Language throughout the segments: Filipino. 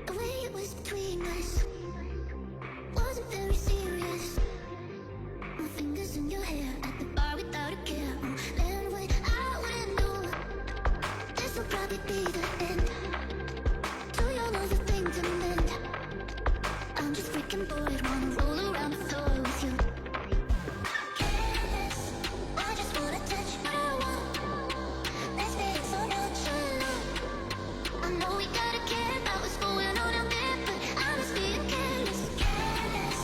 The way it was between us wasn't very serious. My fingers in your hair at the bar without a care. And what I wouldn't do, this will probably be the end. Too young of a thing to mend. I'm just freaking bored, wanna roll around the floor with you. Careless, I just wanna touch what I want. Let's make so nonchalant. I know we gotta care about what's going on out there, but I'm just being careless. Careless,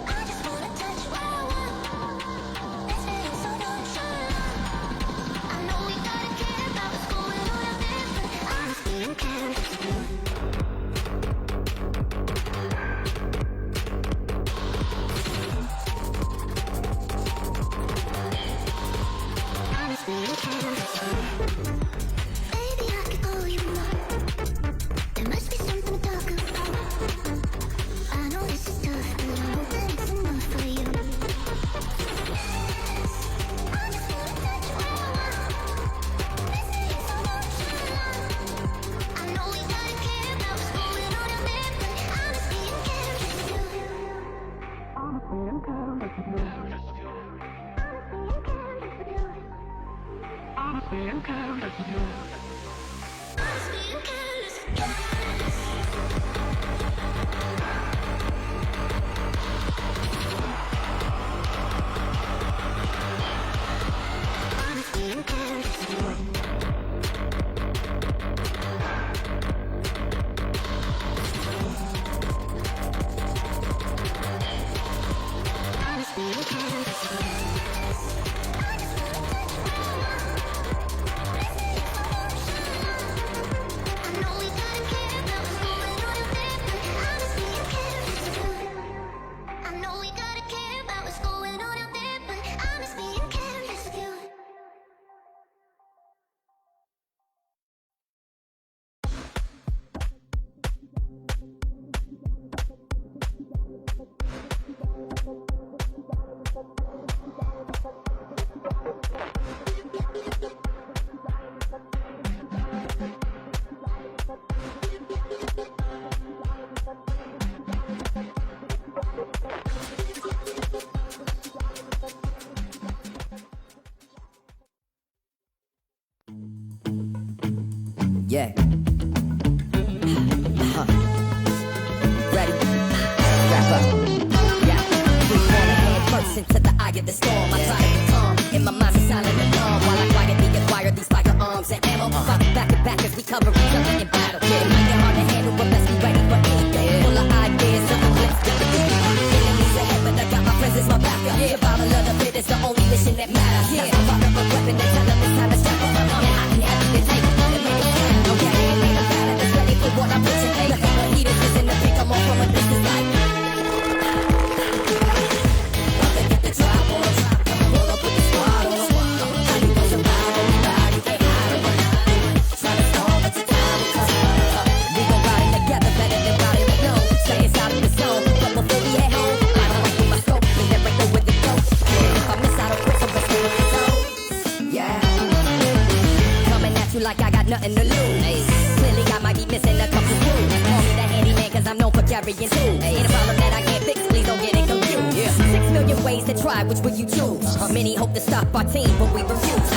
I just wanna touch what I want. Let's make so nonchalant. I know we gotta care about what's going on out there, but I'm just being careless. Baby, I could call you more. There must be something to talk about. I know this is tough, but I hope that it's enough for you. I just wanna touch what I want. This is so nonchalant. I know we gotta care about what's going on out there, but I'm just being careless. I'm being careless with you. I'm being careless with you. I'm being careless. I'm being careless with you. I'm being careless with you. I just wanna touch what I want. Let's make it so Yeah. Ready? Wrap up. Yeah. We wanna head first into the eye of the storm. I try to be calm. In my mind, a silent alarm. While I quietly acquire these firearms and ammo. Fight back to back as we cover each other in battle. It might get hard to handle, but let's be ready for anything. Full of ideas, so let's get the beat. Enemies ahead, but I got my friends as my backup. Survival of the fittest, the only mission that matters. Yeah. I'm part of a weapon that tell them it's time to strap up. And I can have the table and make it stand. Okay, ain't a battle that's ready for what I'm pushing. Nothing but heaters is in the pick. I'm off from a distance like. Get the drop on, pull up with the squad on. How you gon' survive on me ride? You can't hide or run. Try to stall, but your time will come. We gon' ride it together better than riding alone. Stay inside of the zone, but before we head home, I don't like with my scope and never know where to go. If I miss, I don't quit, so let's go with the toe. Yeah. Coming at you like I got nothing to lose. Clearly I might be missing a couple screws. Call me the handyman cause I'm known for carrying tools. Ain't a problem that I can't fix, please don't get it confused. 6 million ways to try, which will you choose? Many hope to stop our team, but we refuse.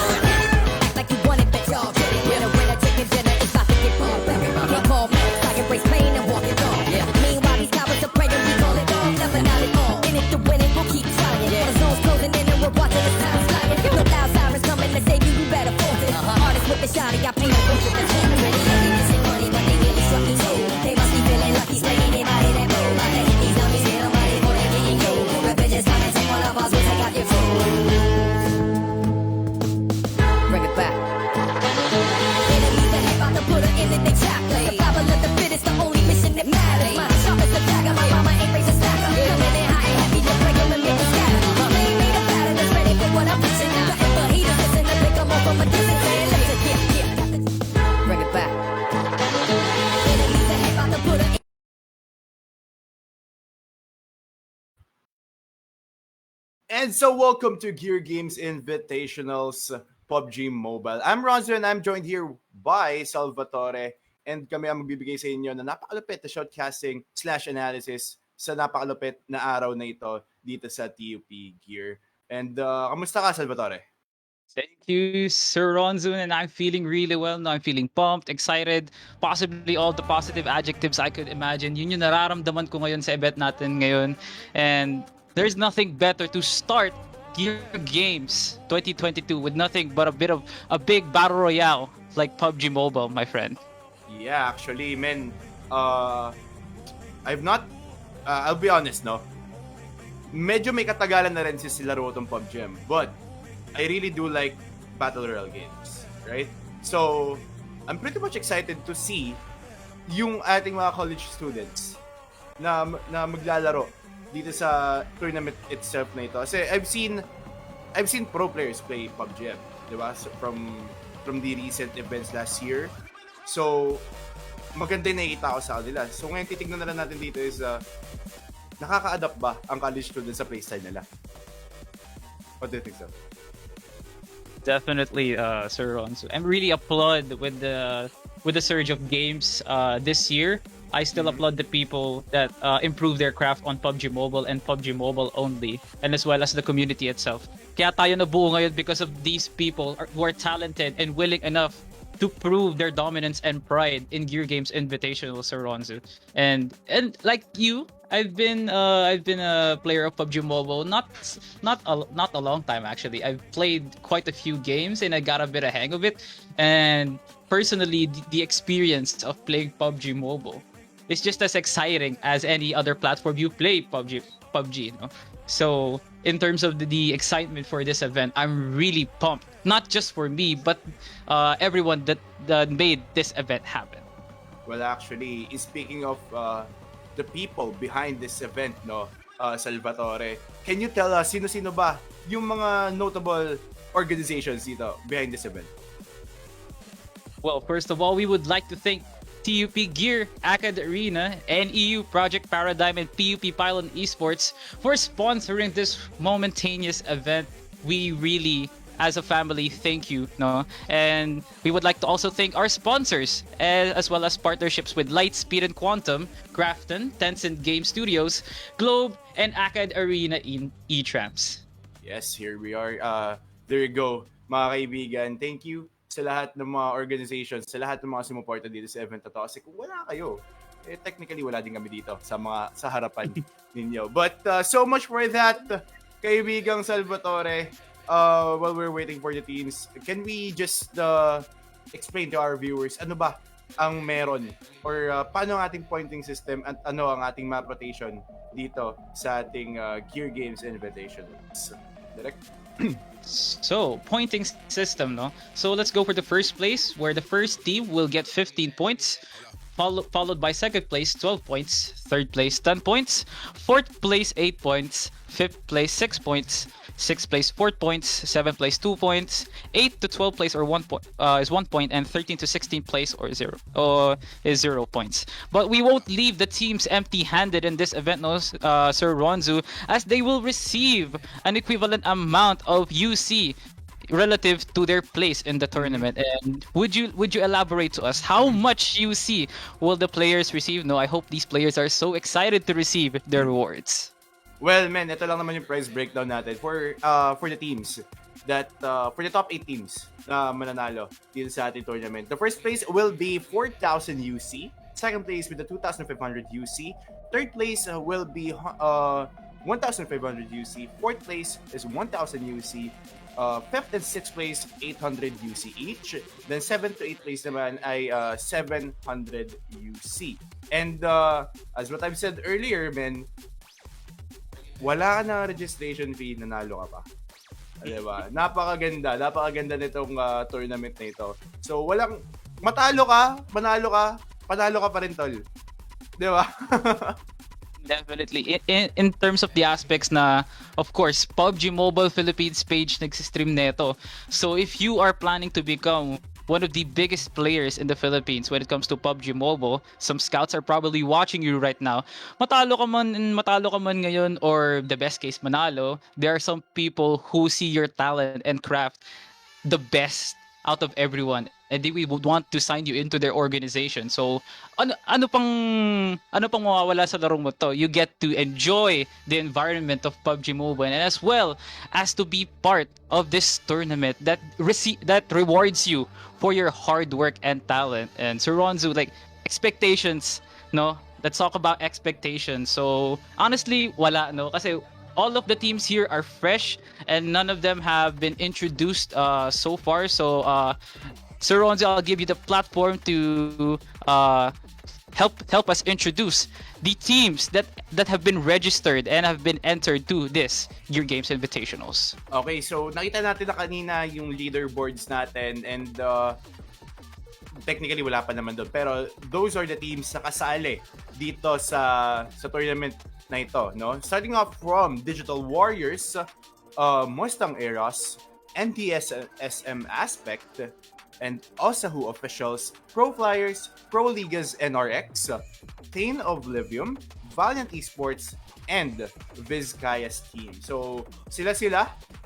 Act like you want it, but y'all get it. Winner, chicken dinner, it's about to get bumped. Can't call me, I can race pain and walk it off. Meanwhile these cowards are praying, we call it off. Never not at all. In it to win it, we'll keep trying. The zone's closing in and we're watching the time flying. No loud sirens coming to save you, you better force it. Artists with the shot, I paint a picture that's ready. Missing money, but they really struck me too. They must be feeling lucky, staying in out of that mood. Like they hit these dummies, get them ready for they getting you. Revenge is coming, take one of us, we'll take out your food. Bring it back. Enemies ahead, about to put her in it, they chocolate. Survival of the fittest, the only mission that matters. My sharp as a dagger, my mama ain't raised a stacker. Coming in hot and heavy, to break them and make them scatter. Mama ain't made a pattern that's ready for what I'm pushing. Nothing but heaters, listen to pick them off from a distance. And listen, yeah. Bring it back. Enemies ahead, about to put her in. And so welcome to Gear Games Invitationals PUBG Mobile. I'm Ronzo and I'm joined here by Salvatore and kami ang magbibigay sa inyo na napakalupit na shotcasting / analysis sa napakalupit na araw na ito dito sa TUP Gear. And kamusta ka, Salvatore? Thank you, Sir Ronzo, and I'm feeling really well now. I'm feeling pumped, excited, possibly all the positive adjectives I could imagine. Yun yung nararamdaman ko ngayon sa event natin ngayon. And there's nothing better to start Gear Games 2022 with nothing but a big battle royale like PUBG Mobile, my friend. Yeah, actually, man, I've not, I'll be honest, no? Medyo may katagalan na rin sila itong PUBG, but I really do like battle royale games, right? So, I'm pretty much excited to see yung ating mga college students na maglalaro dito sa tournament itself na ito. Kasi I've seen pro players play PUBG, di ba? So, from the recent events last year. So, maganda yung nakikita ko sa kanila. So, ngayon titignan na lang natin dito is nakaka-adapt ba ang college students sa playstyle nila? What do you think, sir? Definitely, Sir Ronzo. I'm really applaud with the surge of games this year. I still applaud the people that improve their craft on PUBG Mobile and PUBG Mobile only, and as well as the community itself. Kaya tayo nabuo ngayon because of these people who are talented and willing enough to prove their dominance and pride in Gear Games Invitational, Sir Ronzo. And like you, I've been a player of PUBG Mobile not a long time actually. I've played quite a few games and I got a bit of hang of it. And personally, the experience of playing PUBG Mobile is just as exciting as any other platform you play PUBG, you know. So in terms of the excitement for this event, I'm really pumped. Not just for me, but everyone that made this event happen. Well, actually, speaking of the people behind this event, no, Salvatore, can you tell us sino-sino ba yung mga notable organizations dito behind this event? Well, first of all, we would like to thank TUP Gear, Acad Arena, NEU Project Paradigm, and PUP Pylon Esports for sponsoring this momentaneous event. We really as a family, thank you, no? And we would like to also thank our sponsors, as well as partnerships with Lightspeed and Quantum, Grafton, Tencent Game Studios, Globe, and Acad Arena in eTrams. Yes, here we are. There you go, mga kaibigan. Thank you sa lahat ng mga organizations, sa lahat ng mga sumuporta dito sa event na to. Kasi kung wala kayo, technically wala din kami dito sa harapan ninyo. But so much for that, kaibigang Salvatore. While we're waiting for the teams, can we just explain to our viewers ano ba ang meron or paano ang ating pointing system at ano ang ating map rotation dito sa ating Gear Games Invitationals? Direct? So, pointing system, no? So, let's go for the first place, where the first team will get 15 points, followed by second place, 12 points, third place, 10 points, fourth place, 8 points, fifth place, 6 points, sixth place, 4 points, seventh place, 2 points, 8 to 12 place or 1 point is 1 point, and 13 to 16 place or is 0 points. But we won't leave the teams empty-handed in this event, no, Sir Ronzu, as they will receive an equivalent amount of UC relative to their place in the tournament. And would you elaborate to us how much UC will the players receive? No, I hope these players are so excited to receive their rewards. Well, man, ito lang naman yung price breakdown natin for the teams that for the top 8 teams na mananalo dito sa ating tournament. The first place will be 4,000 UC. Second place with the 2,500 UC. Third place will be 1,500 UC. Fourth place is 1,000 UC. Fifth and sixth place, 800 UC each. Then 7th to 8th place naman ay 700 UC. And as what I've said earlier, man, wala ka na registration fee, nanalo ka pa. Diba? Napakaganda nitong tournament na ito. So, walang, matalo ka, manalo ka, panalo ka pa rin, tol. Diba? Definitely. In terms of the aspects na, of course, PUBG Mobile Philippines page nag-stream neto. So, if you are planning to become one of the biggest players in the Philippines when it comes to PUBG Mobile, some scouts are probably watching you right now. Matalo ka man ngayon, or the best case manalo, there are some people who see your talent and craft the best out of everyone, and they would want to sign you into their organization. So ano pang mawawala sa larong mo to? You get to enjoy the environment of PUBG Mobile, and as well as to be part of this tournament that rewards you for your hard work and talent. And Sir Ronzu, like, expectations, no? Let's talk about expectations. So honestly, wala, no? Kasi all of the teams here are fresh and none of them have been introduced so far. So Sir Ronzo, I'll give you the platform to help us introduce the teams that have been registered and have been entered to this Gear Games Invitationals. Okay, so nakita natin na kanina yung leaderboards natin, and technically wala pa naman doon, pero those are the teams na kasali dito sa tournament na ito, no? Starting off from Digital Warriors, Mustang Eros, NTSSM Aspect, and Osahu Officials, Pro Flyers, Pro Ligas NRX, Thane of Livium, Valiant Esports, and Vizcaya's team. So, sila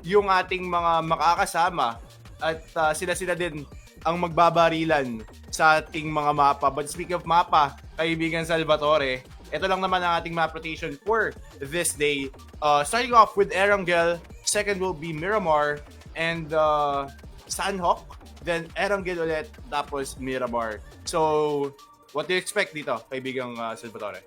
yung ating mga makakasama, at sila din ang magbabarilan sa ating mga mapa. But speaking of mapa, kaibigan Salvatore, ito lang naman ang ating map rotation for this day. Starting off with Erangel, second will be Miramar, and Sanhok, then Erangel ulit, tapos Miramar. So, what do you expect dito, kaibigang Salvatore?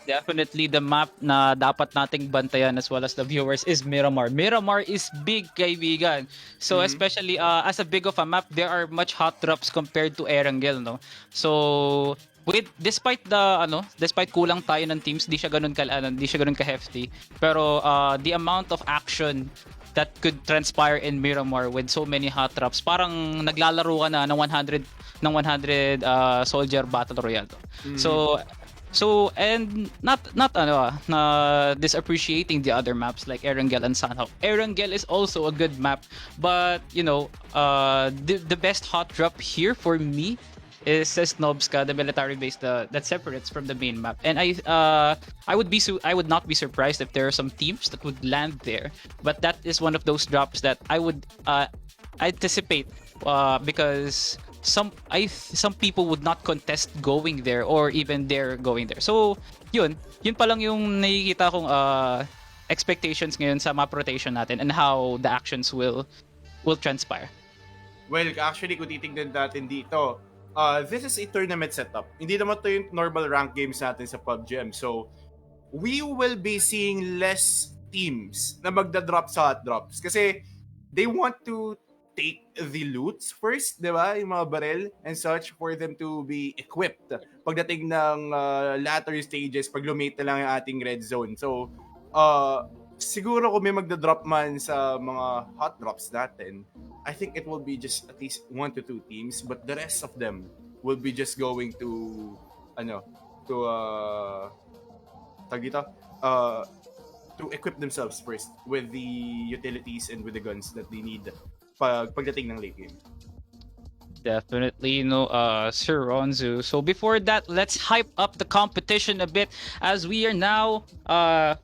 Definitely the map na dapat nating bantayan as well as the viewers is Miramar. Miramar is big, kaibigan. So especially as a big of a map, there are much hot drops compared to Erangel, no? So despite kulang tayo ng teams, di siya ganun ka-hefty. Pero the amount of action that could transpire in Miramar with so many hot drops, parang naglalaro ka na ng 100 soldier battle royale. So and not disappreciating the other maps like Erangel and Sanhok. Erangel is also a good map, but the best hot drop here for me is Snobska, the military base that separates from the main map. And I would not be surprised if there are some teams that would land there. But that is one of those drops that I would anticipate because some people would not contest going there or even dare going there. So yun pa lang yung nakikita kong expectations ngayon sa map rotation natin and how the actions will transpire. Well, actually, kung titignan natin dito, this is a tournament setup. Hindi naman to yung normal rank games natin sa PUBG. So, we will be seeing less teams na magda-drop sa hot drops. Kasi, they want to take the loots first, di ba? Yung mga barrel and such for them to be equipped pagdating ng latter stages, pag lumate na lang yung ating red zone. So, siguro kung may magda-drop man sa mga hot drops natin, I think it will be just at least 1 to 2 teams, but the rest of them will be just going to tag dito, to equip themselves first with the utilities and with the guns that they need pagdating ng late game. Definitely, Sir Ronzu. So before that, let's hype up the competition a bit as we are now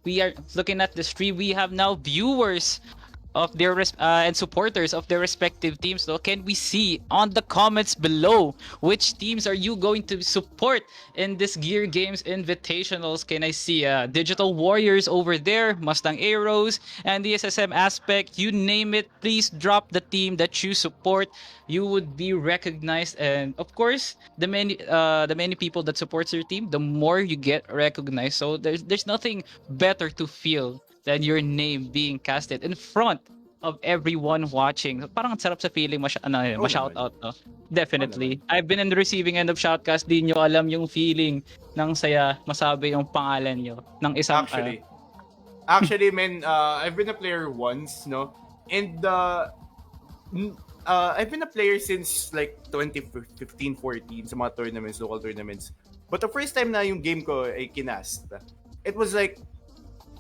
we are looking at the stream. We have now viewers of their and supporters of their respective teams. So can we see on the comments below which teams are you going to support in this Gear Games Invitationals? Can I see Digital Warriors over there, Mustang Arrows, and the SSM Aspect? You name it, please drop the team that you support. You would be recognized, and of course, the many people that supports your team, the more you get recognized. So there's nothing better to feel than your name being casted in front of everyone watching. Parang ang sarap sa feeling ma-shoutout, no? Definitely. I've been in the receiving end of shoutcast, di nyo alam yung feeling ng saya masabi yung pangalan nyo ng isang Actually, man, I've been a player once, no? And I've been a player since like 2015-14 sa mga tournaments, local tournaments. But the first time na yung game ko ay kinast, it was like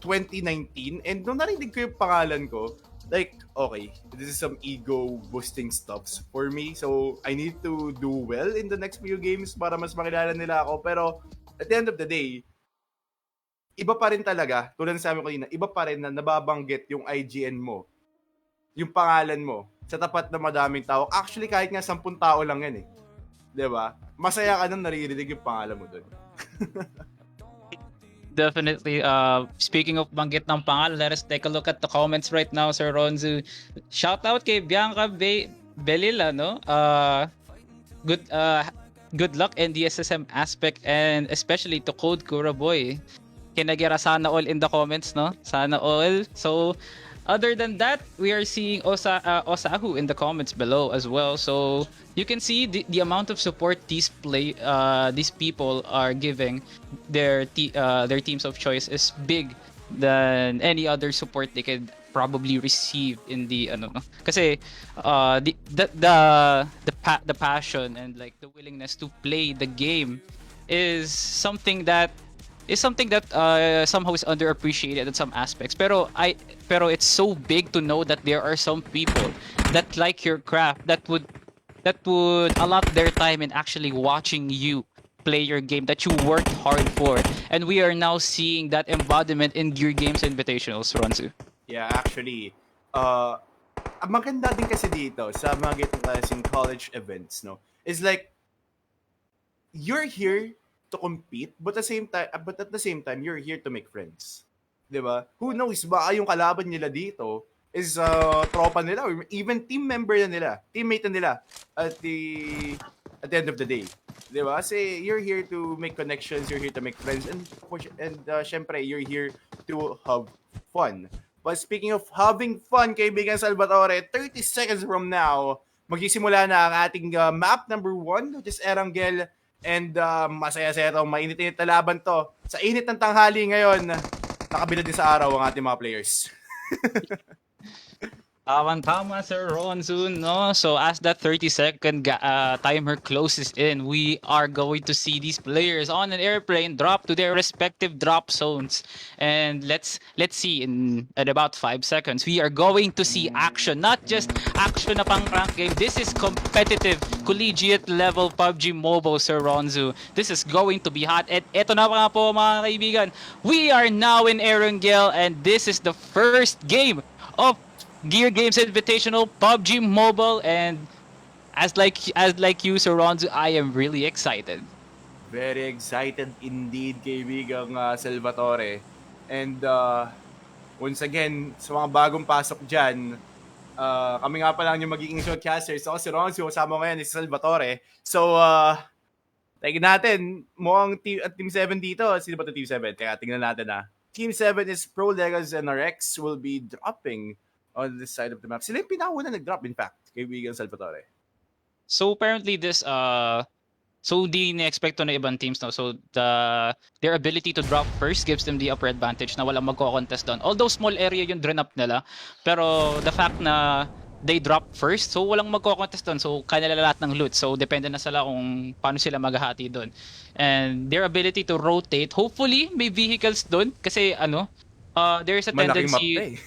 2019, and nung narinig ko yung pangalan ko, like, okay, this is some ego boosting stuffs for me, so I need to do well in the next few games para mas makilala nila ako. Pero at the end of the day, iba pa rin talaga, tulad ng sabi ko kanina, iba pa rin na nababanggit yung IGN mo, yung pangalan mo, sa tapat na madaming tao. Actually, kahit nga 10 tao lang yan eh. Diba? Masaya ka nung naririnig yung pangalan mo doon. Definitely. Speaking of banggit ng pangalan, let us take a look at the comments right now, Sir Ronzu. Shout out kay Bianca Belila, no? Good luck in the SSM Aspect, and especially to Code Kuraboy. Kinagera sana all in the comments, no? Sana all. So, other than that, we are seeing Osahu in the comments below as well. So you can see the amount of support these people are giving their teams of choice is big than any other support they could probably receive in the kasi the passion and like the willingness to play the game is something that somehow is underappreciated in some aspects. Pero it's so big to know that there are some people that like your craft that would allot their time in actually watching you play your game that you worked hard for. And we are now seeing that embodiment in Gear Games Invitationals, Ronzu. Yeah, actually, maganda din kasi dito sa mga ganitong klaseng college events, no? Is like, you're here to compete, but at the same time, you're here to make friends. 'Di ba? Who knows, baka yung kalaban nila dito is tropa nila or even team member na nila, teammate na nila at the end of the day. 'Di ba? Kasi you're here to make connections, you're here to make friends, and syempre, you're here to have fun. But speaking of having fun, kaibigan Salvatore, 30 seconds from now, magsisimula na ang ating map number 1, which is Erangel. And masaya-saya ito, mainit-init na laban to. Sa init ng tanghali ngayon, nakabilad din sa araw ang ating mga players. Tama, Sir Ronzo, no? So as that 30-second timer closes in, we are going to see these players on an airplane drop to their respective drop zones. And let's see at about 5 seconds, we are going to see action, not just action na pang rank game. This is competitive, collegiate level PUBG Mobile, Sir Ronzo. This is going to be hot. At eto na nga po mga kaibigan, we are now in Erangel and this is the first game of Gear Games Invitational, PUBG Mobile, and as like you, Sir Ronzo, I am really excited. Very excited indeed, kaibigang Salvatore. And once again, sa mga bagong pasok dyan, kami nga pa lang yung magiging showcasters. So, si Ronzo, kasama ngayon si Salvatore. So, tingnan natin, mukhang Team 7 dito. Sino ba ito Team 7? Kaya tingnan natin Team 7 is Pro Legas and RX will be dropping on this side of the map. Sila yung pinakauna nag-drop, in fact, kaibigan Salvatore. So apparently this so di na-expect to na ibang teams, no. So their ability to drop first gives them the upper advantage na walang magko-contest doon. Although small area yung drain up nila, pero the fact na they drop first, so walang magko-contest doon. So kanila lahat ng loot. So depende na sila kung paano sila maghahati doon. And their ability to rotate, hopefully may vehicles doon kasi there's a Malaking map tendency na eh.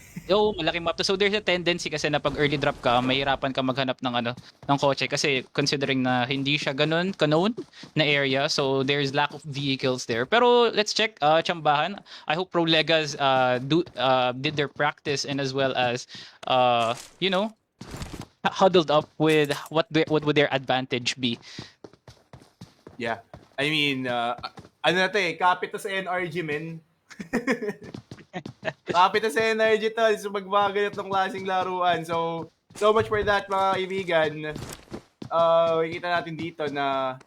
malaking map to. So there's a tendency kasi na pag early drop ka, mahirapan ka maghanap ng kotse kasi considering na hindi siya ganun ka-known na area, so there's lack of vehicles there. Pero let's check Chambahan. I hope Pro Legas did their practice and as well as huddled up with what would their advantage be. Yeah. I mean, ano na to kapit to sa NRG, men. Kapit na sa energy to, so magbaganit ng klaseng laruan. So much for that, mga kaibigan. Makikita natin dito na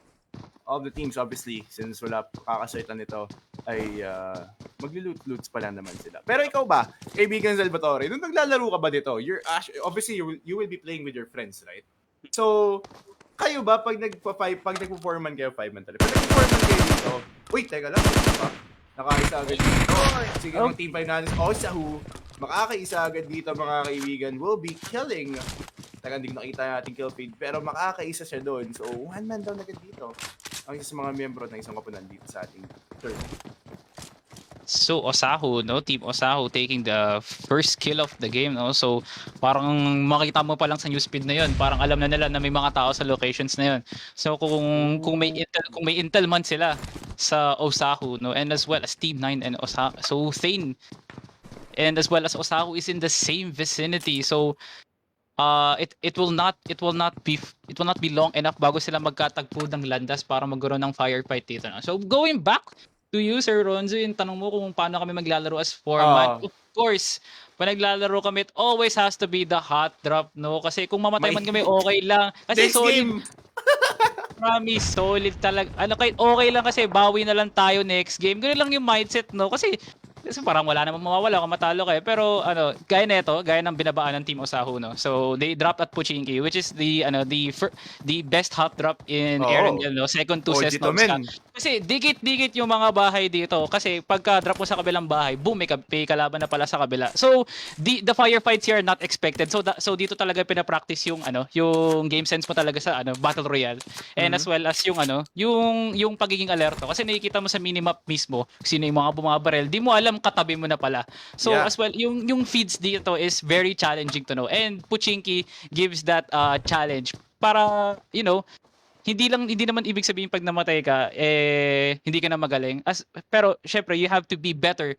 all the teams, obviously, since wala kakasaitan nito, ay magli-loot-loots pa lang naman sila. Pero ikaw ba, kaibigan Salvatore, nung naglalaro ka ba dito, obviously, you will be playing with your friends, right? So, kayo ba, pag nagpo-forman kayo, 5-man talaga, pag nagpo-forman kayo dito, uy, teka lang, nakaisa agad dito. Sige, ang team 5 natin, Sahu, makakaisa agad dito, mga kaibigan, will be killing. Taga hindi nakita natin kill feed, pero makakaisa siya doon. So, one man down agad dito. Ang isa sa mga miyembro ng isang koponan dito sa ating turn. So Osahu, no, Team Osahu taking the first kill of the game, no. So parang makita mo pa lang sa newsfeed na 'yon, parang alam na nila na may mga tao sa locations na 'yon. So kung may intel man sila sa Osahu, no, and as well as Team 9 and Osahu. So Thane and as well as Osahu is in the same vicinity. So it will not be long enough bago sila magkatagpo ng landas para magkaroon ng firefight dito, no? So going back to you, Sir Ronzo, yung tanong mo kung paano kami maglalaro as format. Of course, pag naglalaro kami, it always has to be the hot drop, no? Kasi kung mamatay man kami, okay lang. Kasi next solid, game! promise, solid talaga. Kahit okay lang kasi bawi na lang tayo next game. Ganun lang yung mindset, no? Kasi parang wala namang mawawala kung matalo kayo. Pero gaya ng binabaan ng Team Osahu, no. So they dropped at Puchinki, which is the best hot drop in Erangel, no. Second to Cessnox. Kasi dikit-dikit yung mga bahay dito. Kasi pagka drop mo sa kabilang bahay, boom, may kalaban na pala sa kabila. So the firefights here are not expected. So dito talaga pinapractice yung game sense mo talaga sa Battle Royale. And as well as yung pagiging alerto. Kasi nakikita mo sa minimap mismo sino yung mga bumabarel. Di mo alam, katabi mo na pala. So as well, yung feeds dito is very challenging to know. And Puchinki gives that challenge para, hindi naman ibig sabihin pag namatay ka, hindi ka na magaling. Pero syempre, you have to be better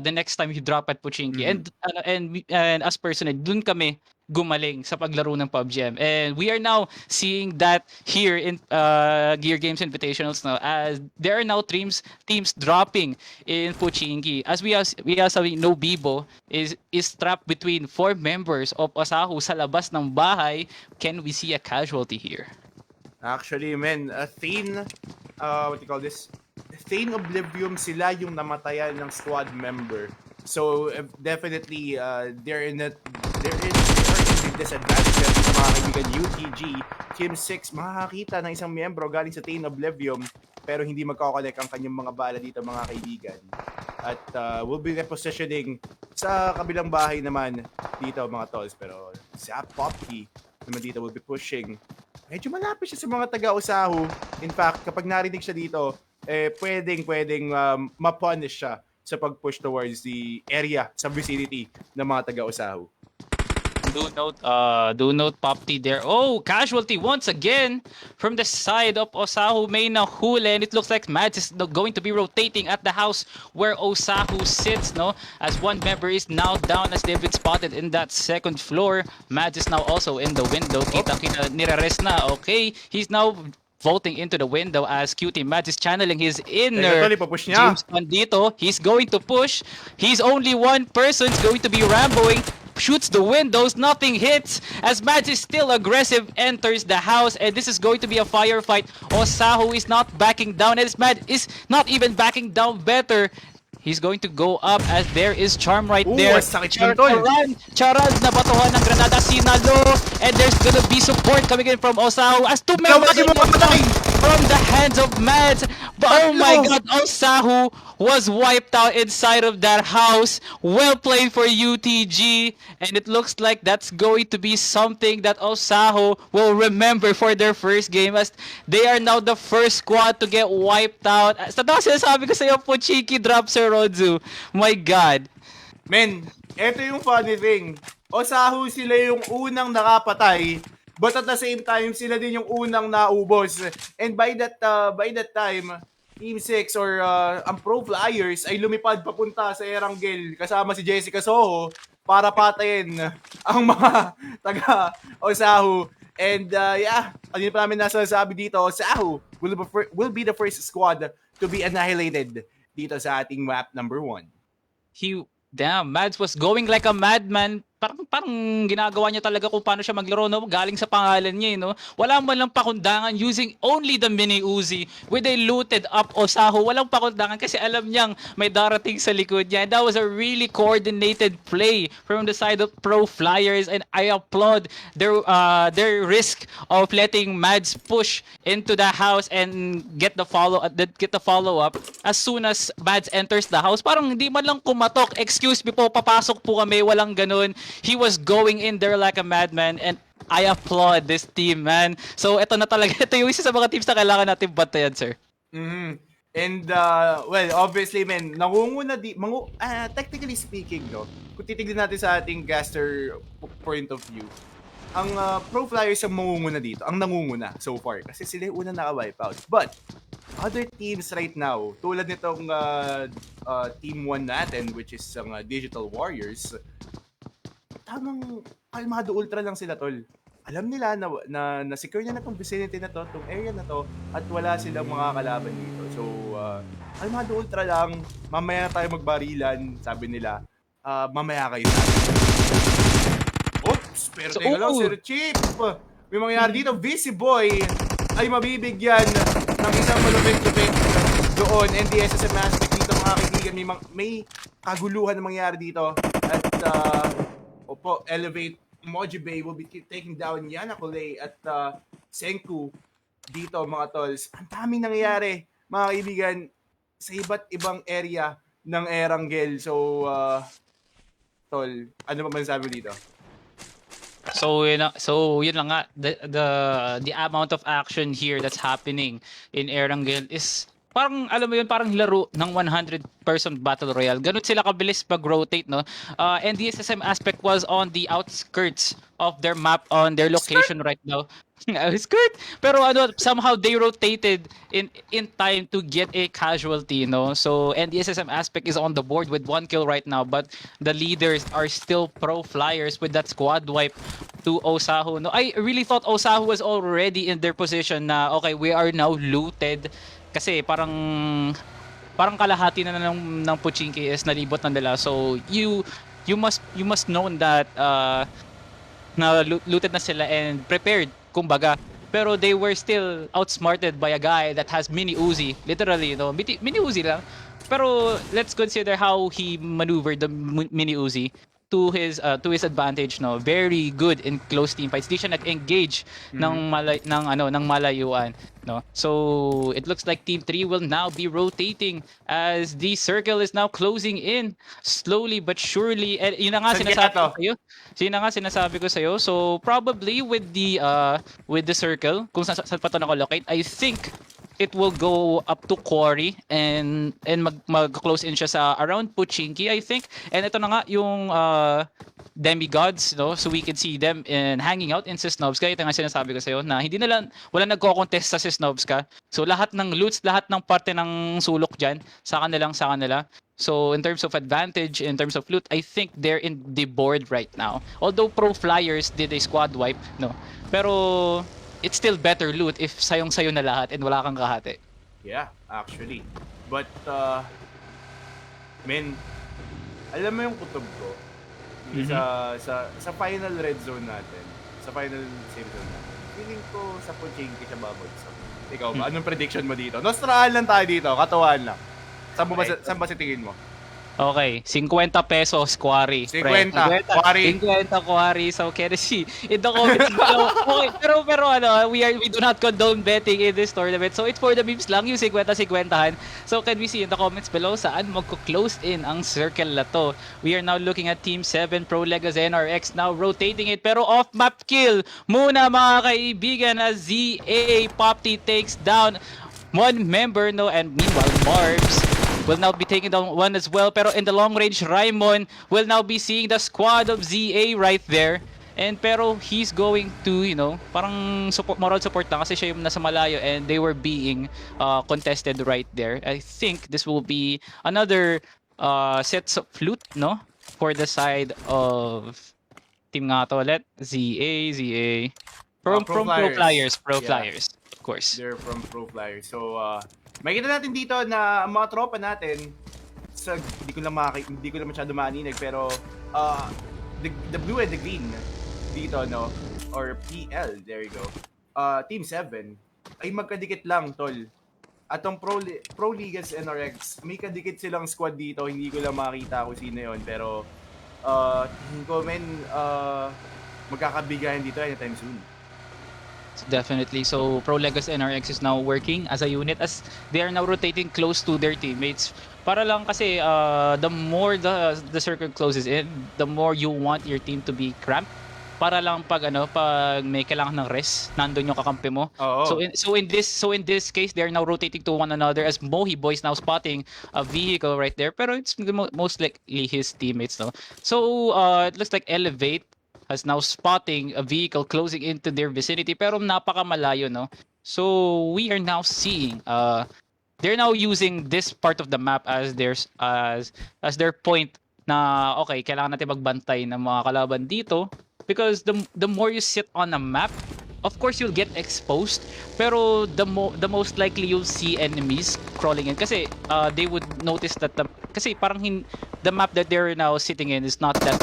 the next time you drop at Puchinki. And as personally, dun kami gumaling sa paglaro ng PUBG. And we are now seeing that here in Gear Games Invitationals now, as there are now teams dropping in Puchinki. As we also know, Bibo is trapped between 4 members of Osahu sa labas ng bahay. Can we see a casualty here? Actually, man, Thane, what do you call this? Thane Oblivium, sila yung namatayan ng squad member. So, definitely, they're in disadvantage sa mga kaibigan UTG. Team 6, makakakita ng isang miyembro galing sa Thane Oblivium, pero hindi magkakakolek ang kanyang mga bala dito, mga kaibigan. At we'll be repositioning sa kabilang bahay naman dito mga tolls. Pero sa PUBG naman dito will be pushing. Medyo malapit siya sa mga taga-Osahu. In fact, kapag narinig siya dito, pwedeng ma-punish siya sa pag-push towards the area sa vicinity ng mga taga-Osahu. Do note Popti there. Oh, casualty once again from the side of Osahu may nahuli, and it looks like Mads is going to be rotating at the house where Osahu sits, no? As one member is now down as they've been spotted in that second floor. Mads is now also in the window. Kita nire-rest na. Okay, he's now vaulting into the window as Cutie Mads is channeling his inner Tol, ipapush niya. James Bandito. He's going to push. He's only one person. He's going to be ramboing. Shoots the windows, nothing hits as Mads is still aggressive, enters the house, and this is going to be a firefight. Osahu is not backing down, and Mads is not even backing down better. He's going to go up as there is Charm right there. Sakit yun, tol. Charan nabatuhan ng granada, sinalo, and there's gonna be support coming in from Osahu as two members from the hands of Mads. But oh my god, Osahu was wiped out inside of that house. Well played for UTG, and it looks like that's going to be something that Osahu will remember for their first game as they are now the first squad to get wiped out. Sa tawa sinasabi ko sa'yo, Puchiki drop Sir Rodzu. My god. Men, eto yung funny thing. Osahu sila yung unang nakapatay, but at the same time, sila din yung unang naubos. And by that time, Team 6 or ang Pro Flyers ay lumipad papunta sa Erangel kasama si Jessica Soho para patayin ang mga taga Osahu. And yeah, kanina pa namin nasasabi dito, Osahu will be the first squad to be annihilated dito sa ating map number 1. Damn, Mads was going like a madman. Parang ginagawa niya talaga kung paano siya maglaro, no? Galing sa pangalan niya, no? Wala man lang pakundangan using only the mini Uzi with a looted up Osahu. Walang pakundangan kasi alam niyang may darating sa likod niya. And that was a really coordinated play from the side of Pro Flyers, and I applaud their risk of letting Mads push into the house and get the follow up as soon as Mads enters the house. Parang hindi man lang kumatok. Excuse me po, papasok po kami. Walang ganun. He was going in there like a madman, and I applaud this team, man. So ito na talaga, ito yung isa sa mga teams na kailangan natin bantayan, sir. Mm-hmm. And well, obviously, man, nangunguna technically speaking, no, kung titignan natin sa ating caster point of view, ang Pro Flyers ang nangunguna so far kasi sila yung unang naka-wipe out. But other teams right now, tulad nitong Team 1 natin, which is ang Digital Warriors, tamang kalmado ultra lang sila, tol. Alam nila na secure na tong vicinity na to, tong area na to, at wala silang mga kalaban dito. So, kalmado ultra lang, mamaya tayo magbarilan, sabi nila. Mamaya kayo na. Oops! Pero teka lang, Sir Chip! May mangyayari dito, VC Boy ay mabibigyan ng isang malupit-lupit doon. NDSSM aspect dito, mga kaibigan. May kaguluhan na mangyayari dito. At, Elevate Emoji Bay will be taking down Yana Kule at Senku dito, mga tolls. Ang daming nangyayari, mga kaibigan, sa iba't ibang area ng Erangel. So, tol, ano pa man sabi dito? So yun lang nga, the amount of action here that's happening in Erangel is parang, alam mo yun, parang laro ng 100-person battle royale. Ganun sila kabilis pag-rotate, no? And the SSM aspect was on the outskirts of their map, on their location right now. Skirt! Pero somehow they rotated in time to get a casualty, no? So, and the SSM aspect is on the board with 1 kill right now, but the leaders are still Pro Flyers with that squad wipe to Osahu. No, I really thought Osahu was already in their position na, okay, we are now looted. Kasi parang kalahati na ng Puchinki is nalibot na nila. So you must know that na looted na sila and prepared, kumbaga. Pero they were still outsmarted by a guy that has mini Uzi, literally, no, mini Uzi lang. Pero let's consider how he maneuvered the mini Uzi. to his advantage, no, very good in close team fights. Di siya nag-engage ng malayuan, no. So it looks like Team 3 will now be rotating as the circle is now closing in slowly but surely. And yun na nga Saan kaya sinasabi ko to? sa'yo. Yun na nga sinasabi ko sa'yo. So probably with the circle, kung saan pa to nakalocate, I think it will go up to Quarry and mag-close in siya sa around Puchinki, I think. And ito na nga yung demigods, no? So we can see them in hanging out in Sosnovska. Ito nga sinasabi ko sa'yo na wala nagko-contest sa Sosnovska. So lahat ng loots, lahat ng parte ng sulok dyan, sa kanila. So in terms of advantage, in terms of loot, I think they're in the board right now. Although Pro Flyers did a squad wipe, no? Pero it's still better loot if sayong-sayo na lahat and wala kang kahati. Yeah, actually. But, men, alam mo yung kutob ko? Sa final red zone natin, sa final save zone natin, feeling ko sa Pochinki siya babagsak. Ikaw ba? Anong prediction mo dito? Nostraan lang tayo dito, katuwaan lang. Saan ba si tingin mo? Okay, 50 pesos Quarry. 50, Quarry. 50 Quarry. So can you see in the comments below. Okay, pero ano, we do not condone betting in this tournament. So it's for the memes lang yung 50-50han. So can we see in the comments below saan magko-close in ang circle na to. We are now looking at Team 7 Pro Legas NRX now rotating it pero off map kill muna mga kaibigan as ZA Popti takes down one member, no, and meanwhile Marbs will now be taking down one as well. Pero in the long range, Raimon will now be seeing the squad of ZA right there. And pero he's going to, you know, parang moral support lang kasi siya yung nasa malayo and they were being contested right there. I think this will be another sets of loot, no? For the side of team nga to ulit. ZA. From Pro Flyers. Of course. They're from Pro Flyers. So, makikita natin dito na ang mga tropa natin hindi ko lang masyado maaninag pero the blue and the green dito, no, or PL, there you go, Team 7 ay magkadikit lang, tol. At ang Pro Ligas NRX may kadikit silang squad dito, hindi ko lang makita kung sino yon pero tingin ko magkakabigayan dito anytime soon. Definitely. So Pro Legas NRX is now working as a unit as they are now rotating close to their teammates. Para lang kasi the more the circle closes in, the more you want your team to be cramped. Para lang pag may kailangan ng rest, nandun yung kakampi mo. So in this case, they are now rotating to one another as Mohi Boy is now spotting a vehicle right there. Pero it's most likely his teammates, no. So it looks like Elevate has now spotting a vehicle closing into their vicinity pero napakamalayo, no. So we are now seeing they're now using this part of the map as their point na okay, kailangan natin magbantay ng mga kalaban dito because the more you sit on a map, of course you'll get exposed pero the most likely you'll see enemies crawling in kasi they would notice that kasi parang the map that they're now sitting in is not that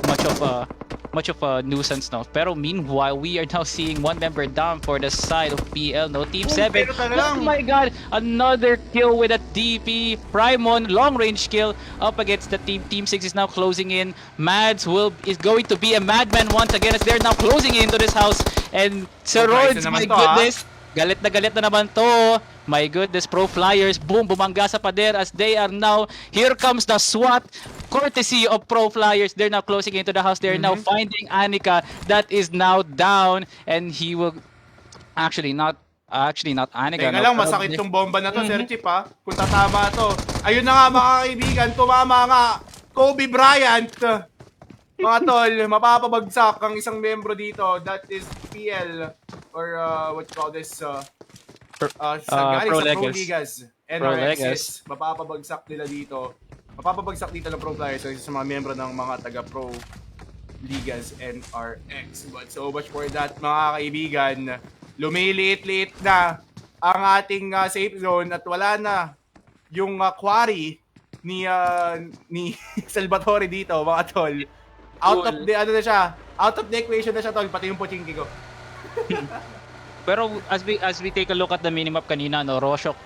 much of a nuisance, no. Pero meanwhile, we are now seeing one member down for the side of PL, no. Team 7. Oh my god, another kill with a DP. Primon, long range kill up against the team. Team 6 is now closing in. Mads is going to be a madman once again as they're now closing into this house. And Sir Rhodes, my goodness, galit na naman to. My goodness, Pro Flyers, boom, bumangga sa pader as they are now, here comes the SWAT, courtesy of Pro Flyers. They're now closing into the house. They're now finding Anika that is now down and he will actually not Anika. Teka lang, masakit tong bomba na to, Sir Chip, ha? Kung tatama to. Ayun na nga, mga kaibigan, tumama nga. Kobe Bryant. Mga tol, mapapabagsak ang isang membro dito. That is PL or what you call this? Pro Ligas. NRX. Mapapabagsak nila dito. Mapapabagsak dito ng Pro Flyers sa mga membro ng mga taga Pro Ligas NRX. But so much for that, mga kaibigan. Lumiliit-liit na ang ating safe zone at wala na yung quarry ni Salvatore dito, mga tol. Out of the equation na siya, tol, pati yung Pochinki ko. Pero as we take a look at the minimap kanina, no, Roshok,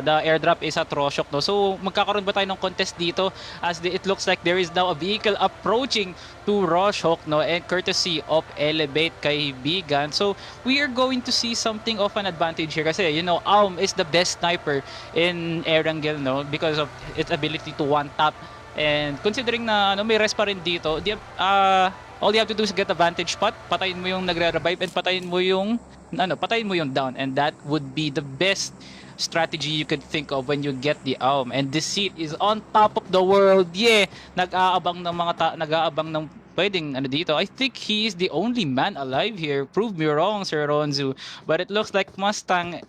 the airdrop is at Roshok, no. So magkakaroon ba tayo ng contest dito as it looks like there is now a vehicle approaching to Roshok, no, and courtesy of Elevate kaibigan. So we are going to see something of an advantage here kasi Aum is the best sniper in Erangel, no, because of its ability to one tap. And considering na may rest pa rin dito, all you have to do is get a vantage spot, patayin mo yung nagre-revive and patayin mo yung down, and that would be the best strategy you could think of when you get the Aum. And this seat is on top of the world. Yeah, nag-aabang ng pwedeng dito. I think he is the only man alive here. Prove me wrong, Sir Ronzu. But it looks like Mustang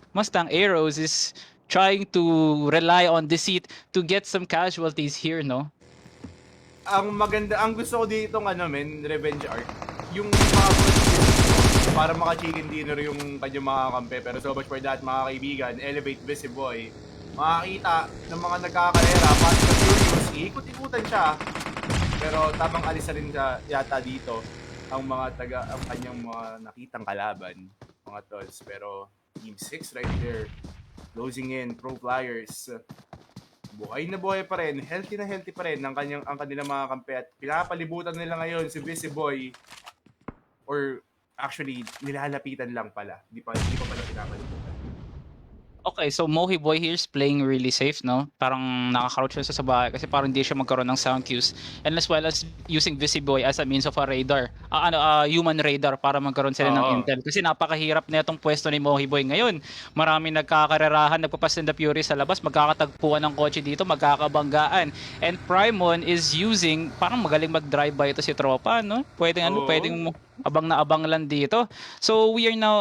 Arrows is trying to rely on the seat to get some casualties here, no? Ang gusto ko dito revenge arc, yung mga para maka-chicken dinner yung kanyang mga kampe. Pero so much for that, mga kaibigan, Elevate Busy Boy, makakita ng mga nagkakarera, Fast and Furious, ikot-ikutan siya. Pero tamang alis na rin siya yata dito ang kanyang mga nakitang kalaban, mga tolls. Pero Team 6 right there, closing in, Pro Flyers. Buhay na buhay pa rin, healthy na healthy pa rin ang kanilang mga kampe at pinapalibutan nila ngayon si Busy Boy, or actually nilalapitan lang pala, hindi pa pala pinapalibutan. Okay, so Mohi Boy here is playing really safe, no? Parang nakaka-crouch siya sa bahay kasi parang hindi siya magkaroon ng sound cues. And as well as using Busy Boy as a means of a radar. Human radar para magkaroon sila ng intel. Kasi napakahirap na itong pwesto ni Mohi Boy ngayon. Maraming nagkakarerahan, nagpapas in the fury sa labas, magkakatagpuan ng kotse dito, magkakabanggaan. And Primon is using, parang magaling mag-drive-by ito si Tropa, no? Pwedeng abang na abang lang dito. So we are now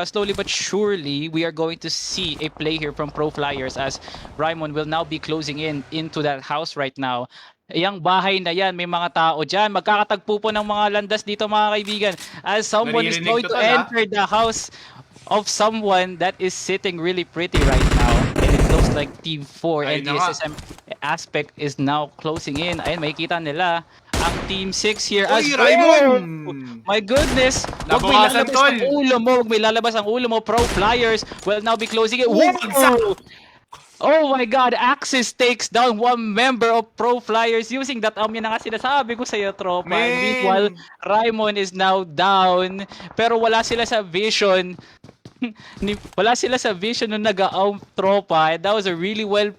slowly but surely we are going to see a play here from Pro Flyers as Raimon will now be closing into that house right now. Yang bahay na yan, may mga tao dyan. Magkakatagpo po ng mga landas dito, mga kaibigan, as someone is going to enter the house of someone that is sitting really pretty right now. And it looks like Team 4 and the SSM aspect is now closing in. Ayun, makikita nila ang Team 6 here as well. My goodness. Huwag may lalabas ang ulo mo. Huwag may lalabas ang ulo mo. Pro Flyers will now be closing it. Whoa! Oh my God. Axis takes down one member of Pro Flyers using that. Yan na nga sinasabi ko sa'yo, Tropa. Meanwhile, Raimon is now down. Pero wala sila sa vision. Wala sila sa vision nung nag-aum Tropa. That was a really well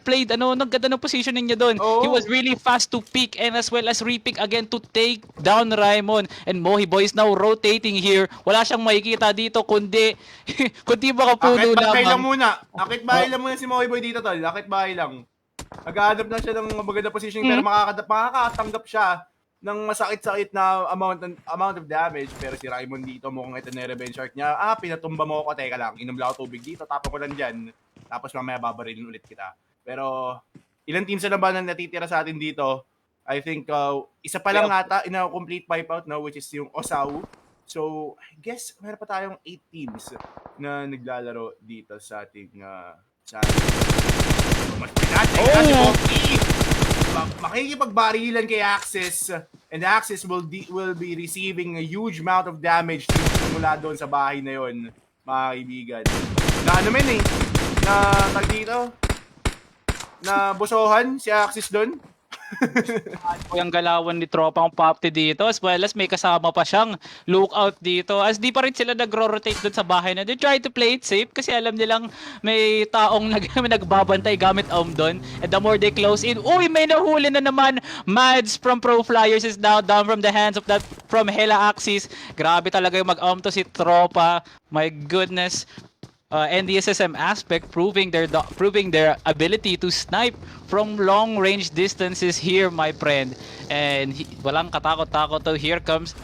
played. Nagganda ng position niya doon. He was really fast to pick and as well as repick again to take down Raimon. And Mohi Boy is now rotating here. Wala siyang makikita dito kundi baka puno lamang. Akit bahay lang muna si Mohi Boy dito, tol. Akit bahay lang. Nag-a-adapt na siya ng maganda position pero makakatanggap siya ng masakit-sakit na amount of damage. Pero si Raimon dito, mukhang ito na revenge arc niya. Pinatumba mo ako, teka lang, inom lang ako tubig dito, tapos ko lang dyan, tapos mamaya babarilin ulit kita. Pero ilang teams na ba na natitira sa atin dito? I think isa pa lang ata in a complete wipeout, no, which is yung Osawu. So I guess meron pa tayong 8 teams na naglalaro dito sa ating mas makikipagbarilan kay Axis, and Axis will be receiving a huge amount of damage mula doon sa bahay na yon, mga kaibigan. Na bosohan si Axis doon. Yung galawan ni Tropa ang Popti dito as well as may kasama pa siyang lookout dito as di pa rin sila nagro-rotate doon sa bahay na they try to play it safe kasi alam nilang may taong nagbabantay gamit doon, and the more they close in, may nahuli na naman. Mads from Pro Flyers is now down from the hands of that from Hela Axis. Grabe talaga yung to si Tropa, my goodness. And the SSM aspect proving their ability to snipe from long range distances here, my friend. And walang katakot-takot to. Here comes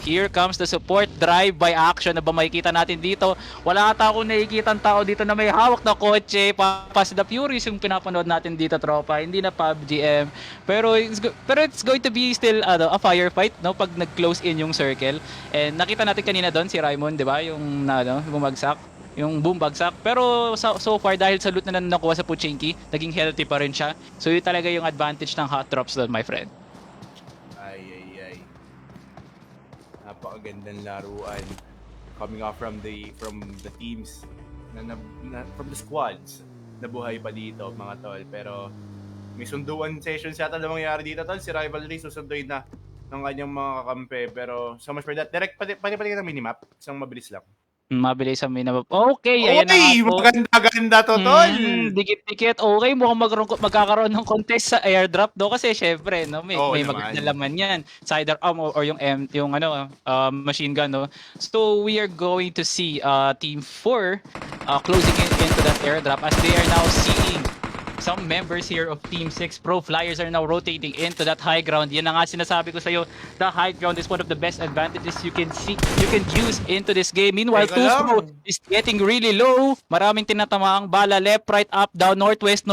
the support drive by action na ba makikita natin dito. Wala ata akong nakikita ang tao dito na may hawak na kotse. Fast the Furious yung pinapanood natin dito, Tropa. Hindi na PUBG. Pero it's going to be still a firefight, no, pag nag-close in yung circle. And nakita natin kanina doon si Raimon, 'di ba? Yung bumagsak. Yung boom bagsak. Pero so far, dahil sa loot na nakuha sa Puchinki, naging healthy pa rin siya. So yun talaga yung advantage ng hot drops doon, my friend. Ay. Napakagandang laruan. coming off from the teams from the squads na buhay pa dito mga tol. Pero may sunduan sessions yata na mangyayari dito tol. Si Rivalry susunduin na ng kanyang mga kakampi. Pero so much for that. Direct pati ng minimap. Isang mabilis lang. Mabilis ang minimap. Okay, ayan na nga Oy! po. Maganda to tol! Dikit-dikit. Okay, mukhang magkakaroon ng contest sa airdrop do kasi syempre, no, may Oo maganda naman. laman 'yan. Cider or yung machine gun, no. So we are going to see team 4 closing into that airdrop as they are now seeing some members here of Team 6 Pro Flyers are now rotating into that high ground. Yan na nga sinasabi ko sa iyo, the high ground is one of the best advantages you can use into this game. Meanwhile, Teka 2 lang. Pro is getting really low. Maraming tinatamaang bala left, right, up, down, northwest.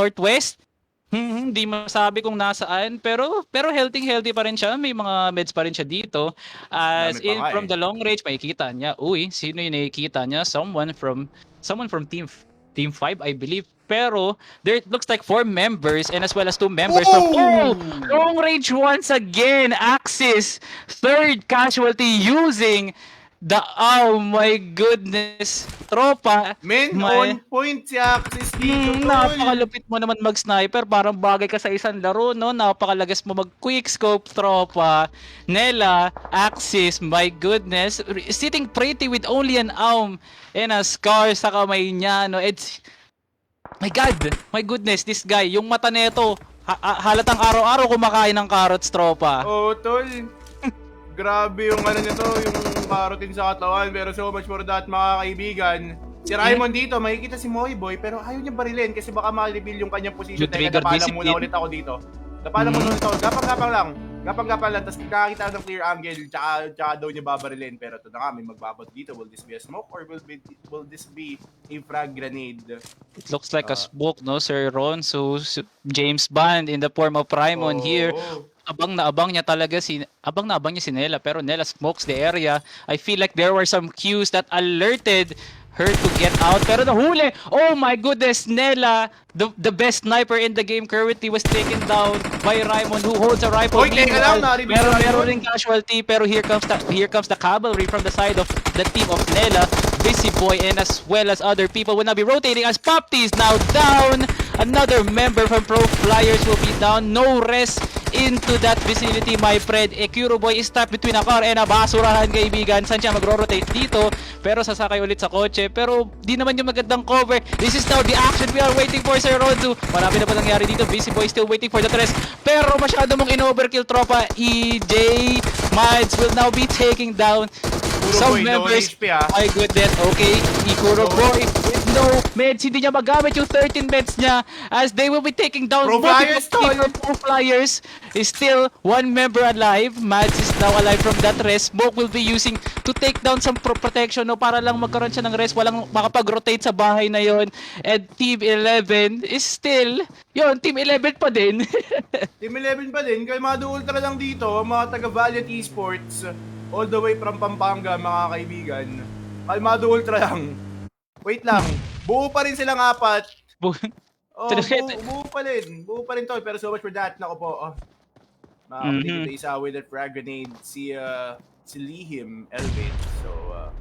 Hindi masabi kung nasaan, pero healthy pa rin siya. May mga meds pa rin siya dito. As Dami pa in nga from eh. the long range, makikita niya. Uy, sino yung nakikita niya? Someone from Team 5, I believe. Pero there looks like 4 members and as well as 2 members from long range once again. Axis, third casualty using the my goodness, tropa. Men, May- on point si Axis dito tol. Napakalupit mo naman mag-sniper. Parang bagay ka sa isang laro, no? Napakalagas mo mag-quickscope, tropa. Nela, Axis, my goodness. Sitting pretty with only an arm and a scar sa kamay niya, no? It's... my goodness, this guy, yung mata neto, halatang araw-araw kumakain ng carrots, tropa. Oh, tol. Grabe yung ano nito, yung karotin sa katawan. Pero so much for that, mga kaibigan. Si Raymond dito, makikita si Moy Boy, pero ayaw niya barilin kasi baka ma-reveal yung kanyang position. You trigger Napalam discipline. muna ulit ako dito. Napalam muna ulit ako. Gapang-gapang lang. Gapang-gapang lang. Tapos nakakita ako ng clear angle, tsaka daw niya babarilin. Pero ito na nga, may magbabat dito. Will this be a smoke or will this be a frag grenade? It looks like a smoke, no, Sir Ron? So, James Bond in the form of Primon here. Abang na abang niya si Nela, pero Nela smokes the area. I feel like there were some cues that alerted her to get out, pero nahuli. Oh my goodness, Nela, the best sniper in the game currently was taken down by Raimon who holds a rifle. Oy, teka lang, Meanwhile, na-reveal si meron Raimon. ring casualty, pero here comes the cavalry from the side of the team of Nela. Busy Boy and as well as other people will now be rotating as Popti is now down. Another member from Pro Flyers will be down. No rest into that vicinity, my friend. Ekuro Boy is trapped between a car and a basurahan, kaibigan. Saan siya magro-rotate dito? Pero sasakay ulit sa kotse. Pero di naman yung magandang cover. This is now the action we are waiting for, Sir Ronzu. Marami na pa nangyari dito. Busy Boy still waiting for the tres. Pero masyado mong in-overkill, tropa. EJ Mides will now be taking down some Boy, no members. HP, ah. My goodness, okay. Ikuro Boy with no meds. Hindi niya magamit yung 13 meds niya as they will be taking down Pro Flyers, multiple Pro Flyers. Is still one member alive. Mads is now alive from that rest. Smoke will be using to take down some protection, no, para lang magkaroon siya ng rest. Walang makapag-rotate sa bahay na yon. And Team 11 is still, Team 11 pa din. Team 11 pa din, Kalmado Ultra lang dito, mga taga Valiant Esports, all the way from Pampanga, mga kaibigan. Kalmado Ultra lang. Wait lang, buo pa rin silang apat. Oh, buo pa rin to, pero so much for that. Nako po, makakapit isa with a frag grenade, si Lihim Elvin. So,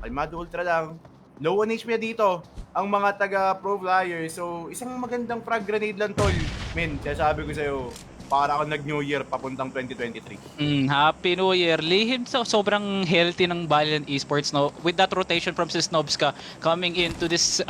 Kalmado Ultra lang. Low 1 HP dito, ang mga taga Pro Flyers. So, isang magandang frag grenade lang, tol. Men, kaya sabi ko sa'yo, para ako nag-New Year papuntang 2023. Happy New Year. Lihim, sobrang healthy ng Valiant Esports, no? With that rotation from Sisnovska coming into this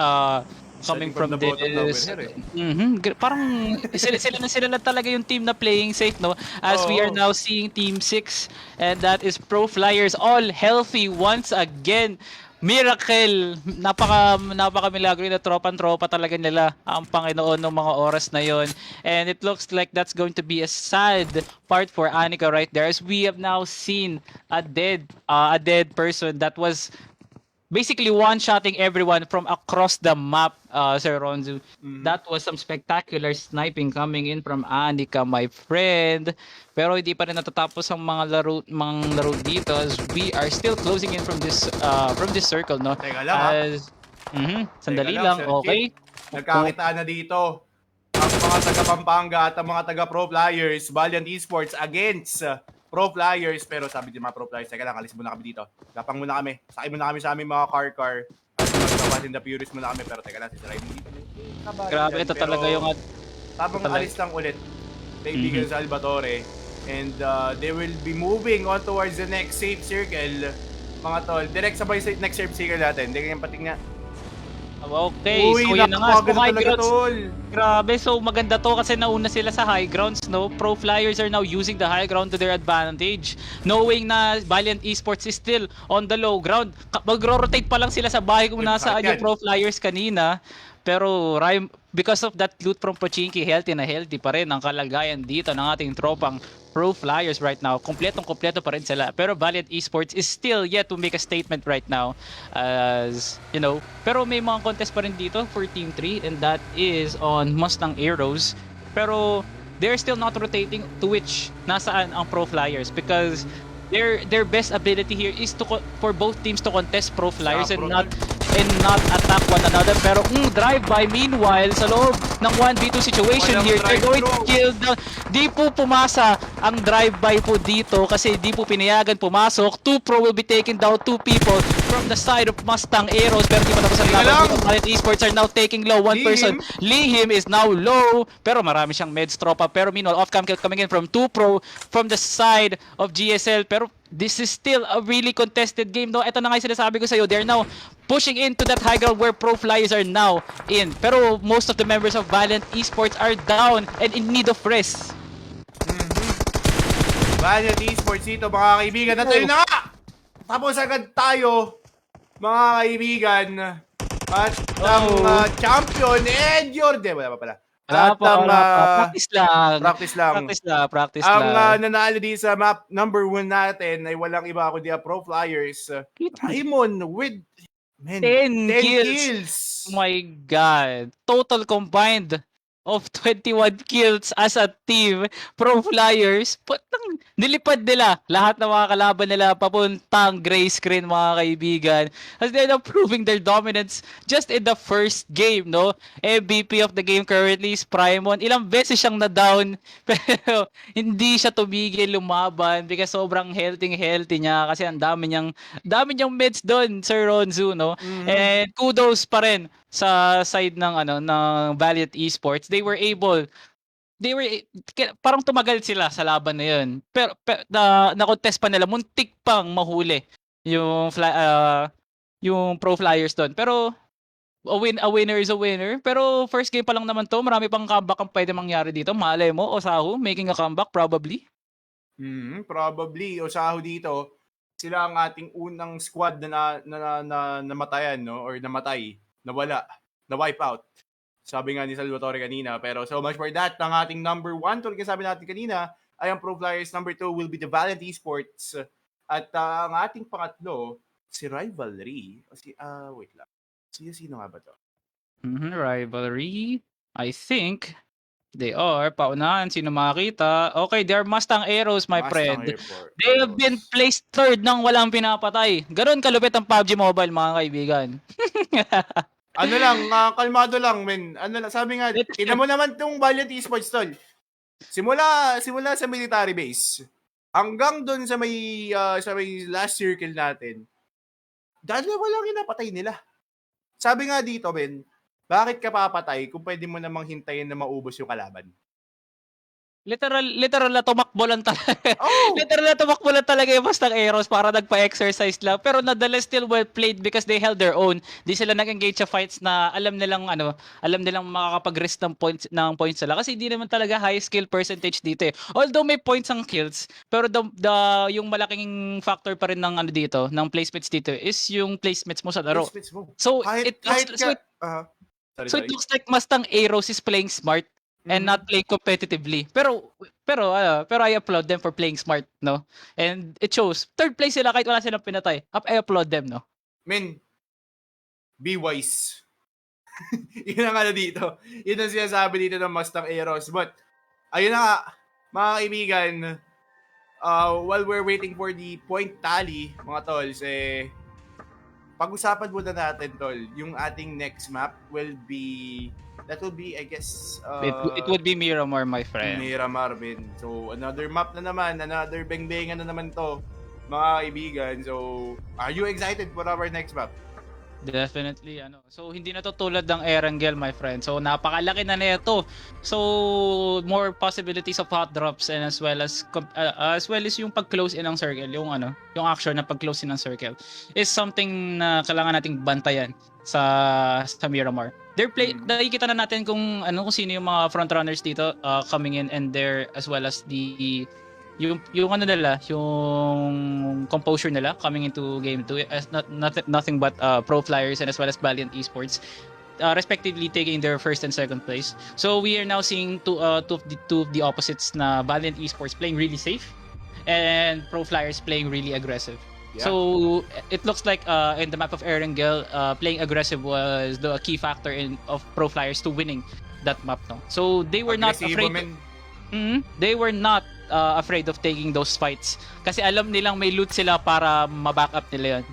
coming from the bottom na this winner, parang sila na talaga yung team na playing safe, no, as we are now seeing Team 6 and that is Pro Flyers all healthy once again. Miracle, napaka milagro na tropa talaga nila ang Panginoon ng mga oras na yon. And it looks like that's going to be a sad part for Anika right there as we have now seen a dead person that was basically one-shotting everyone from across the map, Sir Ronzu. That was some spectacular sniping coming in from Anika, my friend. Pero hindi pa rin natatapos ang mga laro dito as we are still closing in from this circle, no? Teka lang, Sandali Teka lang, Sir okay. Chip. Nagkakitaan na dito ang mga taga Pampanga at ang mga taga Pro Flyers, Valiant Esports against pro flyers, pero sabi din mga pro flyers, teka lang, alis muna kami dito. Gapang muna kami. Sakay muna kami sa aming mga car. At magpapasin the Purist muna kami, pero teka lang, sisirahin dito. Grabe, ito talaga yung Tapang talaga. alis lang ulit, kaibigan Salvatore. And they will be moving on towards the next safe circle. Mga tol, direct sabay sa next safe circle natin. Hindi kanyang pating nga. Okay, Uy, so yun na nga. So napakaganda high talaga, grounds. tol. Grabe, so maganda to kasi nauna sila sa high grounds, no? Pro Flyers are now using the high ground to their advantage. Knowing na Valiant Esports is still on the low ground. Magro-rotate pa lang sila sa bahay kung Uy, nasaan masakit yung yan. Pro Flyers kanina. Pero because of that loot from Pochinki, healthy na healthy pa rin ang kalagayan dito ng ating tropang Pro Flyers right now. Kompletong-kompleto pa rin sila. Pero Valiant Esports is still yet to make a statement right now. As, you know, pero may mga contest pa rin dito for Team 3 and that is on Mustang Arrows. Pero they're still not rotating to which nasaan ang Pro Flyers because their best ability here is for both teams to contest Pro Flyers and not attack one another. Pero drive-by meanwhile sa loob ng 1v2 situation Walang here. They're going to drive-thru. kill the... Di po pumasa ang drive-by po dito kasi di po pinayagan pumasok. 2 Pro will be taking down 2 people from the side of Mustang Arrows. Pero di pa tapos ang Teka laban lang. dito. Valiant Esports are now taking low. One person. Lihim is now low. Pero marami siyang meds tropa. Pero meanwhile, off-cam kill coming in from 2 Pro from the side of GSL. Pero this is still a really contested game, no? Ito na nga yung sinasabi ko sa'yo. They're now pushing into that high ground where Pro Flyers are now in. Pero most of the members of Valiant Esports are down and in need of rest. Valiant Esports dito, mga kaibigan. At ayun na nga! Tapos agad tayo, mga kaibigan. At ang champion, wala pa pala. At ang Practice lang. practice lang. Practice Ang lang. nanalo din sa map number 1 natin ay walang iba kundi ang Pro Flyers. Raymond with 10 10 kills. kills. Oh my God. Total combined of 21 kills as a team. Pro Flyers, putang nilipad nila lahat ng mga kalaban nila papuntang gray screen, mga kaibigan. As they're now proving their dominance just in the first game, no? MVP of the game currently is Primon. Ilang beses siyang na-down pero hindi siya tumigil lumaban because sobrang healthy niya kasi ang dami niyang meds doon, Sir Ronzu, no? And kudos pa rin sa side ng Valiant Esports. They were parang tumagal sila sa laban na yun. Pero na-contest pa nila, muntik pang mahuli yung Pro Flyers doon. Pero a winner is a winner. Pero first game pa lang naman to, marami pang comeback ang pwede mangyari dito. Malay mo, Osahu making a comeback probably. Probably Osahu dito. Sila ang ating unang squad na namatayan, no? Or namatay, nawala, na-wipe out. Sabi nga ni Salvatore kanina. Pero so much for that. Ang ating number 1, tulad ng sabi natin kanina, ay ang Pro Flyers. Number 2 will be the Valiant Esports. At ang ating pangatlo, si Rivalry. Wait lang. Sino nga ba to? Rivalry. I think they are. Paunahan. Sino makita? Okay, they are Mustang Arrows, my friend. They have been placed third nang walang pinapatay. Ganon kalupit ang PUBG Mobile, mga kaibigan. Ano lang, kalmado lang, men. Ano lang, sabi nga, tingnan mo naman tong Valiant Esports, tol. Simula sa military base hanggang doon sa may last circle natin. Dalawa lang inapatay nila. Sabi nga dito, men, bakit ka papatay kung pwede mo namang hintayin na maubos yung kalaban? Literal na tumakbo lang talaga. Oh! Literal na tumakbo lang talaga yung Mustang Arrows para nagpa-exercise lang. Pero nadala still well played because they held their own. Di sila nag-engage sa fights na alam nilang makakapag-rest ng points sila. Kasi hindi naman talaga high skill percentage dito eh. Although may points ang kills, pero yung malaking factor pa rin ng dito, ng placements dito is yung placements mo sa laro. Placements mo. So It looks like Mustang Arrows is playing smart and not play competitively. Pero I applaud them for playing smart, no? And it shows. Third place sila kahit wala silang pinatay. I applaud them, no? Men, be wise. Yun ang dito. Yun ang sinasabi dito ng Mustang Arrows. But, ayun na nga, mga kaibigan, while we're waiting for the point tally, mga tolls, pag-usapan muna natin, tol. Yung ating next map that will be, I guess, It would be Miramar, my friend. Mira Marvin. So, another map na naman, another beng-bengan na naman to, mga kaibigan. So, are you excited for our next map? Definitely, ano. So, hindi na to tulad ng Erangel, my friend. So, napakalaki na nito. So, more possibilities of hot drops and as well as yung pag-close in ng circle, yung yung action na pag-close in ng circle is something na kailangan nating bantayan sa Miramar. Nakikita na natin kung sino yung mga frontrunners dito coming in, and there as well as yung nila, yung composure nila coming into game 2 as nothing but pro flyers and as well as Valiant Esports respectively taking their first and second place. So we are now seeing two of the opposites, na Valiant Esports playing really safe and pro flyers playing really aggressive. Yeah. So it looks like in the map of Erangel, playing aggressive was the key factor of pro flyers to winning that map, no. So they were not afraid. They were not afraid of taking those fights kasi alam nilang may loot sila para ma-backup nila yun.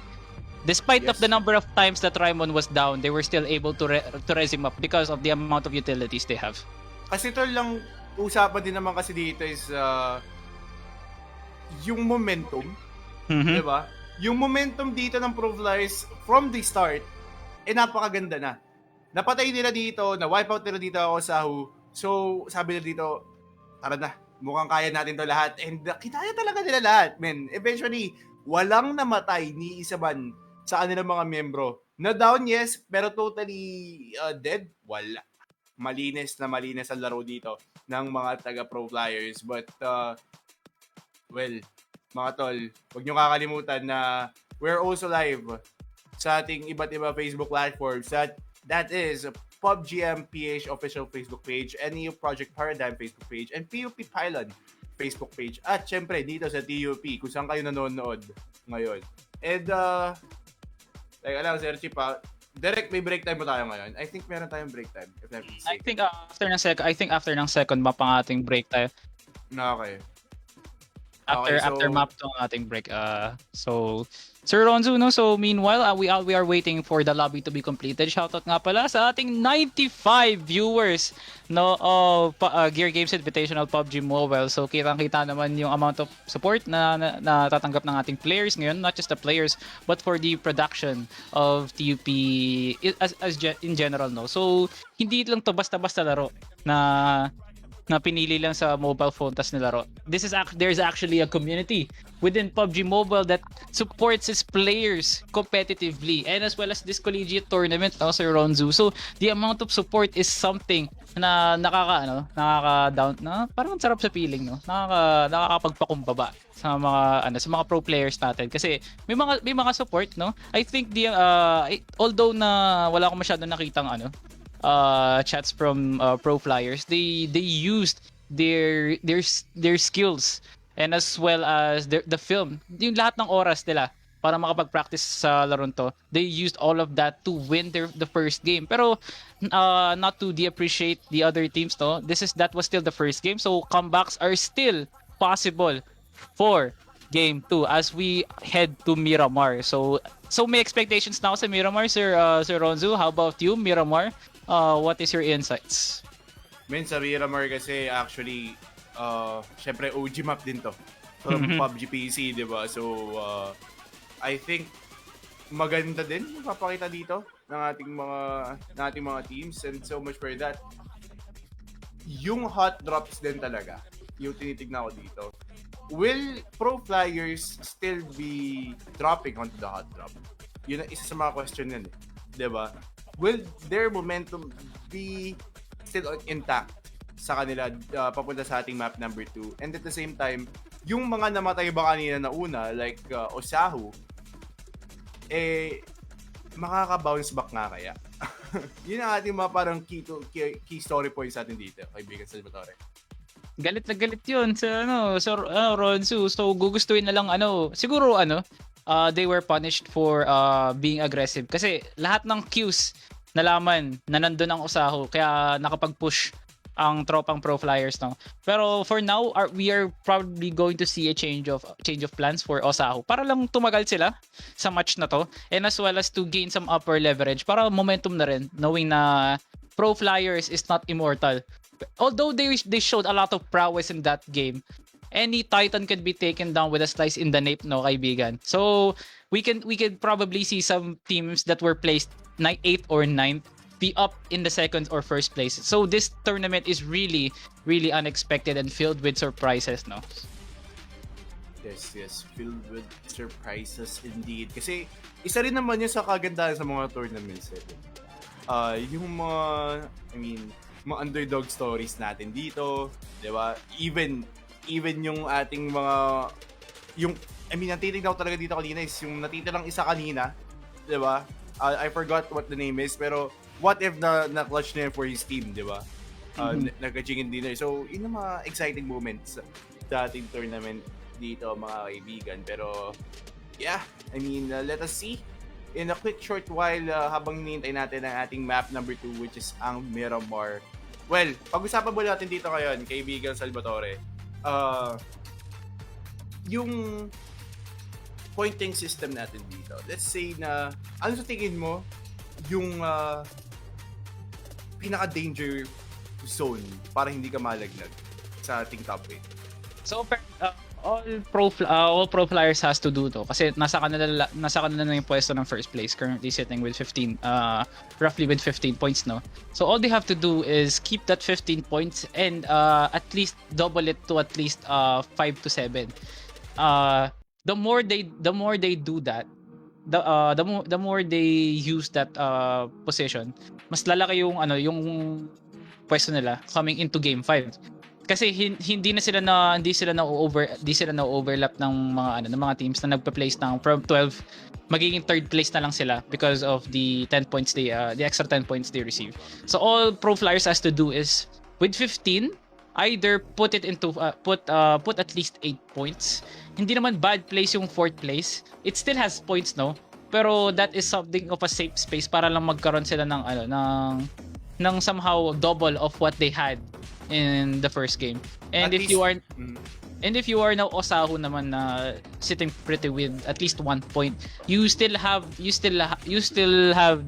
Despite of the number of times that Raimon was down, they were still able to res him up because of the amount of utilities they have. Kasi tol, lang usapan din naman kasi dito is yung momentum, di ba? Yung momentum dito ng Pro Flyers from the start napakaganda na. Napatay nila dito, na wipe out nila dito ako sa Sahu. So, sabi nila dito, tara na, mukhang kaya natin to lahat. And kinaya talaga nila lahat, men. Eventually, walang namatay ni isa man sa kanilang mga membro. Na down, yes, pero totally dead, wala. Malinis ang laro dito ng mga taga-Pro Flyers. But, well, mga tol, huwag nyo kakalimutan na we're also live sa ating iba't iba Facebook platforms. That is PUBG MPH official Facebook page, NEU Project Paradigm Facebook page, and PUP Pylon Facebook page. At syempre, dito sa TUP, kung saan kayo nanonood ngayon. And, Sir Chip, direct may break time mo tayo ngayon. I think meron tayong break time. If I'm mistaken. I think after ng second map ang ating break tayo. Okay. After map to ang ating break. So Sir Ronzo, no? So meanwhile, we are waiting for the lobby to be completed. Shoutout nga pala sa ating 95 viewers, no, of Gear Games Invitational PUBG Mobile. So kitang-kita naman yung amount of support na tatanggap ng ating players ngayon, not just the players but for the production of TUP in general, no. So hindi lang to basta-basta laro na pinili lang sa mobile phone tas nilaro. There's actually a community within PUBG Mobile that supports its players competitively, and as well as this collegiate tournament, no, Sir Ronzu. So the amount of support is something na nakaka-down, na parang sarap sa feeling, no. Nakakapagpakumbaba sa mga pro players natin kasi may mga support, no. I think although na wala akong masyado nakitang chats from pro flyers, they used their skills and as well as the film, yung lahat ng oras nila para makapag-practice sa laron to. They used all of that to win the first game. Pero not to de-appreciate the other teams, no. That was still the first game, so comebacks are still possible for game 2 as we head to Miramar. So may expectations na ako sa Miramar, Sir Ronzu. How about you, Miramar? What is your insights? Men, sa Miramar kasi actually, syempre OG map din to. From PUBG PC, di ba? So, I think maganda din yung papakita dito ng ating mga teams, and so much for that. Yung hot drops din talaga, yung tinitignan ko dito. Will Pro Flyers still be dropping onto the hot drop? Yun ang isa sa mga question yan, di ba? Will their momentum be still intact sa kanila papunta sa ating map number 2? And at the same time, yung mga namatay ba kanina na una, like Osahu, makaka-bounce back nga kaya? Yun ang ating mga parang key story points natin dito, kaibigan Salvatore. Galit na galit yun sa Ronzu. So gugustuhin na lang siguro they were punished for being aggressive kasi lahat ng cues nalaman na nandun ang Osaho, kaya nakapag-push ang tropang pro flyers, no. Pero for now, we are probably going to see a change of plans for Osahu para lang tumagal sila sa match na to, and as well as to gain some upper leverage para momentum na rin, knowing na pro flyers is not immortal. Although they showed a lot of prowess in that game, any Titan could be taken down with a slice in the nape, no, kaibigan. So we can probably see some teams that were placed 8th or 9th be up in the second or first place. So this tournament is really, really unexpected and filled with surprises, no? Yes, filled with surprises indeed. Kasi isa rin naman yun sa kagandahan sa mga tournaments. Yung mga, mga underdog stories natin dito, di ba? Even yung ating mga, natitignan ko talaga dito kanina is yung natitirang isa kanina, di ba? I forgot what the name is, pero what if na-clutch na yun for his team, di ba? Nagka-chicken dinner. So, yun ang mga exciting moments sa ating tournament dito, mga kaibigan. Pero, yeah, let us see. In a quick short while, habang hinihintay natin ang ating map number 2, which is ang Miramar. Well, pag-usapan mo natin dito ngayon, kaibigan Salvatore, yung pointing system natin dito. Let's say na, ano sa tingin mo yung pinaka-danger zone para hindi ka malaglag sa ating top 8? So all pro flyers has to do to kasi nasa kanila na yung pwesto ng first place, currently sitting with 15 roughly with 15 points, no. So all they have to do is keep that 15 points and at least double it to at least 5 to 7. The more they do that, the more they use that position, mas lalaki yung pwesto nila coming into game 5. Kasi hindi sila na overlap ng mga teams na nagpa-place ng from 12, magiging third place na lang sila because of the 10 points the extra 10 points they receive. So all pro flyers has to do is with 15 either put it into put at least 8 points. Hindi naman bad place yung 4th place. It still has points, no? Pero that is something of a safe space para lang magkaroon sila ng somehow double of what they had in the first game. And if you are now Osahu naman na sitting pretty with at least 1 point, you still have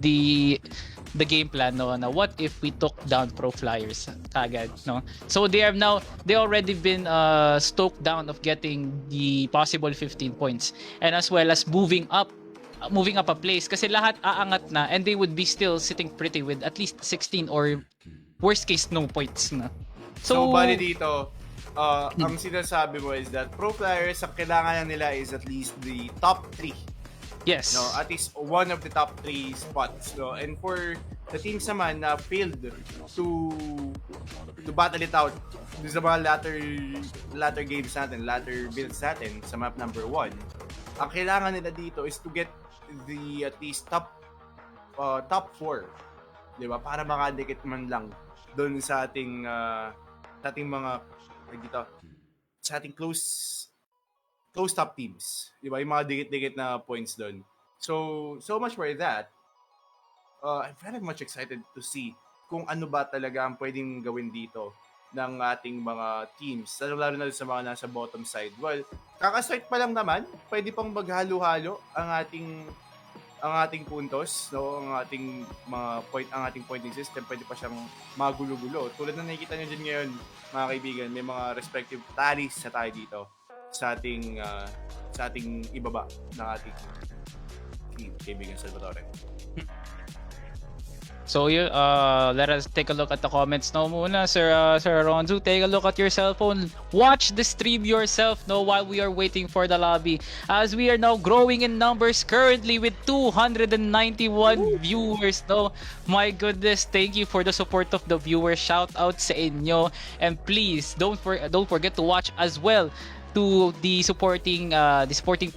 the game plan, no, na what if we took down pro flyers agad, no. So they already been stoked down of getting the possible 15 points, and as well as moving up a place kasi lahat aangat na, and they would be still sitting pretty with at least 16 or worst case no points na. So bali dito, ang sinasabi mo is that pro flyers, ang kailangan nila is at least the top 3. Yes. No, at least one of the top 3 spots. No? And for the teams naman na failed to battle it out sa mga latter games natin, latter builds natin sa map number 1, ang kailangan nila dito is to get the at least top 4, di ba? Para makadikit man lang doon sa ating mga dito, sa ating close top teams, di ba? Yung mga dikit-dikit na points doon. So much for that. I'm very much excited to see kung ano ba talaga ang pwedeng gawin dito ng ating mga teams, lalo na sa mga nasa bottom side. Well, kakastart pa lang naman, pwede pang maghalo-halo ang ating puntos, no, ang ating pointing system, pwede pa siyang magulo-gulo. Tulad na nakikita niyo din ngayon, mga kaibigan, may mga respective tallies sa tayo dito sa ating ibaba ng ating team, kaibigan Salvatore. So let us take a look at the comments no muna, Sir Ronzu. Take a look at your cell phone. Watch the stream yourself, no, while we are waiting for the lobby, as we are now growing in numbers currently with 291 viewers, no. My goodness, thank you for the support of the viewers. Shout out sa inyo, and please don't forget to watch as well to the supporting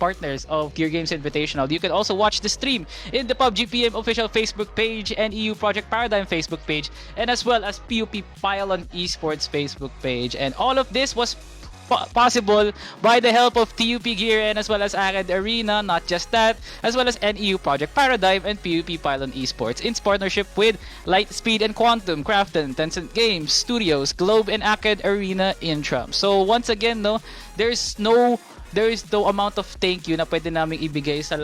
partners of Gear Games Invitational. You can also watch the stream in the PUBG PM official Facebook page and EU Project Paradigm Facebook page, and as well as PUP Pylon Esports Facebook page. And all of this was possible by the help of TUP Gear and as well as Arcade Arena. Not just that, as well as NEU Project Paradigm and PUP Pylon Esports in partnership with Lightspeed and Quantum, Crafton, Tencent Games, Studios, Globe, and Arcade Arena Intram. So once again, no, there's no amount of thank you na pwede namin ibigay sa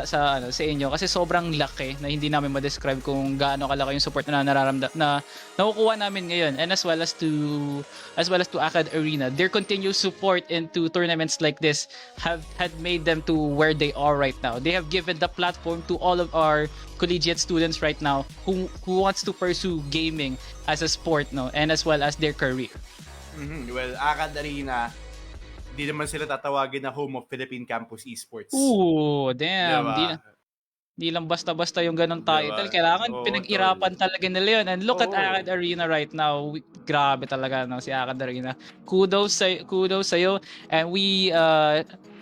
inyo kasi sobrang laki na hindi namin ma-describe kung gaano kalaki yung support na nakukuha namin ngayon, and as well as to Acad Arena. Their continuous support into tournaments like this had made them to where they are right now. They have given the platform to all of our collegiate students right now who wants to pursue gaming as a sport, no, and as well as their career. Well, Akad Arena, di naman sila tatawagin na home of Philippine Campus Esports. Ooh, damn. Diba? Di lang basta-basta yung ganong title. Diba? Kailangan Oo, pinag-irapan talaga nila yun. And look at Oo. Acad Arena right now. Grabe talaga, no, si Acad Arena. Kudos sa'yo. And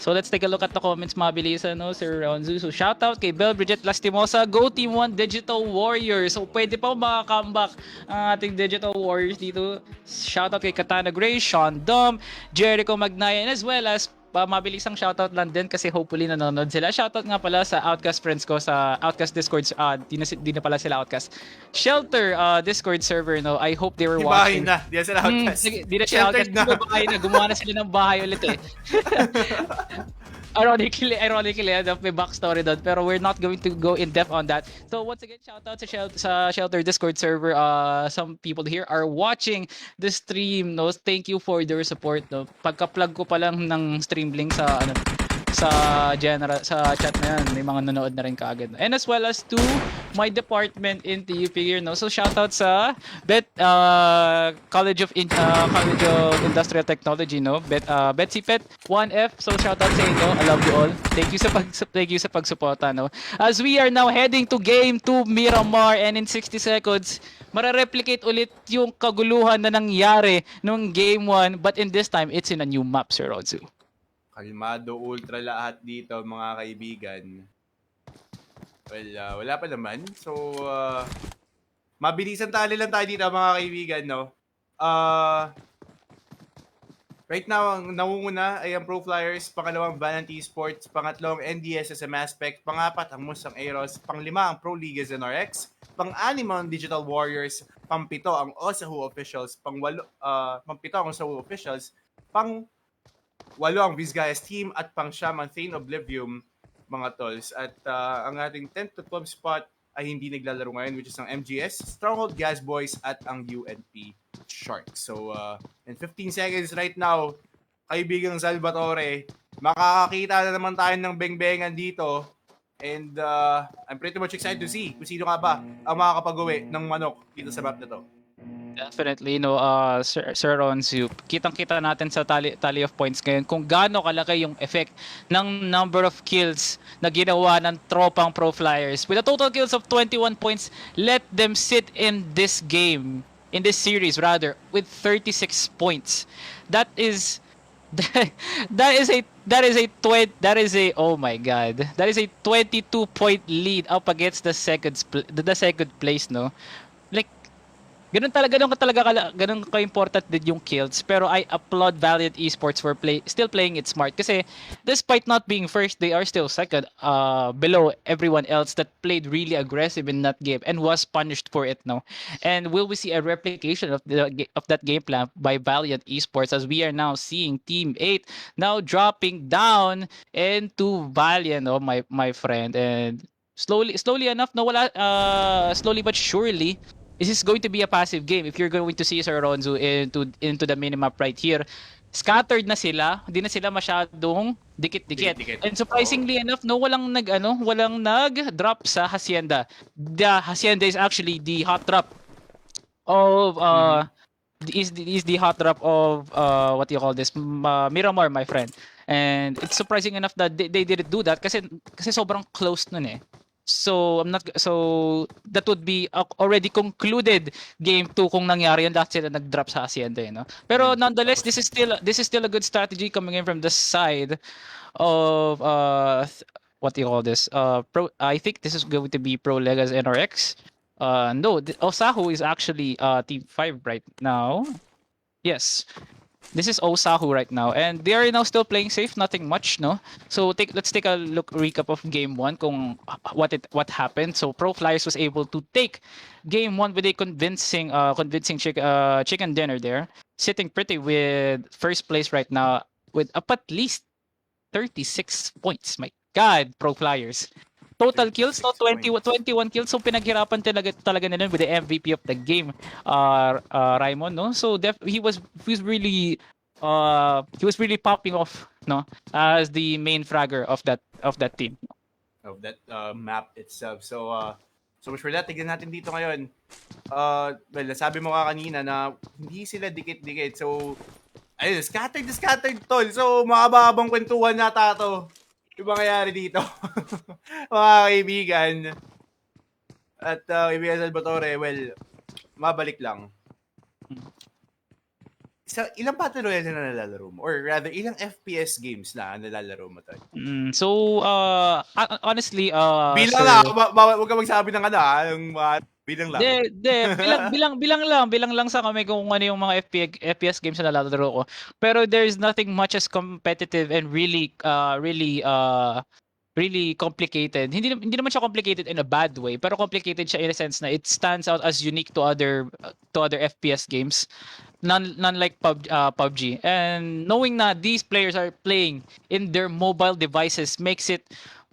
so let's take a look at the comments mabilisan, no, Sir Ronzu. So shoutout kay Bel Bridget Lastimosa, Go Team 1 Digital Warriors. So pwede pa maka-comeback ang ating Digital Warriors dito. Shoutout kay Katana Gray, Sean Dom, Jericho Magnayan, as well as mabilisang shoutout lang din kasi hopefully nanonood sila. Shoutout nga pala sa Outcast friends ko sa Outcast Discord. Di na pala sila Outcast. Shelter Discord server, no. I hope they were Bahay watching. na. Di na sila Outcast. Di na sila Outcast. Bahay na. Gumawa na sila ng bahay ulit eh. Ironically, may backstory doon, pero we're not going to go in depth on that. So once again, shoutout sa Shelter Discord server. Some people here are watching the stream, no. Thank you for their support, no. Pagka-plug ko pa lang ng stream link sa chat na yan, may mga nanood na rin kaagad. And as well as to my department in TUP here, no. So shoutout sa College of Industrial Technology, no. Betsy Pet 1F. So shoutout sa inyo. I love you all. Thank you sa pagsuporta, no. As we are now heading to game 2 Miramar, and in 60 seconds mare-replicate ulit yung kaguluhan na nangyari nung game 1, but in this time it's in a new map, Sir Rodzu. Kalmado ultra lahat dito, mga kaibigan. Well, wala pa naman. So, mabilisan tali lang tayo dito, mga kaibigan, no? Right now, ang nangunguna ay ang Pro Flyers, pangalawang Valiant Esports, pangatlong NDS SM Aspect, pangapat ang Mustang Aeros, panglima ang Pro League NRX, pang-anim ang Digital Warriors, pang-pito ang Osahu Officials, pang-pito ang Osahu Officials, pang-walo ang Vizgayas Team, at pang-siyam ang Thane Oblivium, mga tolls. At ang ating 10 to 12 spot ay hindi naglalaro ngayon, which is ang MGS, Stronghold Gas Boys, at ang UNP Sharks. So, in 15 seconds right now, kaibigang Salvatore, makakakita na naman tayo ng beng-bengan dito. And I'm pretty much excited to see kung sino nga ba ang makakapag-uwi ng manok dito sa map na to. Definitely, no, Sir Ronzu, kitang-kita natin sa tally of points ngayon kung gaano kalaki yung effect ng number of kills na ginawa ng tropang Pro Flyers. With a total kills of 21 points, let them sit in this game, in this series rather, with 36 points. That is oh my god. That is a 22-point lead up against the second place, no. Like, ganun ka-important din yung kills, pero I applaud Valiant Esports for still playing it smart kasi despite not being first, they are still second, below everyone else that played really aggressive in that game and was punished for it, no. And will we see a replication of that game plan by Valiant Esports, as we are now seeing Team 8 now dropping down into Valiant, no, my friend. And slowly enough, no, slowly but surely, this is going to be a passive game. If you're going to see Sir Ronzu into the minimap right here, scattered na sila, hindi na sila masyadong dikit-dikit. And surprisingly enough, no, walang nag-drop sa Hacienda. The Hacienda is actually the hot drop of is the hot drop of what do you call this, Miramar, my friend. And it's surprising enough that they didn't do that kasi sobrang close nun eh. So that would be already concluded game 2 kung nangyari yun, lahat sila nag-drop sa Hacienda, no. Pero nonetheless, this is still a good strategy coming in from the side of what do you call this, I think this is going to be Pro Legas NRX. No, Osahu is actually Team 5 right now. Yes. This is Osahu right now, and they are now still playing safe, nothing much, no. So let's take a look recap of game one, kung what happened. So Pro Flyers was able to take game one with a convincing chicken dinner there, sitting pretty with first place right now with up at least 36 points. My God, Pro Flyers. Total kills, no, 36 points. 21 kills. So pinaghirapan talaga nila with the MVP of the game, Raimon, no? So he was really popping off, no, as the main fragger of that team. Of that map itself. So much for that. Tignan natin dito ngayon. Well, nasabi mo ka kanina na hindi sila dikit-dikit. So, ayun, scattered, tol. So, makababang kwentuhan nata to. Yung mangyayari dito. Mga kaibigan. At kaibigan Salvatore, well, mabalik lang. Ilang battle royale na nalalaro mo? Or rather, ilang FPS games na nalalaro mo, tol? So, honestly, Bilang sir, lang, huwag ka magsabi ng ano, yung bilang lang. bilang lang sa kami kung ano yung mga FPS games na nalalaro ko. Pero there's nothing much as competitive and really complicated. Hindi naman siya complicated in a bad way, pero complicated siya in a sense na it stands out as unique to other FPS games. None like PUBG. And knowing na these players are playing in their mobile devices makes it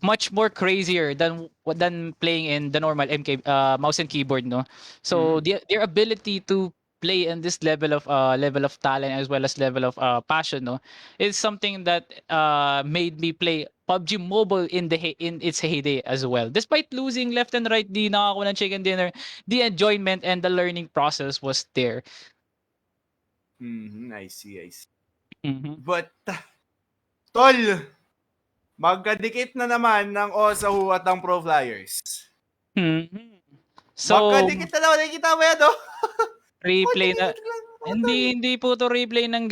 much more crazier than playing in the normal mouse and keyboard, no. So their ability to play in this level of talent as well as level of passion, no, is something that made me play PUBG Mobile in its heyday as well. Despite losing left and right, di nakakuha ng chicken dinner, the enjoyment and the learning process was there. I see. Mhm. But, tol, magkadikit na naman ng Osahu at ng Pro Flyers. Mhm. So, Magkadikit na naman, nakikita mo yan, no? replay na Magkadikit lang, mga tol. hindi po to replay ng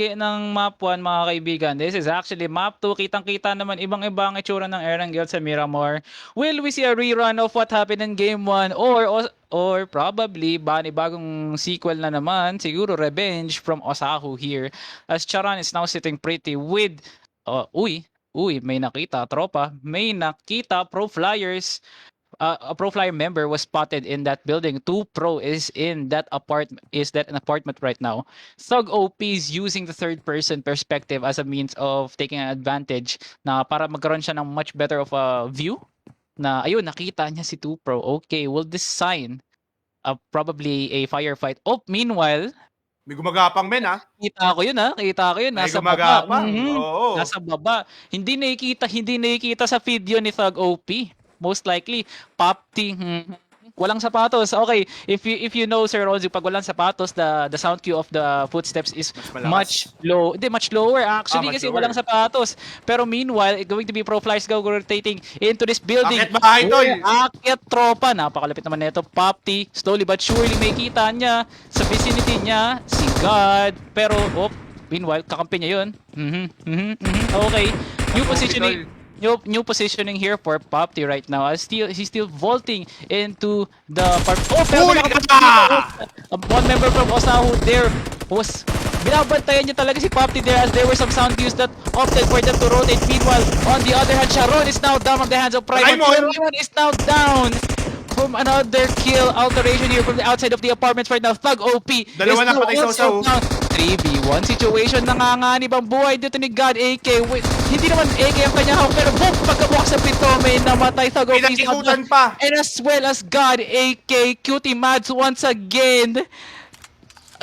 map 1, mga kaibigan. This is actually map 2. Kitang-kita naman ibang-iba ang itsura ng Erangel sa Miramar. Will we see a rerun of what happened in game 1 or probably bagong sequel na naman, siguro revenge from Osahu here, as Charan is now sitting pretty with uy, may nakita tropa, may nakita Pro Flyers. A Pro Flyer member was spotted in that building. 2 Pro is in that an apartment right now. Thug OP is using the third person perspective as a means of taking an advantage na para magkaroon siya ng much better of a view na ayun, nakita niya si 2 Pro. Okay, will this sign probably a firefight? Oh, meanwhile, May gumagapang men, ha? kita ko yun, May nasa baba. gumagapang, oo. Nasa baba. Hindi nakikita sa video ni Thug OP. Most likely, Popti, walang sapatos. Okay, if you know Sir Ronzi, pag walang sapatos, the sound cue of the footsteps is Mas malakas. much lower actually Much kasi lower. walang sapatos. Pero meanwhile, going to be Pro Flyers go rotating into this building. Akit bahay, tol. Akyat tropa. Napakalapit naman nito. Popti, slowly but surely may kita niya sa vicinity niya si God. Pero, meanwhile, kakampi niya yun. Okay. New positioning here for Popti right now. He's still vaulting into the park. Pero Huli nakapag- ka! one member from Osahu there was binabantayan niya talaga si Popti there as there were some sound cues that opted for them to rotate. Meanwhile, on the other hand, Sharon is now down on the hands of Primon. Primon is now down from another kill alteration here from the outside of the apartments right now. Thug OP Dalawa is na now patay sa also Osahu. down. 3v1 situation, nanganganib ang buhay dito ni God AK. Hindi naman AK ang kanya hawak, pero boom! Pagkabukas sa pito, may namatay. Thug OP is now Pinag-ikutan down. pa. And as well as God AK, Cutie Mads once again.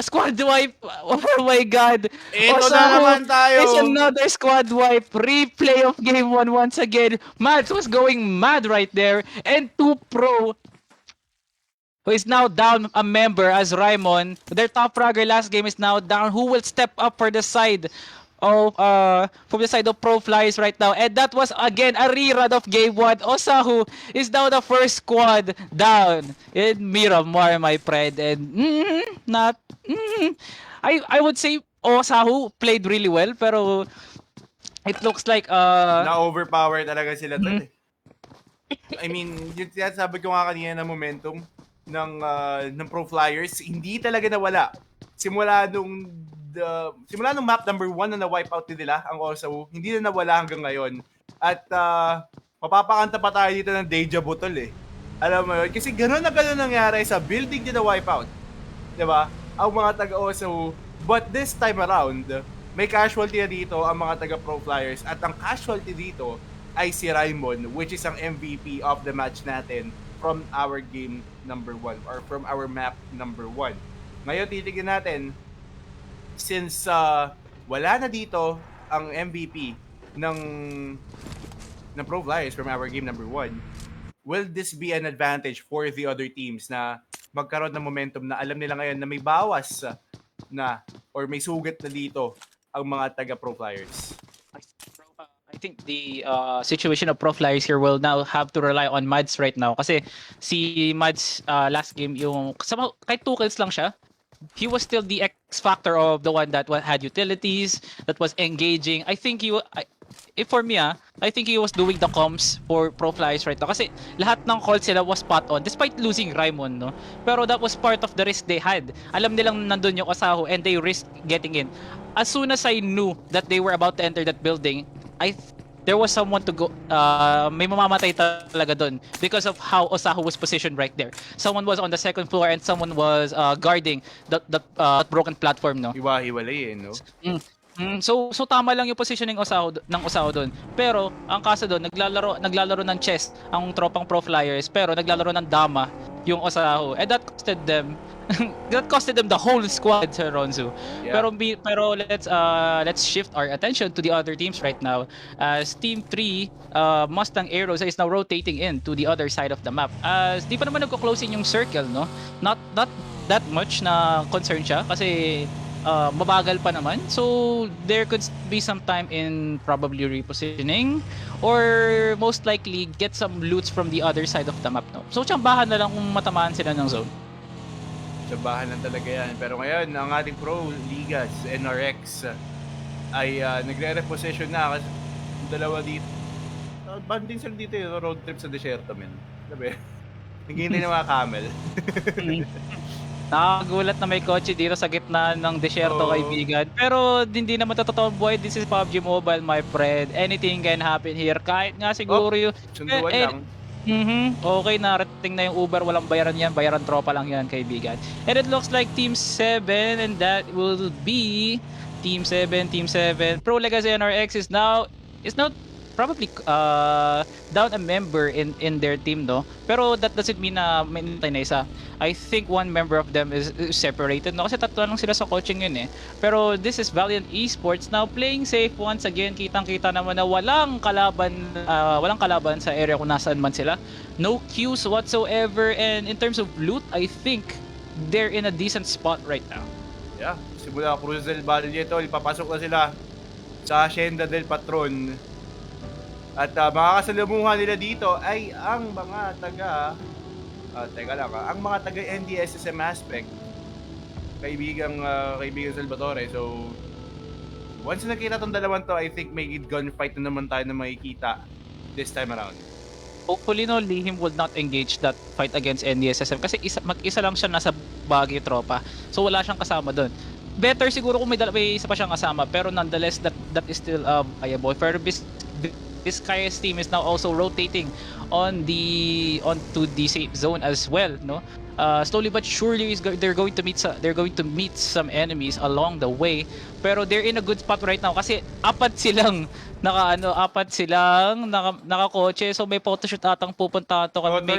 Squad wipe. Oh my God. Ito Osahu na naman tayo. is another squad wipe. Replay of game 1 once again. Mads was going mad right there. And 2 Pro, who is now down a member as Raimon. Their top fragger last game is now down. Who will step up for the side of from the side of Pro Flyers right now? And that was again a rerun of game 1. Osahu is now the first squad down in Miramar, my friend. And I would say Osahu played really well, pero it looks like Na-overpower talaga sila tol. I mean, yung sabi ko nga kanina na momentum ng Pro Flyers, hindi talaga nawala. Simula nung simula nung map number 1 na na-wipeout din nila, ang Osawu, hindi na nawala hanggang ngayon. At mapapakanta pa tayo dito ng Deja Vu tol eh. Alam mo yun? Kasi gano'n na gano'n nangyari sa building din na wipeout. Diba? Ang mga taga-Osawu. But this time around, may casualty na dito ang mga taga-Pro Flyers. At ang casualty dito ay si Raimon, which is ang MVP of the match natin from our game number 1 or from our map number 1. Ngayon titignan natin, since wala na dito ang MVP ng Pro Flyers from our game number 1, will this be an advantage for the other teams na magkaroon ng momentum na alam nila ngayon na may bawas na or may sugat na dito ang mga taga Pro Flyers? I think the situation of Pro Flyers here will now have to rely on Mads right now. Kasi si Mads last game, yung kahit 2 kills lang siya, he was still the X factor of the one that had utilities, that was engaging. I think for me, I think he was doing the comms for Pro Flyers right now. Kasi lahat ng calls sila was spot on, despite losing Raimon, no? Pero that was part of the risk they had. Alam nilang nandun yung Osahu and they risked getting in. As soon as I knew that they were about to enter that building, there was someone to go, may mamamatay talaga dun because of how Osahu was positioned right there. Someone was on the second floor and someone was guarding that broken platform, no? Iwa-hiwalay eh, no? So tama lang yung positioning ng Osahu doon. Pero ang kaso doon, naglalaro ng chess ang tropang Pro Flyers, pero naglalaro ng dama yung Osahu. And that costed them the whole squad, Sir Ronzu. Yeah. Pero let's shift our attention to the other teams right now. As Team 3, Mustang Arrows is now rotating in to the other side of the map. As di pa naman nagko-closing yung circle, no? Not that much na concern siya kasi mabagal pa naman. So there could be some time in probably repositioning or most likely get some loots from the other side of the map, no? So tsambahan na lang kung matamaan sila ng zone. Tsambahan lang talaga yan. Pero ngayon, ang ating Pro Ligas, NRX, ay nagre-reposition na kasi dalawa dito. Banding sila dito yung road trip sa desierto, men. Sabi, naghihintay ng mga camel. Nakagulat na may kotse dito sa gitna ng desyerto, kaibigan. Pero hindi naman totoong buhay. This is PUBG Mobile, my friend. Anything can happen here. Kahit nga siguro yung... Sunduan lang. Okay, narating na yung Uber. Walang bayaran yan. Bayaran tropa lang yan, kaibigan. And it looks like Team 7 and that will be Team 7. Pro Legacy NRX is now probably down a member in their team, no? Pero that doesn't mean na may na isa. I think one member of them is separated, no? Kasi tatlo lang sila sa coaching yun eh. Pero this is Valiant Esports now playing safe once again. Kitang-kita naman na walang kalaban sa area kung nasaan man sila. No queues whatsoever, and in terms of loot, I think they're in a decent spot right now. Yeah, simula Cruz del Valle ito, ipapasok na sila sa Hacienda del Patron. At makakasalamuhan nila dito ay ang mga ang mga taga NDSSM aspect, kaibigang Salvatore. So once nakita tong dalawang to, I think may gunfight na naman tayo na makikita this time around. Hopefully, no, Lihim will not engage that fight against NDSSM kasi mag-isa lang siya nasa Baguio tropa. So wala siyang kasama doon. Better siguro kung may isa pa siyang kasama, pero nonetheless that is still viable. Pero Vizcaya's team is now also rotating onto the safe zone as well, no? Slowly but surely they're going to meet some enemies along the way, pero they're in a good spot right now kasi apat silang nakakotse. So may photoshoot atang pupunta to kami,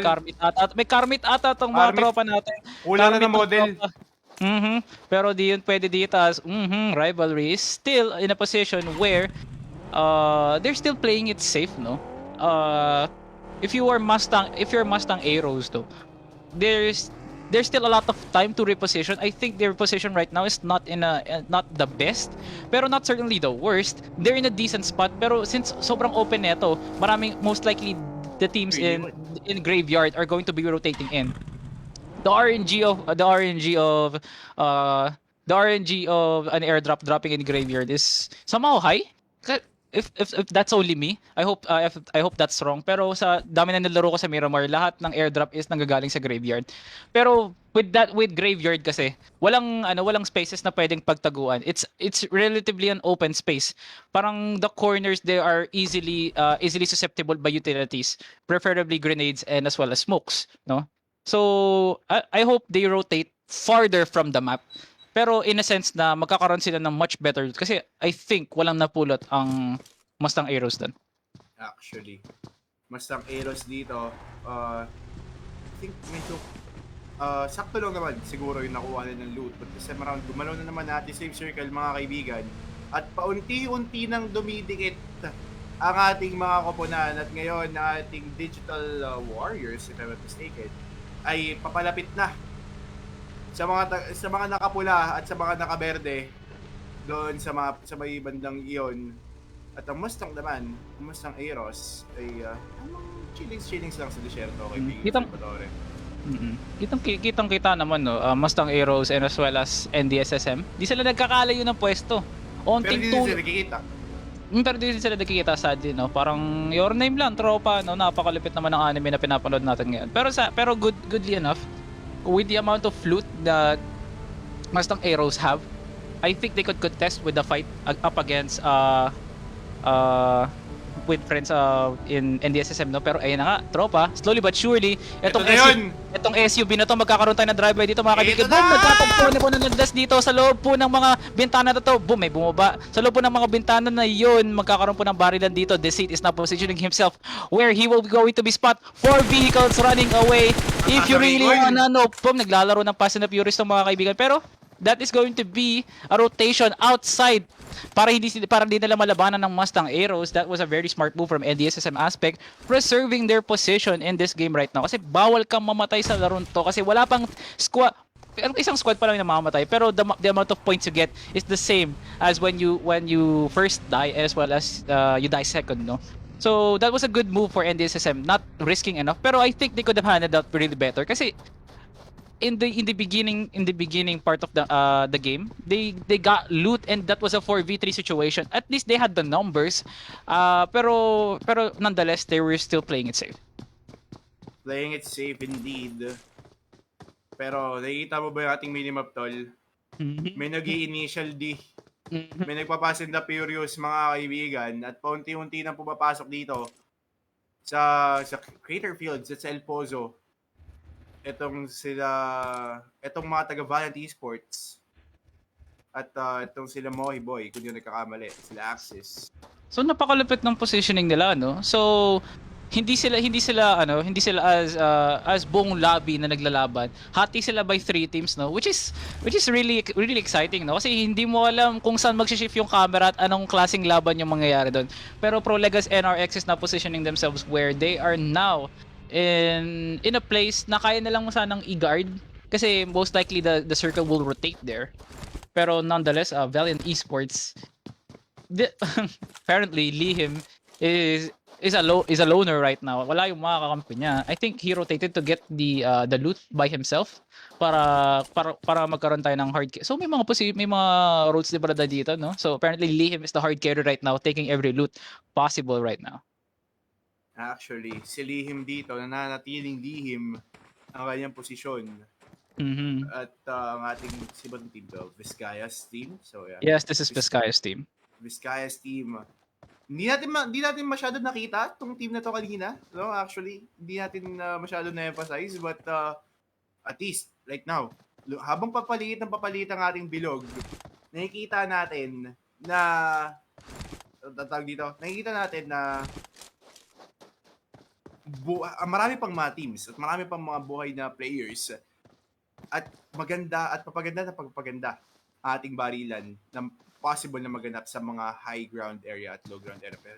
may Karmit ata tong mga tropa natin. Kulang na ng model. Pero di yun pwede dito as rivalry is still in a position where they're still playing it safe, no? If you're Mustang Arrows though, there's still a lot of time to reposition. I think their position right now is not the best, pero not certainly the worst. They're in a decent spot, pero since sobrang open neto, most likely the teams in Graveyard are going to be rotating in. The RNG of an airdrop dropping in Graveyard is somehow high. If that's only me, I hope that's wrong. Pero sa dami na nilaro ko sa Miramar, lahat ng airdrop is nanggagaling sa Graveyard. Pero with graveyard kasi walang spaces na pwedeng pagtaguan. It's relatively an open space. Parang the corners they are easily susceptible by utilities, preferably grenades and as well as smokes, no? So I hope they rotate farther from the map. Pero in a sense na magkakaroon sila ng much better kasi I think walang napulot ang Mustang Arrows doon. Actually. Mas ang Eros dito, I think medyo sakto lang naman siguro yung nakuha nila ng loot. But this time around, gumalaw na naman natin same circle mga kaibigan. At paunti-unti nang dumidikit ang ating mga koponan. At ngayon, ating digital warriors, if I'm not mistaken, ay papalapit na sa mga nakapula at sa mga nakaberde doon sa may bandang iyon. At ang Mustang naman, ang Mustang Eros ay chillings lang sa desierto kay Biggie Salvatore. Kitang-kita naman no, Mustang Arrows and as well as NDSSM. Di sila nagkakalayo ng pwesto. Pero Onting hindi sila nakikita. Pero di sila nagkikita sadly no. Parang your name lang tropa no. Napakalupit naman ng anime na pinapanood natin ngayon. Pero goodly enough with the amount of loot that Mustang Arrows have, I think they could contest with the fight up against with friends in NDSSM no. Pero ayun na nga tropa, slowly but surely itong SUV na to magkakaroon tayo ng drive-by dito mga kaibigan. Boom, nagtatagpo na po ng landas dito sa loob po ng mga bintana na to. Boom, may bumaba. Sa loob po ng mga bintana na yun, magkakaroon po ng barilan dito. The seat is now positioning himself where he will be going to be spot. 4 vehicles running away. If you really wanna know, boom, naglalaro ng Fast and the Furious ng mga kaibigan. Pero that is going to be a rotation outside para hindi nila malabanan ng Mustang Arrows. That was a very smart move from NDSSM aspect, preserving their position in this game right now. Kasi bawal kang mamatay sa laron to kasi wala pang squad. Isang squad pa lang na mamamatay pero the amount of points you get is the same as when you first die as well as you die second, no? So that was a good move for NDSSM, not risking enough. Pero I think they could have handled that really better kasi in the beginning part of the game, they got loot and that was a 4v3 situation. At least they had the numbers. Pero nonetheless, they were still playing it safe. Playing it safe indeed. Pero nakikita mo ba yung ating minimap, tol? May nag-i-initial D. May nagpapass in the Furious mga kaibigan at paunti-unti nang pumapasok dito sa Crater Fields at sa El Pozo. Etong mga taga Valiant Esports at itong sila Mohi Boy, kung yun nagkakamali, sila Axis. So napakalupit ng positioning nila, no? So hindi sila as buong lobby na naglalaban. Hati sila by 3 teams, no? Which is really exciting, no? Kasi hindi mo alam kung saan mag-shift yung camera at anong klaseng laban yung mangyayari doon. Pero Pro Legas NRX is now positioning themselves where they are now in a place na kaya na lang sanang i-guard kasi most likely the circle will rotate there. Pero nonetheless, Valiant Esports apparently Lihim is a loner right now. Wala yung mga kakampi niya. I think he rotated to get the loot by himself para magkaroon tayo ng hard carry. So may mga roads liberada dito, no? So apparently Lihim is the hard carry right now, taking every loot possible right now. Actually, si Lihim dito, nananatiling Lihim ang kanyang posisyon. At ang ating sibang team to, Vizcaya's team. So yeah. Yes, this is Vizcaya's team. Vizcaya's team. Hindi natin masyado nakita tong team na to kanina. No, actually, hindi natin masyado na-emphasize but at least right now, habang papalit ang ating bilog, nakikita natin na marami pang mga teams at marami pang mga buhay na players at maganda at papaganda na pagpaganda ating barilan na possible na maganap sa mga high ground area at low ground area. Pero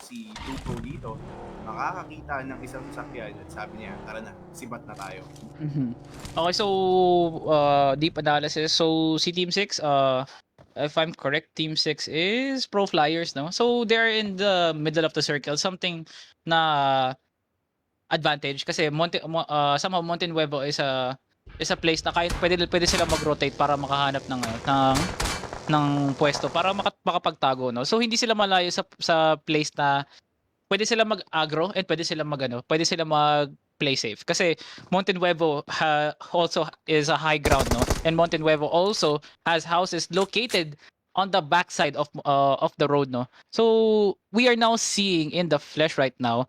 si Tupo dito makakakita ng isang sasakyan at sabi niya, tara na, sibat na tayo. Okay, so deep analysis. So si Team 6, if I'm correct, Team 6 is Pro Flyers, no? So they're in the middle of the circle, something na advantage kasi somehow Monte Nuevo is a place na kahit pwede sila mag-rotate para makahanap ng pwesto para makapagtago, no? So hindi sila malayo sa place na pwede sila mag-aggro and pwede sila play safe. Kasi Montenuevo also is a high ground, no? And Montenuevo also has houses located on the backside of the road, no? So we are now seeing in the flesh right now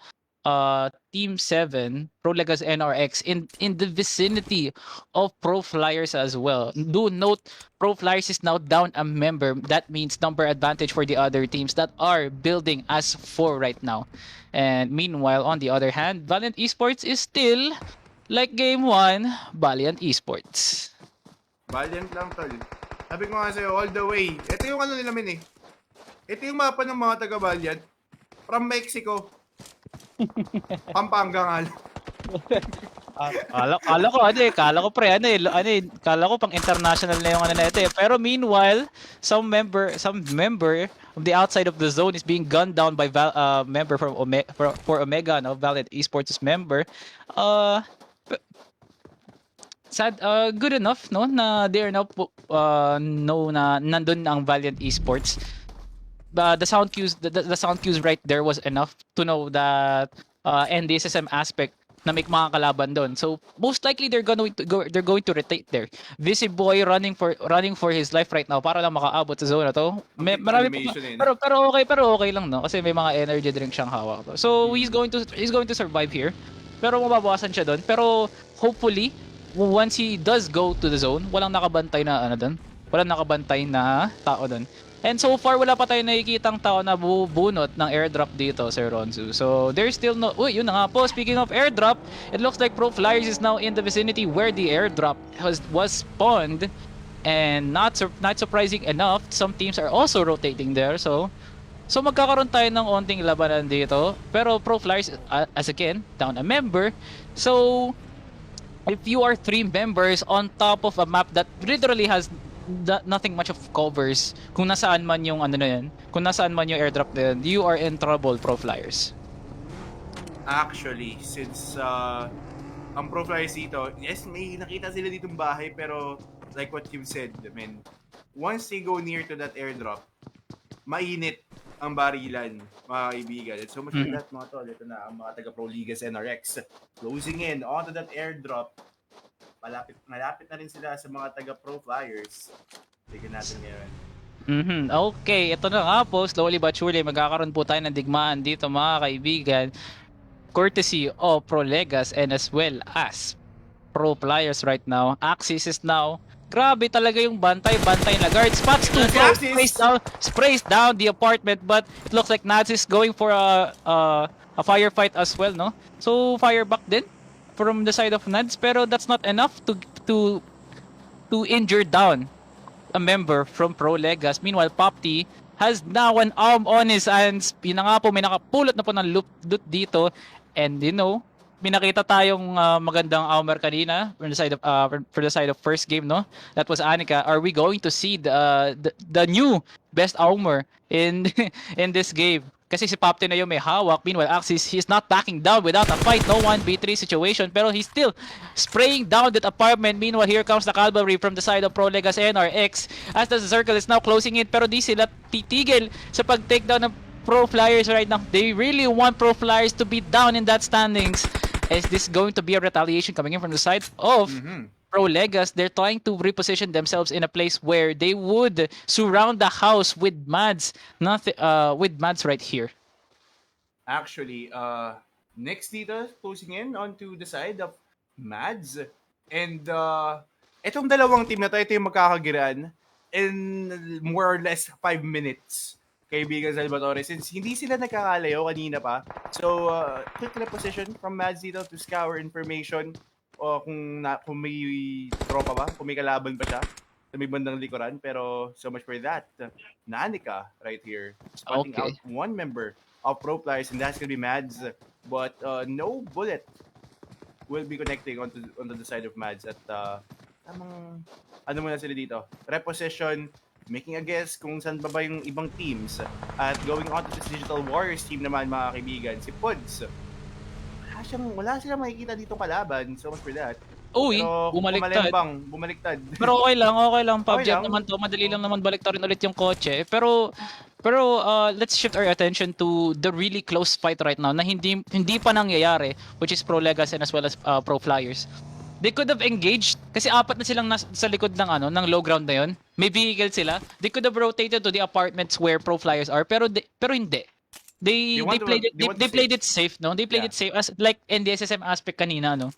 Team 7, Pro Legas NRX in the vicinity of Pro Flyers as well. Do note Pro Flyers is now down a member. That means number advantage for the other teams that are building as 4 right now. And meanwhile, on the other hand, Valiant Esports is still like game 1, Valiant Esports. Valiant lang, tol. Sabi ko nga sa'yo, all the way. Ito yung ano nila, min eh. Ito yung mapa ng mga taga-Valiant. From Mexico. Pampanga nga lang. Kala ko pre, kala ko pang international na yung ano na ito eh. Pero meanwhile, some member of the outside of the zone is being gunned down by member for Omega, no, Valiant Esports member. Sad, good enough, no, na they are now know na nandun ang Valiant Esports. The sound cues right there was enough to know that NDSSM aspect na may mga kalaban doon. So most likely they're going to rotate there. Visi Boy running for his life right now para lang makaabot sa zone na to. Marami pero okay lang, no, kasi may mga energy drink siyang hawak. So he's going to survive here. Pero mababawasan siya doon. Pero hopefully once he does go to the zone, walang nakabantay na ano doon. Walang nakabantay na tao doon. And so far, wala pa tayong nakikitang tao na bubunot ng airdrop dito, Sir Ronzu. So, there's still no... Uy, yun na nga po. Speaking of airdrop, it looks like Pro Flyers is now in the vicinity where the airdrop was spawned. And not surprising enough, some teams are also rotating there. So magkakaroon tayo ng onting labanan dito. Pero Pro Flyers, as again, down a member. So, if you are 3 members on top of a map that literally has nothing much of covers, kung nasaan man yung ano na yan, kung nasaan man yung airdrop na yan, you are in trouble, Pro Flyers. Actually, since ang Pro Flyers dito, yes, may nakita sila ditong bahay, pero like what you've said, I mean, once they go near to that airdrop, mainit ang barilan, mga kaibigan. And so much for that, mga tol. Ito na ang mga taga Pro Legas NRX closing in onto that airdrop. Malapit na rin sila sa mga taga Pro Flyers. Tignan natin ngayon. Okay, ito na nga po, slowly but surely magkakaroon po tayo ng digmaan dito, mga kaibigan, courtesy of Pro Legas and as well as Pro Flyers right now. Axis is now, grabe talaga yung bantay na guard. Spots to sprays down the apartment, but it looks like Nats is going for a firefight as well, no? So fire back din from the side of Nads, pero that's not enough to injure down a member from Pro Legas. Meanwhile, Popti has now an arm on his hands. Yun na nga po, may nakapulot na po ng loot dito. And you know, pinakita tayong magandang armor kanina from the side of first game, no? That was Anika. Are we going to see the new best armor in in this game? Kasi si Popti na yung may hawak. Meanwhile, Axis, he's not backing down without a fight. No 1v3 situation. Pero he's still spraying down that apartment. Meanwhile, here comes the cavalry from the side of Pro Legas NRX. As the circle is now closing in. Pero di sila titigil sa pag-takedown ng Pro Flyers right now. They really want Pro Flyers to be down in that standings. Is this going to be a retaliation coming in from the side of Pro Legas? They're trying to reposition themselves in a place where they would surround the house with Mads, with Mads right here. Actually, next dito, closing in onto the side of Mads. And itong dalawang team na to, ito yung magkakagiraan in more or less 5 minutes. Kaibigan Salvatore, since hindi sila nagkakalayo kanina pa. So, quick reposition from Mads dito to scour information o kung may tropa ba, kung may kalaban pa siya sa may bandang likuran. Pero so much for that. Nanika right here, spotting out one member of Pro Flyers, and that's gonna be Mads. But no bullet will be connecting onto the side of Mads at tamang ano muna sila dito. Reposition, making a guess kung saan ba yung ibang teams. At going on to this Digital Warriors team naman, mga kaibigan, si Puds. Wala silang makikita dito kalaban. So much for that. Uy, bumaliktad. Pero okay lang, PUBG naman to. Madali lang naman baliktarin ulit yung kotse. Pero Pero let's shift our attention to the really close fight right now na hindi pa nangyayari, which is Pro Legacy and as well as Pro Flyers. They could have engaged kasi apat na silang sa likod ng ng low ground na yon. May vehicle sila. They could have rotated to the apartments where Pro Flyers are pero hindi. They want to- played it they want they to played save. it safe, no? They played Yeah. it safe as like NDSSM aspect kanina, no?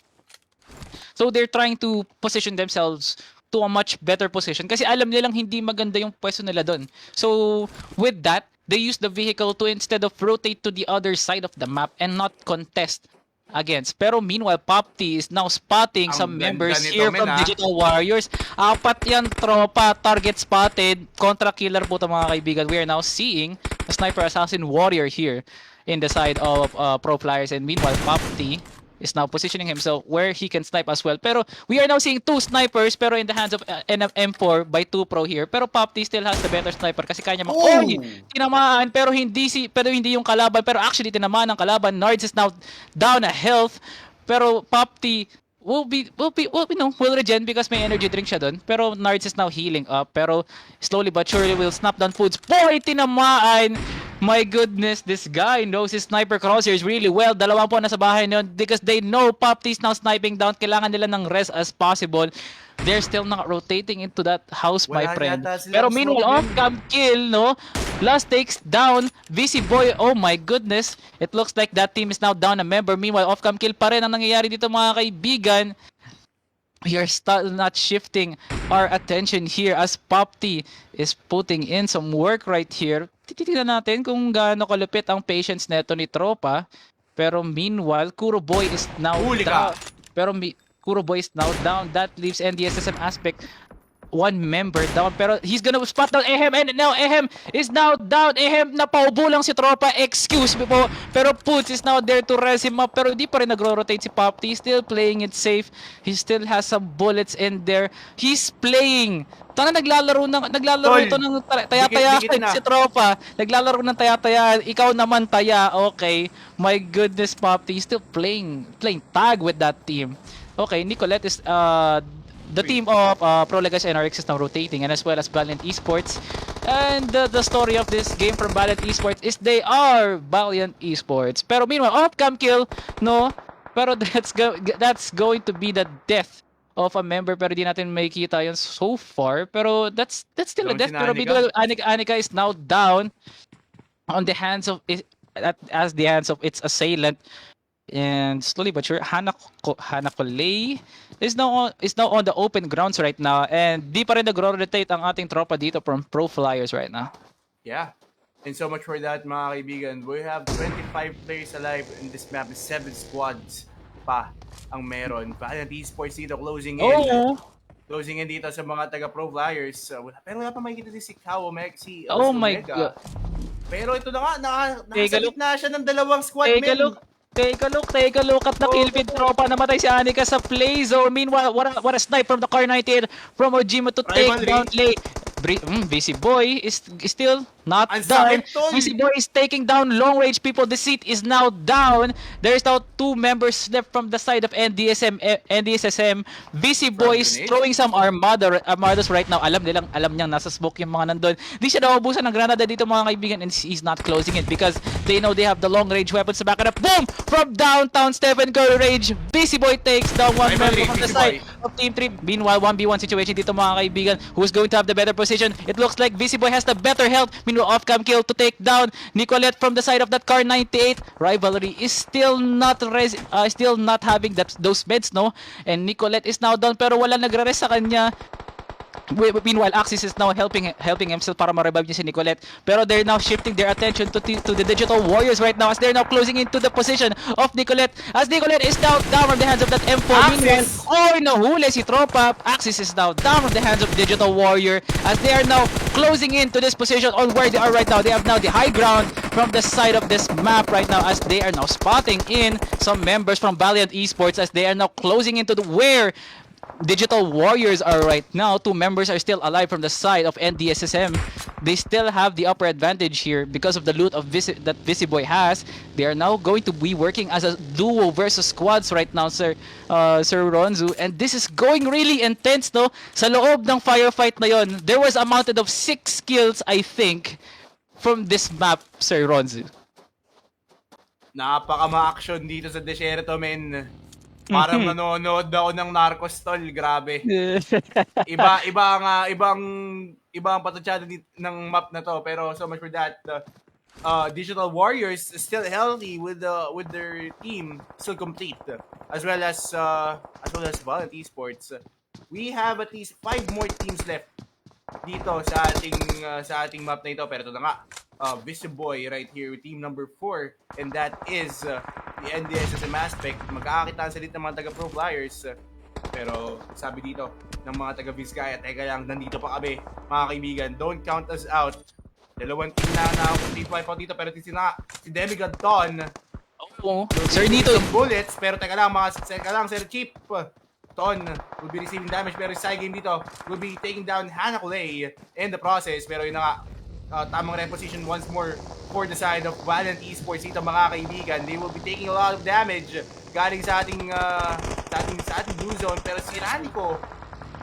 So they're trying to position themselves to a much better position kasi alam nilang hindi maganda yung pwesto nila doon. So with that, they use the vehicle to instead of rotate to the other side of the map and not contest against. Pero meanwhile, Popti is now spotting Ang some ganda members nito, here men, from ah. Digital Warriors. Apat yan, tropa. Target spotted. Contra killer po ito, mga kaibigan. We are now seeing a Sniper Assassin Warrior here in the side of Pro Flyers. And meanwhile, Popti is now positioning himself where he can snipe as well. Pero we are now seeing two snipers pero in the hands of M4 by 2 Pro here. Pero Popti still has the better sniper kasi kanya Oy! Tinamaan pero hindi yung kalaban pero actually tinamaan ng kalaban. Nards is now down a health pero Popti will regen because may energy drink siya doon. Pero Nards is now healing up. Pero slowly but surely will snap down foods. Boy, tinamaan! My goodness, this guy knows his sniper crosshairs really well. Dalawa po nasa bahay niyon because they know Popti is now sniping down. Kailangan nila ng rest as possible. They're still not rotating into that house, my Wala friend. yata silang Pero meanwhile, smoke, off-cam kill, no? Last takes down. VC Boy, oh my goodness. It looks like that team is now down a member. Meanwhile, off-cam kill pa rin ang nangyayari dito, mga kaibigan. We are still not shifting our attention here as Popti is putting in some work right here. Titignan natin kung gaano kalupit ang patience neto ni Tropa. Pero meanwhile, Kuro Boy is now Huli down. ka. Pero Kuro Boy is now down. That leaves NDSSM aspect one member down. Pero he's gonna spot down Ehem and now Ehem is now down. Ehem, napaubo lang si Tropa. Excuse me po. Pero Poots is now there to res him up. Pero di pa rin nagro-rotate si Popti. He's still playing it safe. He still has some bullets in there. He's playing. Tanga naglalaro Tol, ito ng taya-taya dikit na. si Tropa. Naglalaro ng taya-taya. Ikaw naman taya. Okay. My goodness, Popti. He's still playing tag with that team. Okay, Nicolette is the team of Pro Legacy NRX is now rotating and as well as Valiant Esports. And the story of this game from Valiant Esports is they are Valiant Esports. Pero meanwhile, off-cam kill, no? Pero that's going to be the death of a member pero di natin makikita yun so far. Pero that's still a Down death. si Pero Nanika. meanwhile, Anika is now down on the hands of as the hands of its assailant. And slowly but sure, Hanakolei is now on the open grounds right now and di pa rin nagro-rotate ang ating tropa dito from Pro Flyers right now. Yeah. And so much for that, mga kaibigan. We have 25 players alive in this map. 7 squads pa ang meron. Valiant Esports dito closing in. Closing in dito sa mga taga Pro Flyers. Pero wala pa makikita si Kao, si Oh my Omega. God. Pero ito na nga, Take a nasa look. gitna siya ng dalawang squad, Take a men. look. Take a look at the kill feed tropa. Namatay si Anika sa play zone. Meanwhile, what a snipe from the car 98 from Ojima to take Rivalry. down late. VC Boy is still not Ang done. sakit, tol. VC Boy is taking down long range people. The seat is now down. There is now 2 members left from the side of NDSSM. VC Boy is grenade? throwing some armadas right now. Alam niyang nasa smoke yung mga nandun. Di siya naubusan ng granada dito, mga kaibigan, and he's not closing it because they know they have the long range weapons to back it up. Boom! From downtown Stephen Curry range, VC Boy takes down one Rivalry, member from the VC side Boy. of Team 3. Meanwhile, 1v1 situation dito, mga kaibigan. Who's going to have the better position? It looks like VC Boy has the better health. Meanwhile, off-cam kill to take down Nicolette from the side of that car 98. Rivalry is still not having those meds, no? And Nicolette is now down pero wala nagre-rest sa kanya. Meanwhile, Axis is now helping himself para ma-revive niya si Nicolette. Pero they're now shifting their attention to the Digital Warriors right now as they're now closing into the position of Nicolette. As Nicolette is now down from the hands of that M4. Meanwhile, nahuli si Tropa. Axis is now down from the hands of Digital Warrior as they are now closing into this position on where they are right now. They have now the high ground from the side of this map right now as they are now spotting in some members from Valiant Esports as they are now closing into where Digital Warriors are right now. 2 members are still alive from the side of NDSSM. They still have the upper advantage here because of the loot of that Visiboy has. They are now going to be working as a duo versus squads right now, Sir Ronzu. And this is going really intense, no? Sa loob ng firefight na yon, there was a mounted of 6 kills, I think, from this map, Sir Ronzi? Napaka-ma-action dito sa desierto, men. Parang nanonood ako ng Narcos, tol. Grabe. Iba ang patutsada ng map na to, pero so much for that. Digital Warriors is still healthy with their team still complete, as well as Valiant Esports. We have at least 5 more teams left dito sa ating map na ito, pero ito na nga, Visiboy right here with team number 4, and that is the NDSSM aspect. Magkakakitaan sa ng mga taga-pro flyers, pero sabi dito ng mga taga-Vizcaya, teka lang, nandito pa kami mga kaibigan, don't count us out. Dalawang team na complete wipeout dito, pero si Demigod Ton Oo. Sir, dito. some bullets, pero teka lang Sir Chief. Ton will be receiving damage, pero side game dito will be taking down Hana Kulei in the process, pero yun na nga, tamang reposition once more for the side of Valiant Esports dito mga kaibigan. They will be taking a lot of damage galing sa ating blue zone, pero si Ranico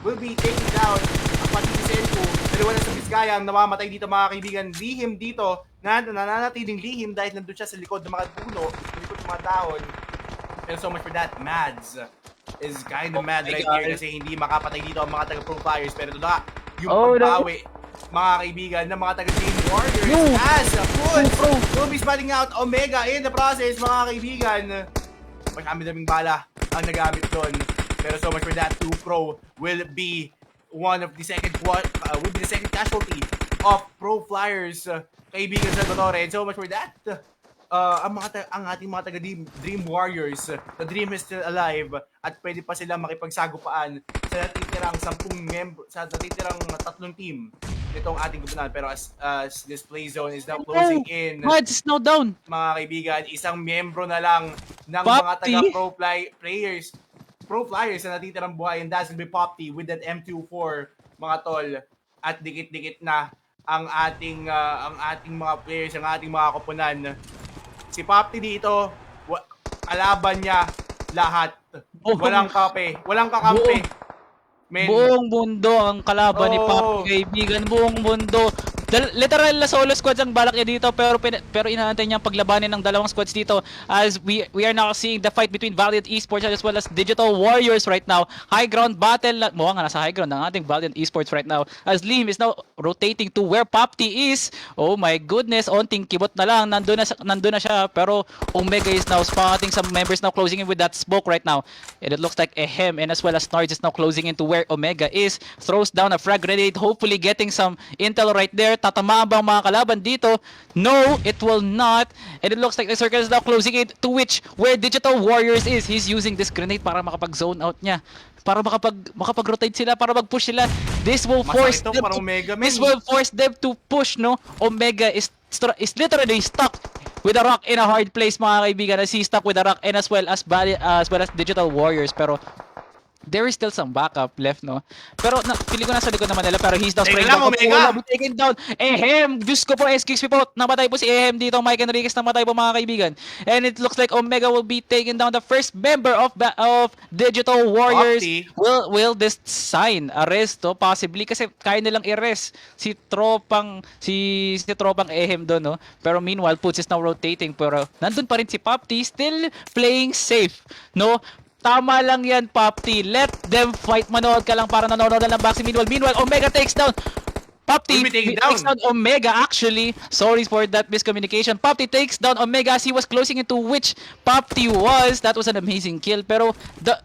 will be taking down ang pati si Senku. Dalawa na sa Vizcaya ang namamatay dito mga kaibigan. Lihim dito, nananatiling lihim dahil nandun siya sa likod ng mga puno, sa likod ng mga dahon. And so much for that, Mads is kind of mad right here kasi hindi makapatay dito ang mga taga-pro flyers. Pero ito na, yung pagbawi, mga kaibigan, ng mga taga-Team Warriors as a push will be spotting out Omega in the process, mga kaibigan. Maraming bala ang nagamit doon. Pero so much for that, 2 Pro will be the second casualty of Pro Flyers, kaibigan sa Salvatore. And so much for that, ang ating mga taga-Dream Warriors, the Dream is still alive at pwede pa silang makipagsagupaan sa natitirang 10 membro, sa natitirang 3 team nitong ating gupunan. Pero as this play zone is now closing in, Mads is now down. mga kaibigan, isang membro na lang ng mga taga-Pro Flyers na natitirang buhay, and that's gonna be Popti with that M24, mga tol. At dikit-dikit na ang ating mga players, ang ating mga koponan. Si Popti dito, kalaban niya lahat. Walang kakampi. Men. Buong mundo ang kalaban ni Pop, kaibigan. Buong mundo. Literal na solo squads ang balak niya dito, pero inaantay niya ang paglabanin ng dalawang squads dito as we are now seeing the fight between Valiant Esports as well as Digital Warriors right now. High ground battle. Mukhang nga nasa high ground ang ating Valiant Esports right now as Lim is now rotating to where Popti is. Oh my goodness, onting kibot na lang. Nandun na siya, pero Omega is now spotting some members now closing in with that smoke right now. And it looks like Ehem and as well as Nards is now closing into where Omega is. Throws down a frag grenade, hopefully getting some intel right there. Tatamaan ba ang mga kalaban dito? No, it will not. And it looks like the circle is now closing in to where Digital Warriors is. He's using this grenade para makapag-zone out niya. Para makapag-rotate sila, para mag-push sila. This will force them to push, no? Omega is literally stuck with a rock in a hard place, mga kaibigan. As he's stuck with a rock and as well as Digital Warriors. Pero there is still some backup left, no? Pero feeling ko nasa likod naman nila, pero he's now spraying down. Omega! Taken down. Ehem! Diyos ko po, SKXP po. Namatay po si Ehem dito. Mike Enriquez namatay po, mga kaibigan. And it looks like Omega will be taking down the first member of Digital Warriors. Will this sign arresto? Possibly kasi kaya nilang i-arrest si tropang Ehem doon, no? Pero meanwhile, Puts is now rotating. Pero nandun pa rin si Popti, still playing safe, no? Tama lang yan, Popti. Let them fight. Manood ka lang para nanonood lang ng boxing. Meanwhile, Omega takes down Popti takes down Omega, actually. Sorry for that miscommunication. Popti takes down Omega as he was closing into which Popti was. That was an amazing kill. Pero the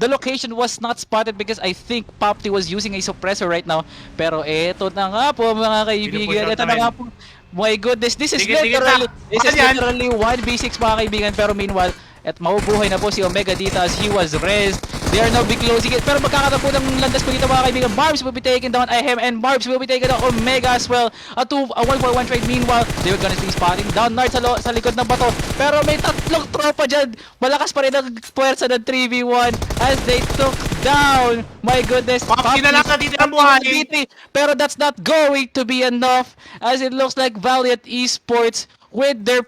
location was not spotted because I think Popti was using a suppressor right now. Pero eto na nga po, mga kaibigan. Eto na nga po. My goodness, this is literally 1v6, mga kaibigan. Pero meanwhile, at mabubuhay na po si Omega dito as he was raised. They are now be closing it. Pero magkakaroon po ng landas po dito, mga kaibigan. Marbs will be taken down Ahem and Marbs will be taken down Omega as well. A 1-for-1 trade. Meanwhile, they were gonna be spotting down Nard sa likod ng bato. Pero may tatlong tropa dyan. Malakas pa rin ang puwersa ng 3v1 as they took down. My goodness. Popti na lang natitirang buhay. Pero that's not going to be enough as it looks like Valiant Esports with their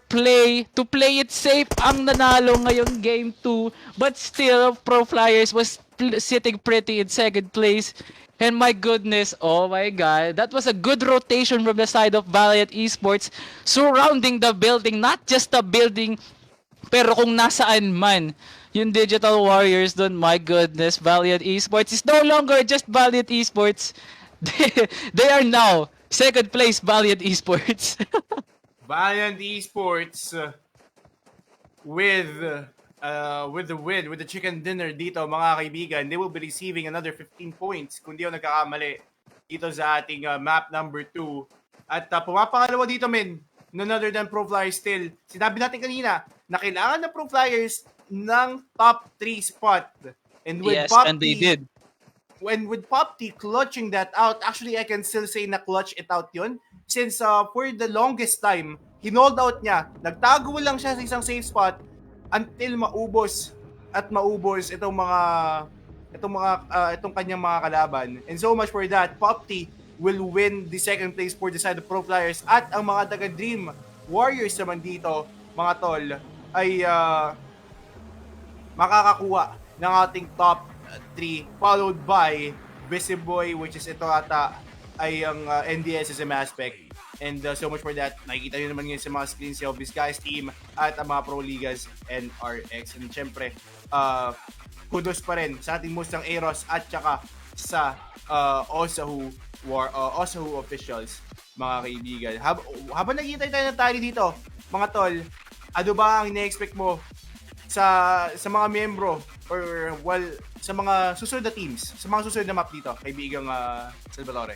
to play it safe ang nanalo ngayong game 2, but still Pro Flyers was sitting pretty in second place. And my goodness, oh my god, that was a good rotation from the side of Valiant Esports, surrounding the building, not just the building, pero kung nasaan man yung Digital Warriors doon, my goodness, Valiant Esports is no longer just Valiant Esports. They are now second place Valiant Esports. Valiant Esports with the win, with the chicken dinner dito mga kaibigan, they will be receiving another 15 points kung di ako nagkakamali dito sa ating map number 2. At pumapangalawa dito men, none other than Pro Flyers still. Sinabi natin kanina na kailangan ng Pro Flyers ng top 3 spot. And with Yes, Pop and they T, did. when with Pop T clutching that out, actually I can still say na clutch it out yun. Since for the longest time, hinold out niya. Nagtago lang siya sa isang safe spot until maubos itong kanyang mga kalaban. And so much for that, Pop T will win the second place for the side of Pro Flyers, at ang mga taga Dream Warriors naman dito, mga tol, ay makakakuha ng ating top 3, followed by Visiboy, which is ito ata ay ang NDSSM aspect. And so much for that. Nakikita nyo naman ngayon sa mga screens of this guys team at ang mga Pro Ligas and RX. And syempre, kudos pa rin sa ating Mustang Eros at saka sa Osahu officials, mga kaibigan. Habang nakikita tayo ng tally dito, mga tol, ano ba ang ina-expect mo sa mga miyembro or sa mga susunod na teams, sa mga susunod na map dito, kaibigang Salvatore?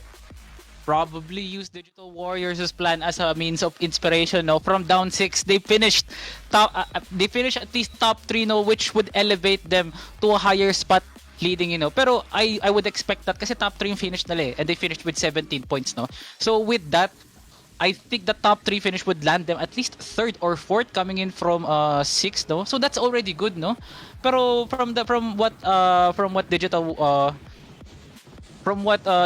Probably use Digital Warriors' plan as a means of inspiration. No, from down 6, they finished at least top 3, no, which would elevate them to a higher spot leading, Pero I would expect that kasi top 3 yung finish nila and they finished with 17 points, no. So with that, I think the top 3 finish would land them at least 3rd or 4th coming in from 6, no. So that's already good, no. Pero from what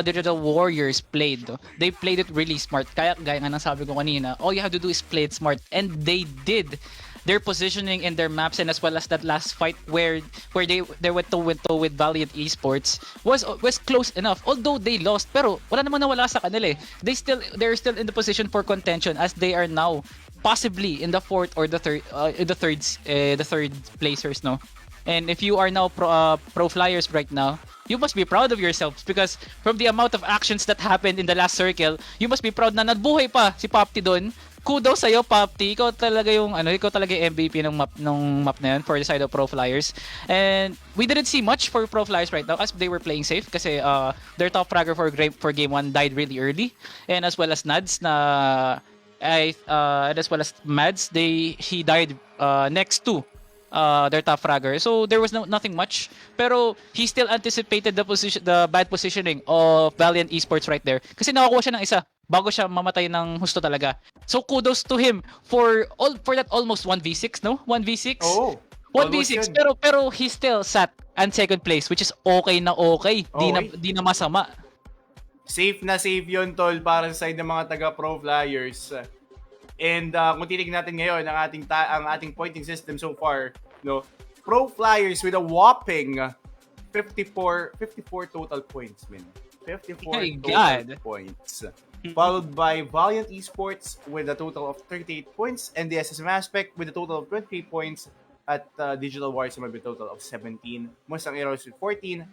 Digital Warriors played, they played it really smart. Kaya gaya nga ng sabi ko kanina, all you have to do is play it smart, and they did. Their positioning in their maps, and as well as that last fight where they went toe with Valiant Esports was close enough. Although they lost, pero wala namang nawala sa kanila eh. They're still in the position for contention, as they are now possibly in the 4th or the third placers, no. And if you are now pro Flyers right now, you must be proud of yourselves, because from the amount of actions that happened in the last circle, you must be proud na nabuhay pa si Popti doon. Kudos sa iyo, Popti. Ikaw talaga yung MVP ng map na yun for the side of Pro Flyers. And we didn't see much for Pro Flyers right now as they were playing safe, kasi their top fragger for game 1 died really early, and as well as Nads and as well as Mads, he died next to their top fragger. So there was nothing much, pero he still anticipated the bad positioning of Valiant Esports right there, kasi nakakuha siya ng isa bago siya mamatay ng husto talaga. So kudos to him for that almost 1v6, no? 1v6. Oh, 1v6, pero he still sat on second place, which is okay na okay. Di na masama. Safe na safe yun, tol, para sa side ng mga taga Pro Flyers. And kung titignan natin ngayon ang ating pointing system so far, no, Pro Flyers with a whopping 54 total points, man. 54 total points. Followed by Valiant Esports with a total of 38 points, and the SSM Aspect with a total of 28 points, at Digital Warriors with a total of 17, Mustang Heroes with 14,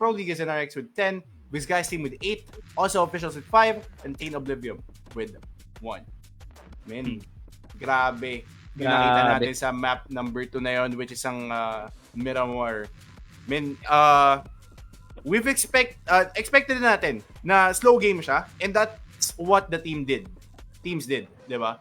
Pro Ligas and RX with 10, Guys Team with 8, also Officials with 5, and Teen Oblivion with 1. Man, grabe. Yung nakita natin sa map number 2 na yon, which is ang Miramar. Man, we've expected natin na slow game siya, and that's what the teams did, di ba?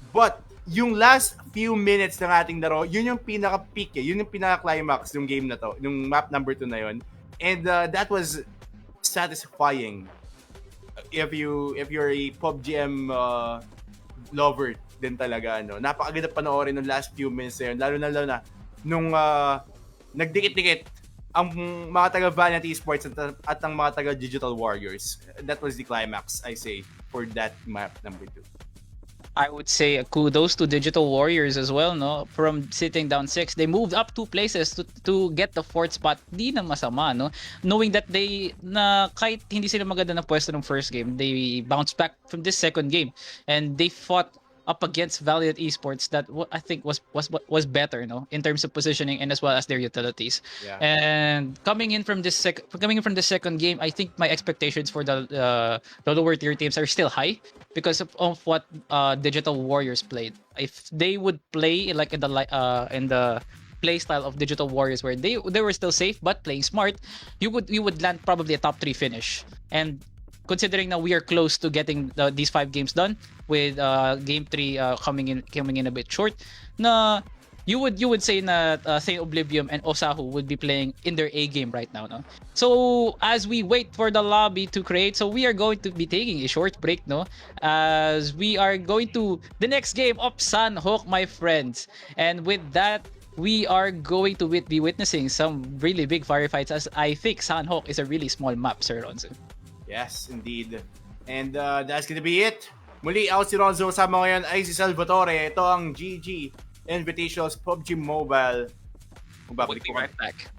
But yung last few minutes ng ating laro, yun yung pinaka-peak, yun yung pinaka-climax ng game na to, yung map number 2 na yon. And that was satisfying. If you're a PUBG lover din talaga, no. Napakaganda panoorin ng last few minutes na yun, lalo na nung nagdikit-dikit ang mga taga Valiant Esports at ang mga taga Digital Warriors. That was the climax, I say, for that map number 2. I would say kudos to Digital Warriors as well, no? From sitting down 6, they moved up 2 places to get the fourth spot. Di na masama, no? Knowing that na kahit hindi sila maganda na pwesto ng first game, they bounced back from this second game and they fought up against Valiant Esports that I think was better, no, in terms of positioning and as well as their utilities. Yeah. And coming in from the second game, I think my expectations for the lower tier teams are still high because of what Digital Warriors played. If they would play like in the play style of Digital Warriors where they were still safe but playing smart, you would land probably a top 3 finish. And considering that we are close to getting these 5 games done with game 3 coming in a bit short, na you would say na Saint Oblivion and Osahu would be playing in their A game right now, no? So as we wait for the lobby to create, so we are going to be taking a short break, no? As we are going to the next game of Sunhawk, my friends. And with that, we are going to be witnessing some really big firefights as I think Sunhawk is a really small map, Sir Ronzo. Yes, indeed. And that's gonna be it. Muli, ako si Ronzo. Kasama ngayon ay si Salvatore. Ito ang GG Invitationals PUBG Mobile. We'll be right back.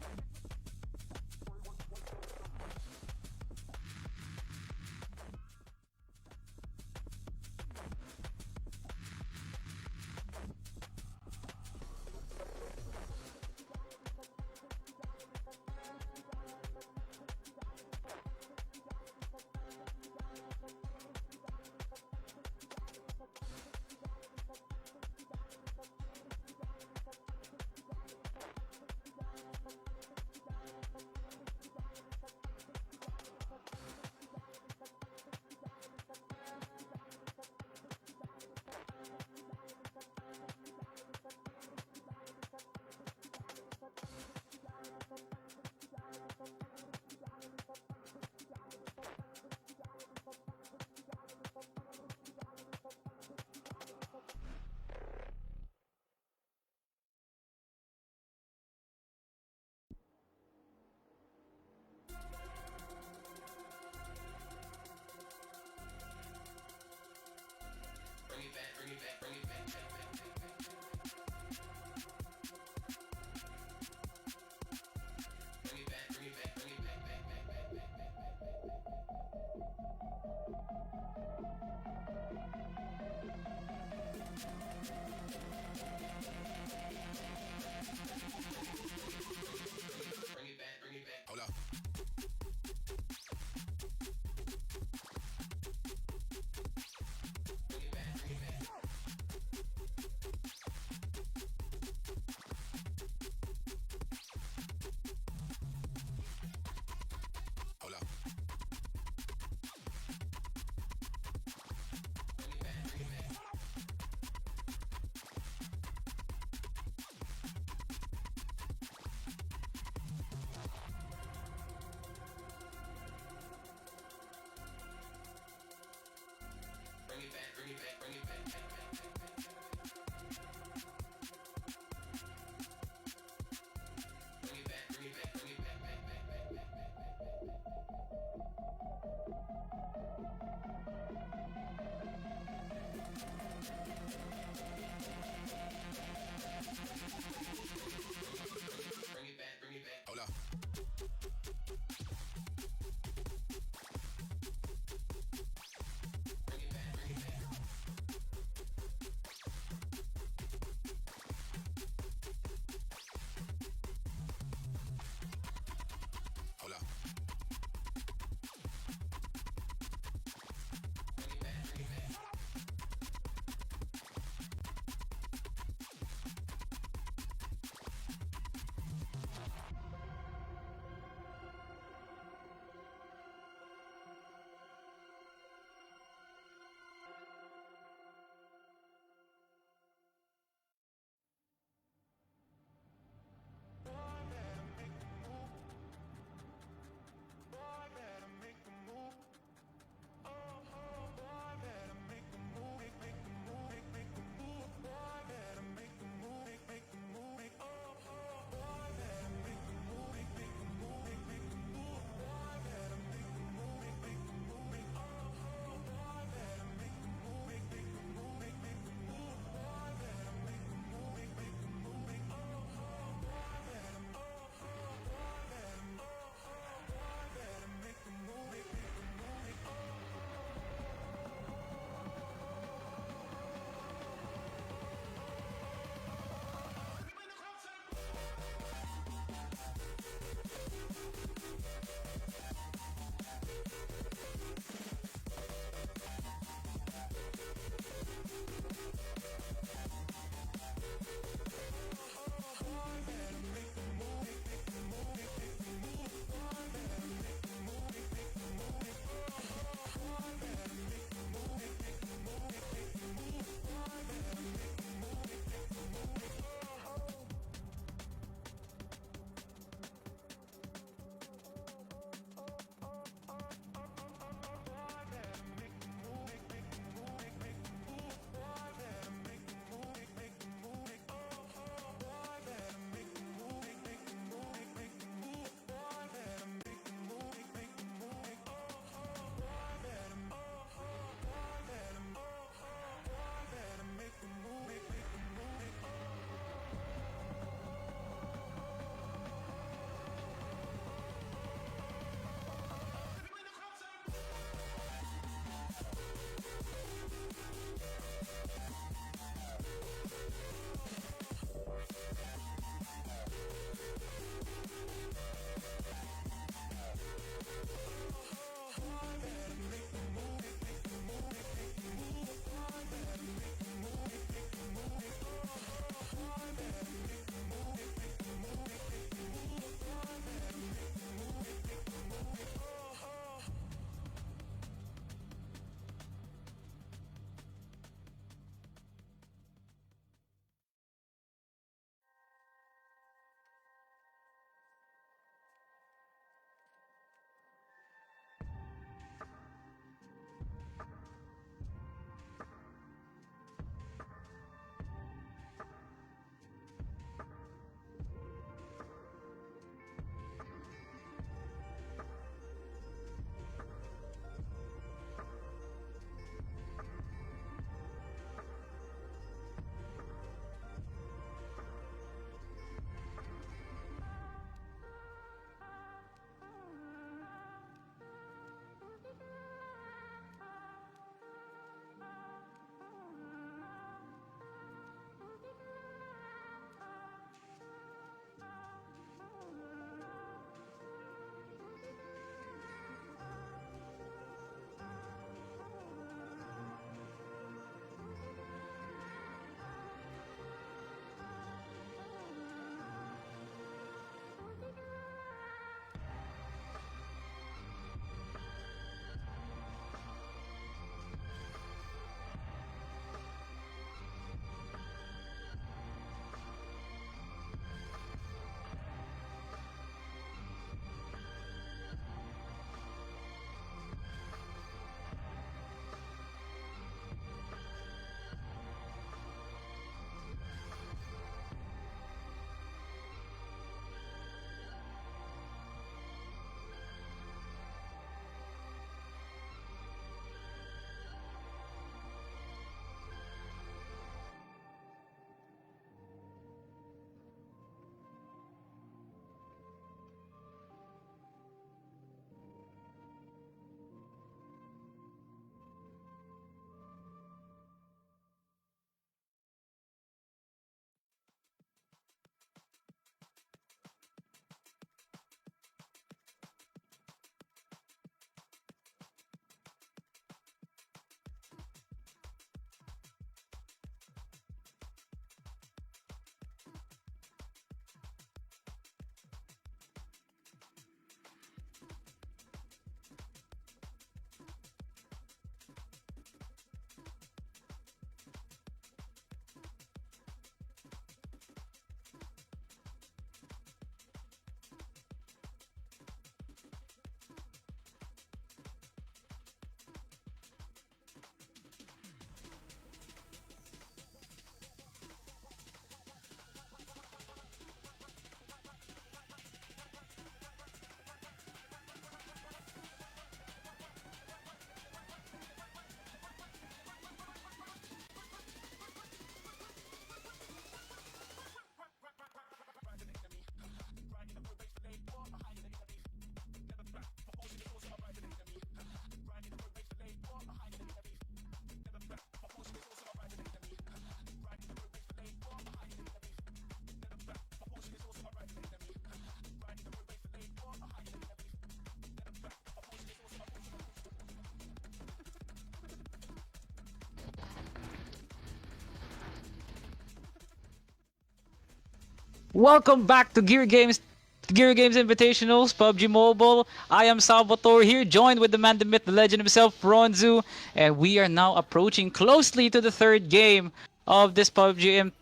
Welcome back to Gear Games Invitationals, PUBG Mobile. I am Salvatore here, joined with the man, the myth, the legend himself, Ronzu, and we are now approaching closely to the third game of this PUBG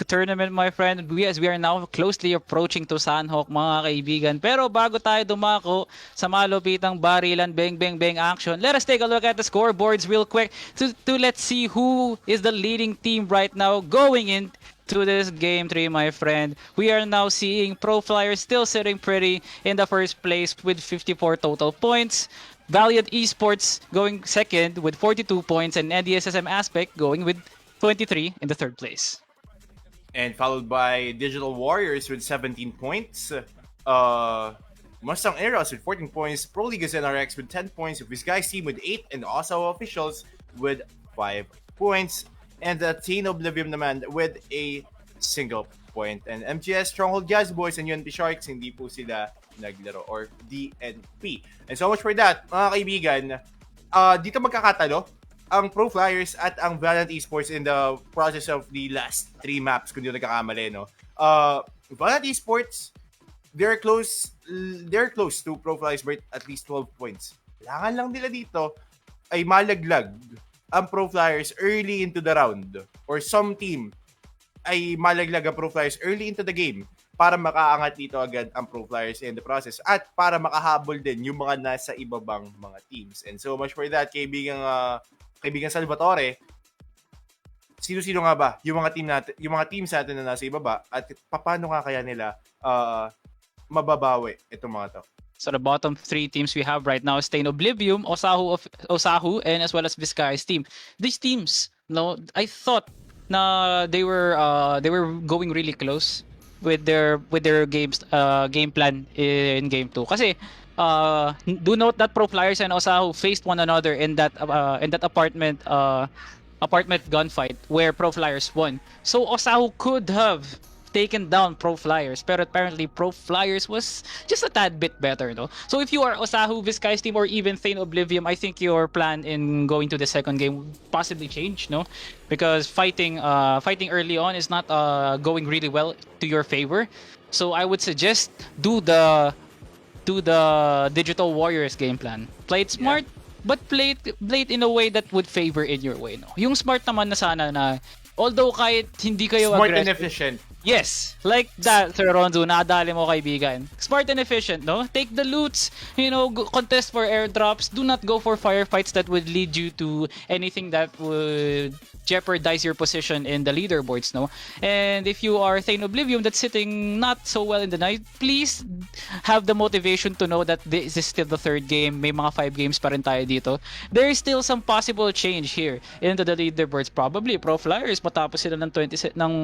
tournament, my friend. Yes, we are now closely approaching to Sanhok, mga kaibigan. Pero bago tayo dumako sa malupitang barilan, bang bang bang action, let us take a look at the scoreboards real quick to let's see who is the leading team right now going in to this game 3, my friend. We are now seeing Pro Flyers still sitting pretty in the first place with 54 total points. Valiant Esports going second with 42 points, and NDSSM Aspect going with 23 in the third place. And followed by Digital Warriors with 17 points. Mustang Eros with 14 points. Pro League NRX with 10 points. Visguys team with 8. And also Officials with 5 points. And the Teen Oblivion naman with a single point. And MGS, Stronghold Jazz Boys, and UNP Sharks, hindi po sila naglaro, or DNP. And so much for that, mga kaibigan. Dito magkakatalo ang Pro Flyers at ang Valiant Esports in the process of the last 3 maps, kung di nagkakamali, no? Valiant Esports, they're close to Pro Flyers by at least 12 points. Kailangan lang nila dito ay malaglag ang Pro Flyers early into the round, or some team ay malaglag ang Pro Flyers early into the game para makaangat dito agad ang Pro Flyers in the process at para makahabol din yung mga nasa ibabang mga teams. And so much for that, kaibigan Salvatore. Sino-sino nga ba yung mga teams natin na nasa ibaba, at paano nga kaya nila mababawi itong mga to? So the bottom 3 teams we have right now is Stain Oblivion, Osahu, and as well as Viscay's team. These teams, no, I thought na they were going really close with their game plan in game 2. Kasi do note that Pro Flyers and Osahu faced one another in that apartment gunfight where Pro Flyers won. So Osahu could have taken down Pro Flyers, pero apparently Pro Flyers was just a tad bit better, no? So if you are Osahu, Viscay's team, or even Thane Oblivion, I think your plan in going to the second game would possibly change, no? Because fighting early on is not going really well to your favor. So I would suggest do the Digital Warriors game plan. Play it smart, but play it in a way that would favor in your way, no? Yung smart naman na sana na, although kahit hindi kayo Smart aggressive, and efficient. yes, like that, Sir Ronzo, nadali mo kaibigan. Smart and efficient, no? Take the loots, contest for airdrops. Do not go for firefights that would lead you to anything that would jeopardize your position in the leaderboards, no? And if you are Thane Oblivion that's sitting not so well in the night, please have the motivation to know that this is still the third game. May mga 5 games pa rin tayo dito. There is still some possible change here into the leaderboards. Probably Pro Flyers matapos sila ng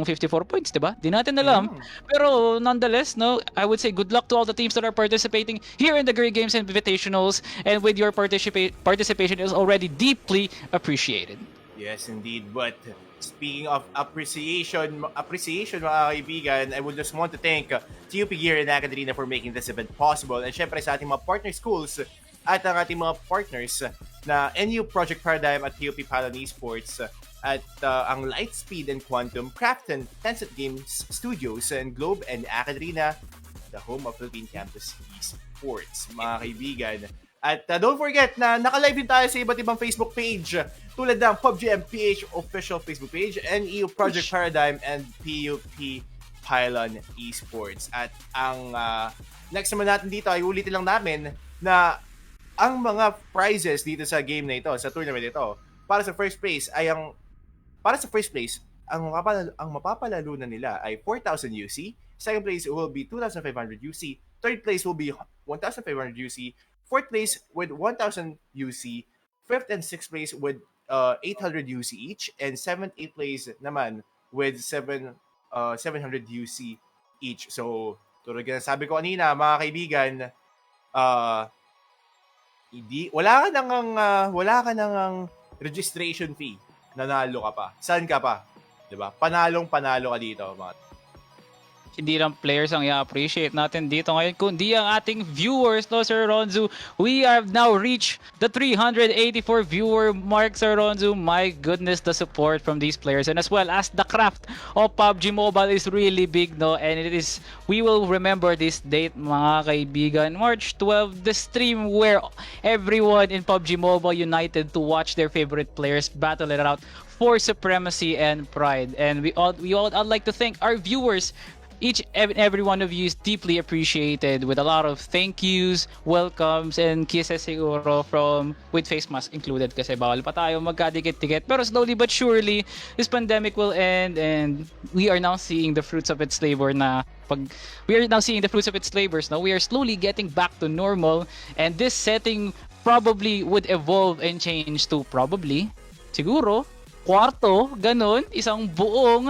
54 points, di ba? Di natin alam. Pero nonetheless, no, I would say good luck to all the teams that are participating here in the Great Games Invitationals, and with your participation is already deeply appreciated. Yes, indeed. But speaking of appreciation mga kaibigan, I would just want to thank TUP Gear and Academia for making this event possible. And syempre sa ating mga partner schools at ang ating mga partners na NU Project Paradigm at TUP Palon Esports, at ang Lightspeed and Quantum, Crafton, Tencent Games Studios, and Globe and Academia, the home of Philippine Campus Esports, mga kaibigan. At don't forget na naka-live din tayo sa iba't ibang Facebook page tulad ng PUBG MPH official Facebook page, NEU Project Paradigm, and PUP Pylon Esports. At ang next naman natin dito ay ulitin lang namin na ang mga prizes dito sa game na ito, sa tournament ito, para sa first place, ang mapapalalunan nila ay 4,000 UC. Second place will be 2,500 UC. Third place will be 1,500 UC. Fourth place with 1,000 UC. Fifth and sixth place with 800 UC each. And seventh, eighth place naman with 700 UC each. So, tulad na sabi ko kanina, mga kaibigan, wala ka nang registration fee. Nanalo ka pa. Saan ka pa? 'Di ba? Panalo ka dito, mga. hindi lang players ang i-appreciate natin dito ngayon, kundi ang ating viewers, no, Sir Ronzu. We have now reached the 384 viewer mark, Sir Ronzu. My goodness, the support from these players, and as well as the craft of PUBG Mobile is really big, no, and we will remember this date, mga kaibigan, March 12, the stream where everyone in PUBG Mobile united to watch their favorite players battle it out for supremacy and pride. And I'd like to thank our viewers. Each and every one of you is deeply appreciated with a lot of thank yous, welcomes, and kisses siguro from with face mask included kasi bawal pa tayo magkadikit-dikit. Pero slowly but surely, this pandemic will end and we are now seeing the fruits of its labor na we are now seeing the fruits of its labors. Now we are slowly getting back to normal, and this setting probably would evolve and change to probably siguro kwarto, ganun, isang buong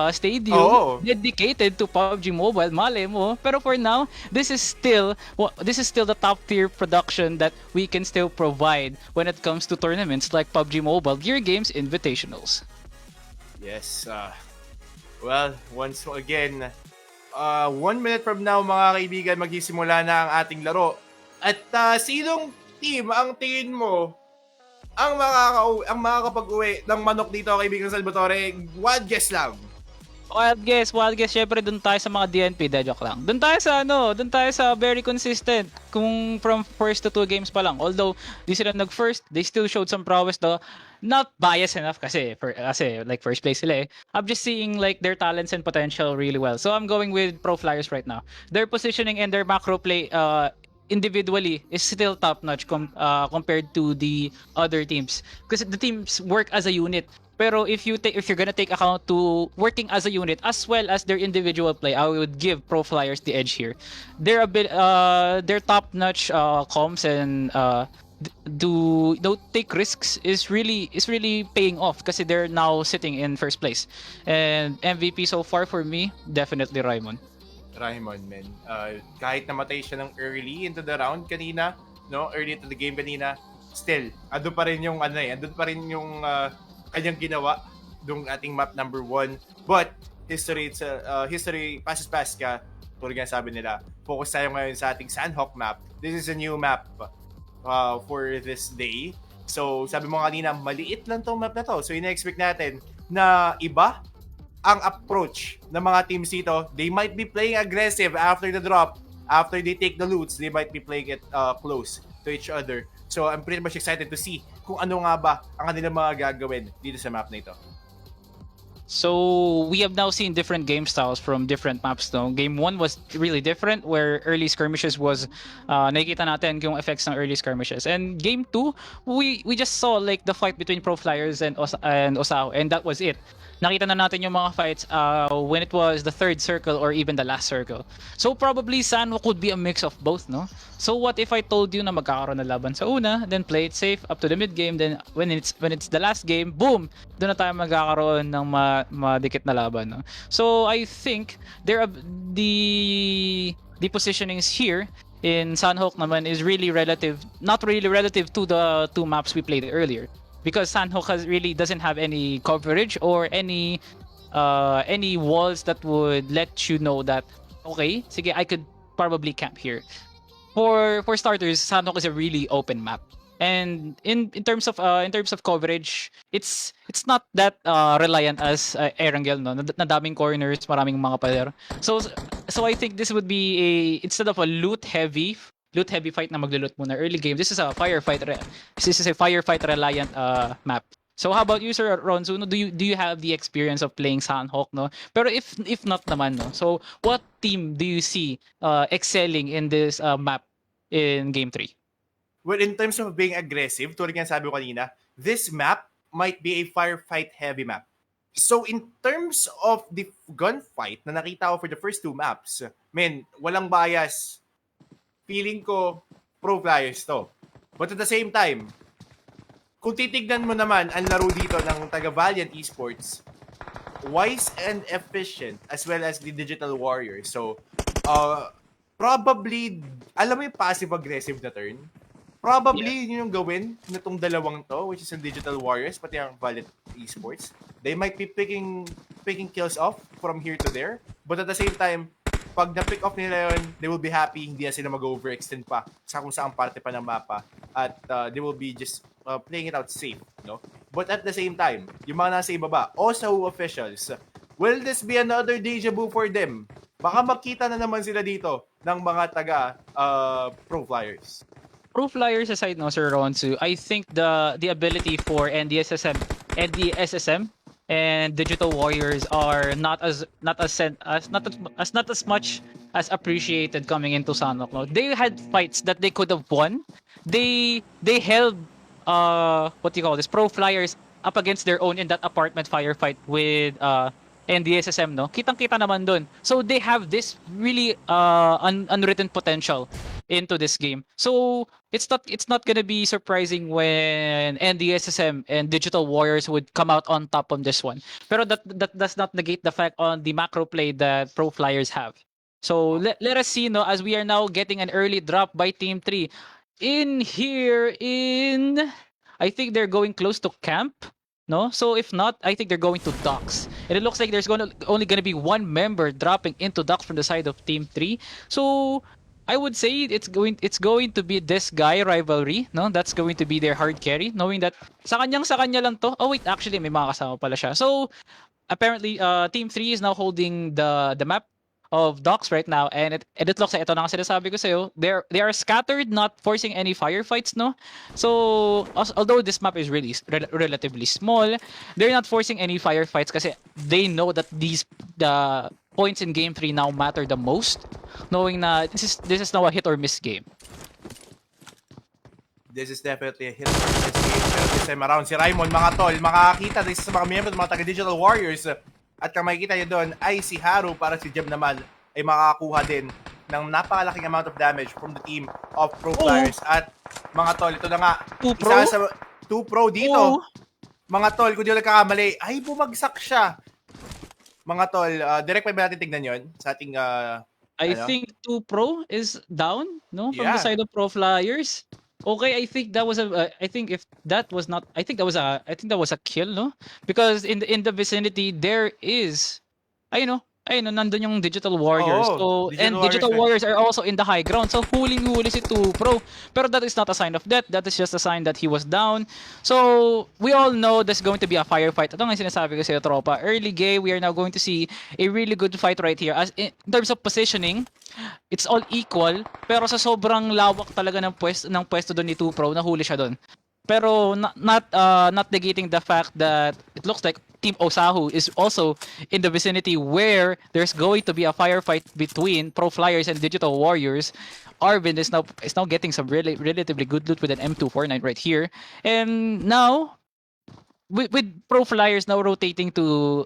stadium dedicated to PUBG Mobile, malay mo. Pero for now, this is still the top tier production that we can still provide when it comes to tournaments like PUBG Mobile Gear Games Invitationals. Yes. Well, once again, 1 minute from now, mga kaibigan, magsisimula na ang ating laro. At sinong team ang tingin mo ang makakapag-uwi ng manok dito, kaibigan Salvatore? Wild guess lang. Wild guess, syempre dun tayo sa mga DNP, joke lang. Dun tayo sa very consistent kung from first to 2 games pa lang. Although, di sila nag-first, they still showed some prowess though. Not biased enough kasi like first place sila eh. I'm just seeing like their talents and potential really well. So I'm going with Pro Flyers right now. Their positioning and their macro play individually is still top notch compared to the other teams because the teams work as a unit. Pero if you're gonna take account to working as a unit as well as their individual play, I would give Pro Flyers the edge here. They're a bit their top notch comms and don't take risks is really paying off kasi they're now sitting in first place. And MVP so far for me, definitely Raimon, man. Kahit namatay siya ng early into the round kanina, no? Early into the game kanina, still, andun pa rin yung kanyang ginawa dung ating map number 1. But history passes past ka. Tulad nga sabi nila, focus tayo ngayon sa ating Sandhawk map. This is a new map for this day. So, sabi mo kanina, maliit lang tong map na to. So, ina-expect natin na iba ang approach ng mga teams dito. They might be playing aggressive after the drop. After they take the loots, they might be playing it close to each other. So I'm pretty much excited to see kung ano nga ba ang kanilang mga gagawin dito sa map na ito. So we have now seen different game styles from different maps. No? Game 1 was really different where early skirmishes was nakikita natin yung effects ng early skirmishes. And game 2, we just saw like the fight between Pro Flyers and Osao, and that was it. Nakita na natin yung mga fights when it was the third circle or even the last circle. So probably Sanwo could be a mix of both, no? So what if I told you na magkakaroon na laban sa una, then play it safe up to the mid game, then when it's the last game, boom, doon na tayo magkakaroon ng madikit na laban, no? So I think the positionings here in Sanhok naman is not really relative to the 2 maps we played earlier. Because Sanhok doesn't have any coverage or any walls that would let you know that okay, sige, I could probably camp here. For starters, Sanhok is a really open map, and in terms of coverage, it's not that reliant as Erangel, no, na daming corners, maraming mga pader. So I think this would be instead of a loot heavy fight na maglo-loot muna early game, this is a firefight reliant map. So how about you, Sir Ronzo? No, do you have the experience of playing Sanhok, no? Pero if not naman, no. So what team do you see excelling in this map in game 3? Well, in terms of being aggressive, tulad nga sabi ko kanina, this map might be a firefight heavy map. So in terms of the gunfight na nakita ko for the first 2 maps, walang bias. Feeling ko, Pro Flyers to. But at the same time, kung titignan mo naman ang laro dito ng taga Valiant Esports, wise and efficient as well as the Digital Warriors. So, probably, alam mo yung passive-aggressive na turn? Probably yun yung gawin na itong dalawang to, which is yung Digital Warriors, pati ang Valiant Esports. They might be picking kills off from here to there, But at the same time, pag na-pick off nila yun, they will be happy, hindi na sila mag-overextend pa sa kung saan parte pa ng mapa. At they will be just playing it out safe, no? But at the same time, yung mga nasa ibaba, OSAU officials, will this be another deja vu for them? Baka magkita na naman sila dito ng mga taga Pro Flyers. Pro Flyers aside, no, Sir Ronsu, I think the ability for NDSSM and Digital Warriors are not as much as appreciated coming into Sanok. No, they had fights that they could have won. They held what do you call this, Pro Flyers up against their own in that apartment firefight with NDSSM, no? Kitang-kita naman dun. So they have this really unwritten potential into this game. So it's not gonna be surprising when NDSSM and Digital Warriors would come out on top on this one. Pero that does not negate the fact on the macro play that Pro Flyers have. So let us see, no, as we are now getting an early drop by Team 3 in here in, I think they're going close to camp. No, so if not, I think they're going to docks, and it looks like there's only gonna be one member dropping into docks from the side of Team 3. So I would say it's going to be this guy rivalry. No, that's going to be their hard carry, knowing that sa kanya lang to. Oh wait, actually may mga kasama pala siya. So apparently, Team 3 is now holding the map of docks right now, and it looks like ito na nga sinasabi ko sa'yo, they are scattered, not forcing any firefights, no? So although this map is really relatively small, they're not forcing any firefights kasi they know that the points in game 3 now matter the most, knowing na this is now a hit or miss game. This is definitely a hit or miss game. Pero this time around, si Raimon, mga tol, makakita din sa mga miyembro ng mga taga-Digital Warriors. At kung makikita nyo doon ay si Haru, para si Jem naman ay makakakuha din ng napakalaking amount of damage from the team of Pro Flyers. At mga tol, ito na nga, 2 Pro? isa sa 2 Pro dito. Mga tol, kung di ko nagkakamali, ay bumagsak siya. Mga tol, direct pa ba natin tignan yun sa ating I think 2 Pro is down, no, from the side of Pro Flyers. Okay, I think that was I think that was a kill, no? Because in the vicinity there is, nandun yung Digital Warriors. Digital Warriors are also in the high ground. So huling-huli si 2 Pro. Pero that is not a sign of death. That is just a sign that he was down. So we all know there's going to be a firefight. Ito nga sinasabi ko sa tropa. Early game, we are now going to see a really good fight right here. As in terms of positioning, it's all equal. Pero sa sobrang lawak talaga ng pwesto doon ni 2 Pro, nahuli siya doon. Pero not negating the fact that it looks like Team Osahu is also in the vicinity where there's going to be a firefight between Pro Flyers and Digital Warriors. Arvin is now getting some relatively good loot with an M249 right here. And now with Pro Flyers now rotating to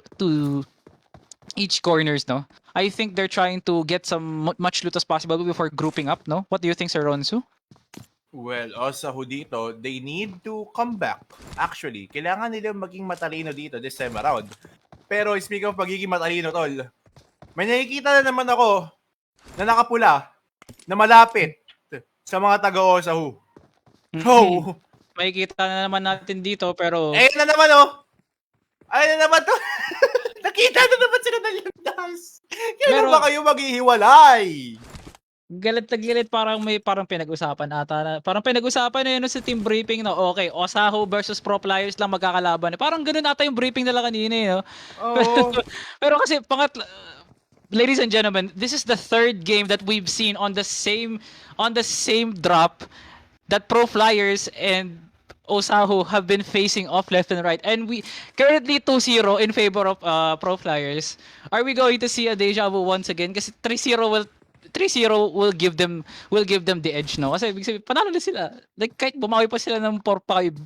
each corners, no? I think they're trying to get some much loot as possible before grouping up, no? What do you think, Sir Ronsu? Well, Osahu dito, they need to come back. Actually, kailangan nila maging matalino dito this time around. Pero speaking of pagiging matalino, tol, may nakikita na naman ako na nakapula, na malapit sa mga taga-Osahu. So, makikita na naman natin dito, pero ayun na naman, oh! Ayun na naman to! Nakita na naman sila ng landas! Kailan ba kayo maghihiwalay? Galit na galit, parang pinag-usapan ata na. Parang pinag-usapan na yun sa team briefing na okay, Osahu versus Pro Flyers lang magkakalaban. Parang ganoon ata yung briefing nila kanina, no? Oo. Pero kasi ladies and gentlemen, this is the third game that we've seen on the same drop that Pro Flyers and Osahu have been facing off left and right, and we currently 2-0 in favor of Pro Flyers. Are we going to see a deja vu once again? Kasi 3-0 will give them the edge, no? Kasi ibig sabihin, panalo na sila. Like kahit bumawi pa sila ng 4-5.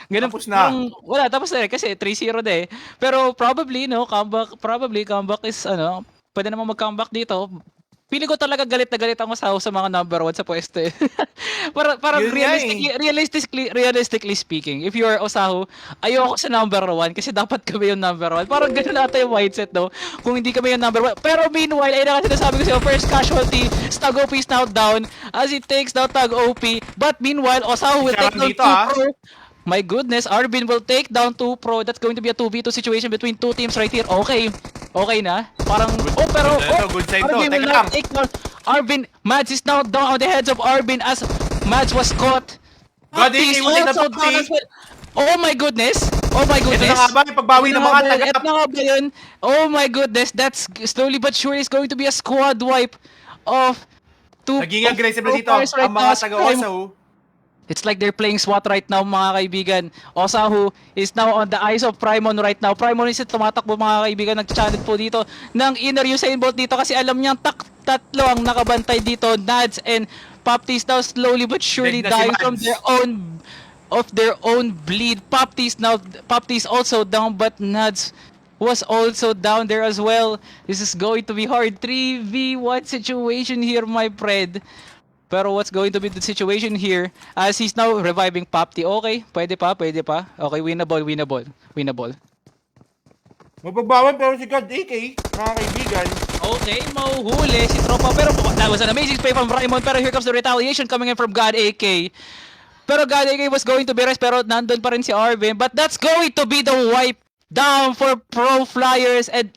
Ganun, Tapos na. Wala, tapos na kasi 3-0 na eh. Pero probably comeback is pwede naman mag-comeback dito. Pili ko talaga galit na galit ang Osahu sa mga number 1 sa pwesto eh. para realistically speaking, if you are Osahu, ayoko sa number 1 kasi dapat kami yung number 1. Parang gano'n ata yung mindset, no? Kung hindi kami yung number 1. Pero meanwhile, ay sinasabi ko sa'yo, first casualty, Tag OP is now down as it takes down Tag OP. But meanwhile, Osahu will take down 2 Pro. My goodness, Arvin will take down 2 Pro. That's going to be a 2v2 situation between two teams right here. Okay. Okay na? Parang, Good- pero, good na to, good sign to. Arvin will Teka not lang. take down. Arvin, Mads is now down on the heads of Arvin as Mads was caught. God, He's AK will take the also down as Popsy. well. Oh my goodness. Oh my Ito goodness. na nga ba yung pagbawi Ito ng na nga mga ba yun? taga... Ito na nga ba yun? Oh my goodness. That's slowly but surely is going to be a squad wipe of two Naging aggressive na pro dito players right ang now mga as Prime. taga-Osahu. It's like they're playing SWAT right now, mga kaibigan. Osahu is now on the eyes of Primon right now. Primon is tumatakbo, mga kaibigan. Nag-channel po dito ng inner Usain Bolt dito kasi alam niyang tatlo ang nakabantay dito. Nads and Poptis now slowly but surely Dead na si dying from Mads. their own bleed. Poptis also down, but Nads was also down there as well. This is going to be hard. 3v1 situation here, my friend. Pero what's going to be the situation here as he's now reviving Popti? Okay, pwede pa, pwede pa. Okay, winnable, winnable, winnable. Mapagbawan pero si God AK, mga kaibigan. Okay, mahuhuli si Tropa. Pero that was an amazing play from Raimon. Pero here comes the retaliation coming in from God AK. Pero God AK was going to be rest pero nandun pa rin si Arvin. But that's going to be the wipe down for Pro Flyers and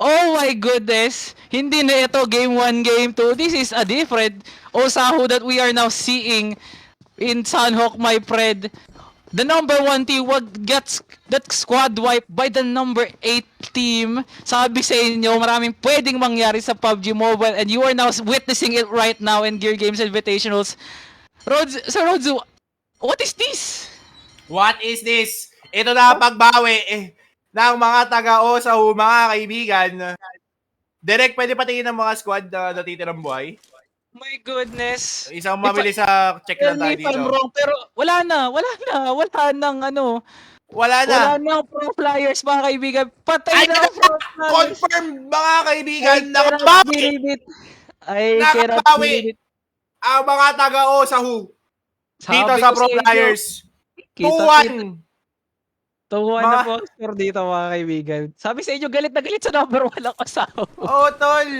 oh my goodness! Hindi na ito game 1, game 2. This is a different Osahu that we are now seeing in Sunhawk, my friend. The number 1 team gets that squad wiped by the number 8 team. Sabi sa inyo, maraming pwedeng mangyari sa PUBG Mobile and you are now witnessing it right now in Gear Games Invitationals. Rodzu, what is this? What is this? Ito na ang pagbawi ng mga taga-Osahu, mga kaibigan. Direk, pwede patingin ng mga squad na natitirang buhay? My goodness. Isang mabilis sa check lang Tell tayo me if I'm dito. wrong, pero wala nang ano, Wala na. wala nang pro flyers, mga kaibigan. Patay Ay, na ang pro flyers. confirm, mga kaibigan. I cannot Nakabawi. believe it. I cannot Nakabawi believe it. ang mga taga-Osahu dito Sabi sa ko Pro sa inyo, Flyers. kita. 2-1. Tuwa Mga- na po ang score dito, mga kaibigan. Sabi sa inyo, galit na galit sa number 1 ang asawa. Oh, tol.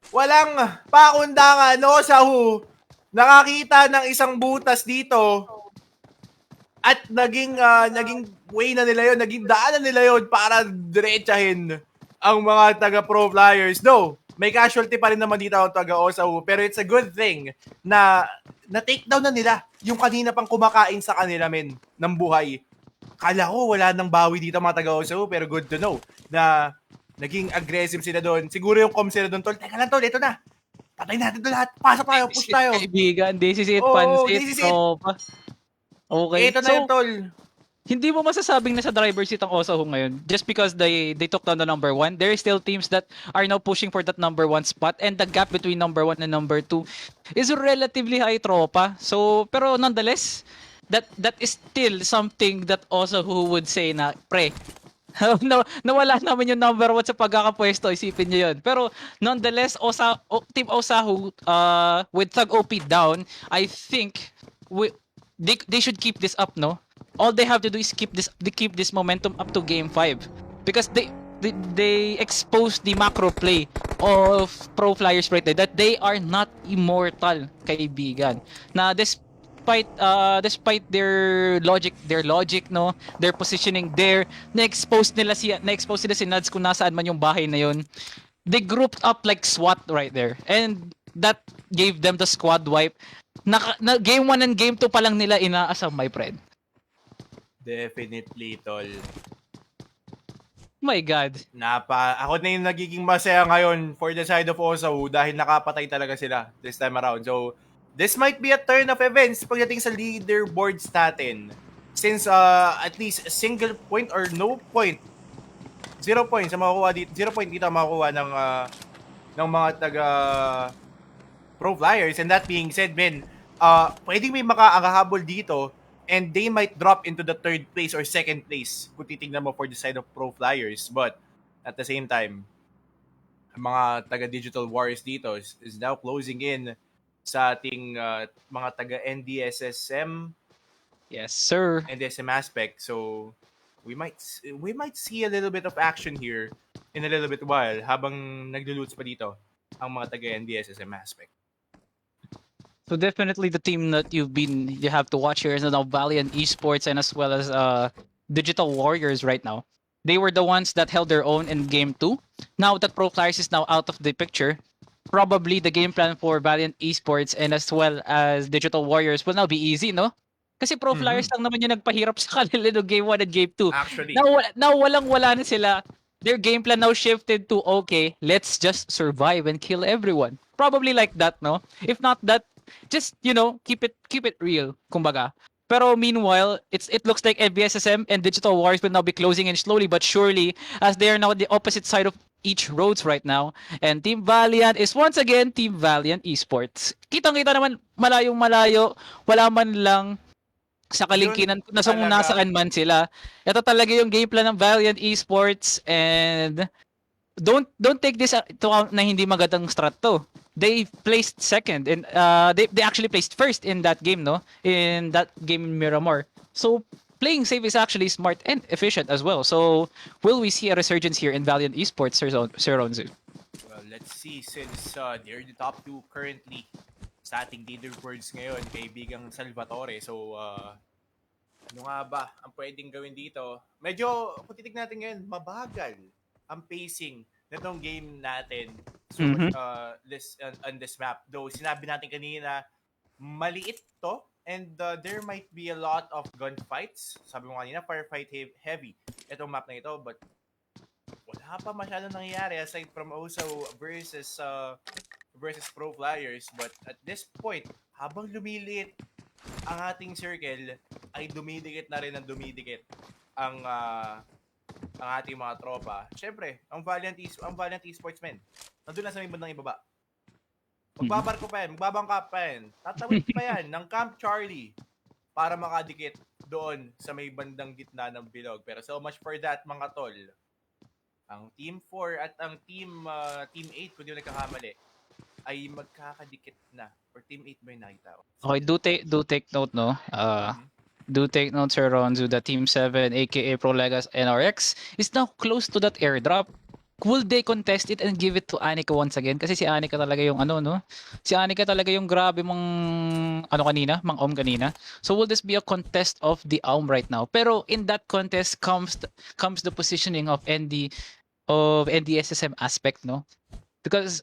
Walang pakundangan, Osahu. Nakakita ng isang butas dito. At naging way na nila yun, naging daanan nila yun para diretsahin ang mga taga-Pro Flyers. No, may casualty pa rin naman dito ang taga-Osahu, pero it's a good thing na na-take down na nila yung kanina pang kumakain sa kanila, men, ng buhay. Kala ko wala nang bawi dito mga taga-Osahu, pero good to know na naging aggressive sila doon. Siguro yung comms sila doon, tol, teka lang tol, ito na. Patay natin ito lahat. Pasok tayo, push tayo. Kaibigan, this is it, Oo, pansit. this is it. Tropa. Okay, Ito na so, yun, tol. hindi mo masasabing nasa driver's seat ang Osahu ngayon just because they took down the number 1. There are still teams that are now pushing for that number 1 spot and the gap between number 1 and number 2 is relatively high, Tropa. So, pero nonetheless, that is still something that Osahu would say na, pre, no, nawala naman yung number 1 sa pagkakapwesto, isipin nyo yun. Pero nonetheless, Team Osahu with Thug OP down, I think they should keep this up, no? All they have to do is keep this momentum up to game 5 because they expose the macro play of Pro Flyers right there that they are not immortal, kaibigan. Na despite their logic, no, their positioning there, na-expose nila si Nads kung nasaan man yung bahay na yun. They grouped up like SWAT right there and that gave them the squad wipe. Na game 1 and game 2 pa lang nila inaasam, my friend. Definitely, tol. My God. Ako na yung nagiging masaya ngayon for the side of Osahu dahil nakapatay talaga sila this time around. So, this might be a turn of events pagdating sa leaderboards natin. Since at least a single point or no point, 0 points ang makukuha dito, 0 point dito ang makukuha ng mga taga Pro Flyers. And that being said, men, pwedeng may makaangahabol dito and they might drop into the 3rd place or 2nd place kung titignan mo for the side of Pro Flyers. But at the same time, ang mga taga-Digital Warriors dito is now closing in sa ating mga taga-NDSSM. Yes, sir. NDSM aspect. So, we might see a little bit of action here in a little bit while habang nagluluts pa dito ang mga taga-NDSSM aspect. So definitely the team that you have to watch here is now Valiant Esports and as well as Digital Warriors right now. They were the ones that held their own in game 2. Now that Pro Flyers is now out of the picture, probably the game plan for Valiant Esports and as well as Digital Warriors will now be easy, no? Kasi Pro Flyers Mhm. lang naman yung nagpahirap sa kanila no game 1 and game 2. Actually, Now walang-wala na sila. Their game plan now shifted to, okay, let's just survive and kill everyone. Probably like that, no? If not that, just, keep it real, kumbaga. Pero meanwhile, it looks like FBSSM and Digital Warriors will now be closing in slowly but surely as they are now the opposite side of each roads right now. And Team Valiant is once again Team Valiant Esports. Kitang-kita naman malayong-malayo, wala man lang sa yun kalingkingan kung talaga. nasaan man sila. Ito talaga yung game plan ng Valiant Esports and don't take this to account na hindi magandang strat to. They placed second and they actually placed first in that game, no? In that game in Miramar. So playing safe is actually smart and efficient as well. So will we see a resurgence here in Valiant Esports, Sir Ronzu? Well, let's see, since they're the top two currently sa ating leaderboards ngayon, kaibigang Salvatore. So, ano nga ba ang pwedeng gawin dito? Medyo, kung titignan natin ngayon, mabagal ang pacing nitong game natin so much Mhm. this on this map. Though sinabi natin kanina, maliit to and there might be a lot of gunfights. Sabi mo kanina, firefight heavy itong map na ito, but wala pa masyadong nangyayari aside from also versus Pro Flyers. But at this point, habang lumiliit ang ating circle, ay dumidikit na rin ang dumidikit ang ang ating mga tropa. Siyempre, ang Valiant Esports men. Nandun na sa may bandang ibaba. Magbabarko pa yan, magbabangka pa yan. Tatawid pa yan ng Camp Charlie para makadikit doon sa may bandang gitna ng bilog. Pero so much for that mga tol. Ang Team 4 at ang Team 8, kung di mo nagkakamali, ay magkakadikit na. Or Team 8 ba yung nakita ko? Okay, do take note, no? Mhm. Do take note, Sir Ronzu, that Team 7, aka Pro Legas NRX, is now close to that airdrop. Will they contest it and give it to Anika once again? Kasi si Anika talaga yung ano, no? Si Anika talaga yung grabe mang Om kanina. So will this be a contest of the Aum right now? Pero in that contest comes the positioning of NDSSM aspect, no? Because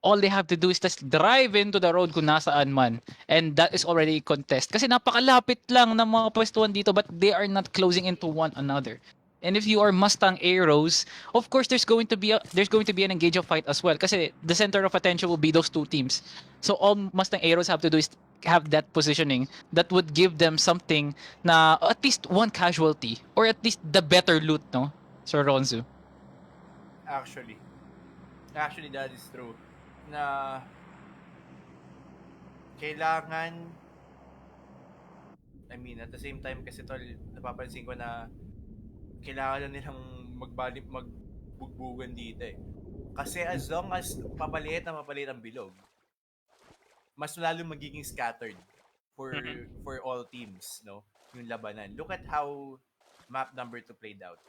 all they have to do is just drive into the road kung nasaan man. And that is already a contest. Kasi napakalapit lang ng mga pwestuhan dito but they are not closing into one another. And if you are Mustang Arrows, of course there's going to be an engage of fight as well. Kasi the center of attention will be those two teams. So all Mustang Arrows have to do is have that positioning that would give them something na at least one casualty or at least the better loot, no? Sir Ronzu. Actually. Actually, that is true. Na kailangan, I mean, at the same time kasi tol, napapansin ko na kailangan na nilang magbugbugan dito eh. Kasi as long as papalit ang bilog, mas lalo magiging scattered for for all teams, no? Yung labanan. Look at how map number 2 played out.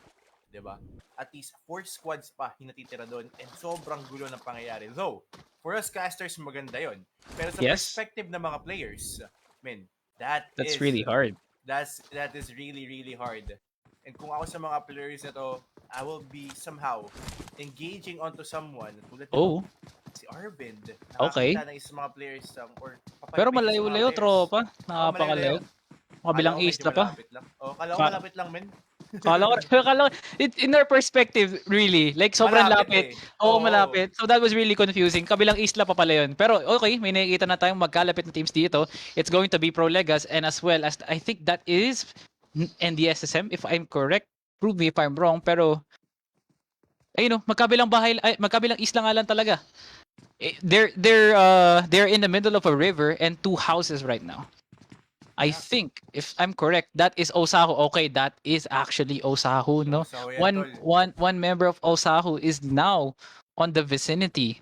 'Di ba? At least 4 squads pa yung natitira doon and sobrang gulo ng pangyayari. Though, for us casters maganda 'yon. Pero sa Yes, perspective ng mga players, man, that that's is really hard. that is really really hard. And kung ako sa mga players na to, I will be somehow engaging onto someone tulad Oh, si Arvind. okay. Nakakita ng isang mga players or Pero papalapit sa mga malayo-layo, players. tropa. Oo, malayo-layo. Napakalayo. Kala Kabilang ko medyo isla pa. malapit lang. Oh, kala ko Ka- malapit lang, men. kala ko, in their perspective, really, like sobrang Malapit lapit. eh. Oo, Oo. malapit. So that was really confusing. Kabilang isla pa pala yun. Pero okay, may nakikita na tayong magkalapit na teams dito. It's going to be Pro Legas and as well as, I think that is NDSSM, if I'm correct. Prove me if I'm wrong. Pero, ayun no, magkabilang isla nga lang talaga. They're in the middle of a river and two houses right now. I Yeah. think if I'm correct, that is Osahu. Okay, that is actually Osahu, no? So, yan, One tol. one member of Osahu is now on the vicinity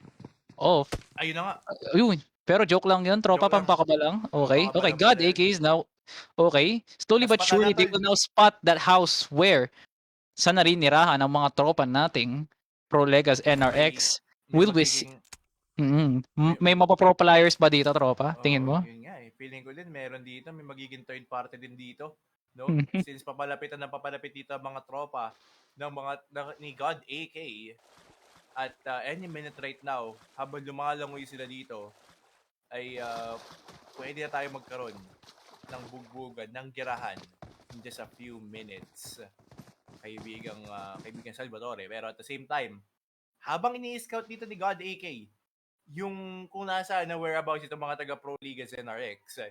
of Ayun na nga. ayun. Pero joke lang 'yun, tropa Joke lang. pampaka ba lang? Oh, Okay. Okay, pampabalang God pala yun. AK is now okay. Slowly but Naspatan na, surely they tol. will now spot that house where sa narinirahan ng mga tropa nating Pro Legas May, NRX. may Will we see, magiging, may mapapro players ba dito, tropa? Tingin mo? yun nga eh. Feeling ko din, meron dito, may magiging third party din dito. No? Since papalapit dito ang mga tropa, ni God AK at any minute right now, habang lumalangoy sila dito, ay pwede na tayo magkaroon ng bugbugan, ng girahan in just a few minutes. Kaibigang Salvatore. Pero at the same time, habang ini-scout dito ni God AK, yung kung nasa na whereabouts itong mga taga Pro Liga NRX,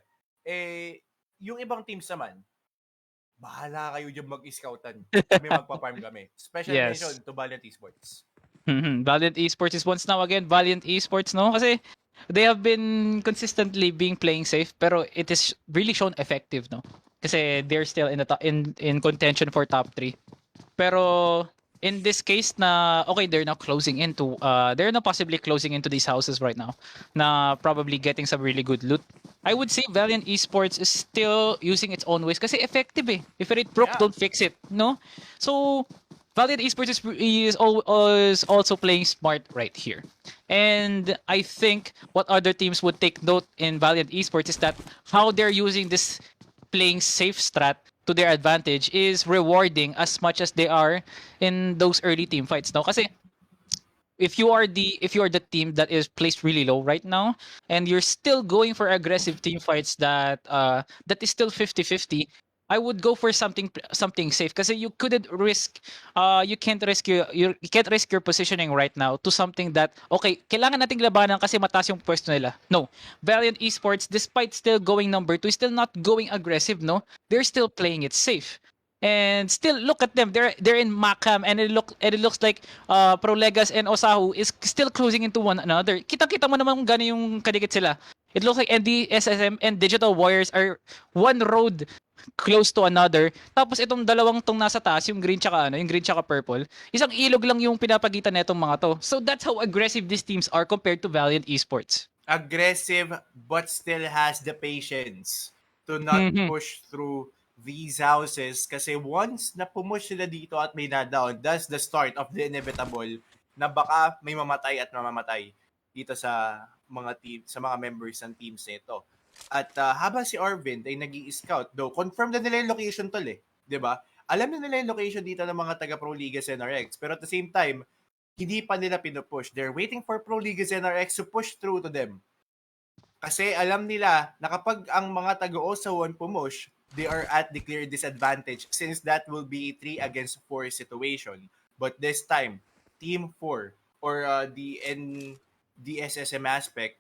yung ibang teams naman, bahala kayo dyan mag-scoutan. Kami magpa-farm kami. Special Yes. mention to Valiant Esports. Valiant Esports is once now again Valiant Esports, no? Kasi they have been consistently being playing safe, pero it is really shown effective, no? Kasi they're still in the in contention for top 3. Pero in this case na okay, they're now possibly closing into these houses right now, na probably getting some really good loot. I would say Valiant Esports is still using its own ways kasi effective eh. If it broke, Yeah. don't fix it, no? So Valiant Esports is also playing smart right here. And I think what other teams would take note in Valiant Esports is that how they're using this playing safe strat to their advantage is rewarding as much as they are in those early team fights. Now, kasi if you are the team that is placed really low right now and you're still going for aggressive team fights that is still 50-50, I would go for something safe kasi you can't risk your positioning right now to something that okay, kailangan nating labanan kasi mataas yung pwesto nila. No. Valiant Esports, despite still going number 2, is still not going aggressive, no. They're still playing it safe. And still look at them. They're in Macam and it looks like Prolegas and Osahu is still closing into one another. Kita-kita mo naman kung gano'n yung kadikit sila. It looks like NDSSM and Digital Warriors are one road close to another. Tapos itong dalawang tong nasa taas, yung green tsaka purple, isang ilog lang yung pinapagitan netong mga to. So that's how aggressive these teams are compared to Valiant Esports. Aggressive but still has the patience to not push through these houses kasi once na pumush sila dito at may na-down, that's the start of the inevitable na baka may mamatay at mamamatay dito sa mga members ng teams nito. At habang si Arvind ay nag-i-scout, though confirm na nila yung location tol eh, 'di ba? Alam na nila yung location dito ng mga taga Pro Liga NRX, pero at the same time, hindi pa nila pinupush. They're waiting for Pro Liga NRX to push through to them. Kasi alam nila na kapag ang mga taga-Osawan pumush, they are at the clear disadvantage since that will be a 3 against 4 situation. But this time, Team 4 or the SSM aspect,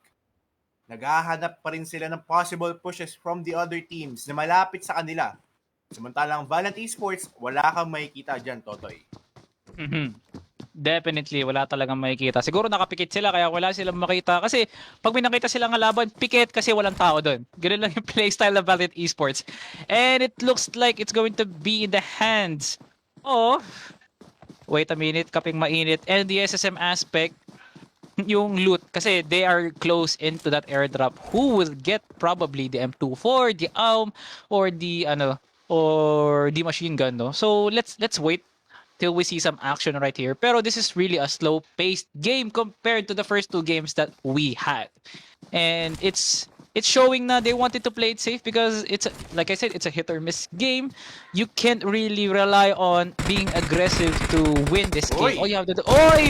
naghahanap pa rin sila ng possible pushes from the other teams na malapit sa kanila. Samantalang Valiant Esports, wala kang makikita dyan, Totoy. Definitely, wala talagang makikita. Siguro nakapikit sila kaya wala silang makita. Kasi pag may nakita silang laban, pikit kasi walang tao doon. Ganun lang yung playstyle ng Valiant Esports. And it looks like it's going to be in the hands of... Wait a minute, kaping mainit. And the SSM aspect, yung loot. Kasi they are close into that airdrop. Who will get probably the M24, the or the machine gun, no? So let's wait till we see some action right here. Pero this is really a slow-paced game compared to the first 2 games that we had. And it's showing na they wanted to play it safe because like I said, it's a hit or miss game. You can't really rely on being aggressive to win this game. Oy! All you have to do...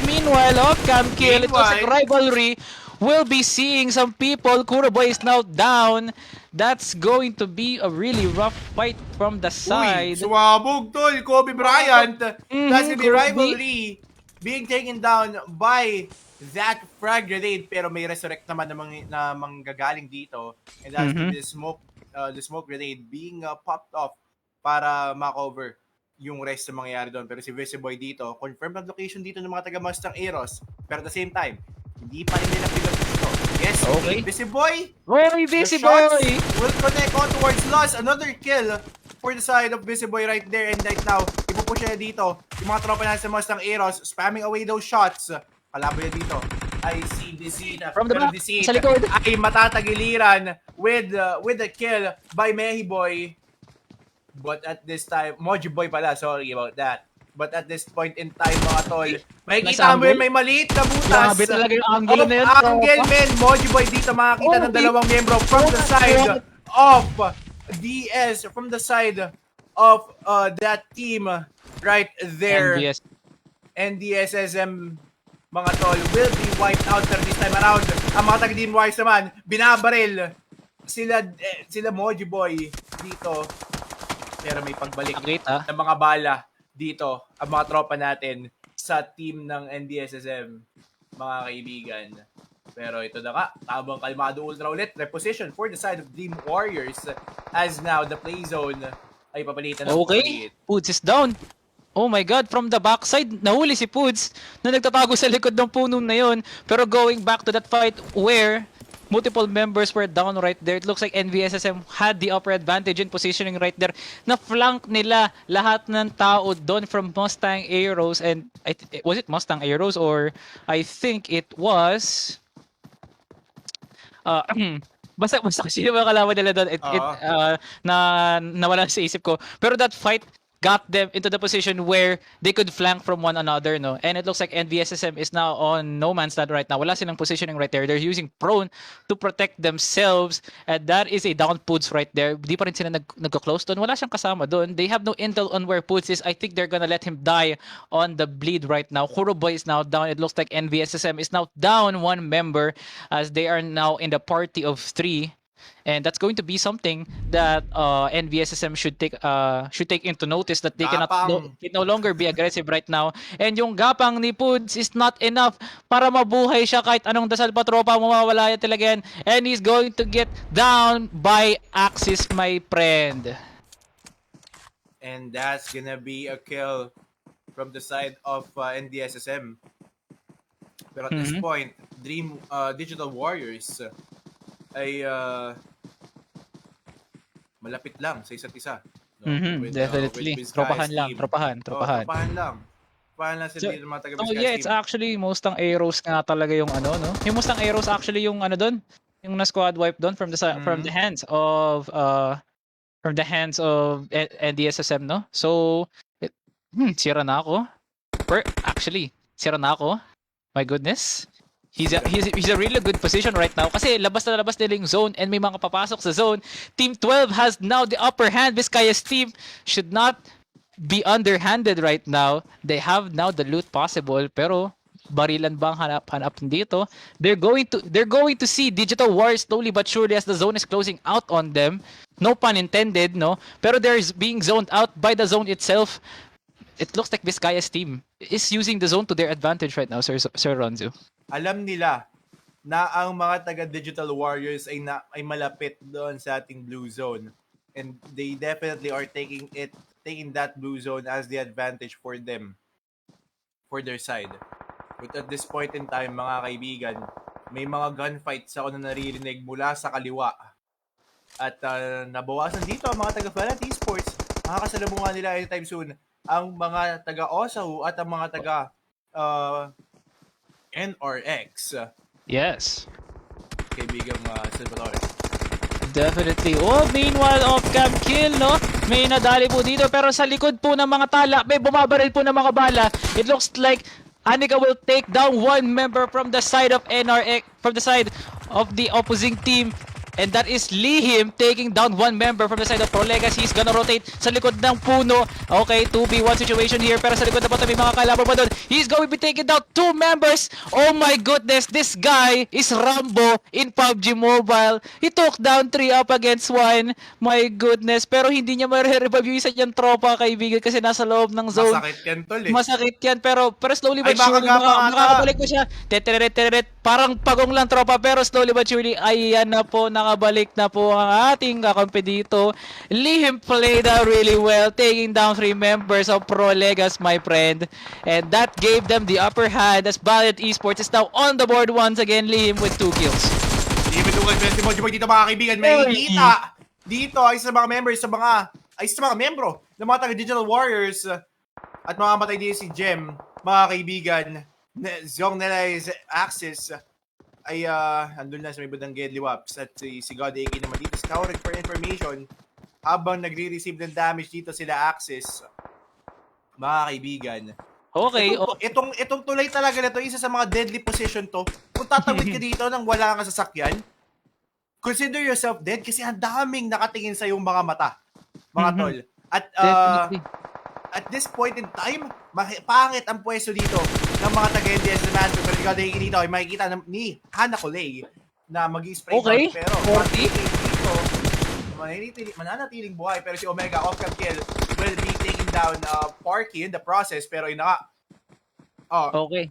Meanwhile, cam kill. It was like rivalry. We'll be seeing some people. Kuroboy is now down. That's going to be a really rough fight from the side. Suwabog, tol. Kobe Bryant. That's gonna be Kobe. rivalry being taken down by that frag grenade. Pero may resurrect naman na manggagaling dito. And that's the smoke grenade being popped off para makover yung rest ng mangyayari doon. Pero si Visiboy dito, confirmed ang location dito ng mga taga-Mustang Eros. Pero at the same time, hindi pa rin nila pinupusto. Yes, Okay. Visiboy! Very The busy shots boy. will connect on towards Lost. Another kill for the side of Visiboy right there. And right now, ipupush niya dito. Yung mga tropa na sa Mustang Eros, spamming away those shots. Kalaban niya dito. I see Deceit. From the Pero back, Deceit sa likod. ay matatagiliran with the kill by Mehiboy. But at this time, Moji Boy pala, sorry about that. But at this point in time, mga tol, makikita mo angle? yun, may maliit na butas. Grabe talaga yung angle na yun, Angle, tropa. men. Moji Boy dito makakita ng dalawang miyembro from the side of DS, from the side of that team right there, NVS. NDSSM, mga tol, will be wiped out. Pero this time around, ang mga taga-Team Wise naman, binabaril sila Moji Boy dito. Pero may pagbalik Nakita. ng mga bala dito ang mga tropa natin sa team ng NDSSM, mga kaibigan. Pero ito na nga, tabang kalmado ultra ulit, reposition for the side of Dream Warriors as now the play zone ay papalitan ng Okay. palit. Poods is down. Oh my god, from the backside, nahuli si Poods na nagtatago sa likod ng puno na yon. Pero going back to that fight where multiple members were down right there, it looks like NVSSM had the upper advantage in positioning right there. Na-flank nila lahat ng tao doon from Mustang Arrows and was it Mustang Arrows or I think it was basta kasi yung mga kalaban nila doon nawala sa isip ko, pero that fight got them into the position where they could flank from one another, no? And it looks like NVSSM is now on no man's land right now. Wala silang positioning right there. They're using prone to protect themselves, and that is a down Poods right there. Di pa rin sila nagko-close doon. Wala siyang kasama doon. They have no intel on where Poods is. I think they're gonna let him die on the bleed right now. Kuroboy is now down. It looks like NVSSM is now down one member as they are now in the party of 3. And that's going to be something that NVSSM should take into notice, that they can no longer be aggressive right now. And yung gapang ni Poods is not enough para mabuhay siya kahit anong dasal pa tropa, mawawala yan talaga yan. And he's going to get down by Axis, my friend. And that's gonna be a kill from the side of NDSSM. Pero at this point, Digital Warriors ay malapit lang sa isa't isa. No? Definitely. With Tropahan Sky's lang. team. Tropahan. Tropahan lang. Tropahan lang sila ng mga taga-Sky's yeah, it's team. actually Mustang Arrows nga talaga yung ano, no? Yung Mustang Arrows actually yung ano doon, yung na squad wipe doon from the hands of NDSSM, no? So sira na ako. Actually, sira na ako. My goodness. He's a really good position right now kasi labas na labas nila yung zone and may mga papasok sa zone. Team 12 has now the upper hand. Vizcaya's team should not be underhanded right now. They have now the loot possible, pero barilan bang hanap dito? They're going to see Digital Wars slowly but surely as the zone is closing out on them. No pun intended, no? Pero they're being zoned out by the zone itself. It looks like Vizcaya's team is using the zone to their advantage right now, Sir Ronzu. Alam nila na ang mga taga-Digital Warriors ay malapit doon sa ating blue zone. And they definitely are taking that blue zone as the advantage for them, for their side. But at this point in time, mga kaibigan, may mga gunfights ako na naririnig mula sa kaliwa. At nabawasan dito ang mga taga-Valent Esports. Makakasalamuhan nila anytime soon ang mga taga-Osahu at ang mga taga NRX. Yes. Kaibigang Salvador. Definitely. Oh, meanwhile, off-cam kill, no? May nadali po dito, pero sa likod po ng mga tala, may bumabaril po ng mga bala. It looks like Anika will take down one member from the side of NRX, from the side of the opposing team. And that is Lihim taking down one member from the side of Pro Legacy. He's gonna rotate sa likod ng puno. Okay, 2v1 situation here. Pero sa likod na po may mga kalaban pa doon. He's going to be taking down two members. Oh my goodness, this guy is Rambo in PUBG Mobile. He took down 3 up against 1. My goodness. Pero hindi niya ma-revive yung isa niyang tropa, kaibigan, kasi nasa loob ng zone. Masakit yan, tol eh. Masakit yan, pero slowly but Ay, surely makakabalik ata. ko siya. Teteret, parang pagong lang tropa, pero slowly but surely, ayan na po, nakabalik na po ang ating kakampi dito. Lihim played out really well, taking down 3 members of Pro Legas, my friend. And that gave them the upper hand as Valiant Esports is now on the board once again. Lihim with 2 kills. Lihim with 2 kills. Mojo Boy dito, mga kaibigan. May kita dito ay sa mga members, sa mga membro ng mga taga-Digital Warriors at mamamatay din si Gem, mga kaibigan. Zong nila is Axis ay andun na sa may budang Gedli Waps at si God AK naman dito scouring for information habang nagre-receive ng damage dito sila Axis, mga kaibigan. Okay. Itong tulay talaga na to, isa sa mga deadly position to. Kung tatawid ka dito nang wala kang sasakyan, consider yourself dead kasi ang daming nakatingin sa yung mga mata, mga tol. At Definitely. at this point in time, pangit ang pwesto dito ng mga taga-NDS naman. Pero ikaw dito, ay makikita ni Hana Coley na mag-spray down. Okay, Pero 40. dito, mananatiling buhay. Pero si Omega off-cam kill will be taking down Parky in the process. Pero yun na nga. Oh, Okay.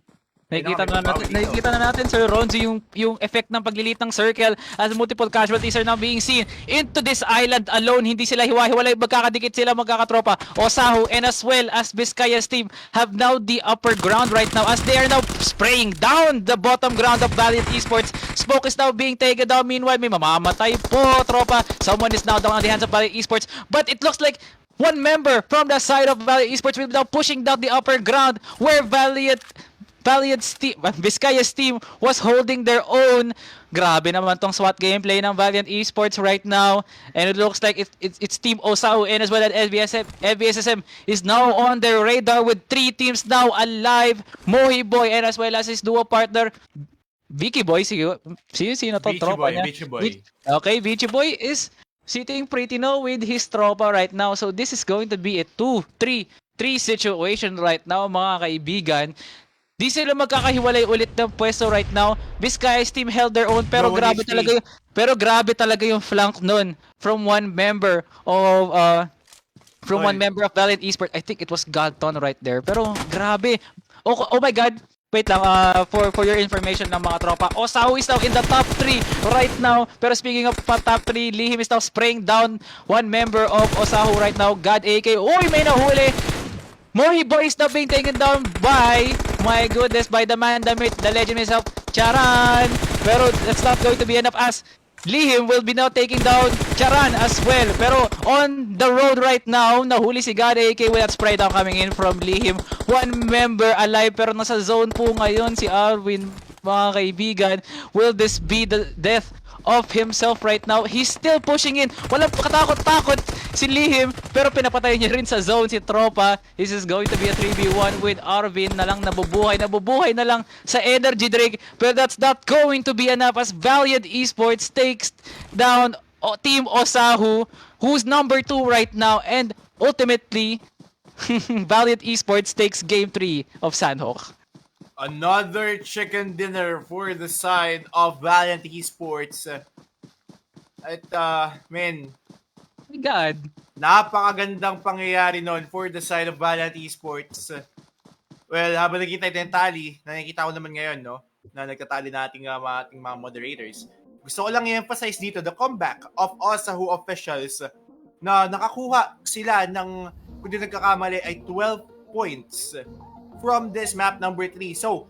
may Nakikita na natin, Sir Ronzi, yung effect ng paglilit ng circle as multiple casualties are now being seen into this island alone. Hindi sila hiwa-hiwalay, magkakadikit sila, magkakatropa. Osahu and as well as Vizcaya's team have now the upper ground right now as they are now spraying down the bottom ground of Valiant Esports. Smoke is now being taken down. Meanwhile, may mamamatay po, tropa. Someone is now down on the hands of Valiant Esports. But it looks like one member from the side of Valiant Esports will be now pushing down the upper ground where Valiant's team, Vizcaya's team was holding their own. Grabe naman tong SWAT gameplay ng Valiant Esports right now. And it looks like it's Team Osahu and as well as FBSSM is now on their radar with 3 teams now alive. Mohi Boy and as well as his duo partner, Vicky Boy. Sino to? Vici Tropa Boy, niya. Vici Boy. Okay, Vici Boy is sitting pretty low with his tropa right now. So this is going to be a 2-3 situation right now, mga kaibigan. Di sila magkakahiwalay ulit ng pwesto right now. Vizcaya's team held their own pero No grabe HP. talaga yung flank nun from one member of Valiant Esports. I think it was Galton right there. Pero grabe. Oh my god. Wait lang, for your information ng mga tropa. Osahu is now in the top 3 right now. Pero speaking of top 3, Lihim is now spraying down one member of Osahu right now. God AK. Uy, may nahuli. Mohi Boy is now being taken down by, my goodness, by the man, the myth, the legend himself, Charan. Pero that's not going to be enough as Lihim will be now taking down Charan as well. Pero on the road right now, nahuli si God AK with that spray down coming in from Lihim. One member alive pero nasa zone po ngayon si Arwin, mga kaibigan. Will this be the death of himself right now? He's still pushing in. Walang katakot-takot si Lihim pero pinapatay niya rin sa zone si Tropa. This is going to be a 3v1 with Arvin na lang nabubuhay na lang sa energy drink, pero that's not going to be enough as Valiant Esports takes down Team Osahu, who's number 2 right now, and ultimately Valiant Esports takes game 3 of Sandhawk. Another chicken dinner for the side of Valiant Esports. At, man, My God. napakagandang pangyayari nun for the side of Valiant Esports. Well, habang nakikita ito yung tally, nakikita ko naman ngayon, no, na nagtatali na ating mga moderators. Gusto ko lang i-emphasize dito the comeback of Osahu officials na nakakuha sila ng, kung di nagkakamali, ay 12 points from this map number 3. So,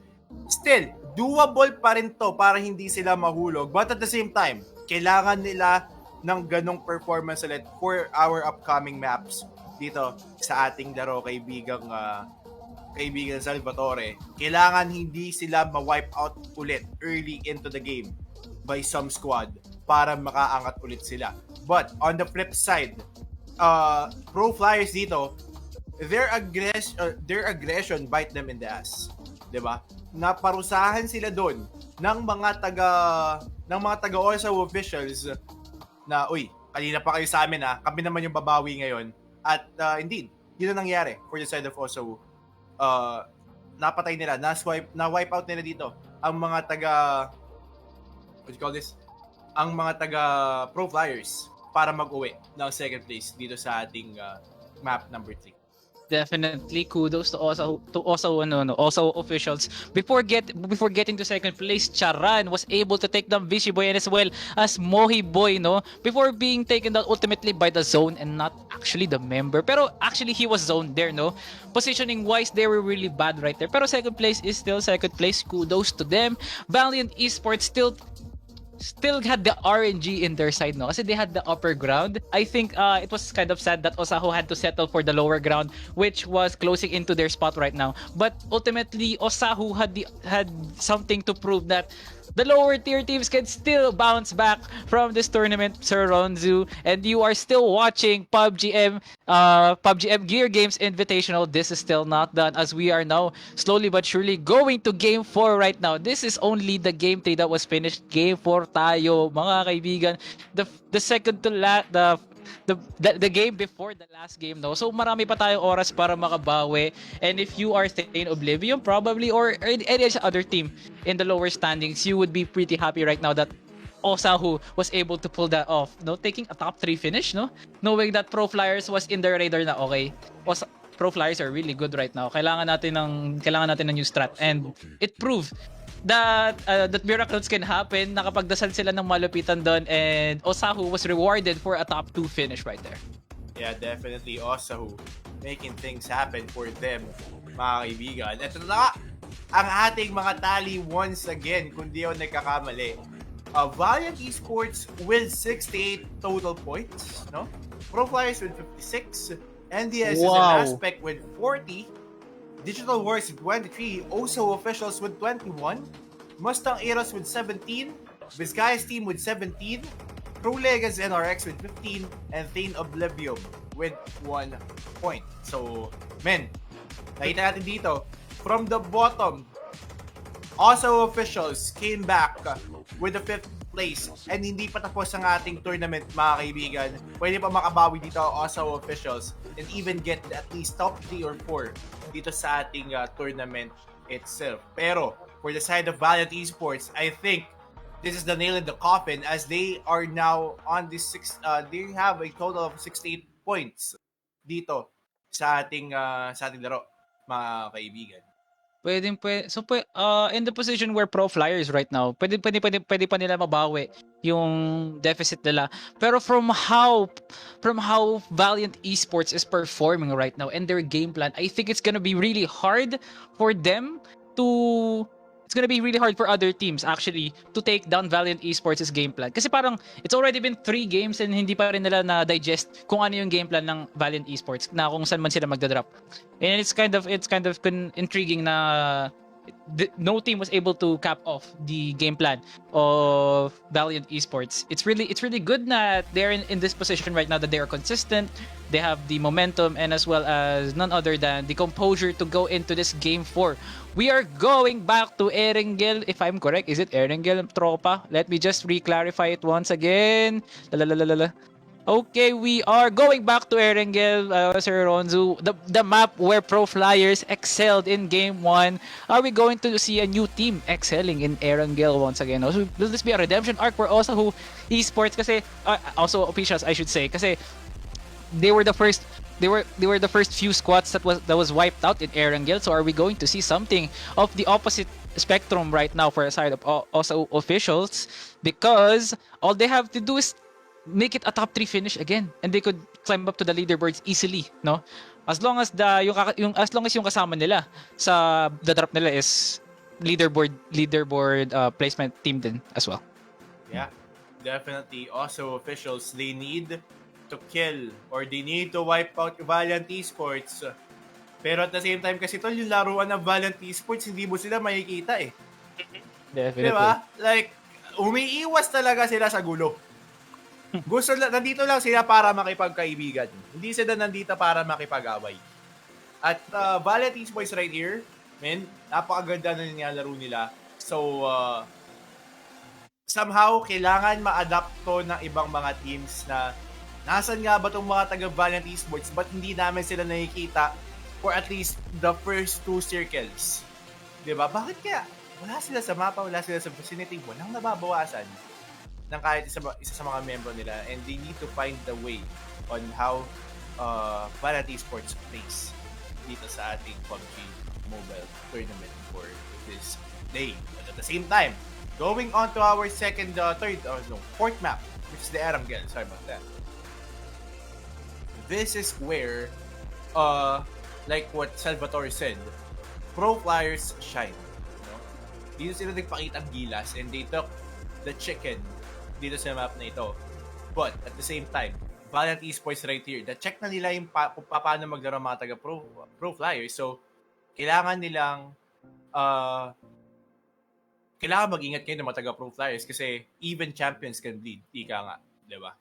still, doable pa rin to para hindi sila mahulog. But at the same time, kailangan nila ng ganong performance ulit for our upcoming maps dito sa ating laro, kaibigang Salvatore. Kailangan hindi sila ma-wipe out ulit early into the game by some squad para makaangat ulit sila. But on the flip side, Pro Flyers dito, their aggression bite them in the ass. 'Di ba? Naparusahan sila doon ng mga taga Osahu officials na, uy, kanina pa kayo sa amin kami naman yung babawi ngayon. At indeed, yun ang nangyari for the side of Osahu. Napatay nila, na-wipe out nila dito ang mga what do you call this? Ang mga taga Pro Flyers para mag-uwi ng second place dito sa ating map number 3. Definitely kudos to Osahu officials. Before getting to second place, Charan was able to take down Vichy Boy and as well as Mohi Boy, no? Before being taken down ultimately by the zone and not actually the member. Pero actually he was zoned there, no? Positioning wise, they were really bad right there. Pero second place is still second place. Kudos to them. Valiant Esports still had the RNG in their side, no? Kasi they had the upper ground. I think it was kind of sad that Osahu had to settle for the lower ground, which was closing into their spot right now. But ultimately, Osahu had something to prove that the lower tier teams can still bounce back from this tournament, Sir Ronzu. And you are still watching PUBG M Gear Games Invitational. This is still not done as we are now slowly but surely going to Game 4 right now. This is only the Game 3 that was finished. Game 4 tayo, mga kaibigan. The second to last, the game before the last game, no? So marami pa tayong oras para makabawi. And if you are Thane Oblivion, probably, or any other team in the lower standings, you would be pretty happy right now that Osahu was able to pull that off, no? Taking a top 3 finish, no? Knowing that Pro Flyers was in their radar na, okay, Pro Flyers are really good right now. Kailangan natin ng new strat, and it proved that miracles can happen. Nakapagdasal sila ng malupitan doon, and Osahu was rewarded for a top 2 finish right there. Yeah, definitely Osahu making things happen for them, mga kaibigan. Ito na ang ating mga tally once again, kung di ako nagkakamali. Valiant Esports with 68 total points, no? Pro Flyers with 56, NDS is Wow. an aspect with 40, Digital Wars with 23, Oso Officials with 21, Mustang Eros with 17, Vizcayas Team with 17, Pro Legas NRX with 15, and Thane Oblivion with 1 point. So, men, nakita natin dito, from the bottom, Oso Officials came back with the 5th place, and hindi pa tapos ang ating tournament, mga kaibigan. Pwede pa makabawi dito ang Oso Officials and even get at least top 3 or 4 dito sa ating tournament itself. Pero for the side of Valiant Esports, I think this is the nail in the coffin, as they are now on this they have a total of 68 points dito sa ating laro, mga kaibigan. So in the position where Pro Flyers right now, pwede pa nila mabawi yung deficit nila. Pero from how Valiant Esports is performing right now and their game plan, I think it's gonna be really hard for them to it's gonna be really hard for other teams actually to take down Valiant Esports' game plan. Kasi parang it's already been 3 games and hindi pa rin nila na-digest kung ano yung game plan ng Valiant Esports, na kung saan man sila magdadrop. And it's kind of intriguing na no team was able to cap off the game plan of Valiant Esports. It's really good that they're in this position right now, that they are consistent, they have the momentum, and as well as none other than the composure to go into this game 4. We are going back to Erengel, if I'm correct. Is it Erengel, tropa? Let me just re-clarify it once again. Okay, we are going back to Erengel, Sir Ronzu, the map where Pro Flyers excelled in Game 1. Are we going to see a new team excelling in Erengel once again? Also, will this be a redemption arc for Osahu Esports? Kasi, also officials, I should say, kasi they were the first few squads that was wiped out in Erengel. So are we going to see something of the opposite spectrum right now for the side of Osahu officials? Because all they have to do is make it a top 3 finish again, and they could climb up to the leaderboards easily, no? As long as yung kasama nila sa the drop nila is leaderboard placement team din as well. Yeah, definitely. Also, officials, they need to kill or they need to wipe out Valiant Esports. Pero at the same time kasi tol, yung laruan ng Valiant Esports, hindi mo sila makikita eh. Definitely. Diba? Like, umiiwas talaga sila sa gulo. Nandito lang sila para makipagkaibigan. Hindi sila nandito para makipag-away. At Valiant Esports right here, men, napakaganda na nilalaro nila. So, somehow, kailangan ma-adapt to ng ibang mga teams na nasan nga ba itong mga taga-Valiant Esports, ba't hindi namin sila nakikita for at least the first 2 circles? Diba? Bakit kaya? Wala sila sa mapa, wala sila sa vicinity, walang nababawasan ng kahit isa sa mga membro nila, and they need to find the way on how Valiant Esports plays dito sa ating PUBG Mobile tournament for this day. But at the same time, going on to our fourth map, which is the Erangel. Sorry about that. This is where, like what Salvatore said, Pro Flyers shine. You know? Dito sila nagpakita ang gilas, and they took the chicken dito sa map na ito. But at the same time, Valiant Esports right here, check na nila yung kung paano maglaro mga taga Pro Flyers. So, kailangan nilang kailangan mag-ingat kayo ng mga taga Pro Flyers kasi even champions can bleed. Ika nga, di ba?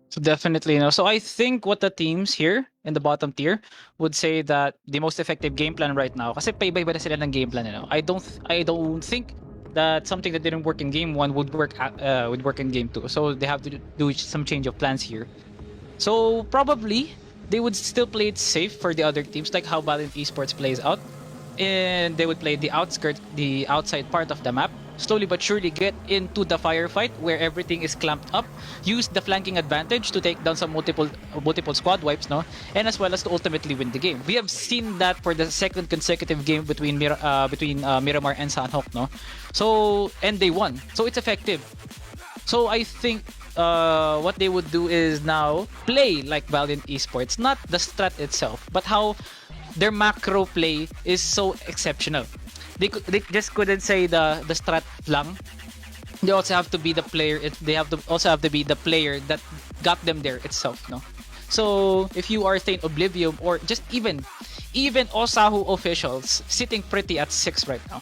So definitely, so I think what the teams here in the bottom tier would say that the most effective game plan right now, kasi pa iba-iba na sila ng game plan, I don't think that something that didn't work in game one would work in game two. So they have to do some change of plans here. So probably they would still play it safe for the other teams, like how Valiant Esports plays out, and they would play the outskirts, the outside part of the map. Slowly but surely get into the firefight where everything is clamped up. Use the flanking advantage to take down some multiple squad wipes, no, and as well as to ultimately win the game. We have seen that for the second consecutive game between Miramar and Sanhok, no. So and they won. So it's effective. So I think what they would do is now play like Valiant Esports, not the strat itself, but how their macro play is so exceptional. They just couldn't say the strat lang. They also have to be the player. They have to also have to be the player that got them there itself, no. So if you are saying Oblivion or just even Osahu officials sitting pretty at 6 right now.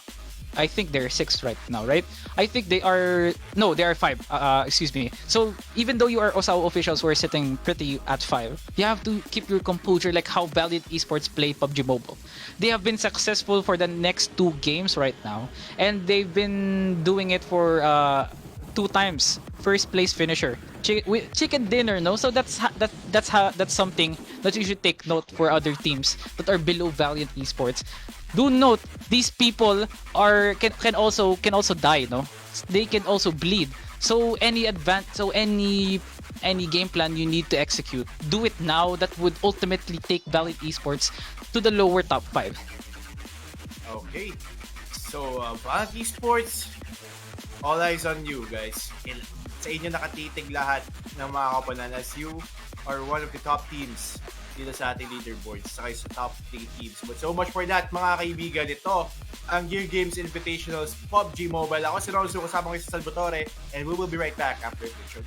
I think they're 6 right now, right? I think they are 5. Excuse me. So even though you are Osawa officials who are sitting pretty at 5, you have to keep your composure, like how Valiant Esports play PUBG Mobile. They have been successful for the next 2 games right now, and they've been doing it for 2 times first place finisher. Chicken dinner, no? So that's something that you should take note for other teams that are below Valiant Esports. Do note these people can also die, no? They can also bleed. So any game plan you need to execute, do it now. That would ultimately take Valiant Esports to the lower top 5. Okay. So, Valiant Esports, all eyes on you, guys. Sa inyo nakatitig lahat ng mga kapanan as you are one of the top teams dito sa ating leaderboards, saka sa top 3 teams. But so much for that, mga kaibigan. Ito ang Gear Games Invitationals PUBG Mobile. Ako si Ronzo, kasama ko si Salvatore, and we will be right back after the show.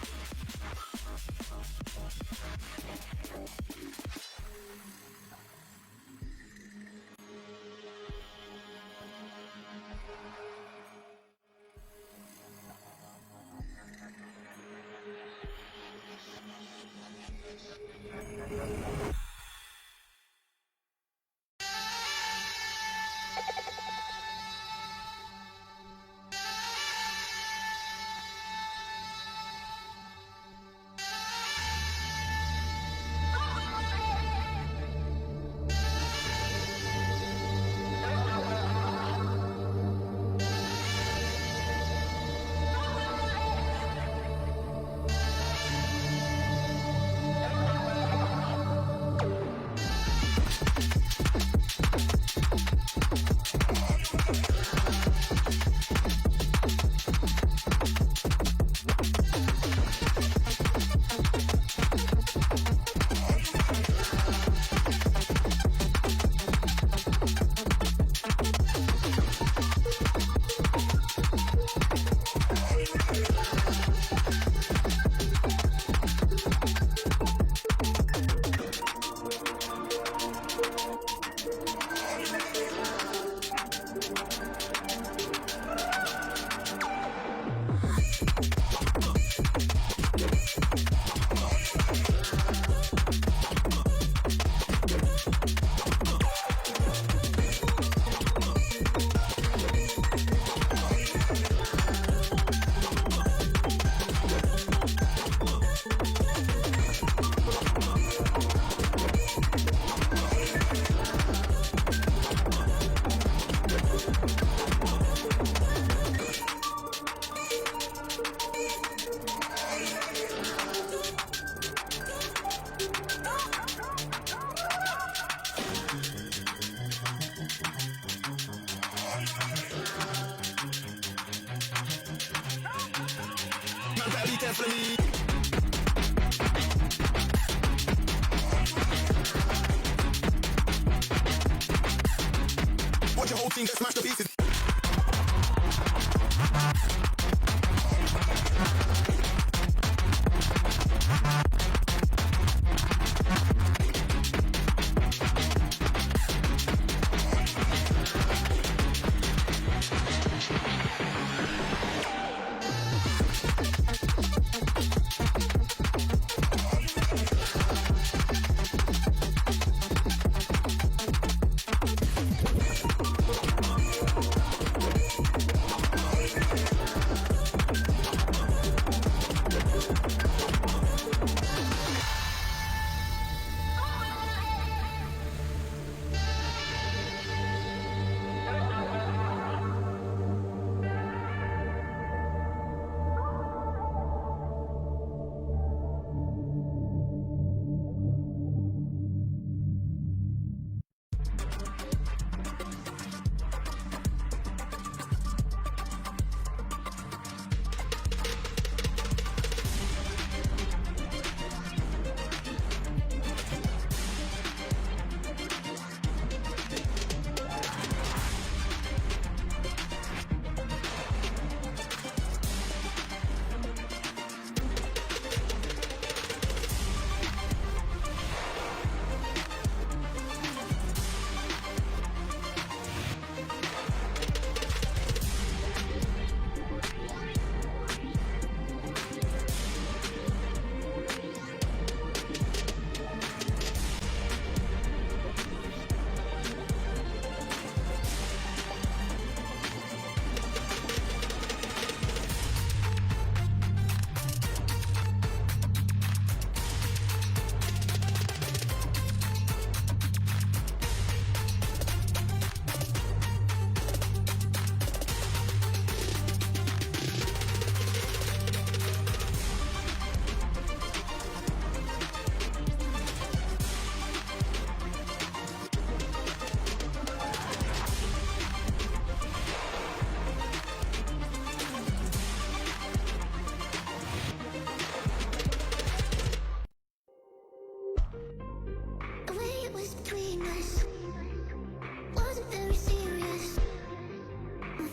Watch your whole team get smashed to pieces.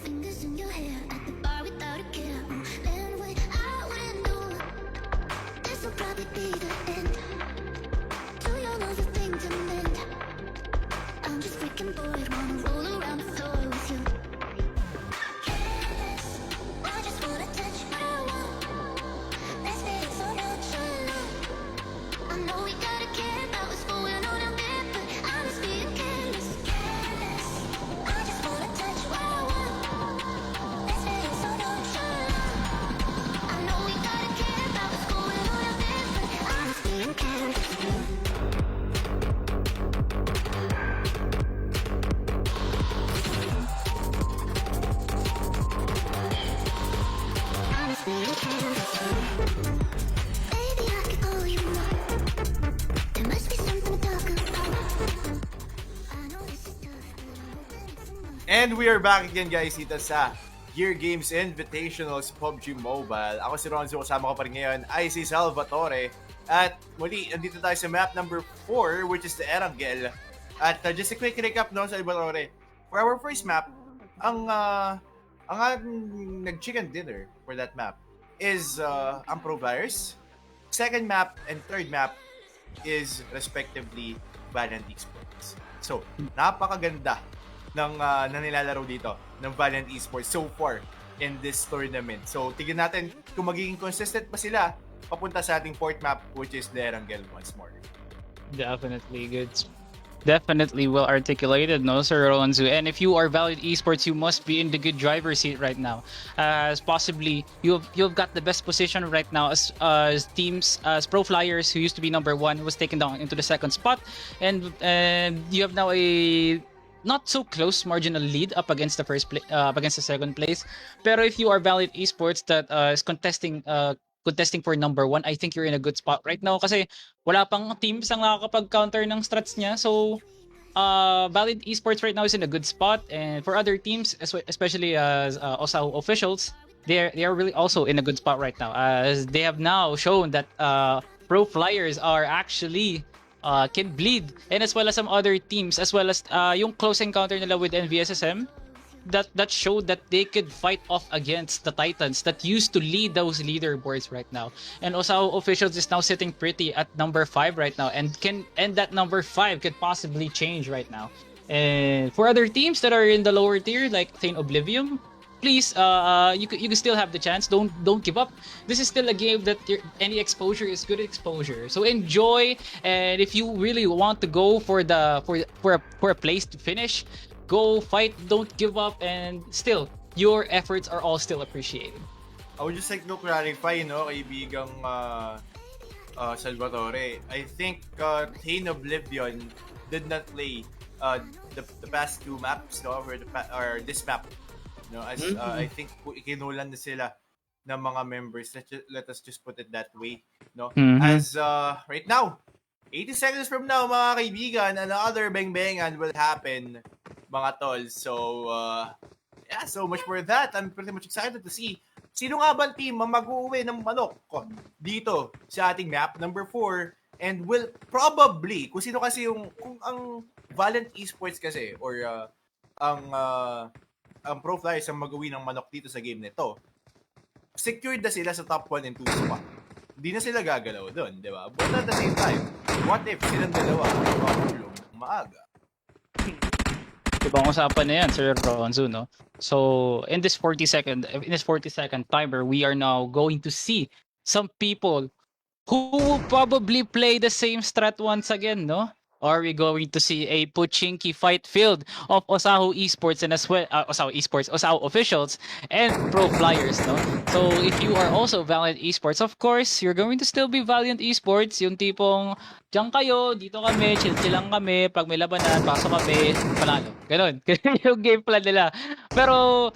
fingers in your hair at the bar without a care. Then wait out window. This will probably be the end. Too young of a thing to mend. I'm just freaking bored, wanna roll around the floor with you. Careless, I just wanna touch what I want. Let's make it so nonchalant. I know we gotta care about what's going on out there, but I'm just being careless. Careless, I just wanna touch what I want. Let's make it so nonchalant. I know we gotta care about what's going on out there, but I'm just being careless. I'm just being careless. Baby, I could call you more. There must be something to talk about. I know this is tough, but I'm hoping it's enough. And we are back again guys dito sa Gear Games Invitationals PUBG Mobile. Ako si Ronzo, kasama ko pa rin ngayon ay si Salvatore. At muli, andito tayo sa map number 4 which is the Erangel. At just a quick recap no, Salvatore. For our first map, ang nag-chicken dinner for that map is ang Pro Players. Second map and third map is respectively Valiant Esports. So, napakaganda ng na nilalaro dito ng Valiant Esports so far in this tournament. So, tignan natin kung magiging consistent pa sila papunta sa ating fourth map which is the Erangel once more. Definitely good. Definitely well articulated, no, Sir Ronzu. And if you are Valiant Esports, you must be in the good driver's seat right now, as possibly you've got the best position right now as teams as Pro Flyers, who used to be number 1, was taken down into the second spot, and you have now a not so close marginal lead up against the against the second place. Pero if you are Valiant Esports that is contesting for number 1, I think you're in a good spot right now kasi wala pang teams ang nakakapag-counter ng strats niya. So, Valiant Esports right now is in a good spot, and for other teams, especially as Osao officials, they are really also in a good spot right now, as they have now shown that Pro Flyers are actually can bleed, and as well as some other teams, as well as yung close encounter nila with NVSSM, that showed that they could fight off against the Titans that used to lead those leaderboards right now. And Osao officials is now sitting pretty at number 5 right now, and that number 5 could possibly change right now. And for other teams that are in the lower tier like Thane Oblivion, please, you can still have the chance. Don't give up. This is still a game that any exposure is good exposure. So enjoy, and if you really want to go for a place to finish, go fight, don't give up, and still, your efforts are all still appreciated. I would just like to clarify, no, kaibigang Salvatore. I think Thane Oblivion did not play the past 2 maps, no, or this map. No, as I think ikinulan na sila ng mga members. Let us just put it that way, no. As right now, 80 seconds from now, mga kaibigan, another bang-bangan will happen, mga tol. So, yeah, so much for that. I'm pretty much excited to see sino nga ba team ang mag-uwi ng manok dito sa ating map number 4, and will probably, kung sino kasi kung ang Valiant Esports kasi, or ang Pro Flyers ang mag-uwi ng manok dito sa game nito, secured na sila sa top 1 and 2 spot. Hindi na sila gagalaw doon, di ba? But at the same time, what if silang dalawa ay makatulong maaga? Ibang usapan na yan, Sir Ronzo, no? So, in this 40-second timer, we are now going to see some people who will probably play the same strat once again, no? Are we going to see a Pochinki fight field of Osao Esports and as well Osao officials and Pro Flyers, no? So if you are also Valiant Esports, of course, you're going to still be Valiant Esports, yung tipong diyan kayo, dito kami, chill lang kami, pag may labanan, pasok kami, panalo. Ganon. Yung game plan nila. Pero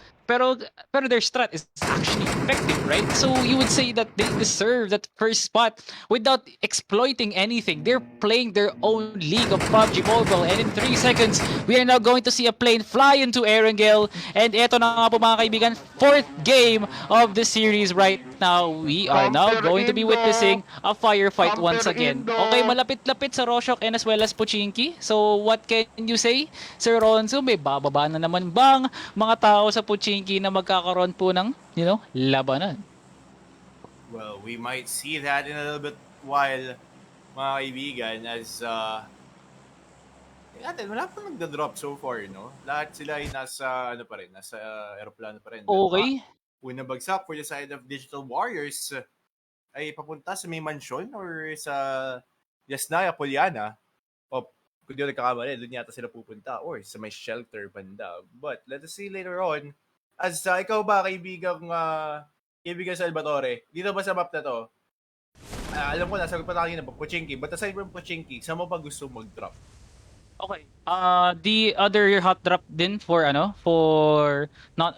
their strat is actually effective, right? So you would say that they deserve that first spot without exploiting anything. They're playing their own league of PUBG Mobile, and in 3 seconds, we are now going to see a plane fly into Erangel. And eto na nga po mga kaibigan, 4th game of the series right now. We are now going to be witnessing a firefight once again. Okay, malapit-lapit sa Roshok and as well as Pochinki. So what can you say, Sir Ronzo? May bababa na naman bang mga tao sa Pochinki Pochinki na magkakaroon po ng, labanan. Well, we might see that in a little bit while, mga kaibigan, as natin, wala pa nagda-drop so far, no? Lahat sila ay nasa, ano pa rin, nasa aeroplano pa rin. Okay. Unang bagsak for the side of Digital Warriors ay papunta sa may mansyon or sa Yasnaya, Poliana. O, kung di ako nagkakamali, doon yata sila pupunta or sa may shelter banda. But let us see later on. As ikaw ba, kaibigan Salvatore, dito ba sa map na to, alam ko, nasagot pa tayo na Pochinki, but aside from Pochinki, saan mo pa gusto mag-drop? Okay. The other hot drop din for not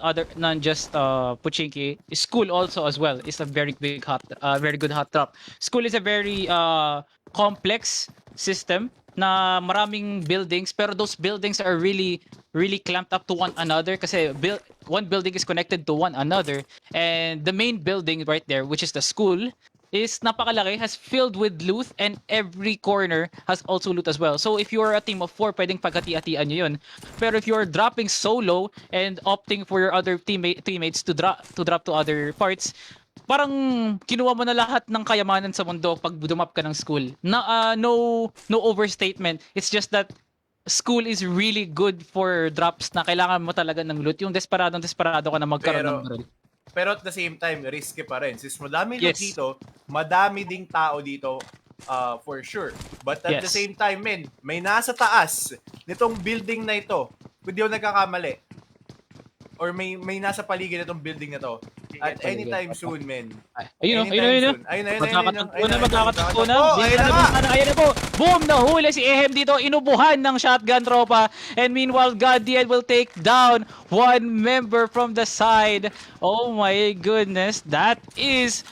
just Pochinki, school also as well is a very very good hot drop. School is a very complex system na maraming buildings, pero those buildings are really clamped up to one another kasi one building is connected to one another, and the main building right there, which is the school, is napakalaki, has filled with loot, and every corner has also loot as well. So if you're a team of 4, pwedeng paghati-hatian nyo yun. Pero if you're dropping solo and opting for your other teammates to drop to other parts, parang kinuha mo na lahat ng kayamanan sa mundo pag dumap ka ng school. No overstatement. It's just that school is really good for drops na kailangan mo talaga ng loot. Yung desperado ka na magkaroon ng baril. Pero at the same time, risky pa rin. Since madami loot Yes. dito, madami ding tao dito for sure. But at the Yes. same time, may nasa taas nitong building na ito. Kung di ako nagkakamali. Or may nasa paligid nitong building na to. At anytime soon, Ayun. Magkakatagpo na. Oh, ayun na nga. Ayan na po. Boom! Nahuli si Ehem dito. Inubuhan ng shotgun tropa. And meanwhile, Goddiel will take down one member from the side. Oh my goodness. That is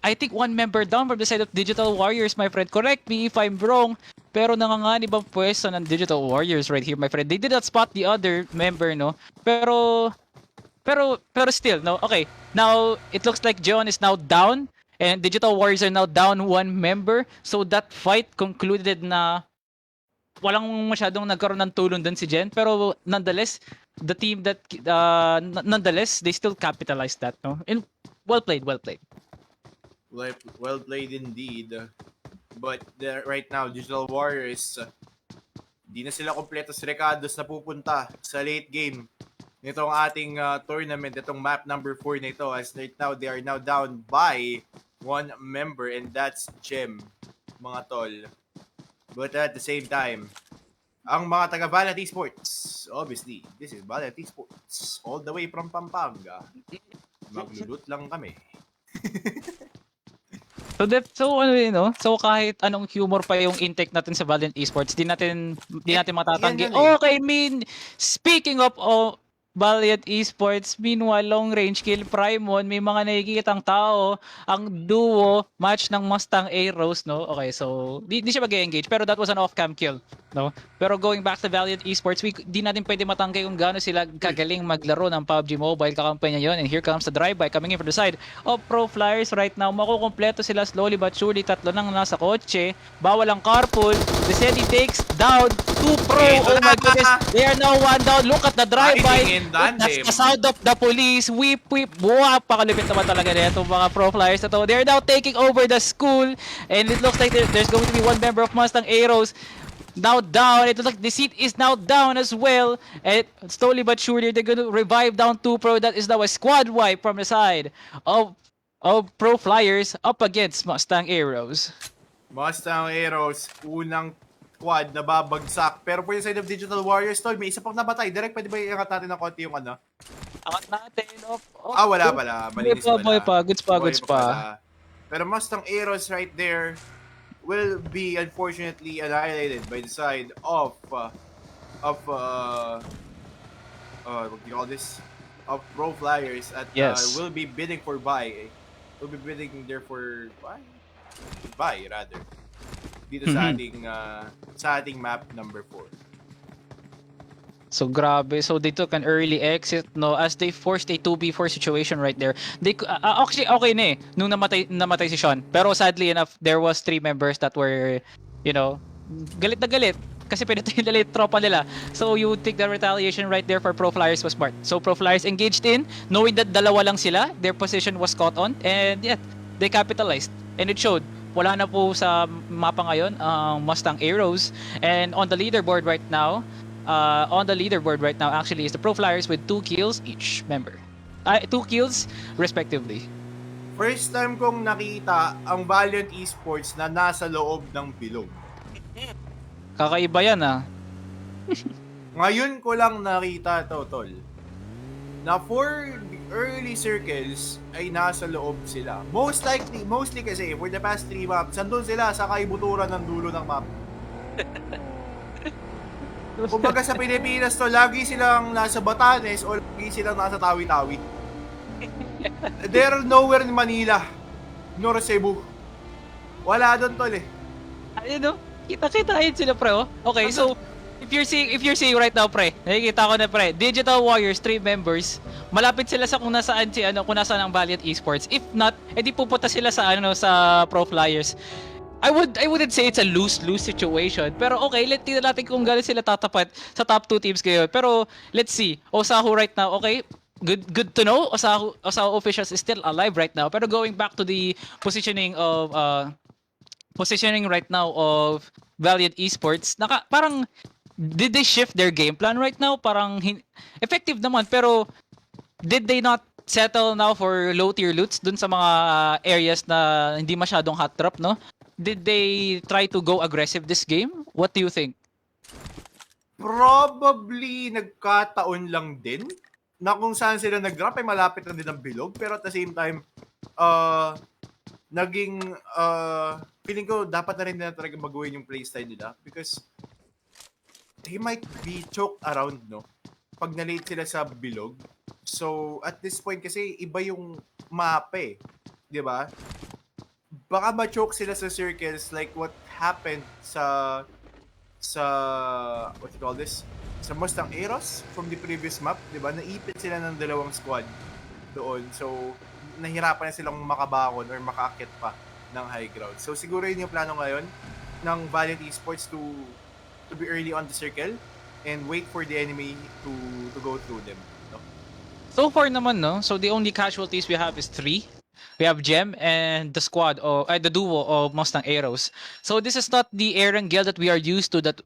I think one member down from the side of Digital Warriors, my friend. Correct me if I'm wrong. Pero nanganganib ang pwesto ng Digital Warriors right here, my friend. They did not spot the other member, no? Pero still, no? Okay. Now, it looks like John is now down and Digital Warriors are now down one member. So that fight concluded na walang masyadong nagkaroon ng tulong dun si Jen. Pero nonetheless, the team that nonetheless, they still capitalized that, no? And well played. Well played indeed. But right now, Digital Warriors, di na sila kompleto si Recados na pupunta sa late game nitong ating tournament, itong map number 4 na ito. As right now, they are now down by one member, and that's Gem, mga tol. But at the same time, ang mga taga Valiant Esports, obviously, this is Valiant Esports, all the way from Pampanga. Maglulot lang kami. So kahit anong humor pa yung intake natin sa Valiant Esports, di natin matatanggi. yan eh. Okay, speaking of Valiant Esports, meanwhile, long range kill Primon, may mga nakikitang tao, ang duo match ng Mustang Arrows, no? Okay, so di siya mag-engage, pero that was an off-cam kill, no? Pero going back to Valiant Esports, di natin pwede matangkay kung gaano sila kagaling maglaro ng PUBG Mobile, kakampanya yon. And here comes the drive-by coming in from the side of Pro Flyers right now. Makukompleto sila slowly but surely, tatlo nang nasa kotse, bawal ang carpool. Desedi takes down 2 Pro. Ito Oh my na. goodness, they are now one down. Look at the drive-by. Fighting in tandem. That's the sound of the police. Whip. Wow, pakalupit naman talaga na itong mga Pro Flyers na to. They're now taking over the school. And it looks like there's going to be one member of Mustang Arrows now down. It looks like the seat is now down as well. And slowly but surely, they're going to revive down 2 Pro. That is now a squad wipe from the side of Pro Flyers up against Mustang Arrows. Mustang Arrows, unang squad na babagsak. Pero for the side of Digital Warriors, tol, may isa pang nabatay. Direct, pwede ba iangat natin ng konti yung ano? Angat natin. Wala pala. Malinis pala. Boy pa. Goods pa. Pala. Pero Mustang Arrows right there will be unfortunately annihilated by the side of what do you call this? Of Pro Flyers at Yes. will be bidding for buy. Will be bidding there for buy rather. Dito sa ating map number 4. So grabe. So they took an early exit, no, as they forced a 2v4 situation right there. They actually okay na nung namatay si Sean. Pero sadly enough, there was 3 members that were, galit na galit. kasi pinatay nila yung tropa nila. So you would think the retaliation right there for Pro Flyers was smart. So Pro Flyers engaged in, knowing that dalawa lang sila, their position was caught on, and yeah, they capitalized. And it showed. Wala na po sa mapa ngayon ang Mustang Arrows. And on the leaderboard right now, actually is the Pro Flyers with 2 kills each member. 2 kills respectively. First time kong nakita ang Valiant Esports na nasa loob ng bilog. Kakaiba yan ah. Ngayon ko lang nakita to, tol. Na for the early circles ay nasa loob sila. Mostly kasi for the past 3 maps, sandun sila sa kaibuturan ng dulo ng map. Kumbaga sa Pilipinas to, lagi silang nasa Batanes o lagi silang nasa Tawi-Tawi. They're nowhere in Manila nor Cebu. Wala doon, tol eh. Ayun no? Kita-kita ayun sila pre oh. Okay, so if you're seeing right now pre, nakikita ko na pre, Digital Warriors 3 members, malapit sila sa kung nasaan kung nasaan ang Valiant Esports. If not, edi pupunta sila sa sa Pro Flyers. I wouldn't say it's a lose-lose situation. Pero okay, tingnan natin kung gaano sila tatapat sa top 2 teams ngayon. Pero let's see. Osahu right now, okay? Good to know. Osahu officials is still alive right now. Pero going back to the positioning right now of Valiant Esports, parang did they shift their game plan right now? Parang effective naman, pero did they not settle now for low tier loots dun sa mga areas na hindi masyadong hot drop, no? Did they try to go aggressive this game? What do you think? Probably nagkataon lang din na kung saan sila nag-drop ay malapit na din ang bilog, pero at the same time feeling ko dapat na rin na talaga baguhin yung playstyle nila because he might be choked around, no? Pag na-late sila sa bilog. So, at this point kasi iba yung map eh. 'Di ba? Baka ma-choke sila sa circles like what happened sa what you call this? Sa Mustang Eros from the previous map, 'di ba? Naipit sila ng dalawang squad doon. So, nahirapan na silang makabakon or makaakyat pa ng high ground. So, siguro yun yung plano ngayon ng Valiant Esports to be early on the circle and wait for the enemy to go through them. No? So far naman, no? So the only casualties we have is 3. We have Gem and the squad or the duo of Mustang Arrows. So this is not the Erangel that we are used to that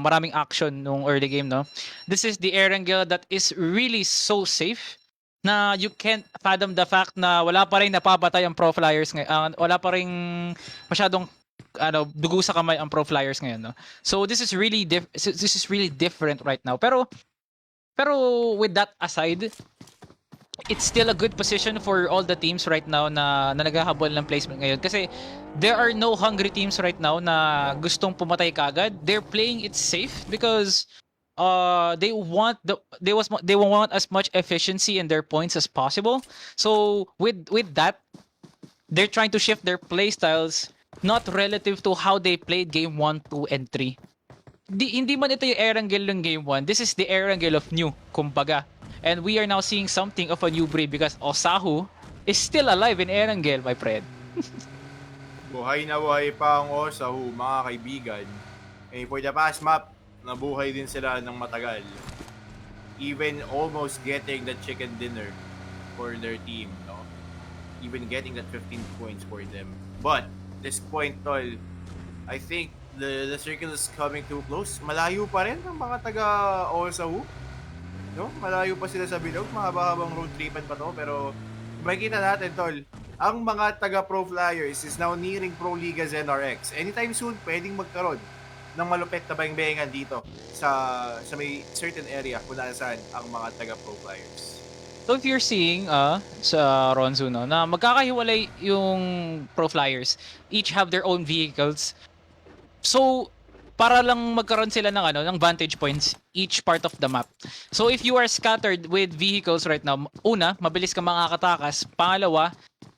maraming action nung early game, no? This is the Erangel that is really so safe na you can't fathom the fact na wala pa rin napapatay ang Pro Flyers ngayon. Wala pa rin masyadong dugo sa kamay ang Pro Flyers ngayon, no? So this is really different right now. Pero with that aside, it's still a good position for all the teams right now na naghahabol ng placement ngayon kasi there are no hungry teams right now na gustong pumatay kaagad. They're playing it safe because they want as much efficiency in their points as possible. So with that, they're trying to shift their play styles not relative to how they played game 1, 2 and 3. Hindi man ito yung Erangel ng game 1. This is the Erangel of new, kumbaga. And we are now seeing something of a new breed because Osahu is still alive in Erangel, my friend. Buhay na buhay pa ang Osahu, mga kaibigan. Eh, for the past map, nabuhay din sila ng matagal. Even almost getting the chicken dinner for their team, no? Even getting that 15 points for them. But, this point, tol, I think the circle is coming too close. Malayo pa rin ang mga taga Osahu. No? Malayo pa sila sa bilog, mahaba-habang road tripan pa to, pero makikita natin, tol, ang mga taga Pro Flyers is now nearing Pro Liga ZRX. Anytime soon, pwedeng magkaroon ng malupit na bang-bangan dito sa may certain area kung saan ang mga taga Pro Flyers. So if you're seeing sa Ronzo, no, na magkakahiwalay yung Pro Flyers, each have their own vehicles. So para lang magkaroon sila ng vantage points each part of the map. So if you are scattered with vehicles right now, una, mabilis ka makakatakas. Pangalawa,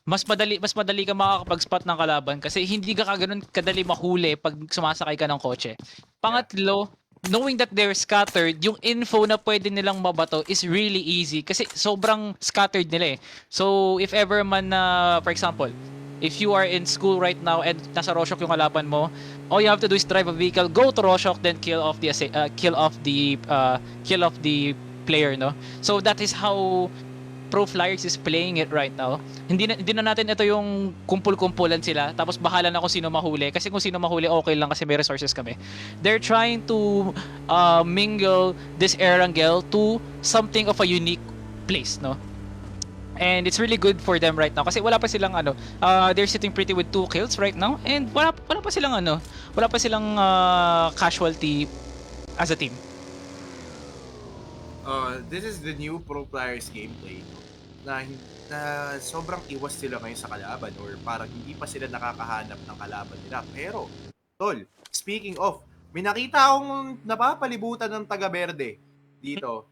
mas madali ka makakapag-spot ng kalaban kasi hindi ka ganoon kadali mahuli pag sumasakay ka ng kotse. Pangatlo, knowing that they're scattered, yung info na pwede nilang mabato is really easy kasi sobrang scattered nila eh. So if ever man for example, If you are in school right now and nasa Roshok yung kalaban mo, all you have to do is drive a vehicle, go to Roshok, then kill off the player, no? So that is how Pro Flyers is playing it right now. Hindi na natin ito yung kumpul-kumpulan sila tapos bahala na kung sino mahuli, kasi kung sino mahuli okay lang kasi may resources kami. They're trying to mingle this Erangel to something of a unique place, no? And it's really good for them right now kasi wala pa silang they're sitting pretty with 2 kills right now, and wala pa silang casualty as a team. This is the new Pro Players gameplay na sobrang iwas sila ngayon sa kalaban, or parang hindi pa sila nakakahanap ng kalaban nila. Pero, tol, speaking of, may nakita akong napapalibutan ng taga-Verde dito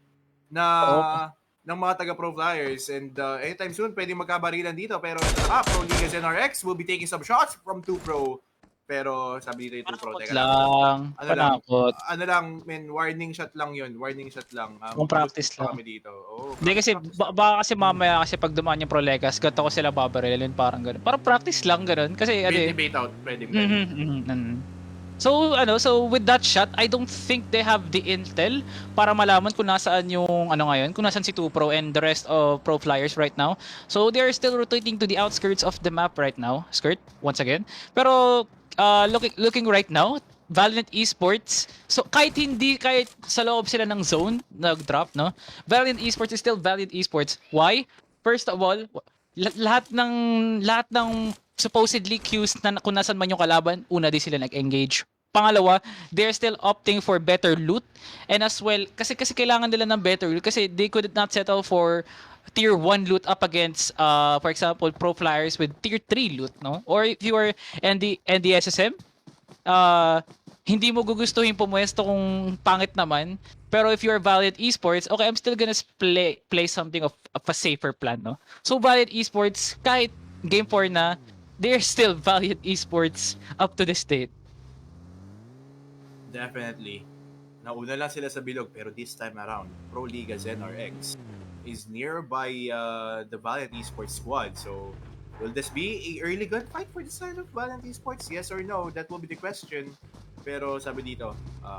na ng mga taga-Pro Flyers, and anytime soon pwedeng magkabarilan dito, pero Pro Ligas NRX will be taking some shots from 2 Pro. Pero sabi dito yung 2 Pro, teka lang. Panakot. Ano lang, men, warning shot lang yun. Warning shot lang. Kung practice lang. Kami dito. Hindi kasi, baka kasi mamaya kasi pag dumaan yung Pro Legas, gato ko sila babarilin, parang gano'n. Parang practice lang gano'n. Kasi, bait out. Pwede. So with that shot, I don't think they have the intel para malaman kung nasaan yung ngayon, kung nasaan si 2 Pro and the rest of Pro Flyers right now. So they are still rotating to the outskirts of the map right now. Skirt, once again. Pero, looking right now, Valiant Esports, so kahit sa loob sila ng zone nag-drop, no? Valiant Esports is still Valiant Esports. Why? First of all, lahat ng supposedly queues na kung nasan man yung kalaban, una din sila nag-engage. Pangalawa, they're still opting for better loot, and as well kasi kailangan nila ng better loot kasi they could not settle for tier 1 loot up against for example Pro Flyers with tier 3 loot, no? Or if you are NDSSM, hindi mo gugustuhin pumuesto kung pangit naman, pero if you're Valiant Esports, okay, I'm still gonna play something of a safer plan, no? So Valiant Esports, kahit game 4 na, they're still Valiant Esports up to this date. Definitely. Nauna lang sila sa bilog, pero this time around, Pro Ligas NRX is nearby the Valiant Esports squad. So, will this be a early gunfight for the side of Valiant Esports? Yes or no? That will be the question. Pero sabi dito,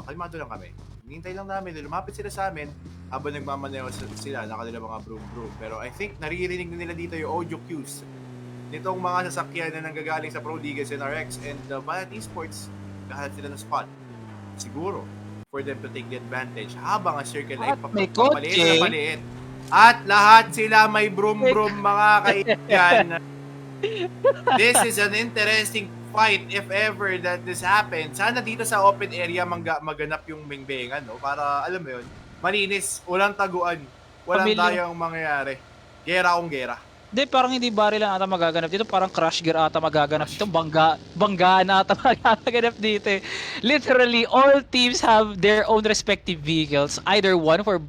kalmado lang kami. Hinihintay lang namin, lumapit sila sa amin habang nagmamaneho sila ng kanilang mga broom. Pero I think naririnig na nila dito yung audio cues nitong mga sasakyan na nanggagaling sa Pro Ligas NRX, and Valiant Esports, lahat sila ng spot. Siguro, for them to take the advantage habang ang circle ay papaliit. At lahat sila may broom, mga kaibigan. This is an interesting fight if ever that this happens. Sana dito sa open area maganap yung bengbengan, no? Para, alam mo yun, malinis, walang taguan, walang tayong mangyayari. Gera kung gera. Parang hindi baril lang ata magaganap dito, parang crash gear ata magaganap dito, banggaan ata magaganap dito. Literally, all teams have their own respective vehicles. Either one for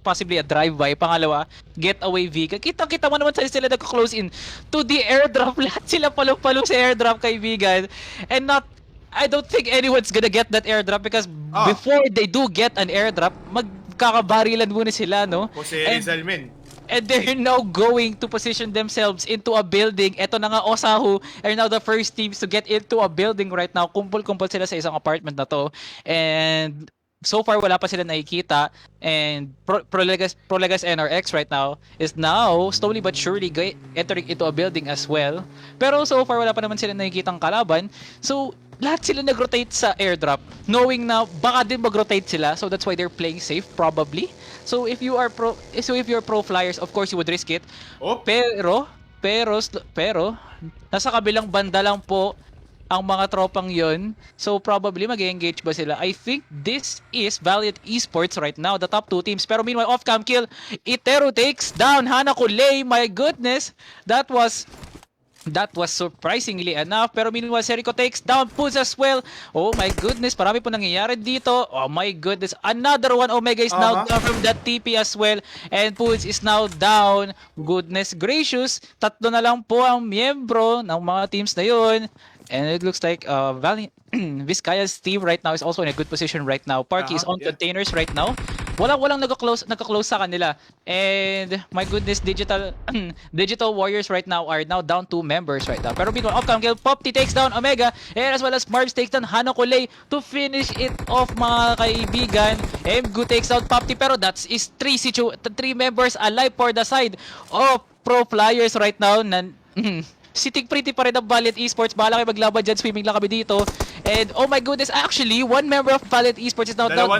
possibly a drive-by, pangalawa, getaway vehicle. Kita mo naman sila nag-close in to the airdrop. Lahat sila palong-palong sa airdrop, kaibigan. And I don't think anyone's gonna get that airdrop because before they do get an airdrop, magkakabarilan muna sila, no? And they're now going to position themselves into a building. Eto na nga, Osahu are now the first teams to get into a building right now. Kumpul-kumpul sila sa isang apartment na to. And so far, wala pa sila nakikita. And Pro Legas NRX right now is now slowly but surely entering into a building as well. Pero so far, wala pa naman sila nakikitang kalaban. So, lahat sila nag-rotate sa airdrop, knowing na baka din mag-rotate sila. So that's why they're playing safe, probably. So if you're Pro Flyers, of course you would risk it. Pero nasa kabilang banda lang po ang mga tropang yon. So probably mag-engage ba sila? I think this is Valiant Esports right now, the top 2 teams. Pero meanwhile, off-cam kill, Itero takes down Hana Kulei. My goodness, that was surprisingly enough. Pero meanwhile, Serico takes down Puz as well. Oh my goodness, marami po nangyayari dito. Oh my goodness, another one. Omega is now down from that TP as well. And Puz is now down. Goodness gracious, 3 na lang po ang miyembro ng mga teams na yun. And it looks like Vizcaya's team right now is also in a good position right now. Parky is on containers right now. walang nagka-close sa kanila. And my goodness, digital digital warriors right now are now down 2 members right now. Pero meanwhile, Upcom kill, Popti takes down Omega, and as well as Marbs takes down Hanakulei to finish it off, mga kaibigan. Mgu takes down Popti, pero that's is 3 members alive for the side of Pro Flyers right now. Sitting pretty pa rin ang Valiant Esports. Bahala kayo maglaban dyan. Swimming lang kami dito. And oh my goodness, actually, one member of Valiant Esports is now down.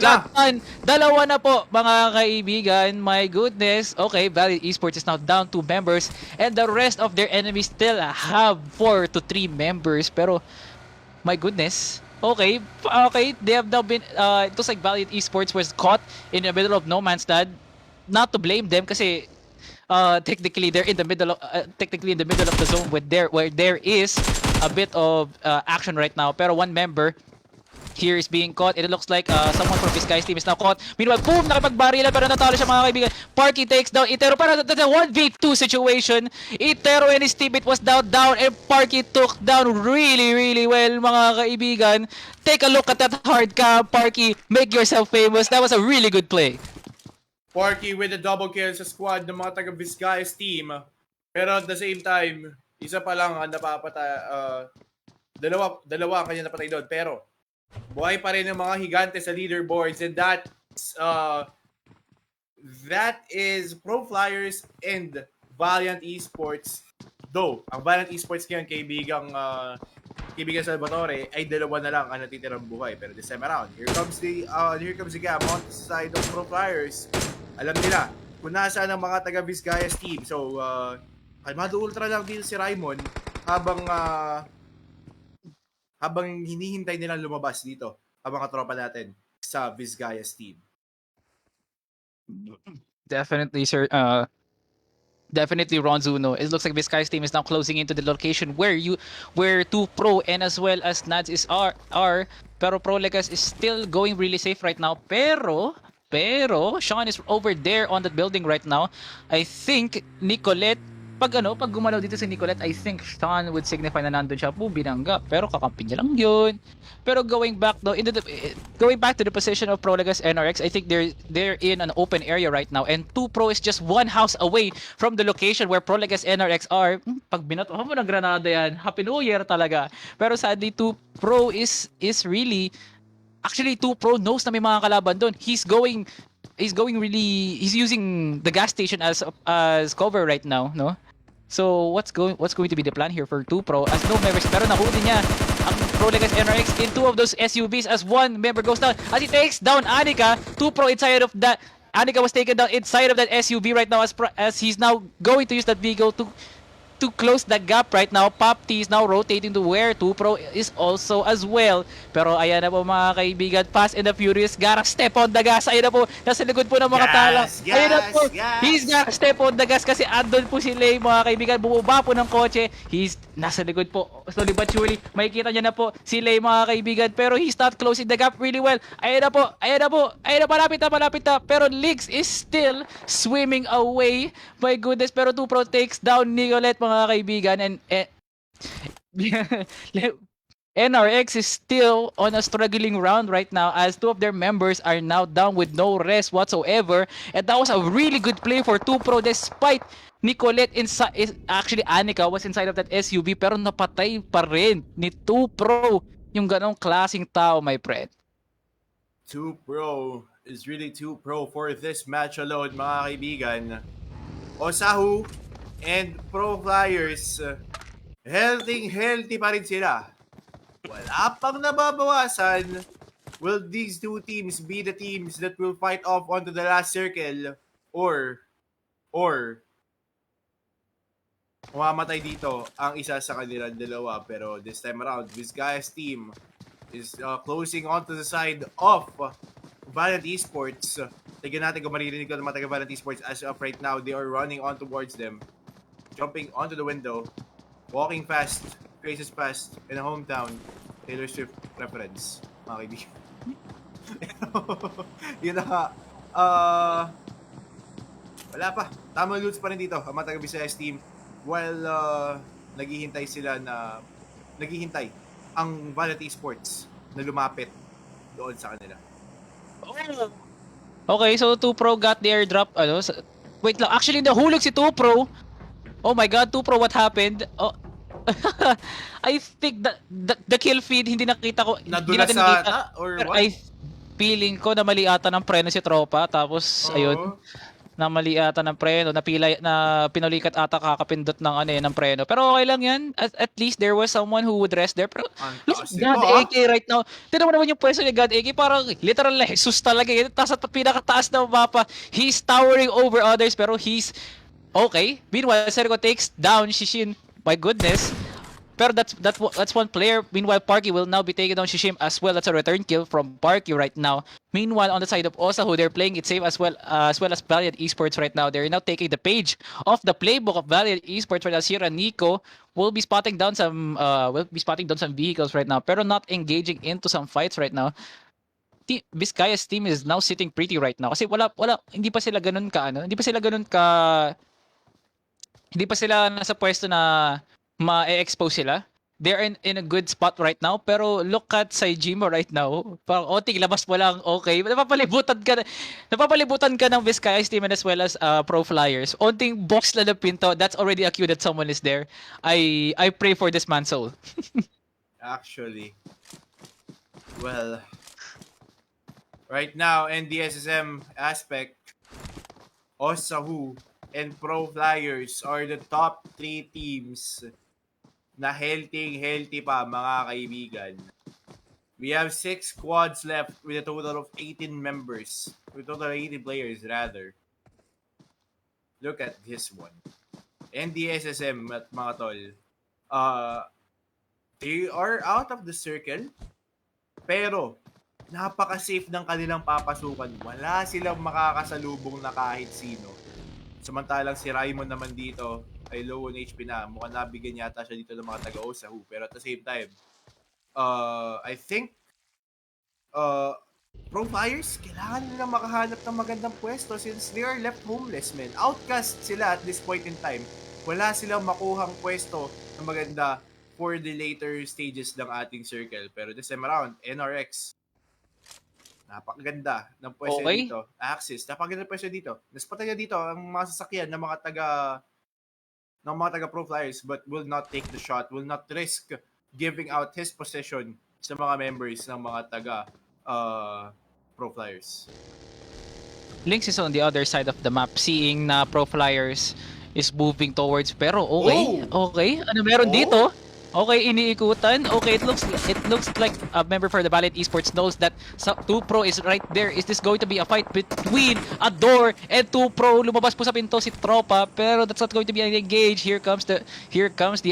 Dalawa na po, mga kaibigan. My goodness. Okay, Valiant Esports is now down 2 members. And the rest of their enemies still have 4 to 3 members. Pero, my goodness. Okay, they have now been, it looks like Valiant Esports was caught in the middle of no man's land. Not to blame them kasi technically they're in the middle of the zone where there is a bit of action right now, pero one member here is being caught. It looks like someone from this guy's team is now caught. Meanwhile, boom, nakipagbarila pero natalo siya, mga kaibigan. Parky takes down Itero, pero that's a 1v2 situation. Itero and his teammate was down and Parky took down really well, mga kaibigan. Take a look at that hard cam, Parky. Make yourself famous. That was a really good play. Porky with a double kill sa squad ng mga taga Vizcayas team. Pero at the same time, isa pa lang ang napapatay, dalawa ang kanya napatay doon. Pero buhay pa rin ng mga higante sa leaderboards, and that is Pro Flyers and Valiant Esports. Though, ang Valiant Esports ngayon, kaibigan Salvatore, ay dalawa na lang ang natitirang buhay. Pero this time around, here comes the gap on the side of Pro Flyers. Alam nila kung nasaan ang mga taga Vizcayas team. So, kalmado ultra lang dito si Raimon habang hinihintay nilang lumabas dito ang mga tropa natin sa Vizcayas team. Definitely, sir. Definitely Ronzuno. It looks like Vizcayas team is now closing into the location where 2 Pro and as well as Nads are. Pero Pro Legas is still going really safe right now. Pero Sean is over there on that building right now. I think Nicolette, pag gumalaw dito si Nicolette, I think Sean would signify na nandun siya po, binangga. Pero kakampi niya lang yun. Pero going back to the position of Pro Legas NRX, I think they're in an open area right now, and 2 Pro is just 1 house away from the location where Pro Legas NRX are. Pag binato mo ng granada yan, Happy New Year talaga. Pero sadly, 2 Pro is really, actually 2 Pro knows na may mga kalaban doon. He's using the gas station as cover right now, no? So what's going to be the plan here for 2 Pro as no members, pero nahuli niya ang Pro Legas NRX in 2 of those SUVs as one member goes down as he takes down Anika. 2 Pro inside of that. Anika was taken down inside of that SUV right now as he's now going to use that vehicle to close the gap right now. Pop T is now rotating to where 2 Pro is also as well. Pero ayan na po, mga kaibigan, Fast and the Furious gotta step on the gas. Ayan na po, nasa likod po ng mga tala. Ayan na po, he's gotta step on the gas kasi andun po si Lay, mga kaibigan. Bumaba po ng kotse. He's nasa likod po. Slowly but surely, makikita niya na po si Lay, mga kaibigan. Pero he's not closing the gap really well. Ayan na po, malapit na. Pero Liggs is still swimming away. My goodness, pero 2 Pro takes down Nicolette, mga kaibigan, and NRX is still on a struggling round right now as 2 of their members are now down with no rest whatsoever, and that was a really good play for 2 Pro despite Nicolette actually Anika was inside of that SUV, pero napatay pa rin ni 2 Pro yung ganong klaseng tao, my friend. 2 Pro is really 2 Pro for this match alone, mga kaibigan. Osahu and Pro Flyers, healthy pa rin sila. Wala pang nababawasan. Will these 2 teams be the teams that will fight off onto the last circle? Or mamamatay dito ang isa sa kanilang dalawa. Pero this time around, this guy's team is closing onto the side of Valiant Esports. Tignan natin kung maririnig ko ng mga taga Valiant Esports. As of right now, they are running on towards them. Jumping onto the window. Walking fast. Faces fast. In a hometown. Taylor Swift reference. Mga kaibigan. Yun na nga. Wala pa. Tamang loots pa rin dito. Ang mga taga Visayas team. While naghihintay ang Valiant Esports na lumapit doon sa kanila. Okay, so 2 Pro got the airdrop. Wait lang, actually nahulog si 2 Pro. Oh my god, 2 Pro, what happened? Oh. I think the kill feed hindi nakita ko, hindi Nadulas natin sa nakita. ata or Pero what? feeling ko na mali ata ng preno si tropa, tapos ayun, Oo. na mali ata ng preno, na pinulikat ata kakapindot ng ng preno. Pero okay lang 'yan. At least there was someone who would rest there. Pero Ang look taas at nito God ah. AK right now. Tignan mo naman yung pwesto ni God AK, parang literal na Jesus talaga. Taas at pinakataas na mapa. He's towering over others pero he's okay. Meanwhile, Sergo takes down Shishin. My goodness. Pero that's one player. Meanwhile, Parky will now be taking down Shishim as well. That's a return kill from Parky right now. Meanwhile, on the side of Osahu, they're playing it safe as well as Valiant Esports right now. They're now taking the page of the playbook of Valiant Esports right now. Sierra Nico will be spotting down some vehicles right now, pero not engaging into some fights right now. Vizcaya's team is now sitting pretty right now kasi hindi pa sila ganun ka hindi pa sila nasa pwesto na ma-expose sila. They're in a good spot right now, pero look at Saijima right now. Parang oting labas mo lang, okay. Napapalibutan ka ng Vizcaya's team as well as Pro Flyers. Onting box lang ng pinto, that's already a cue that someone is there. I pray for this man's soul. Actually. Well, right now, in the SSM aspect, Osahu and Pro Flyers are the top 3 teams na healthy pa, mga kaibigan. We have 6 squads left with a total of 18 members. With a total of 18 players, rather. Look at this one. NDSSM at mga tol. They are out of the circle. Pero, napaka-safe ng kanilang papasukan. Wala silang makakasalubong na kahit sino. Samantalang si Raimon naman dito ay low on HP na. Mukhang nabigyan yata siya dito ng mga taga-Osahu. Pero at the same time, I think Pro Flyers, kailangan nila makahanap ng magandang pwesto since they are left homeless, man. Outcast sila at this point in time. Wala silang makuhang pwesto na maganda for the later stages ng ating circle. Pero this time around, NRX, napakaganda ng pwesto Okay. dito. Axis, napakaganda ng pwesto dito. Naspatan niya dito ang mga sasakyan ng mga taga Pro Flyers but will not take the shot, will not risk giving out his position sa mga members ng mga taga Pro Flyers. Lynx is on the other side of the map, seeing na Pro Flyers is moving towards, pero okay, okay. Ano meron dito? Okay, iniikutan. Okay, it looks like a member for the Valiant Esports knows that 2 Pro is right there. Is this going to be a fight between Adore and 2 Pro? Lumabas po sa pinto si Tropa, pero that's not going to be an engage. Here comes the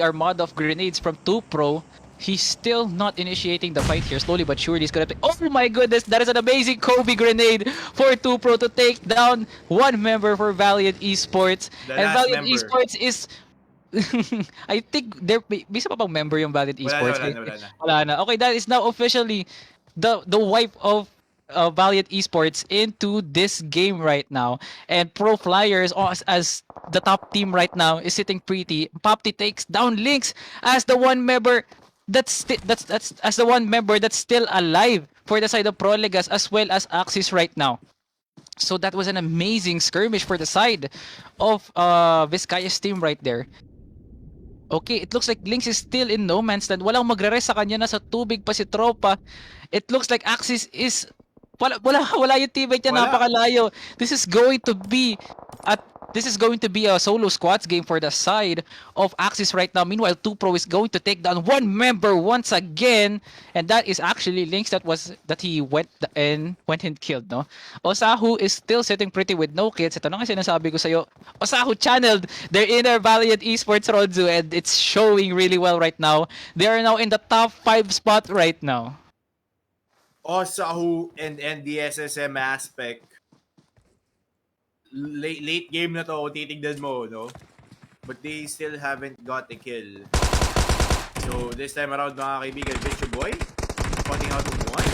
armada of grenades from 2 Pro. He's still not initiating the fight here. Slowly but surely he's gonna oh my goodness, that is an amazing Kobe grenade for 2 Pro to take down one member for Valiant Esports. The And last Valiant member. Esports is I think there may isa pa bang member yung Valiant Esports. Wala na. Wala na. Okay, that is now officially the wipe of Valiant Esports into this game right now. And Pro Flyers as the top team right now is sitting pretty. Popti takes down Lynx as the one member that's as the one member that's still alive for the side of Pro Legas as well as Axis right now. So that was an amazing skirmish for the side of Vizcaya's team right there. Okay, it looks like Lynx is still in no man's land. Walang magre-rest sa kanya, nasa tubig pa si Tropa. It looks like Axis is wala yung teammate niya, Wala. napakalayo. This is going to be a solo squads game for the side of Axis right now. Meanwhile, 2 Pro is going to take down one member once again, and that is actually Lynx that he went and killed, no? Osahu is still sitting pretty with no kills. Ito na nga sinasabi ko sa'yo. Osahu channeled their inner Valiant Esports Rodzu, and it's showing really well right now. They are now in the top 5 spot right now. Osahu and NDSSM aspect. Late game na to, titignan mo, no? But they still haven't got a kill. So, this time around, mga kaibigan, Bitch Boy, pointing out of one.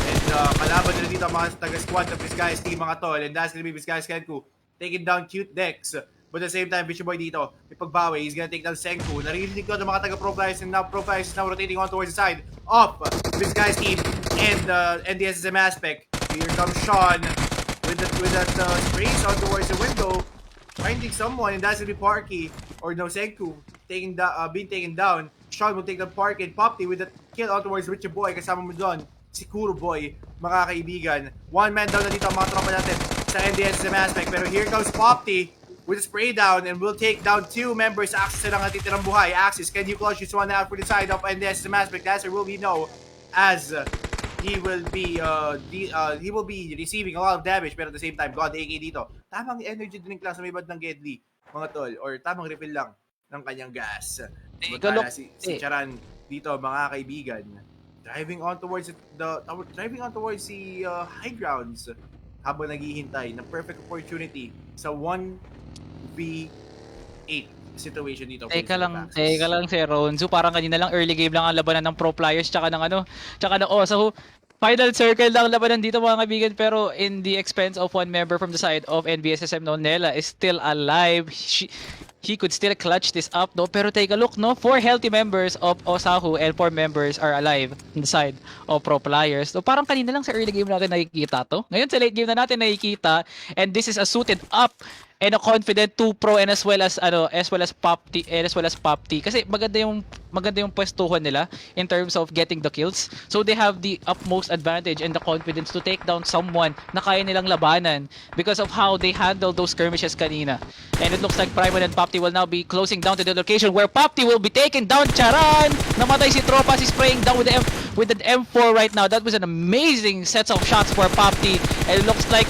And kalaban nila dito mga taga-squad ng Vizcaya's team, mga tol. And that's gonna be Vizcaya's Kenku taking down Cute Dex. But at the same time, Bitch Boy dito, may pagbawi. He's gonna take down Senku. Naririnig ko ng mga taga-Pro Flyers, and now Pro Flyers is now rotating on towards the side of Vizcaya's team and NDSSM aspect. Here comes Sean with that sprays out towards the window, finding someone, and that's gonna be Parky or no Senku being taken down. Sean will take the Parky and Popti with that kill out towards Richie Boy. Kasama mo doon si Kuro Boy, mga kaibigan. One man down na dito ang mga tropa natin sa NDSSM aspect. Pero here comes Popti with a spray down and will take down 2 members. Axis na lang natitirang buhay. Axis, can you clutch this one out for the side of NDSSM aspect? The answer will be no, as he will be receiving a lot of damage, pero at the same time, God AK dito. Tamang energy drink lang sa may band ng Gedli, mga tol, or tamang refill lang ng kanyang gas. Samantala si Charan dito, mga kaibigan, driving on towards the high grounds habang naghihintay ng perfect opportunity sa 1v8 situation dito. Teka lang, Sir Ronzo. Parang kanina lang, early game lang ang labanan ng pro players tsaka ng Osahu. Final circle lang labanan dito, mga kaibigan, pero in the expense of one member from the side of NBSSM, no, Nela is still alive. He could still clutch this up, no? Pero take a look, no? 4 healthy members of Osahu and 4 members are alive on the side of pro players. So parang kanina lang sa early game natin nakikita to. Ngayon sa late game na natin nakikita, and this is a suited up and a confident 2 pro and as well as Popti kasi maganda yung pwestuhan nila in terms of getting the kills. So they have the utmost advantage and the confidence to take down someone na kaya nilang labanan because of how they handled those skirmishes kanina. And it looks like Primon and Popti will now be closing down to the location where Popti will be taking down Charan. Namatay si Tropa, si spraying down with the M4 right now. That was an amazing set of shots for Popti. And it looks like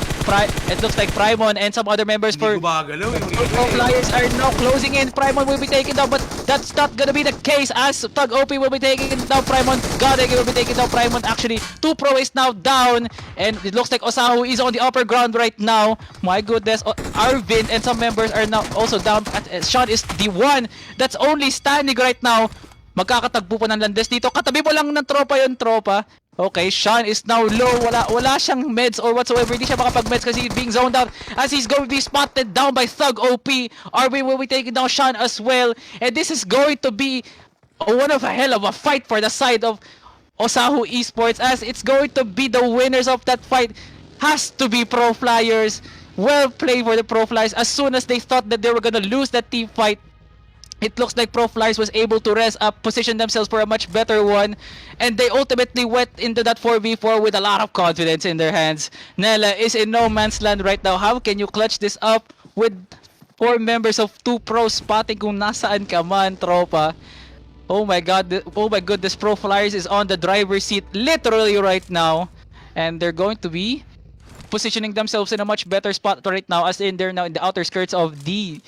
Primon and some other members for Flyers are now closing in. Primon will be taken down, but that's not gonna be the case as Thug OP will be taking down Primon. Godeg will be taking down Primon. Actually, 2 pro is now down, and it looks like Osahu is on the upper ground right now. My goodness, Arvin and some members are now also down. Sean is the one that's only standing right now. Magkakatagpo pa ng landes dito. Katabi mo lang ng tropa yung tropa. Okay, Sean is now low. Wala siyang meds or whatsoever. Hindi siya makapag-meds kasi he's being zoned out as he's going to be spotted down by Thug OP. Arvin will be taking down Sean as well. And this is going to be one of a hell of a fight for the side of Osahu Esports, as it's going to be the winners of that fight has to be Pro Flyers. Well played for the Pro Flyers. As soon as they thought that they were gonna lose that team fight, it looks like Pro Flyers was able to rest up, position themselves for a much better one, and they ultimately went into that 4v4 with a lot of confidence in their hands. Nela is in no man's land right now. How can you clutch this up with 4 members of 2 pros spotting kung nasaan ka man, tropa? Oh my god, oh my goodness, Pro Flyers is on the driver's seat literally right now, and they're going to be positioning themselves in a much better spot right now, as they're now in the outer skirts of the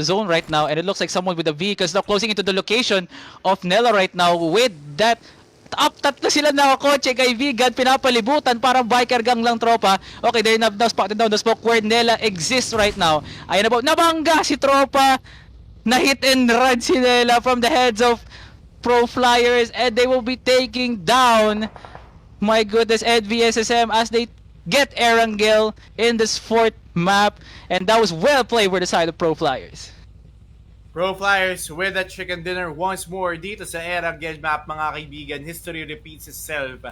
zone right now, and it looks like someone with a vehicle is now closing into the location of Nela right now with that tatlo sila nakakotse, kaibigan, pinapalibutan, parang biker gang lang, tropa. Okay, they're now spotted down the smoke where Nela exists right now. Ayan about, nabangga si tropa, na hit and run si Nela from the heads of Pro Flyers, and they will be taking down, my goodness, NVSSM as they get Erangel in this 4th map, and that was well played for the side of Pro Flyers. Pro Flyers with a chicken dinner once more dito sa Erangel map, mga kaibigan. History repeats itself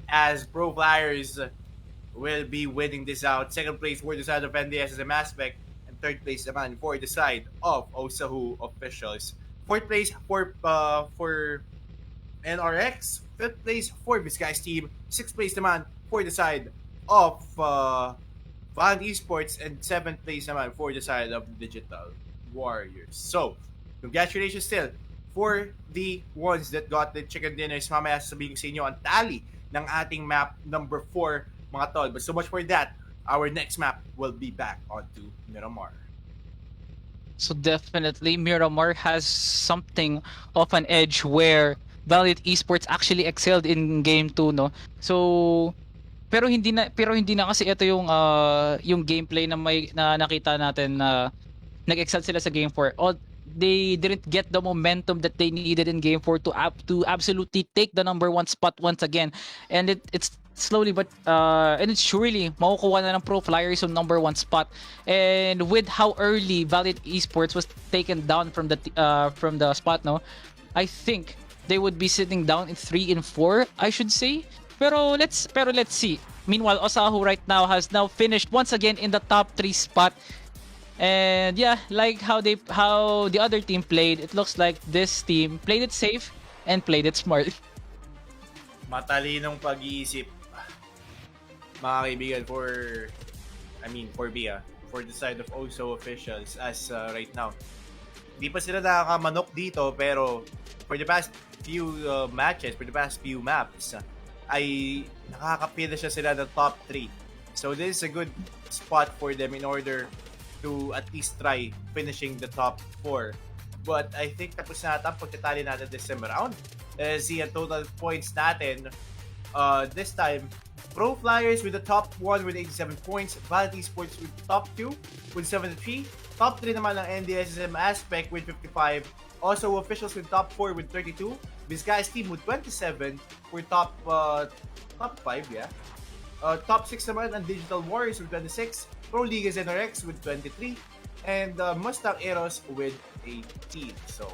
as Pro Flyers will be winning this out. 2nd place for the side of NDSSM aspect, and 3rd place naman for the side of Osahu officials. 4th place for NRX, 5th place for Viscay's team, 6th place naman for the side of Van Esports, and 7th place naman for the side of Digital Warriors. So, congratulations still for the ones that got the chicken dinners. Mamaya sasabihin ko sa inyo ang tally ng ating map number 4, mga tol. But so much for that. Our next map will be back onto Miramar. So definitely Miramar has something of an edge where Valiant Esports actually excelled in game 2, no? So pero hindi na kasi ito yung gameplay na nakita natin na nag-excel sila sa game 4. They didn't get the momentum that they needed in game 4 to absolutely take the number 1 spot once again. And it's slowly but and it's surely makukuha na ng Pro Flyers yung number 1 spot. And with how early Valiant Esports was taken down from the spot, no, I think they would be sitting down in 3 and 4, I should say. Pero let's see. Meanwhile, Osahu right now has now finished once again in the top 3 spot. And yeah, like how the other team played, it looks like this team played it safe and played it smart. Matalinong pag-iisip, mga kaibigan, for me, for the side of OSO officials as right now. Di pa sila nakakamanok dito, pero for the past few matches, for the past few maps, ay nakakapila sila ng top 3. So this is a good spot for them in order to at least try finishing the top 4. But I think tapos na natin pagkatali natin this time around. See ang total points natin. This time, Pro Flyers with the top 1 with 87 points, Vanity Sports with top 2 with 73, top 3 naman ng NDSSM Aspect with 55, also Officials with top 4 with 32, Vizcayas Team with 27 for top 5, yeah. Top 6 naman ang Digital Warriors with 26, Pro Ligas NRX with 23, and Mustang Eros with 18. So,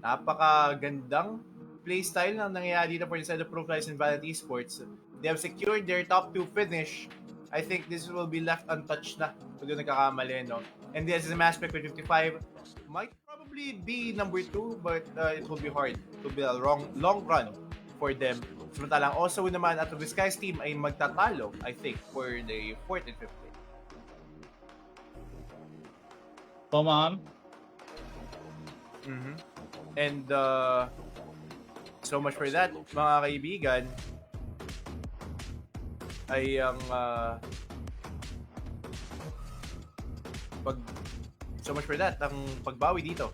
napakagandang playstyle na nangyayari dito for the side of Pro Flyers and Vanity Sports. They have secured their top 2 finish. I think this will be left untouched na kung doon nagkakamali, no? And the SSM Aspect with 55 might probably be number 2, but it will be hard to be a long run for them. Samantalang also naman at the Vizcayas team ay magtatalo, I think, for the 4th and 5th place. Come on. And so much for that, mga kaibigan, ay ang so much for that, ang pagbawi dito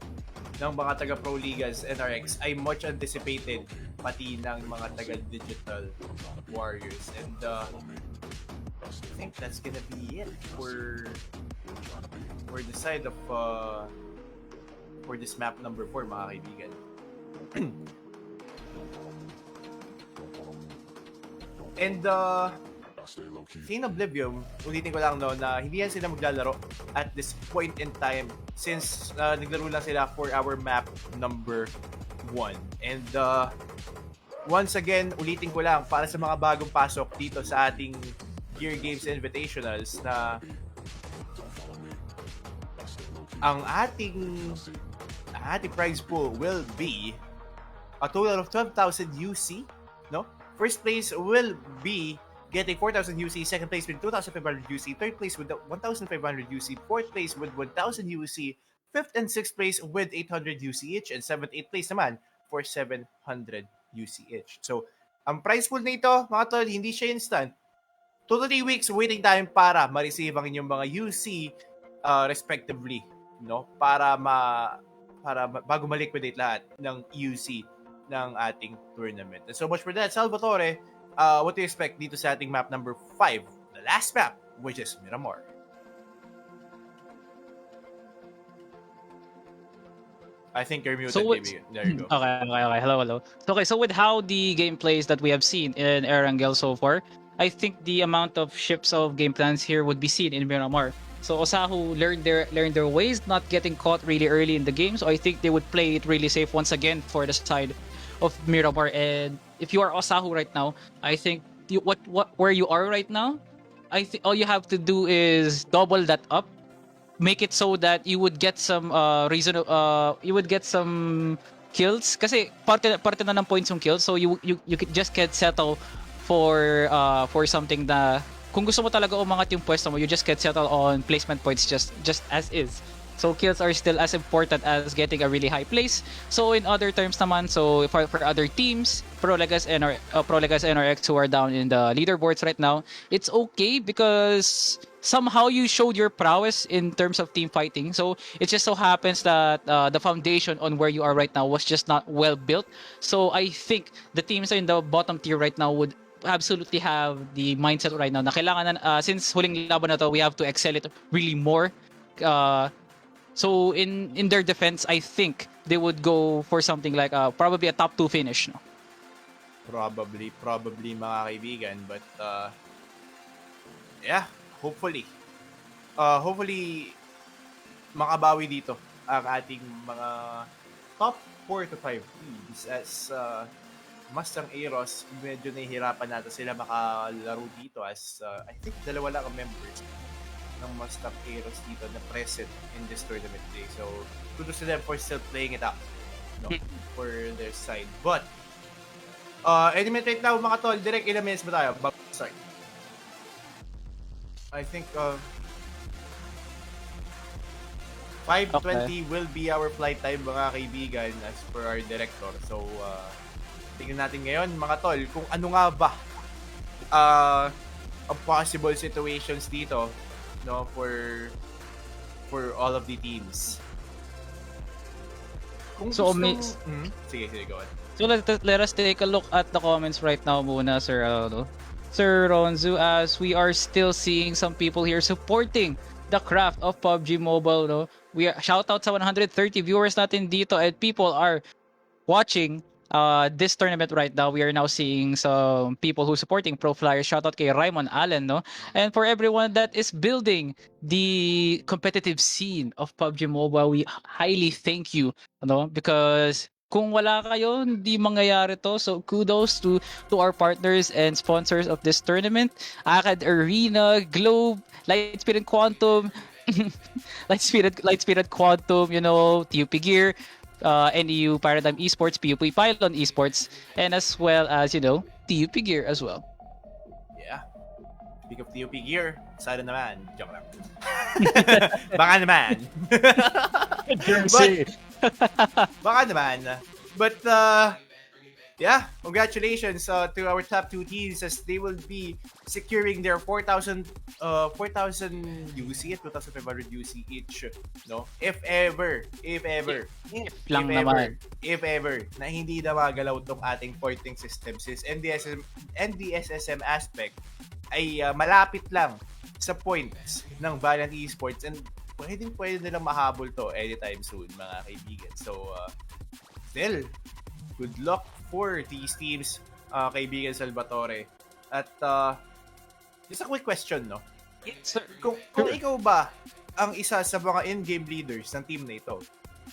ng mga taga Pro Ligas NRX ay much anticipated pati ng mga taga Digital Warriors. And I think that's gonna be it for the side of for this map number 4, mga kaibigan. And Thane Oblivion, ulitin ko lang, no, na hindi yan sila maglalaro at this point in time since naglaro lang sila for our map number 1. And once again, ulitin ko lang para sa mga bagong pasok dito sa ating Gear Games Invitationals na ang ating prize pool will be a total of 12,000 UC, no? First place will be getting 4,000 UC, second place with 2,500 UC, third place with 1,500 UC, fourth place with 1,000 UC, fifth and sixth place with 800 UC each, and seventh, eighth place naman for 700 UC each. So, ang prize pool nito, mga tol, hindi siya instant. 2 to 3 weeks waiting time para ma-receive ang inyong mga UC respectively, no? Para bago ma-liquidate lahat ng UC ng ating tournament. And so much for that, Salvatore. What do you expect dito sa ating map number 5? The last map, which is Miramar. I think you're muted, baby. There you go. Okay. Hello. So with how the game plays that we have seen in Erangel so far, I think the amount of shifts of game plans here would be seen in Miramar. So Osahu learned their ways, not getting caught really early in the game. So I think they would play it really safe once again for the side of Miramar. And if you are Osahu right now, I think where you are right now, I think all you have to do is double that up, make it so that you would get some kills kasi parte na ng points yung kills, so you just can't settle for something na kung gusto mo talaga umangat yung pwesto mo, you just can't settle on placement points just as is. So kills are still as important as getting a really high place. So in other terms naman, so for other teams, Pro Ligas NRX who are down in the leaderboards right now, it's okay because somehow you showed your prowess in terms of team fighting. So it just so happens that the foundation on where you are right now was just not well built. So I think the teams in the bottom tier right now would absolutely have the mindset right now na kailangan na, since huling laban na to, we have to excel it really more. So in their defense, I think they would go for something like probably a top 2 finish, no? Probably mga kaibigan, but yeah, hopefully makabawi dito ang ating mga top 4 to 5 teams as Mustang Aeros, medyo nahihirapan natin sila makalaro dito as I think dalawa lang ang members ng Mustang Aeros dito na present in this tournament day. So, kudos to them for still playing it up, no, for their side. But, eliminate right now mga tol, direct ilang minutes ba tayo? Bago start. I think 5:20 will be our flight time mga kaibigan as per our director. So, tingnan natin ngayon mga tol kung ano nga ba ang possible situations dito, no, for all of the teams. Kung So, sige, go on. So let us take a look at the comments right now muna, Sir Sir Ronzu, as we are still seeing some people here supporting the craft of PUBG Mobile, no? We are shout out sa 130 viewers natin dito, and people are watching this tournament right now. We are now seeing some people who supporting Pro Flyers. Shout out kay Raymond Allen, no? And for everyone that is building the competitive scene of PUBG Mobile, we highly thank you, no? Because kung wala kayo, hindi mangyayari to. So kudos to our partners and sponsors of this tournament. Akad Arena, Globe, Lightspeed and Quantum, Lightspeed and Quantum, you know, TUP Gear, NEU Paradigm Esports, PUP Pylon Esports, and as well as, you know, TUP Gear as well. Yeah. Speak of TUP gear, sana naman. Joke lang. Baka naman. Baka naman. But, yeah, congratulations to our top two teams as they will be securing their 4,000 UC at 2,500 UC each, no? If ever Lang naman. na hindi na magalaw tong ating porting system since NDSSM aspect ay malapit lang sa points ng Valiant Esports, and pwede nilang mahabol to anytime soon mga kaibigan. So, still, good luck for these teams, kaibigan Salvatore. At just a quick question, no? Sir, Kung ikaw ba ang isa sa mga in-game leaders ng team na ito,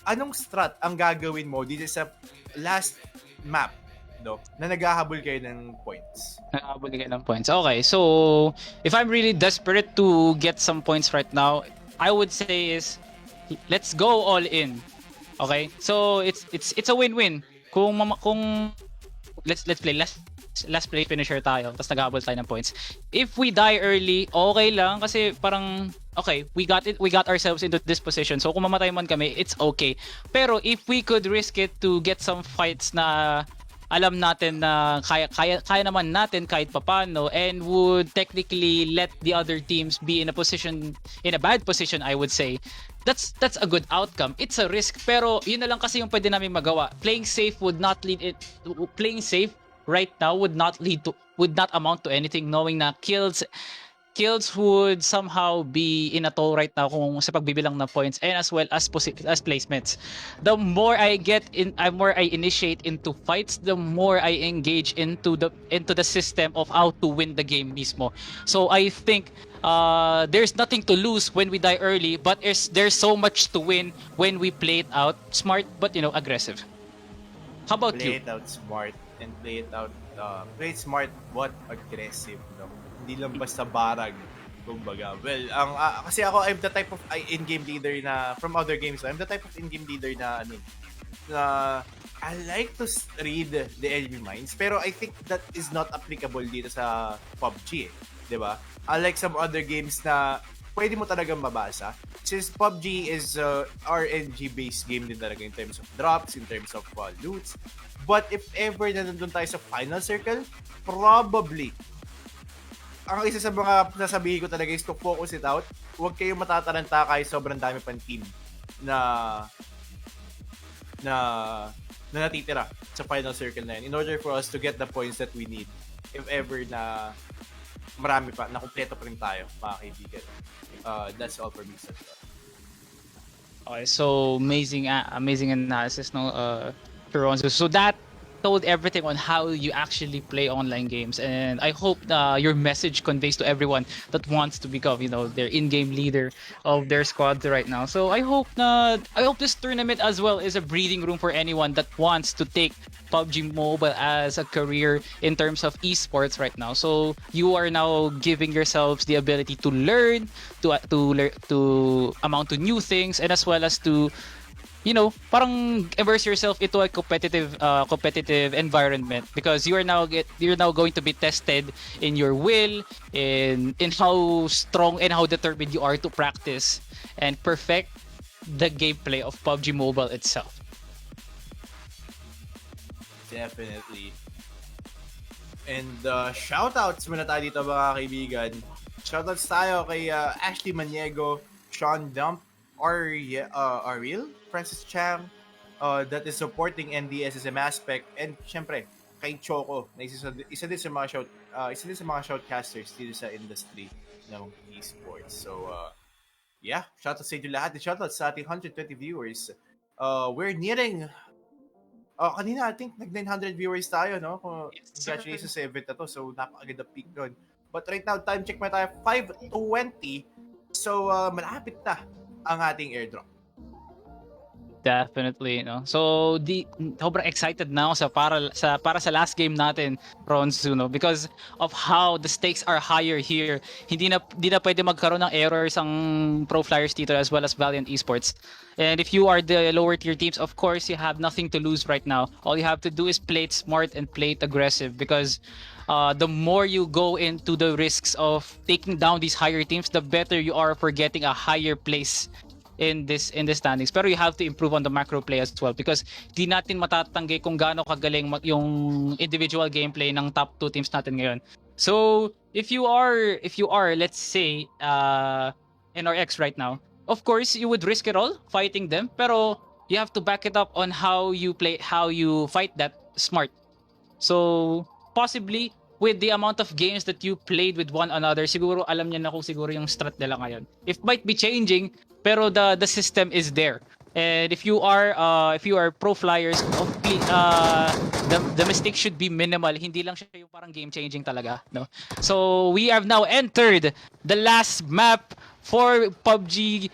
anong strat ang gagawin mo dito sa last map, no, na naghahabol kayo ng points? Nakahabol kayo ng points. Okay, so if I'm really desperate to get some points right now, I would say is let's go all in. Okay? So it's a win-win. Kung let's play last play finisher tayo, tapos naghahabol tayo ng points. If we die early, okay lang kasi parang okay, we got ourselves into this position. So kung mamatay man kami, it's okay. Pero if we could risk it to get some fights na alam natin na kaya naman natin kahit papano, and would technically let the other teams be in a bad position, I would say. That's a good outcome. It's a risk, pero yun na lang kasi yung pwede namin magawa. Playing safe right now would not amount to anything, knowing na kills would somehow be in a toll right now kung sa pagbibilang ng points, and as well as placements. The more I initiate into fights, the more I engage into the system of how to win the game mismo. So I think there's nothing to lose when we die early, but there's so much to win when we play it out smart but, you know, aggressive. How about Play you? it out smart and play it out play it smart but aggressive, no? Hindi lang basta barag, kumbaga. Well, kasi ako, I'm the type of in-game leader na from other games. I'm the type of in-game leader na I like to read the enemy minds, pero I think that is not applicable dito sa PUBG, 'di ba? Unlike some other games na pwede mo talagang mabasa. Since PUBG is RNG-based game din talaga in terms of drops, in terms of loots. But if ever na nandun tayo sa final circle, probably ang isa sa mga sasabihin ko talaga is to focus it out. Huwag kayong matataranta kahit sobrang dami pang team na natitira sa final circle na yun in order for us to get the points that we need if ever na marami pa, na kumpleto pa rin tayo, mga kaibigan. That's all for me, sir. Okay, so amazing analysis, no, Toronto. So that told everything on how you actually play online games, and I hope your message conveys to everyone that wants to become, their in-game leader of their squad right now. So I hope this tournament as well is a breathing room for anyone that wants to take PUBG Mobile as a career in terms of esports right now. So you are now giving yourselves the ability to learn, to amount to new things, and as well as to parang immerse yourself into a competitive environment, because you're now going to be tested in your will, in how strong and how determined you are to practice and perfect the gameplay of PUBG Mobile itself. Definitely. And shoutouts muna tayo dito mga kaibigan. Shoutouts tayo kay Ashley Maniego, Sean Dump, Ariel, Francis Chang, that is supporting NDSSM aspect, and syempre kay Choco na isa din sa mga shoutcasters dito sa industry ng esports. So yeah, shoutouts sa inyo lahat. Shoutouts sa ating 120 viewers. We're nearing kanina, I think, nag-900 viewers tayo, no? Congratulations sa event na to. So, napakaganda peak doon. But right now, time check mo tayo, 5:20. So, malapit na ang ating airdrop. Definitely, no. So sobrang excited na ako para sa last game natin, Ronzu, no, because of how the stakes are higher here. Hindi na pwede magkaroon ng errors ang Pro Flyers dito, as well as Valiant Esports. And if you are the lower tier teams, of course, you have nothing to lose right now. All you have to do is play it smart and play it aggressive, because the more you go into the risks of taking down these higher teams, the better you are for getting a higher place in the standings. Pero you have to improve on the macro play as well, because di natin matatanggi kung gaano kagaling yung individual gameplay ng top 2 teams natin ngayon. So if you are let's say NRX right now, of course you would risk it all fighting them, pero you have to back it up on how you fight that smart. So possibly with the amount of games that you played with one another, siguro alam niya na kung siguro yung strat nila ngayon. It might be changing, pero the system is there. And if you are Pro Flyers, hopefully the mistake should be minimal. Hindi lang siya yung parang game changing talaga, no? So we have now entered the last map for PUBG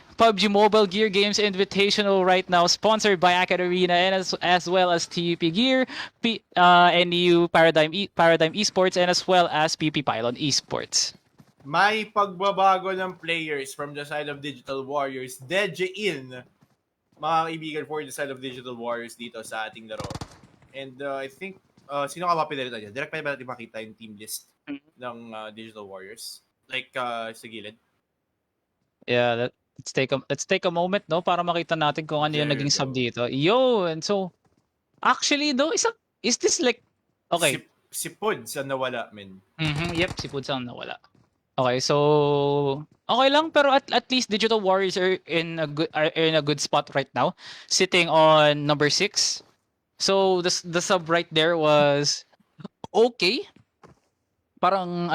Mobile Gear Games Invitational right now, sponsored by Academy and as well as TUP Gear, NEU Paradigm Esports, and as well as PP Pylon Esports. May pagbabago ng players from the side of Digital Warriors. Deje in, mga kaibigan, for the side of Digital Warriors dito sa ating laro. And I think, sino ka mapilita niya? Direct pa ba natin makita yung team list ng Digital Warriors? Like, sa gilid? Yeah, let's take a moment, no, para makita natin kung ano yung There naging you sub go. dito. And so actually, no, is this like okay? Si Puds ang nawala, men. Yep, si Puds ang nawala. Okay, so okay lang, pero at least Digital Warriors are in a good spot right now, sitting on number 6. So the sub right there was okay. Parang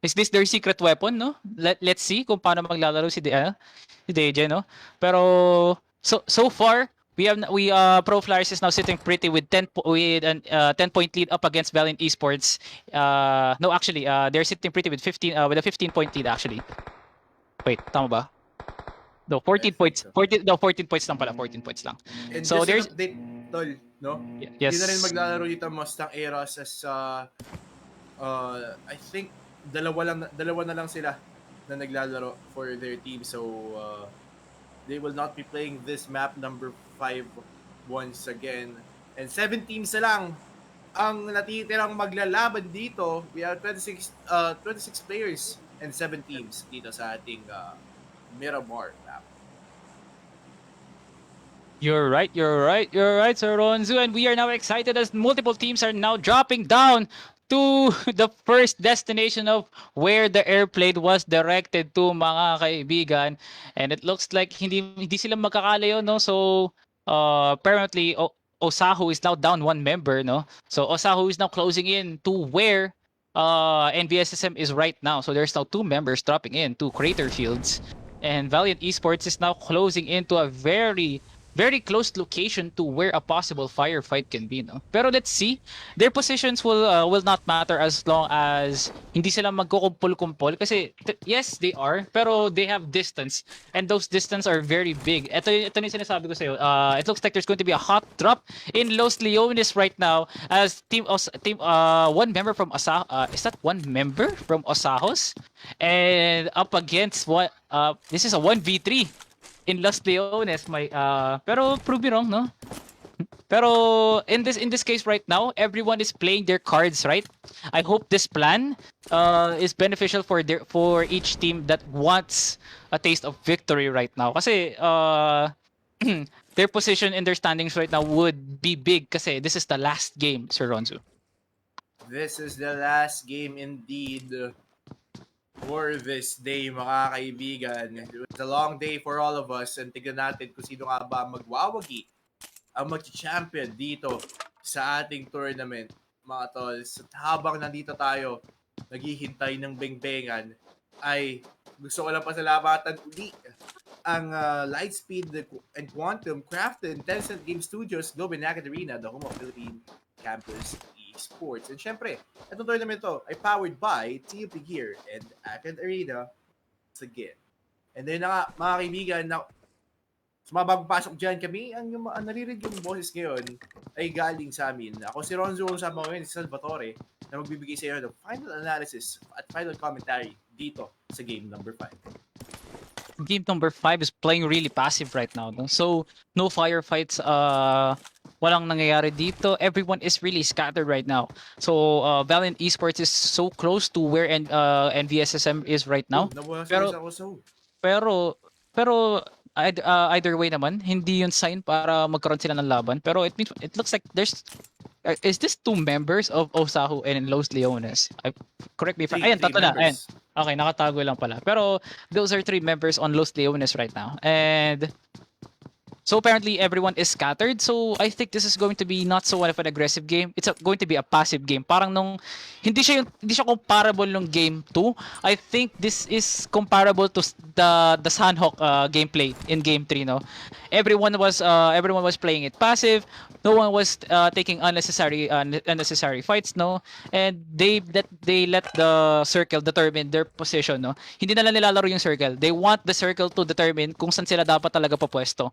is this their secret weapon, no? Let's see kung paano maglalaro si Deje, no? Pero so far we Pro Flyers is now sitting pretty with 10 point lead up against Valiant Esports. No, actually, they're sitting pretty with a 15 point lead actually. Wait, tama ba? No, 14 points. 14 points lang pala, 14 points lang. And So just there's an update, tol, no? yes. Hindi na rin maglalaro dito Mustang Eros as I think dalawa na lang sila na naglalaro for their team. So they will not be playing this map number 5 once again. And 7 teams na lang ang natitirang maglalaban dito. We have 26 players and 7 teams dito sa ating Miramar map. You're right, Sir Ronzu, and we are now excited as multiple teams are now dropping down to the first destination of where the airplane was directed to, mga kaibigan. And it looks like hindi sila magkakalayo, no? So apparently Osahu is now down 1 member, no? So Osahu is now closing in to where NVSSM is right now. So there's now 2 members dropping in to Crater Fields, and Valiant Esports is now closing into a very very close location to where a possible firefight can be, no? Pero let's see. Their positions will not matter as long as hindi sila magkukumpul-kumpul kasi yes, they are, pero they have distance and those distance are very big. Ito yung sinasabi ko sa iyo. It looks like there's going to be a hot drop in Los Leones right now as one member from is that one member from Osahos and up against what this is a 1v3 in Los Leones. Pero prove me wrong, no? Pero in this case right now, everyone is playing their cards right. I hope this plan is beneficial for each team that wants a taste of victory right now. Kasi their position in their standings right now would be big kasi this is the last game, Sir Ronzo. This is the last game indeed for this day, mga kaibigan. It's a long day for all of us and tignan natin kung sino nga ba magwawagi ang mag-champion dito sa ating tournament, mga tol. So, habang nandito tayo, naghihintay ng bengbengan, ay gusto ko lang pasalamatan uli ang Lightspeed and Quantum crafted in Tencent Game Studios, Globe and Naked Arena, the home of Philippine Campus Esports. And syempre, itong tournament to ay powered by TUP Gear and Naked Arena again. And then mga kaibigan, sa mga bagong pasok dyan, kami, ang naririnig yung boses ngayon ay galing sa amin. Ako si Ronzo, sa mga ngayon, si Salvatore, na magbibigay sa iyo ng final analysis at final commentary dito sa game number 5. Game number 5 is playing really passive right now, no? So no firefights, walang nangyayari dito. Everyone is really scattered right now. So Valiant Esports is so close to where NVSSM is right now. Pero either way naman, hindi yun sign para magkaroon sila ng laban. Pero it looks like there's is this 2 members of Osahu and Los Leones? Correct me if ayan, tatlo na. Ayan. Okay, nakatago lang pala. Pero those are 3 members on Los Leones right now. And so apparently everyone is scattered. So I think this is going to be not so one of an aggressive game. It's going to be a passive game. Parang hindi siya comparable nung game 2. I think this is comparable to the Sanhok gameplay in game 3, no. Everyone was playing it passive. No one was taking unnecessary fights, no. And they let the circle determine their position, no. Hindi na lang nilalaro yung circle. They want the circle to determine kung saan sila dapat talaga papwesto.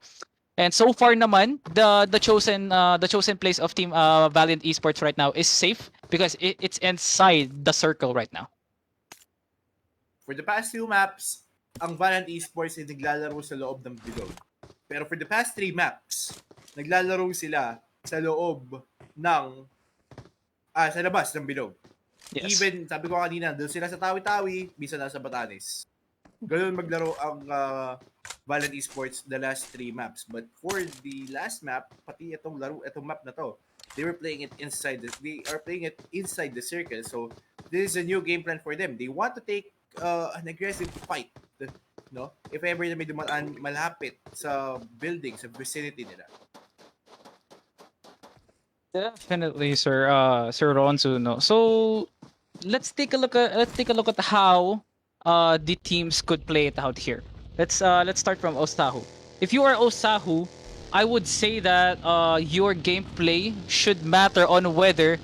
And so far naman, the chosen place of Team Valiant Esports right now is safe because it's inside the circle right now. For the past 2 maps, ang Valiant Esports ay naglalaro sa loob ng bilog. Pero for the past 3 maps, naglalaro sila sa loob ng sa labas ng bilog. Yes. Even, sabi ko kanina, doon sila sa Tawi-Tawi, bisa nasa Batanes. Ganun maglaro ang Valiant Esports the last 3 maps. But for the last map, pati itong map na to, they are playing it inside the circle. So this is a new game plan for them. They want to take an aggressive fight, no? If ever na may dumaan malapit sa building, sa vicinity nila. Definitely, Sir Ronzo, no. So let's take a look at how the teams could play it out here. Let's start from Osahu. If you are Osahu, I would say that your gameplay should matter on whether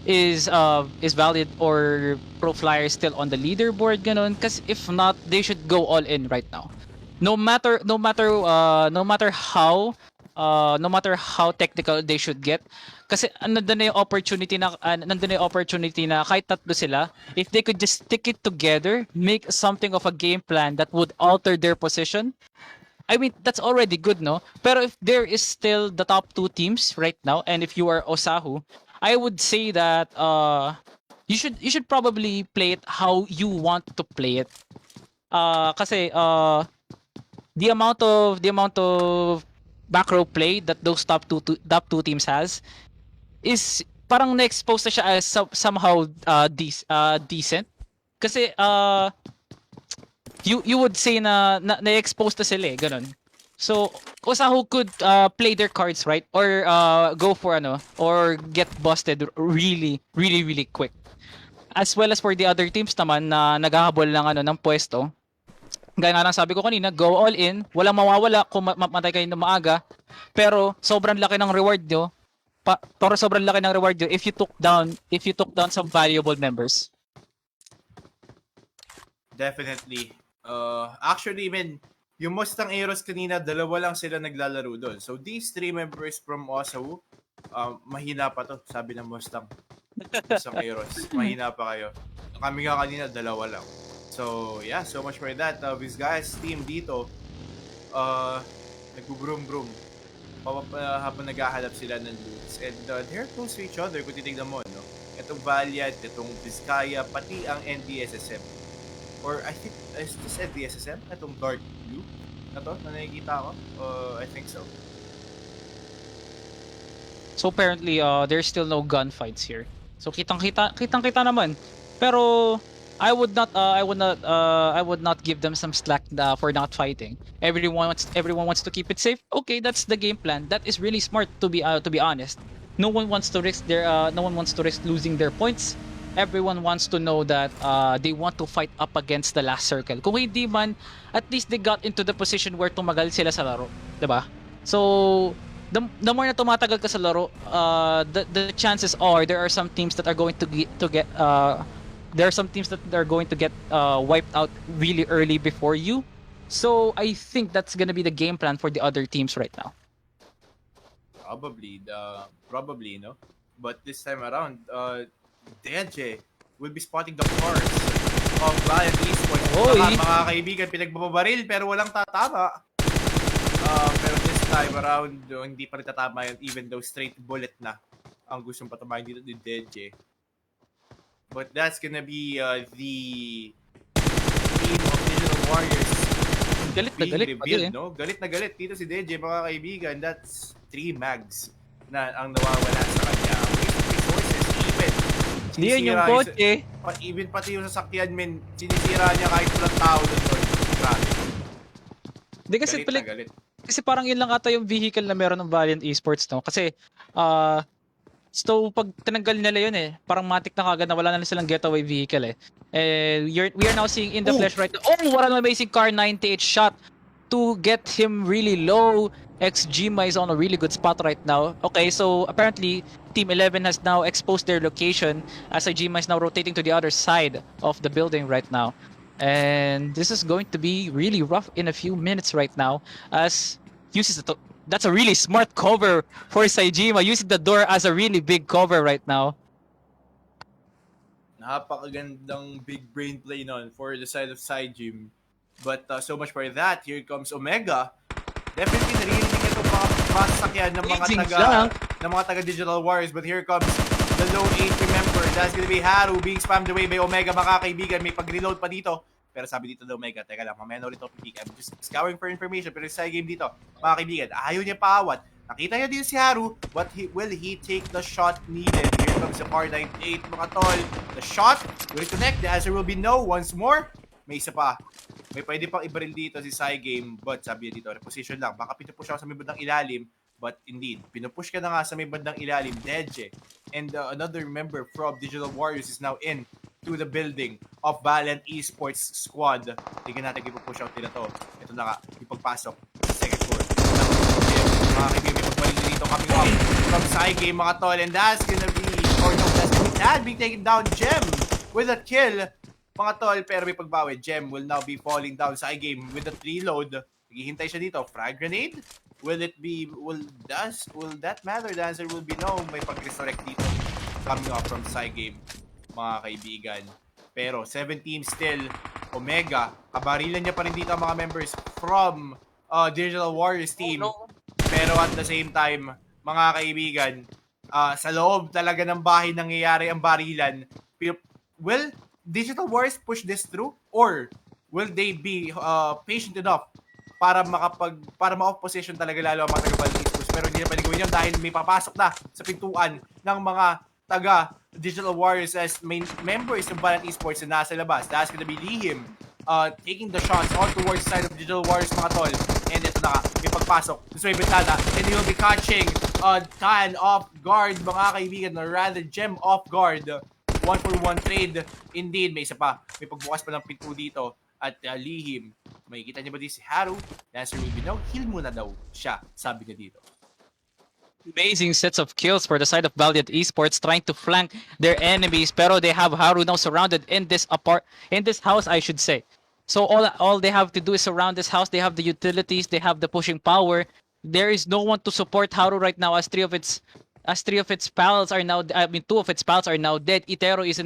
is Valiant or Pro Flyer still on the leaderboard, ganon. Because if not, they should go all in right now. No matter how technical they should get. Kasi nandun na yung opportunity na kahit tatlo sila, if they could just stick it together, make something of a game plan that would alter their position, I mean, that's already good, no? Pero if there is still the top 2 teams right now, and if you are Osahu, I would say that you should probably play it how you want to play it. Kasi the amount of back row play that those top two teams has is parang na-expose na siya as somehow decent. Kasi you would say na-expose na sila, ganun. So Osahu could play their cards right or go for or get busted really quick. As well as for the other teams naman na naghahabol ng pwesto. Gaya nga ng sabi ko kanina, go all in, walang mawawala kung mamatay kayo ng maaga, pero sobrang laki ng reward nyo, pero sobrang laki ng reward nyo if you took down some valuable members. Definitely. Actually, man, yung Mustang Aeros kanina, dalawa lang sila naglalaro doon. So, these three members from Osawu, mahina pa to, sabi ng Mustang Aeros. Mahina pa kayo. Kami nga kanina, dalawa lang. So, yeah, so much for that. These guys, team dito, nagbo-broom-broom habang naghahanap sila ng loots. And they're close to each other kung titignan mo, no? Itong Valiant, itong Vizcaya, pati ang NDSSM. Or I think, is this NDSSM? Itong dark blue na to, na nakikita ko? I think so. So apparently, there's still no gunfights here. So kitang-kita naman. Pero I would not give them some slack for not fighting. Everyone wants to keep it safe. Okay, that's the game plan. That is really smart to be honest. No one wants to risk losing their points. Everyone wants to know that they want to fight up against the last circle. Kung hindi man, at least they got into the position where tumagal sila sa laro, 'di ba? So the more na tumatagal ka sa laro, the chances are there are some teams that are going to get wiped out really early before you. So I think that's gonna be the game plan for the other teams right now. Probably, no? But this time around, Deje will be spotting the cars of Valiant Esports. Oy! Mga kaibigan, pinagbabaril pero walang tatama. Pero this time around, hindi pa rin tatama yun, even though straight bullet na ang gustong patamahin dito ni Deje. But that's gonna be the team of Digital Warriors Galit na being galit revealed, pati, no? Galit na galit dito si Deje, mga kaibigan. That's 3 mags na ang nawawala sa kanya. Waste of resources, even. Hindi yan yung Sinisira kotse. Even pati yung sasakyan, men, sinisira niya kahit walang tao doon. Grabe. Hindi kasi Galit na galit. kasi parang yun lang ata yung vehicle na meron ng Valiant Esports, no? Kasi so pag tinanggal nila yun parang matik na kagad na wala na silang getaway vehicle we are now seeing in the flesh right now. Oh, what an amazing car 98 shot to get him really low. XGMA is on a really good spot right now. Okay, so apparently Team 11 has now exposed their location as XGMA is now rotating to the other side of the building right now. And this is going to be really rough in a few minutes right now as uses that's a really smart cover for Saijima, using the door as a really big cover right now. Napakagandang big brain play nun for the side of Saijim. But so much for that. Here comes Omega. Definitely naririnig itong mga masakyan ng mga taga Digital Warriors. But here comes the low 8. Remember, that's gonna be Haru being spammed away by Omega, mga kaibigan. May pag-reload pa dito. Pero sabi dito ng Omega, teka lang, mamaya na ulit ako pick. I'm just scouring for information. Pero sa game dito, mga kaibigan, ayaw niya paawat. Nakita niya din si Haru, but will he take the shot needed? Here comes the R98, mga tol. The shot will connect. The answer will be no. Once more, may isa pa. May pwede pang ibaril dito si Sai Game, but sabi niya dito, reposition lang. Baka pinupush ako sa may bandang ilalim, but indeed, pinupush ka na nga sa may bandang ilalim, Deje. And another member from Digital Warriors is now in to the building of Valiant Esports squad. Tingnan natin ipupush out nila to. Ito na nga, ipagpasok sa second floor. Mga kaibigan, may pagbalil dito coming up from Sai Game, mga tol. And that's gonna be, or no, that's gonna be Tad being taken down. Gem with a kill, mga tol, pero may pagbawi. Gem will now be falling down sa game with the reload. Naghihintay siya dito. Frag grenade? Will that matter? The answer will be no. May pag-resurrect dito. Coming up from Sai Game, mga kaibigan. Pero 7 teams still. Omega, kabarilan niya pa rin dito ang mga members from Digital Warriors team. Oh, no. Pero at the same time, mga kaibigan, sa loob talaga ng bahay nangyayari ang barilan. Will Digital Warriors push this through, or will they be patient enough para ma-off position talaga lalo ang mga taga-Valiant Esports? Pero hindi na pwede gawin yun dahil may papasok na sa pintuan ng mga taga Digital Warriors as main members ng Valiant Esports na nasa labas. That's gonna be Lihim taking the shots all towards the side of Digital Warriors, mga tol. And ito na nga, may pagpasok. This way, Bentana, and he will be catching Tan off guard, mga kaibigan, or rather Gem off guard. 1-for-1 trade. Indeed, may isa pa. May pagbukas pa ng pinto dito. At lihim, makikita niyo ba din si Haru? The answer will be no, heal muna daw siya, sabi niya dito. Amazing sets of kills for the side of Valiant Esports, trying to flank their enemies. Pero they have Haru now surrounded in this house, I should say. So all they have to do is surround this house. They have the utilities, they have the pushing power. There is no one to support Haru right now, as three of its pals are now, I mean, two of its pals are now dead. Itero is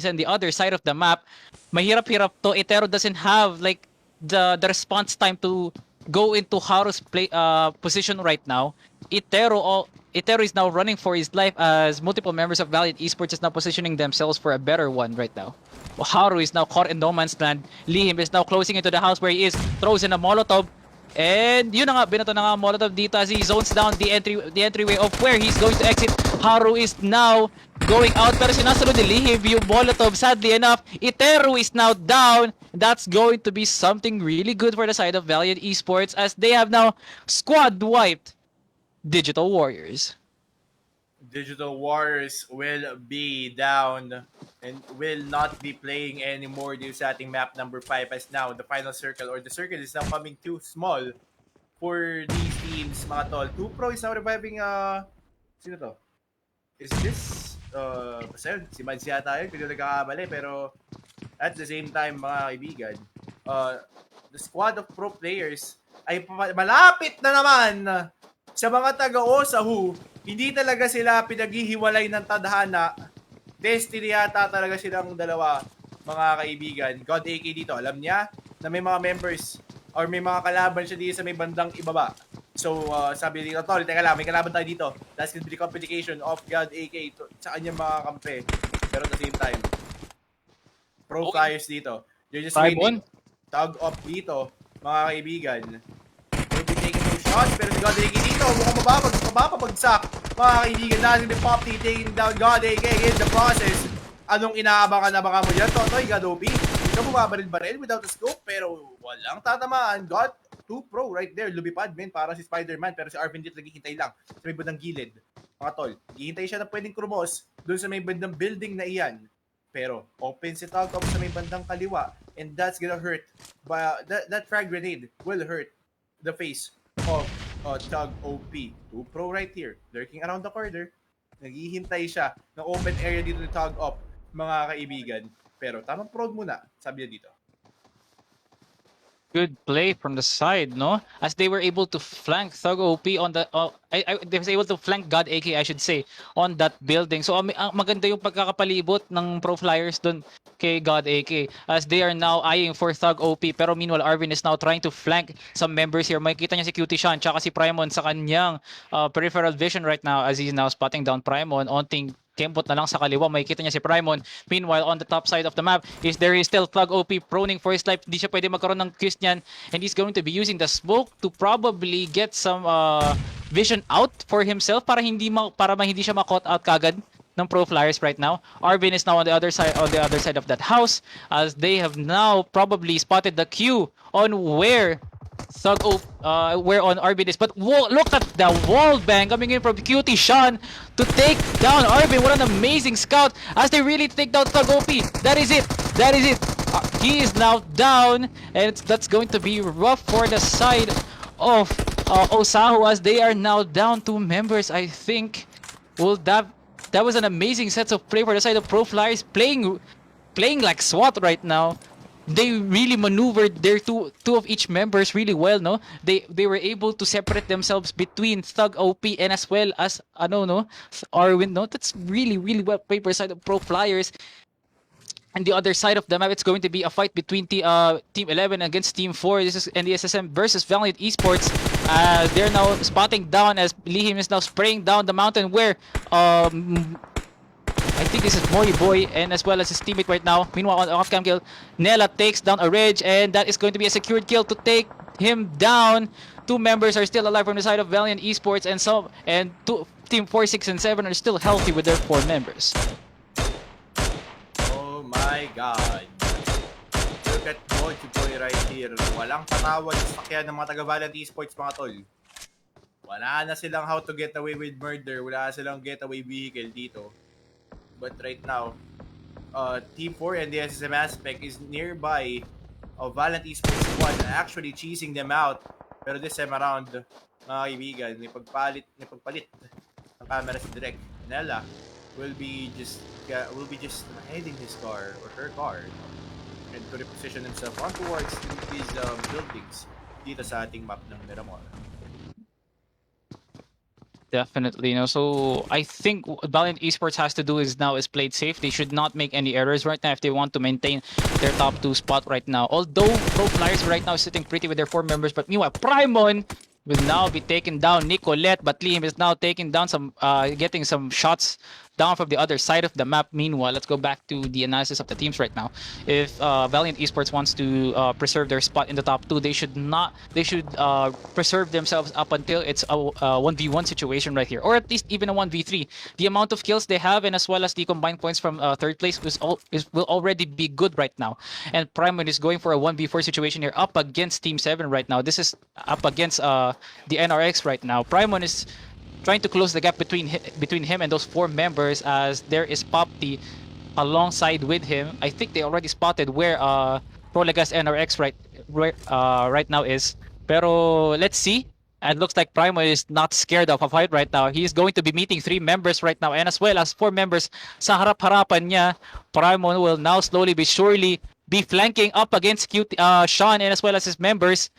in the other side of the map. Mahirap-hirap to. Itero doesn't have like the response time to go into Haru's position right now. Itero is now running for his life, as multiple members of Valiant Esports is now positioning themselves for a better one right now. Haru is now caught in no man's land. Lihim is now closing into the house where he is, throws in a Molotov. And yun na nga, binato na nga ang Molotov dito as he zones down the entryway of where he's going to exit. Haru is now going out, pero sinasunod ni Lihim yung Molotov. Sadly enough, Itero is now down. That's going to be something really good for the side of Valiant Esports, as they have now squad wiped Digital Warriors. Digital Warriors will be down and will not be playing anymore dito sa ating map number 5, as now the final circle, or the circle, is now coming too small for these teams, mga tol. 2Pro is now reviving, sino to? Is this, basta yun, si Mads yata yun, kung nagkakamali, pero at the same time, mga kaibigan, the squad of pro players ay malapit na naman sa mga taga-OSA who hindi talaga sila pinaghihiwalay ng tadhana. Destiny yata talaga silang dalawa, mga kaibigan. God AK dito, alam niya na may mga members or may mga kalaban siya dito sa may bandang ibaba. So, sabi dito, tol, teka lang, may kalaban tayo dito. That's gonna be the complication of God AK sa kanyang mga kampe. Pero at the same time, pro flyers dito. You're just waiting. Tug up dito, mga kaibigan. Will be taking those shots, pero si God AK dito, mukhang mababagsak. Mga kaibigan, dahil yung Pop T taking down God AK in the process. Anong inaabangan mo dyan, Totoy, God OP? Hindi ka bumabaril-baril without a scope, pero walang tatamaan. God 2 Pro right there, lumipad, men, para si Spider-Man, pero si Arvin dito naghihintay lang sa may bandang gilid. Mga tol, hihintay siya na pwedeng krumos doon sa may bandang building na iyan. Pero open si Tagcom sa may bandang kaliwa, and that's gonna hurt. But that frag grenade will hurt the face of Tug OP. 2 Pro right here, lurking around the corner. Naghihintay siya ng open area dito ni Tug Up, mga kaibigan. Pero tamang prod muna, sabi niya dito. Good play from the side, no? As they were able to flank Thug OP on the they was able to flank God AK, I should say, on that building. So maganda yung pagkakapalibot ng Pro Flyers dun kay God AK, as they are now eyeing for Thug OP. Pero meanwhile, Arvin is now trying to flank some members here. Makikita niya si Cutie Sean tsaka si Primon sa kanyang peripheral vision right now, as he's now spotting down Primon. Onting kembot na lang sa kaliwa, makikita niya si Primon. Meanwhile, on the top side of the map, there is still Thug OP proning for his life. Hindi siya pwede magkaroon ng kiss niyan, and he's going to be using the smoke to probably get some vision out for himself para hindi siya ma-caught out kagad ng Pro Flyers right now. Arvin is now on the other side of that house, as they have now probably spotted the queue on where where on Arvin is. But look at the wall bang coming in from Cutie Sean to take down Arvin. What an amazing scout, as they really take down Thug OP. That is it. He is now down, and that's going to be rough for the side of Osahu, as they are now down 2 members, I think. Well, that was an amazing set of play for the side of Pro Flyers, playing like SWAT right now. They really maneuvered their two of each members really well, no? They were able to separate themselves between Thug OP and as well as Arwin, no? That's really well played for the side of Pro Flyers. And the other side of the map, it's going to be a fight between Team 11 against Team 4. This is NDSSM versus Valiant Esports. They're now spotting down, as Lihim is now spraying down the mountain where I think this is Moy Boy and as well as his teammate right now. Meanwhile, on off-cam kill, Nella takes down a Ridge, and that is going to be a secured kill to take him down. 2 members are still alive from the side of Valiant Esports, and Team 4, 6, and 7 are still healthy with their 4 members. Oh my God. Look at Moy Boy right here. Walang patawad sa sakyan ng mga taga-Valiant Esports, mga tol. Wala na silang how to get away with murder. Wala na silang getaway vehicle dito. But right now, Team 4 and the SSM aspect is nearby of Valiant Esports squad actually cheesing them out. Pero this time around, mga kaibigan, may pagpalit ng camera si Direk. Nella will be just heading his car or her car, and to reposition himself on towards these buildings dito sa ating map ng Miramar. Definitely, so I think what Valiant Esports has to do is play it safe. They should not make any errors right now if they want to maintain their top 2 spot right now. Although Pro Flyers right now is sitting pretty with their 4 members, but meanwhile Primon will now be taking down Nicolette, but Liam is now taking down getting some shots down from the other side of the map. Meanwhile, let's go back to the analysis of the teams right now. If Valiant Esports wants to preserve their spot in the top 2, they should preserve themselves up until it's a 1v1 situation right here, or at least even a 1v3. The amount of kills they have, and as well as the combined points from third place will already be good right now. And Primon is going for a 1v4 situation here up against Team 7 right now. This is up against the NRX right now. Primon is trying to close the gap between him and those 4 members, as there is Popti alongside with him. I think they already spotted where Prolagas NRX right now is. Pero let's see. And looks like Primo is not scared of a fight right now. He is going to be meeting 3 members right now, and as well as 4 members sa harap-harapan niya. Primo will now slowly but surely be flanking up against Sean and as well as his members.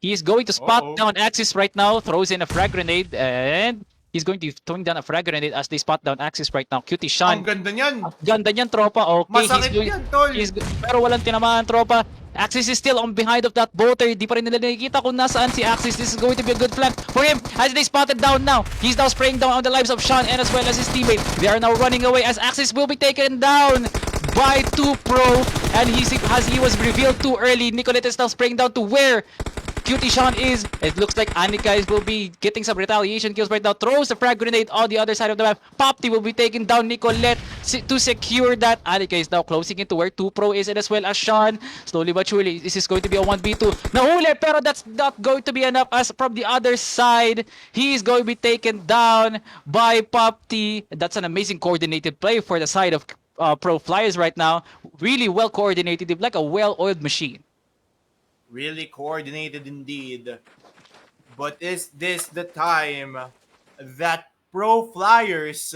He's going to spot down Axis right now, throws in a frag grenade, and he's going to be throwing down a frag grenade as they spot down Axis right now. Cutie Sean. Ang ganda niyan! Ganda niyan, tropa. Okay, Masakit yan, tol! pero walang tinamaan, tropa. Axis is still on behind of that boater. Di pa rin nila nakikita kung nasaan si Axis. This is going to be a good flank for him as they spotted down now. He's now spraying down on the lives of Sean and as well as his teammate. They are now running away as Axis will be taken down by 2 Pro, and he was revealed too early. Nicolette is now spraying down to where Cutie Sean is. It looks like Anika will be getting some retaliation kills right now. Throws the frag grenade on the other side of the map. Popti will be taking down Nicolette to secure that. Anika is now closing into where 2 Pro is, and as well as Sean. Slowly but surely, this is going to be a 1v2. Nahuli, pero that's not going to be enough, as from the other side, he is going to be taken down by Popti. That's an amazing coordinated play for the side of Pro Flyers right now. Really well coordinated, like a well-oiled machine. Really coordinated indeed. But is this the time that Pro Flyers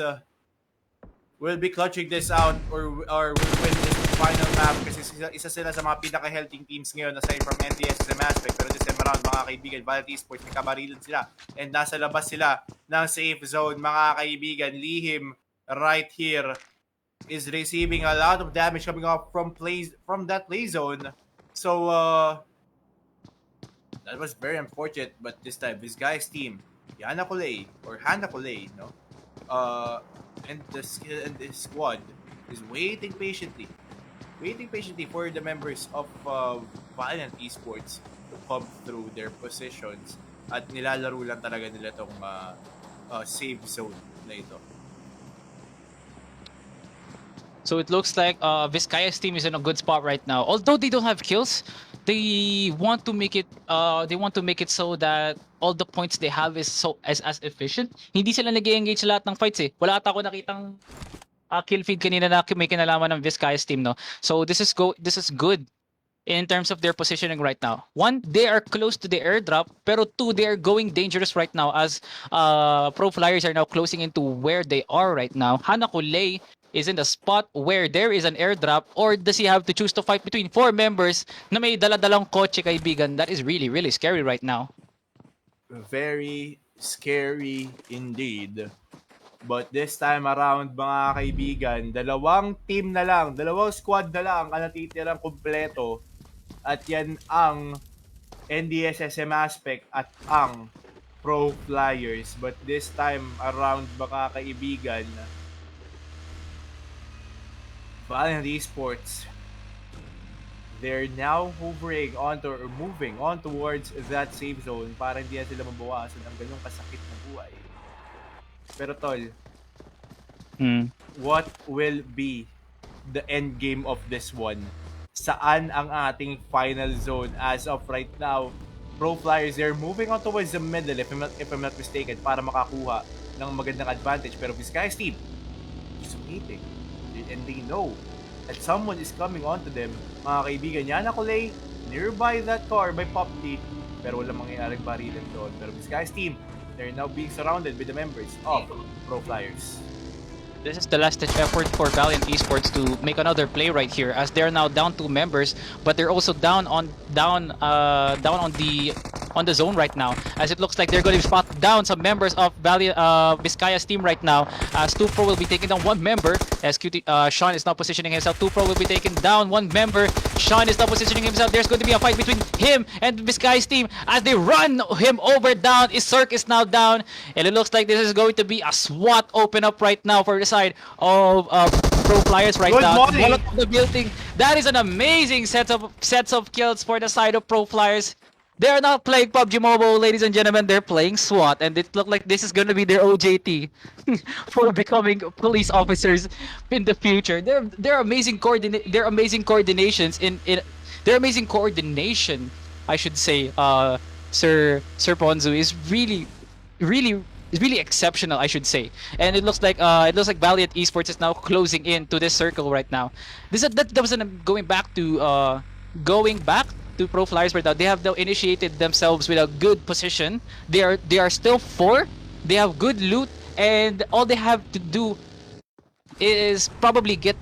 will be clutching this out, or will win this final map? Kasi isa sila sa mga pinaka-healthy teams ngayon aside from NDS sa Aspect. Pero this time around, mga kaibigan, Valiant Esports, may kabarilan sila. And nasa labas sila ng safe zone, mga kaibigan. Lihim right here is receiving a lot of damage coming off from that play zone. So, that was very unfortunate, but this time, this guy's team, Hana Coley, and the squad is waiting patiently for the members of Valiant Esports to come through their positions, at nilalaro lang talaga nila tong save zone na ito. So it looks like Vizcaya's team is in a good spot right now. Although they don't have kills, they want to make it so that all the points they have is as efficient. Hindi sila nag-engage sa lahat ng fights eh. Wala ata ako nakitang kill feed kanina na may kinalaman ng Vizcaya's team, no. So this is good in terms of their positioning right now. 1, they are close to the airdrop, pero 2, they are going dangerous right now as Pro Flyers are now closing into where they are right now. Hanakulei is in the spot where there is an airdrop, or does he have to choose to fight between 4 members na may dala-dalang kotse, kaibigan? That is really, really scary right now. Very scary indeed. But this time around, mga kaibigan, dalawang squad na lang ang natitirang kumpleto. At yan ang NDSSM Aspect at ang Pro Flyers. But this time around, mga kaibigan, Valiant Esports, they're now moving on towards that safe zone para hindi na sila mabawasan ng ganyong kasakit na buhay. Pero tol, what will be the end game of this one? Saan ang ating final zone as of right now? Pro Flyers, they're moving on towards the middle if I'm not mistaken, para makakuha ng magandang advantage. Pero Vizcaya's team is waiting. And they know and someone is coming onto them, mga kaibigan. Yan ako lay nearby that car by PUBG, pero walang mangyayaring barilan doon. Pero this guy's team, they're now being surrounded by the members of Pro Flyers. This is the last-ditch effort for Valiant Esports to make another play right here, as they're now down 2 members, but they're also down on the zone right now, as it looks like they're going to spot down some members of Vizcaya's team right now, as 2Pro will be taking down 1 member, as Sean is now positioning himself. 2Pro will be taking down 1 member. Sean is now positioning himself. There's going to be a fight between him and Vizcaya's team as they run him over down. Cirque is now down, and it looks like this is going to be a SWAT open up right now for the side of Pro Flyers right Good now. morning. Molotov the building. That is an amazing sets of kills for the side of Pro Flyers. They are not playing PUBG Mobile, ladies and gentlemen. They're playing SWAT, and it looks like this is going to be their OJT for becoming police officers in the future. They're amazing They're amazing coordinations their amazing coordination, I should say. Sir Ponzu is really exceptional, I should say. And it looks like Valiant Esports is now closing in to this circle right now. That wasn't going back to Pro Flyers right now. They have now initiated themselves with a good position. They are still 4. They have good loot, and all they have to do is probably get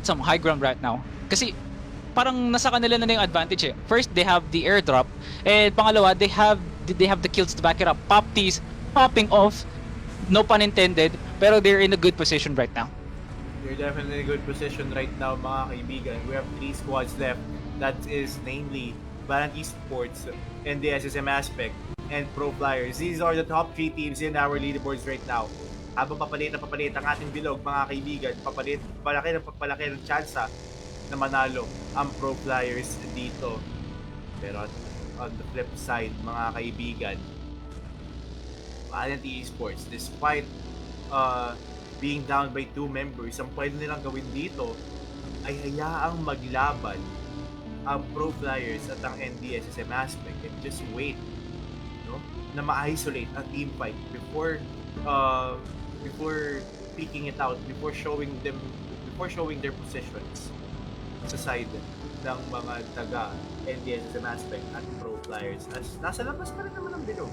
some high ground right now. Kasi parang nasa kanila na yung advantage eh. First, they have the airdrop, and pangalawa, they have the kills to back it up. Popties popping off, no pun intended, pero they're in a good position right now. You're definitely in a good position right now, mga kaibigan. We have 3 squads left. That is namely Valiant Esports and the SSM Aspect and Pro Flyers. These are the top 3 teams in our leaderboards right now. Habang papalit ang ating bilog, mga kaibigan, papalaki ng tsansa na manalo ang Pro Flyers dito. Pero on the flip side, mga kaibigan, Valiant Esports, despite being down by 2 members, ang pwede nilang gawin dito ay hayaang maglaban ang Pro Flyers at ang NDSSM Aspect and just wait, no, na ma-isolate ang team fight before picking it out, before showing their positions sa side ng mga taga NDSSM Aspect at Pro Flyers. As nasa labas pa rin naman ang bilog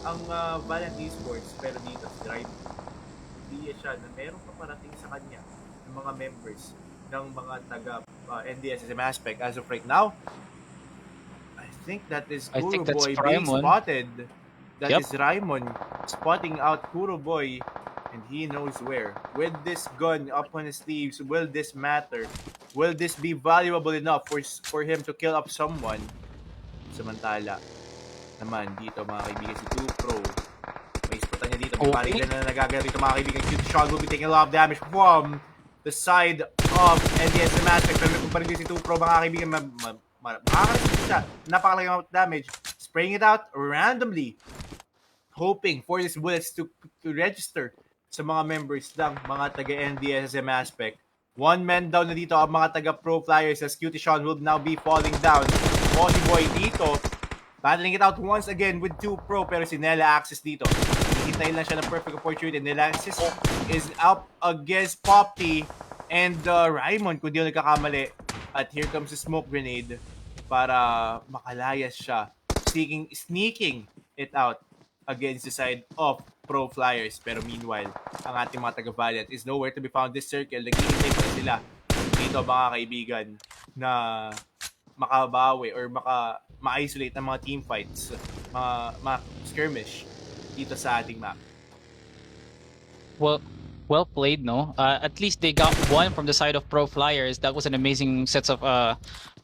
ang Valiant Esports, pero dito si Drive, hindi siya na meron pa parating sa kanya ng mga members ng mga taga NDSSM Aspect. As of right now, I think that is I think that's Kuroboy being Raimon. spotted. That Yep. is Raimon spotting out Kuroboy, and he knows where. With this gun up on his sleeves, will this matter? Will this be valuable enough for him to kill up someone? Samantala naman dito, mga kaibigan, si 2Pro, may spotan niya dito, may Okay. barilan na nagagana dito, mga kaibigan. Cute Sean will be taking a lot of damage from the side of NDSM Aspect. Pero kung pa rin din si 2Pro, mga kaibigan, makakalimutan siya. Napakalaking damage. Spraying it out randomly, hoping for these bullets to register sa mga members ng mga taga NDSM Aspect. 1 man down na dito ang mga taga Pro Flyers, as Cutie Sean will now be falling down. Bossy Boy dito, battling it out once again with 2Pro, pero si Nella Axis dito. Hinihintay lang siya ng perfect opportunity. Nella Axis is up against Poppy and Raimon, kung di ako nagkakamali. At here comes the smoke grenade para makalayas siya. Sneaking it out against the side of Pro Flyers. Pero meanwhile, ang ating mga taga-Valiant is nowhere to be found. This circle, naghihintay pa rin sila dito, mga kaibigan, na makabawi or ma-isolate ng mga team fights, mga skirmish dito sa ating map. Well played, no? At least they got 1 from the side of Pro Flyers. That was an amazing sets of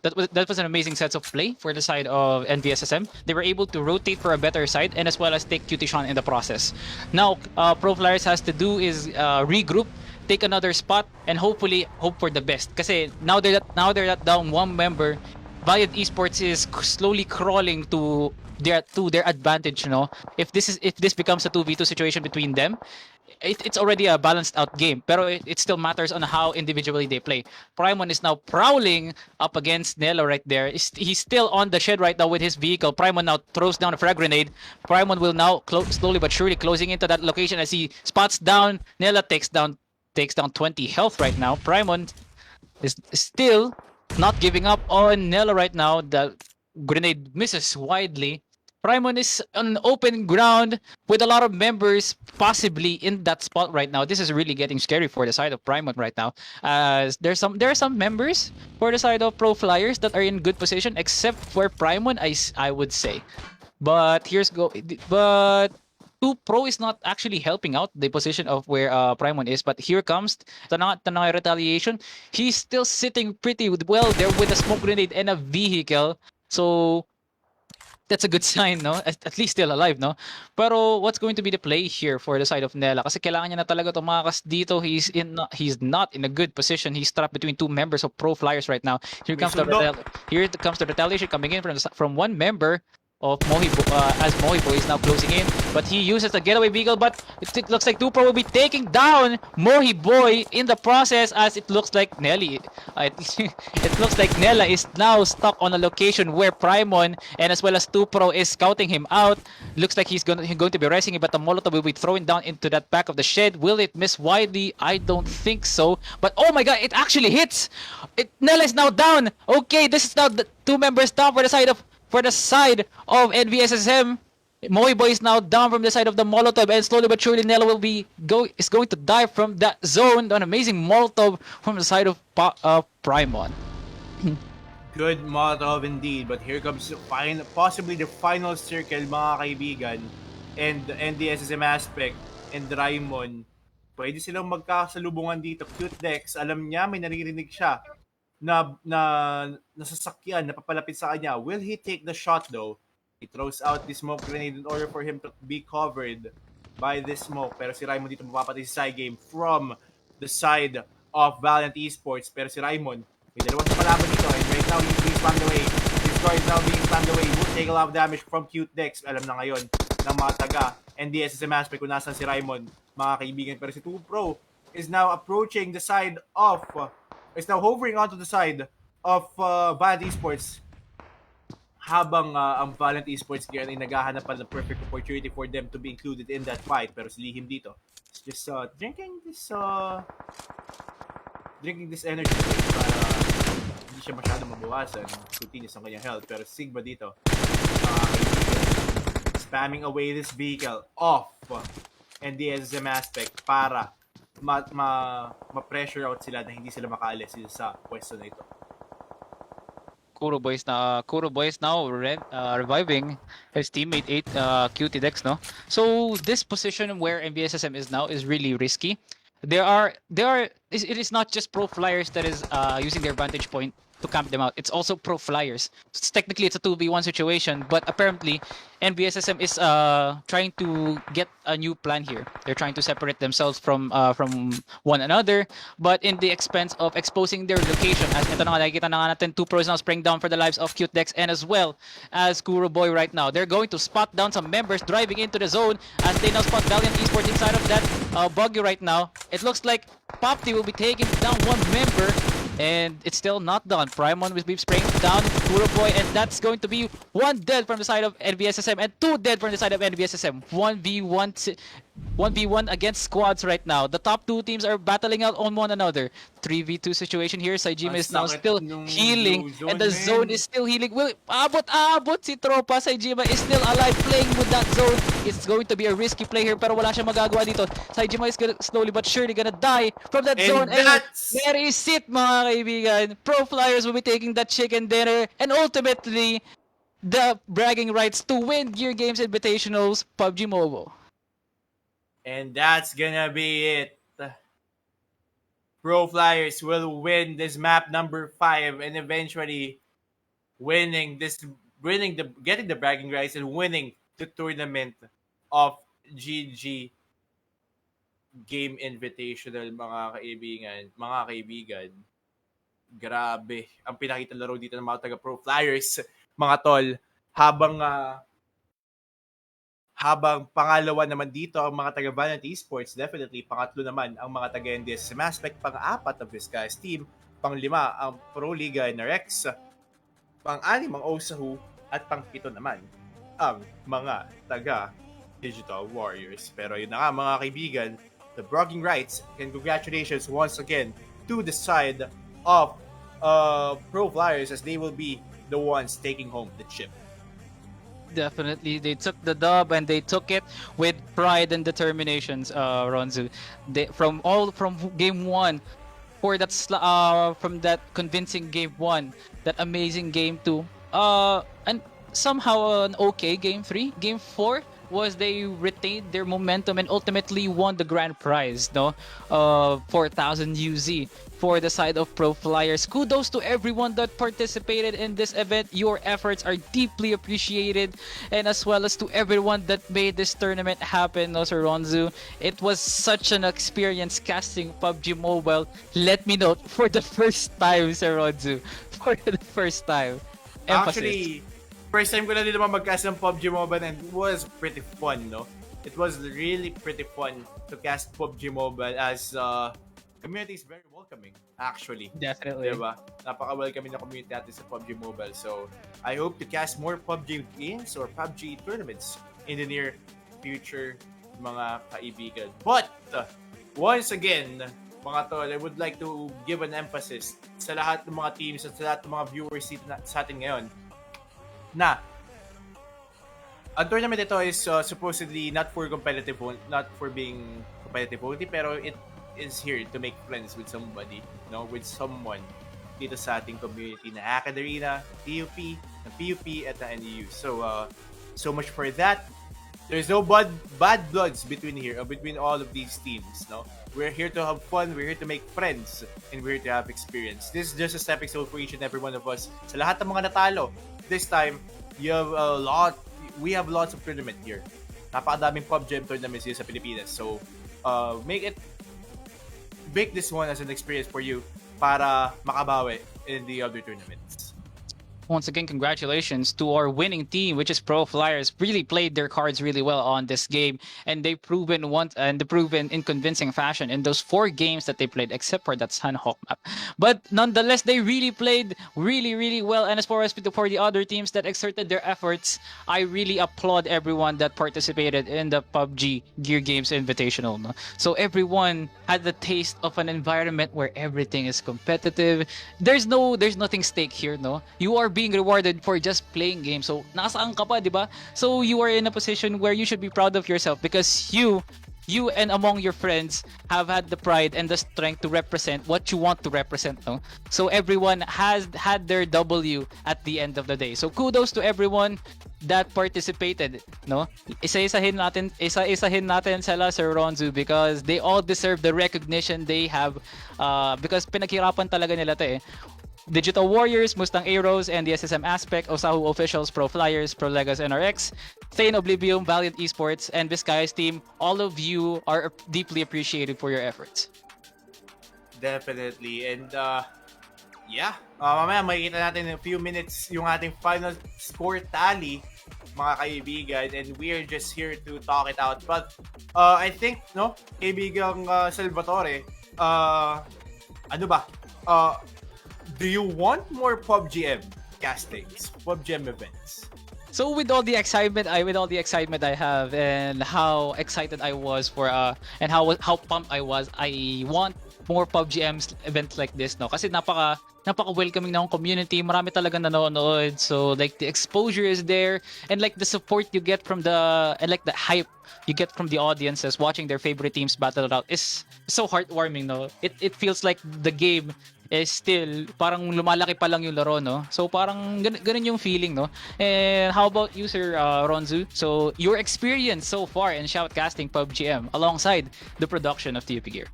that was an amazing sets of play for the side of NVSSM. They were able to rotate for a better side and as well as take Cutie Sean in the process. Now, Pro Flyers has to do is regroup, take another spot, and hopefully hope for the best. Kasi now they're not down 1 member. Valiant Esports is slowly crawling to their advantage, you know. If this becomes a 2v2 situation between them, it's already a balanced out game, pero it still matters on how individually they play. Primon is now prowling up against Nelo right there. He's still on the shed right now with his vehicle. Primon now throws down a frag grenade. Primon will now slowly but surely closing into that location as he spots down. Nela takes down 20 health right now. Primon is still not giving up on Nella right now. The grenade misses widely. Primon is on open ground with a lot of members possibly in that spot right now. This is really getting scary for the side of Primon right now. As there are some members for the side of Pro Flyers that are in good position, except for Primon, I would say. But but 2 Pro is not actually helping out the position of where Primon is. But here comes Tanay retaliation. He's still sitting pretty well there with a smoke grenade and a vehicle. So that's a good sign, no? At least still alive, no? Pero what's going to be the play here for the side of Nela? Kasi kailangan niya na talaga tumakas dito. He's not in a good position. He's trapped between 2 members of Pro Flyers right now. May sundo. Here comes the retaliation coming in from one member of Mohibo, as Mohibo is now closing in, but he uses the getaway vehicle, but it looks like 2 Pro will be taking down Mohiboy in the process, as it looks like Nelly, it looks like Nella is now stuck on a location where Primon and as well as 2 Pro is scouting him out. Looks like he's going to be resing it, but the Molotov will be thrown down into that back of the shed. Will it miss widely? I don't think so, but oh my god, it actually hits! Nella is now down! Okay, this is now the 2 members down for the side of NVSSM. Mohiboy is now down from the side of the Molotov, and slowly but surely Nella is going to die from that zone. An amazing Molotov from the side of Primon. Good Molotov indeed, but here comes possibly the final circle, mga kaibigan, and the SSM aspect and Raimon. Pwede silang magkasalubungan dito. Cute Dex, alam niya, may naririnig siya na sasakyan na papalapit sa kanya. Will he take the shot though? He throws out the smoke grenade in order for him to be covered by this smoke. Pero si Raimon dito mapapatay si side game from the side of Valiant Esports. Pero si Raimon, may dalawang sa palaban dito, and right now he's being spammed away. His score is now being spammed away. He will take a lot of damage from Cute Dex. Alam na ngayon ng mga taga NDSSM aspect kung nasan si Raimon, mga kaibigan. Pero si 2 Pro is now approaching the side of is now hovering onto the side of Valiant Esports, habang ang Valiant Esports gear ay naghahanap pa ng perfect opportunity for them to be included in that fight. Pero si Lihim dito is just drinking this energy drink para hindi siya masyadong mabawasan, continuous ang kanyang health. Pero Sigma dito, spamming away this vehicle off and the SSM aspect para ma-pressure out sila na hindi sila makaalis sa pwesto na ito. Kuro Boy is now reviving his teammate QT Dex, no? So this position where MBSSM is now is really risky. It is not just Pro Flyers that is using their vantage point to camp them out. It's also Pro Flyers. So technically, it's a 2v1 situation, but apparently, NBSSM is trying to get a new plan here. They're trying to separate themselves from one another, but in the expense of exposing their location. As ito na nga, nakikita na nga natin, 2 Pros now spraying down for the lives of Cute Dex and as well as Kuro Boy right now. They're going to spot down some members driving into the zone as they now spot Valiant Esports inside of that buggy right now. It looks like Popti will be taking down one member, and it's still not done. Primon will be spraying down Kuro Boy, and that's going to be 1 dead from the side of NVSSM and 2 dead from the side of NVSSM. 1v1 against squads right now. The top 2 teams are battling out on one another. 3v2 situation here. Saijima is now still healing, and the zone is still healing. Will abot si Tropa. Saijima is still alive playing with that zone. It's going to be a risky play here, pero wala siya magagawa dito. Saijima is slowly but surely gonna die from that zone. And there is it, mga kaibigan. Pro Flyers will be taking that chicken dinner, and ultimately, the bragging rights to win Gear Games Invitationals PUBG Mobile. And that's gonna be it. Pro Flyers will win this map number 5 and eventually getting the bragging rights and winning the tournament of GG Game Invitational, mga kaibigan. Grabe ang pinakita laro dito ng mga taga Pro Flyers, mga tol, habang pangalawa naman dito ang mga taga Valiant Esports, definitely pangatlo naman ang mga taga NDSSM aspect, pang-apat ang Viscayas team, pang-lima ang Pro Liga NRX, pang-anim ang Osahu, at pang-pito naman ang mga taga Digital Warriors. Pero yun na nga, mga kaibigan, the bragging rights, and congratulations once again to the side of Pro Flyers, as they will be the ones taking home the chip. Definitely, they took the dub and they took it with pride and determinations. Ronzu, from game one, from that convincing game one, that amazing game two, and somehow an okay game three, game four was they retained their momentum and ultimately won the grand prize, no, 4,000 UZ for the side of Pro Flyers. Kudos to everyone that participated in this event. Your efforts are deeply appreciated, and as well as to everyone that made this tournament happen, no, Sir Ronzu. It was such an experience casting PUBG Mobile. Let me note, for the first time, Sir Ronzu. For the first time. Emphasis. Actually, first time ko na din naman mag-cast ng PUBG Mobile, and it was pretty fun, no? It was really pretty fun to cast PUBG Mobile, as community is very welcoming, actually. Definitely. Diba? Napaka-welcoming na community natin sa PUBG Mobile. So, I hope to cast more PUBG games or PUBG tournaments in the near future, mga kaibigan. But, once again, mga tol, I would like to give an emphasis sa lahat ng mga teams at sa lahat ng mga viewers sa atin ngayon na ang tournament ito is supposedly not for being competitive only, pero it is here to make friends with somebody, no, with someone dito sa ating community na Academia, TUP, na PUP at na NEU. So much for that. There's no bad bloods between all of these teams, no. We're here to have fun, we're here to make friends, and we're here to have experience. This is just a stepping stone for each and every one of us. Sa lahat ng mga natalo, this time, we have lots of tournament here. Napakadaming PUBG tournaments here sa Pilipinas. So, make this one as an experience for you para makabawi in the other tournaments. Once again, congratulations to our winning team, which is Pro Flyers. Really played their cards really well on this game, and they proven in convincing fashion in those 4 games that they played, except for that Sunhawk map. But nonetheless, they really played really well. And as far as for the other teams that exerted their efforts, I really applaud everyone that participated in the PUBG Gear Games Invitational. No? So everyone had the taste of an environment where everything is competitive. There's nothing stake here, no. You are being rewarded for just playing games. So, nakasaan ka pa, di ba? So, you are in a position where you should be proud of yourself because you and among your friends have had the pride and the strength to represent what you want to represent, no? So, everyone has had their W at the end of the day. So, kudos to everyone that participated, no? Isa-isahin natin sila, Sir Ronzu, because they all deserve the recognition they have, because pinaghirapan talaga nila to, eh. Digital Warriors, Mustang Arrows, and the SSM Aspect, Osahu Officials, Pro Flyers, Pro Legas NRX, Stay in Oblivion, Valiant Esports, and Vizcaya's team, all of you are deeply appreciated for your efforts. Definitely. And mamaya makikita natin in a few minutes yung ating final score tally, mga kaibigan, and we're just here to talk it out. But I think, no, kaibigang Salvatore, ano ba? Do you want more PUBG castings, PUBG events? So with all the excitement I have and how excited I was for and how pumped I was, I want more PUBG events like this, no? Kasi napaka welcoming ng community, marami talaga nanonood. So like the exposure is there, and like the support you get from the hype you get from the audiences watching their favorite teams battle it out is so heartwarming, no? It feels like the game is still parang lumalaki pa lang yung laro, no? So parang ganun yung feeling, no? And how about you, Sir Ronzu? So your experience so far in shoutcasting PUBG alongside the production of TUP Gear.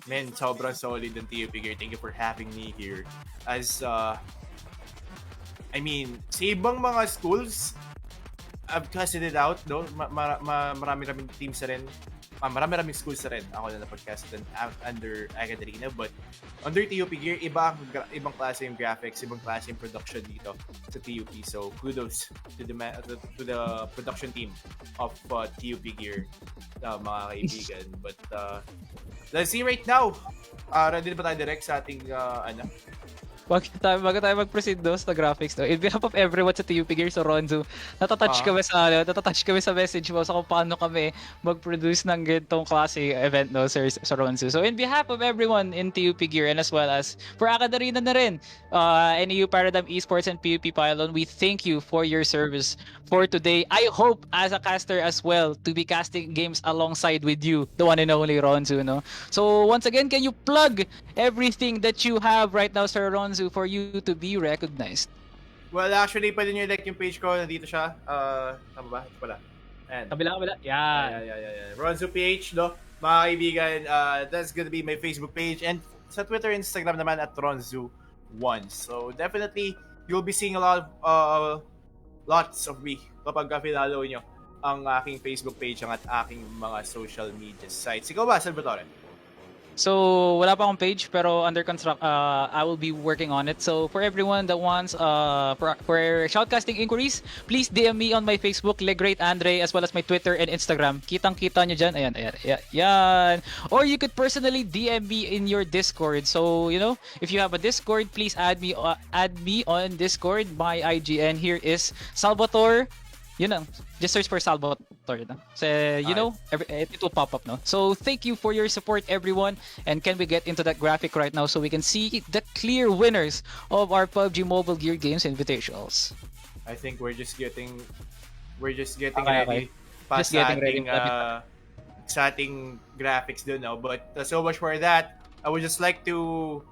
Man, sobrang solid ng TUP Gear. Thank you for having me here. As I mean, sa ibang mga schools, I've casted it out, no? Marami-raming teams na rin. Marami-raming schools na rin ako na napodcast under Academia, but under TUP Gear, ibang klase yung graphics, ibang klase yung production dito sa TUP. So kudos to the production team of TUP Gear, mga kaibigan. But let's see right now. Ready na ba tayo direct sa ating bago tayo mag-proceed do sa graphics do. In behalf of everyone sa TUP Gear, so Ronzo, natatouch kami sa message mo sa kung paano kami mag-produce ng ganitong klase event no, sir, sa Ronzo. So in behalf of everyone in TUP Gear and as well as for Akadarina na rin, NEU Paradigm Esports and PUP Pylon, we thank you for your service for today. I hope as a caster as well to be casting games alongside with you, the one and only Ronzo, no? So once again, can you plug everything that you have right now, Sir Ronzo, for you to be recognized? Well, actually, pwede nyo like yung page ko. Nandito siya. Tama ba? Ito pala. Ayan. Kabila. Yan. Yeah. Ronzo PH, no? Mga kaibigan, that's gonna be my Facebook page. And sa Twitter, Instagram naman at Ronzo1. So, definitely, you'll be seeing a lot of, lots of me kapag pinalo nyo ang aking Facebook page at aking mga social media sites. Ikaw ba, Salvatore? So, wala pa akong page pero under construct, I will be working on it. So, for everyone that wants for shoutcasting inquiries, please DM me on my Facebook, Legrate Andre, as well as my Twitter and Instagram. Kitang-kita nyo dyan. Ayan. Or you could personally DM me in your Discord. So, you know, if you have a Discord, please add me on Discord. My IGN here is Salvatore. Yun lang. Just search for Salvatore. No? So, you know, it will pop up. No? So, thank you for your support, everyone. And can we get into that graphic right now so we can see the clear winners of our PUBG Mobile Gear Games Invitationals? I think we're just getting ready. Okay. Past Just getting ready. sa ating graphics dun, no? But so much for that. I would just like to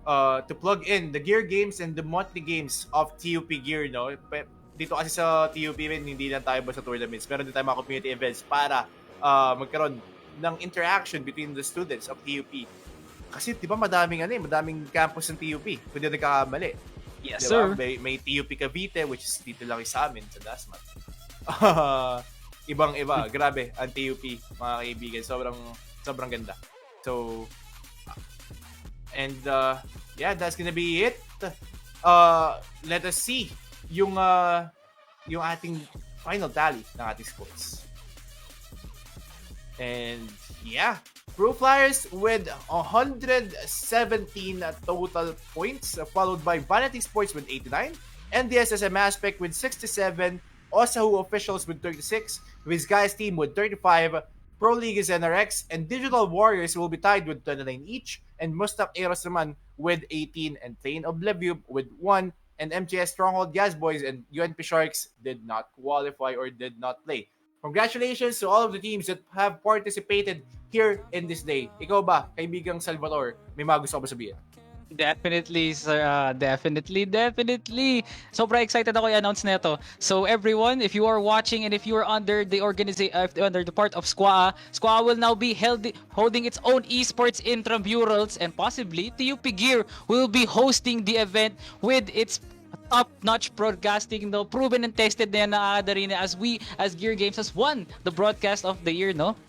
plug in the gear games and the monthly games of TUP Gear, no? Dito kasi sa TUP, hindi lang tayo basta tournaments. Meron din tayo mga community events para magkaroon ng interaction between the students of TUP. Kasi di ba madaming campus ng TUP, kung di nagkakamali. Yes, diba? sir. May TUP Cavite, which is dito lang sa amin, sa Dasmat. Ibang-iba. Grabe, ang TUP, mga kaibigan. Sobrang ganda. So, and yeah, that's gonna be it. Let us see yung ating final tally ng ating scores. And yeah, Pro Flyers with 117 total points, followed by Vanity Sports with 89, NDSSM Aspect with 67, Osahu Officials with 36, Vizgayas Team with 35, Pro League NRX, and Digital Warriors will be tied with 29 each, and Mustaq Eros naman with 18, and Plain Oblivion with 1, and MGS Stronghold Gas Boys and UNP Sharks did not qualify or did not play. Congratulations to all of the teams that have participated here in this day. Ikaw ba, kaibigang Salvatore, may mga gusto ka ba sabihin? Definitely, sir. Definitely. Sobrang excited ako i-announce na ito. So everyone, if you are watching and if you are under the under the part of SQA will now be holding its own esports intramurals, and possibly TUP Gear will be hosting the event with its top-notch broadcasting, no? Proven and tested na yan na Adarina as we, as Gear Games, has won the broadcast of the year, no?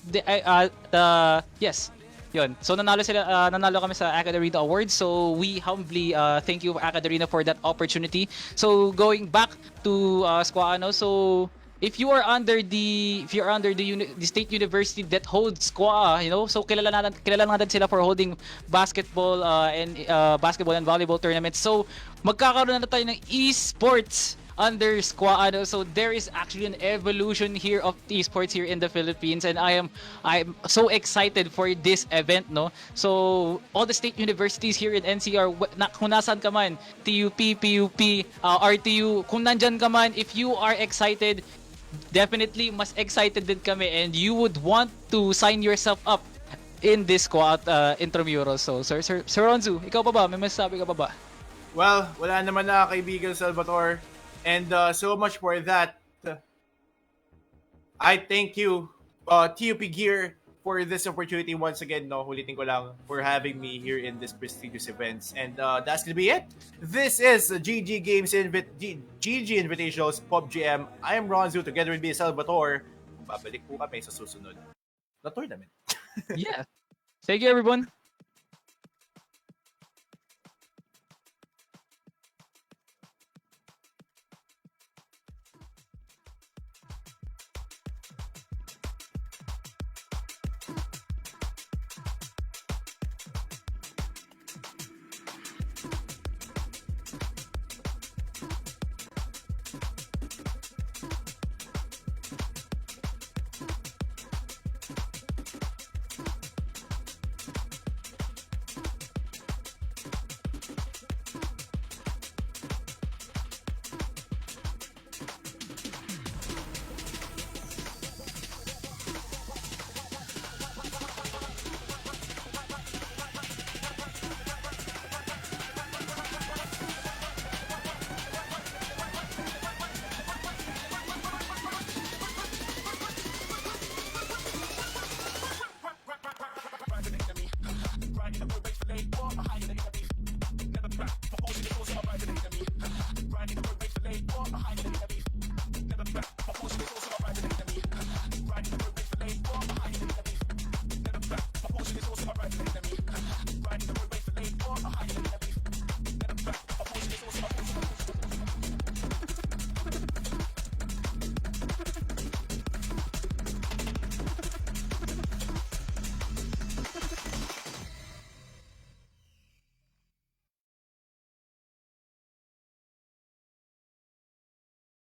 Yes. Yun. So nanalo kami sa Akadarina Awards. So we humbly thank you Akadarina for that opportunity. So going back to Squano, so if you are under the state university that holds SQA, you know, so kilala natin sila for holding basketball and volleyball tournaments. So magkakaroon na tayo ng esports under SQA. So there is actually an evolution here of esports here in the Philippines, and I'm so excited for this event, no? So all the state universities here in NCR, kung nasan ka man, TUP, PUP, RTU, kung nandyan ka man, if you are excited, definitely mas excited din kami, and you would want to sign yourself up in this SQA intramural. So Sir Ronzu, ikaw pa ba? May masasabi ka pa ba? Well, wala naman na kaibigan Salvatore. And so much for that. I thank you, TUP Gear, for this opportunity once again. No, ulitin ko lang, for having me here in this prestigious events. And that's gonna be it. This is GG Games GG Invitationals PUBG M. I am Ronzu, together with me Salvatore. Babalik po kami sa susunod na tournament. Yeah. Thank you, everyone. higher than the beat.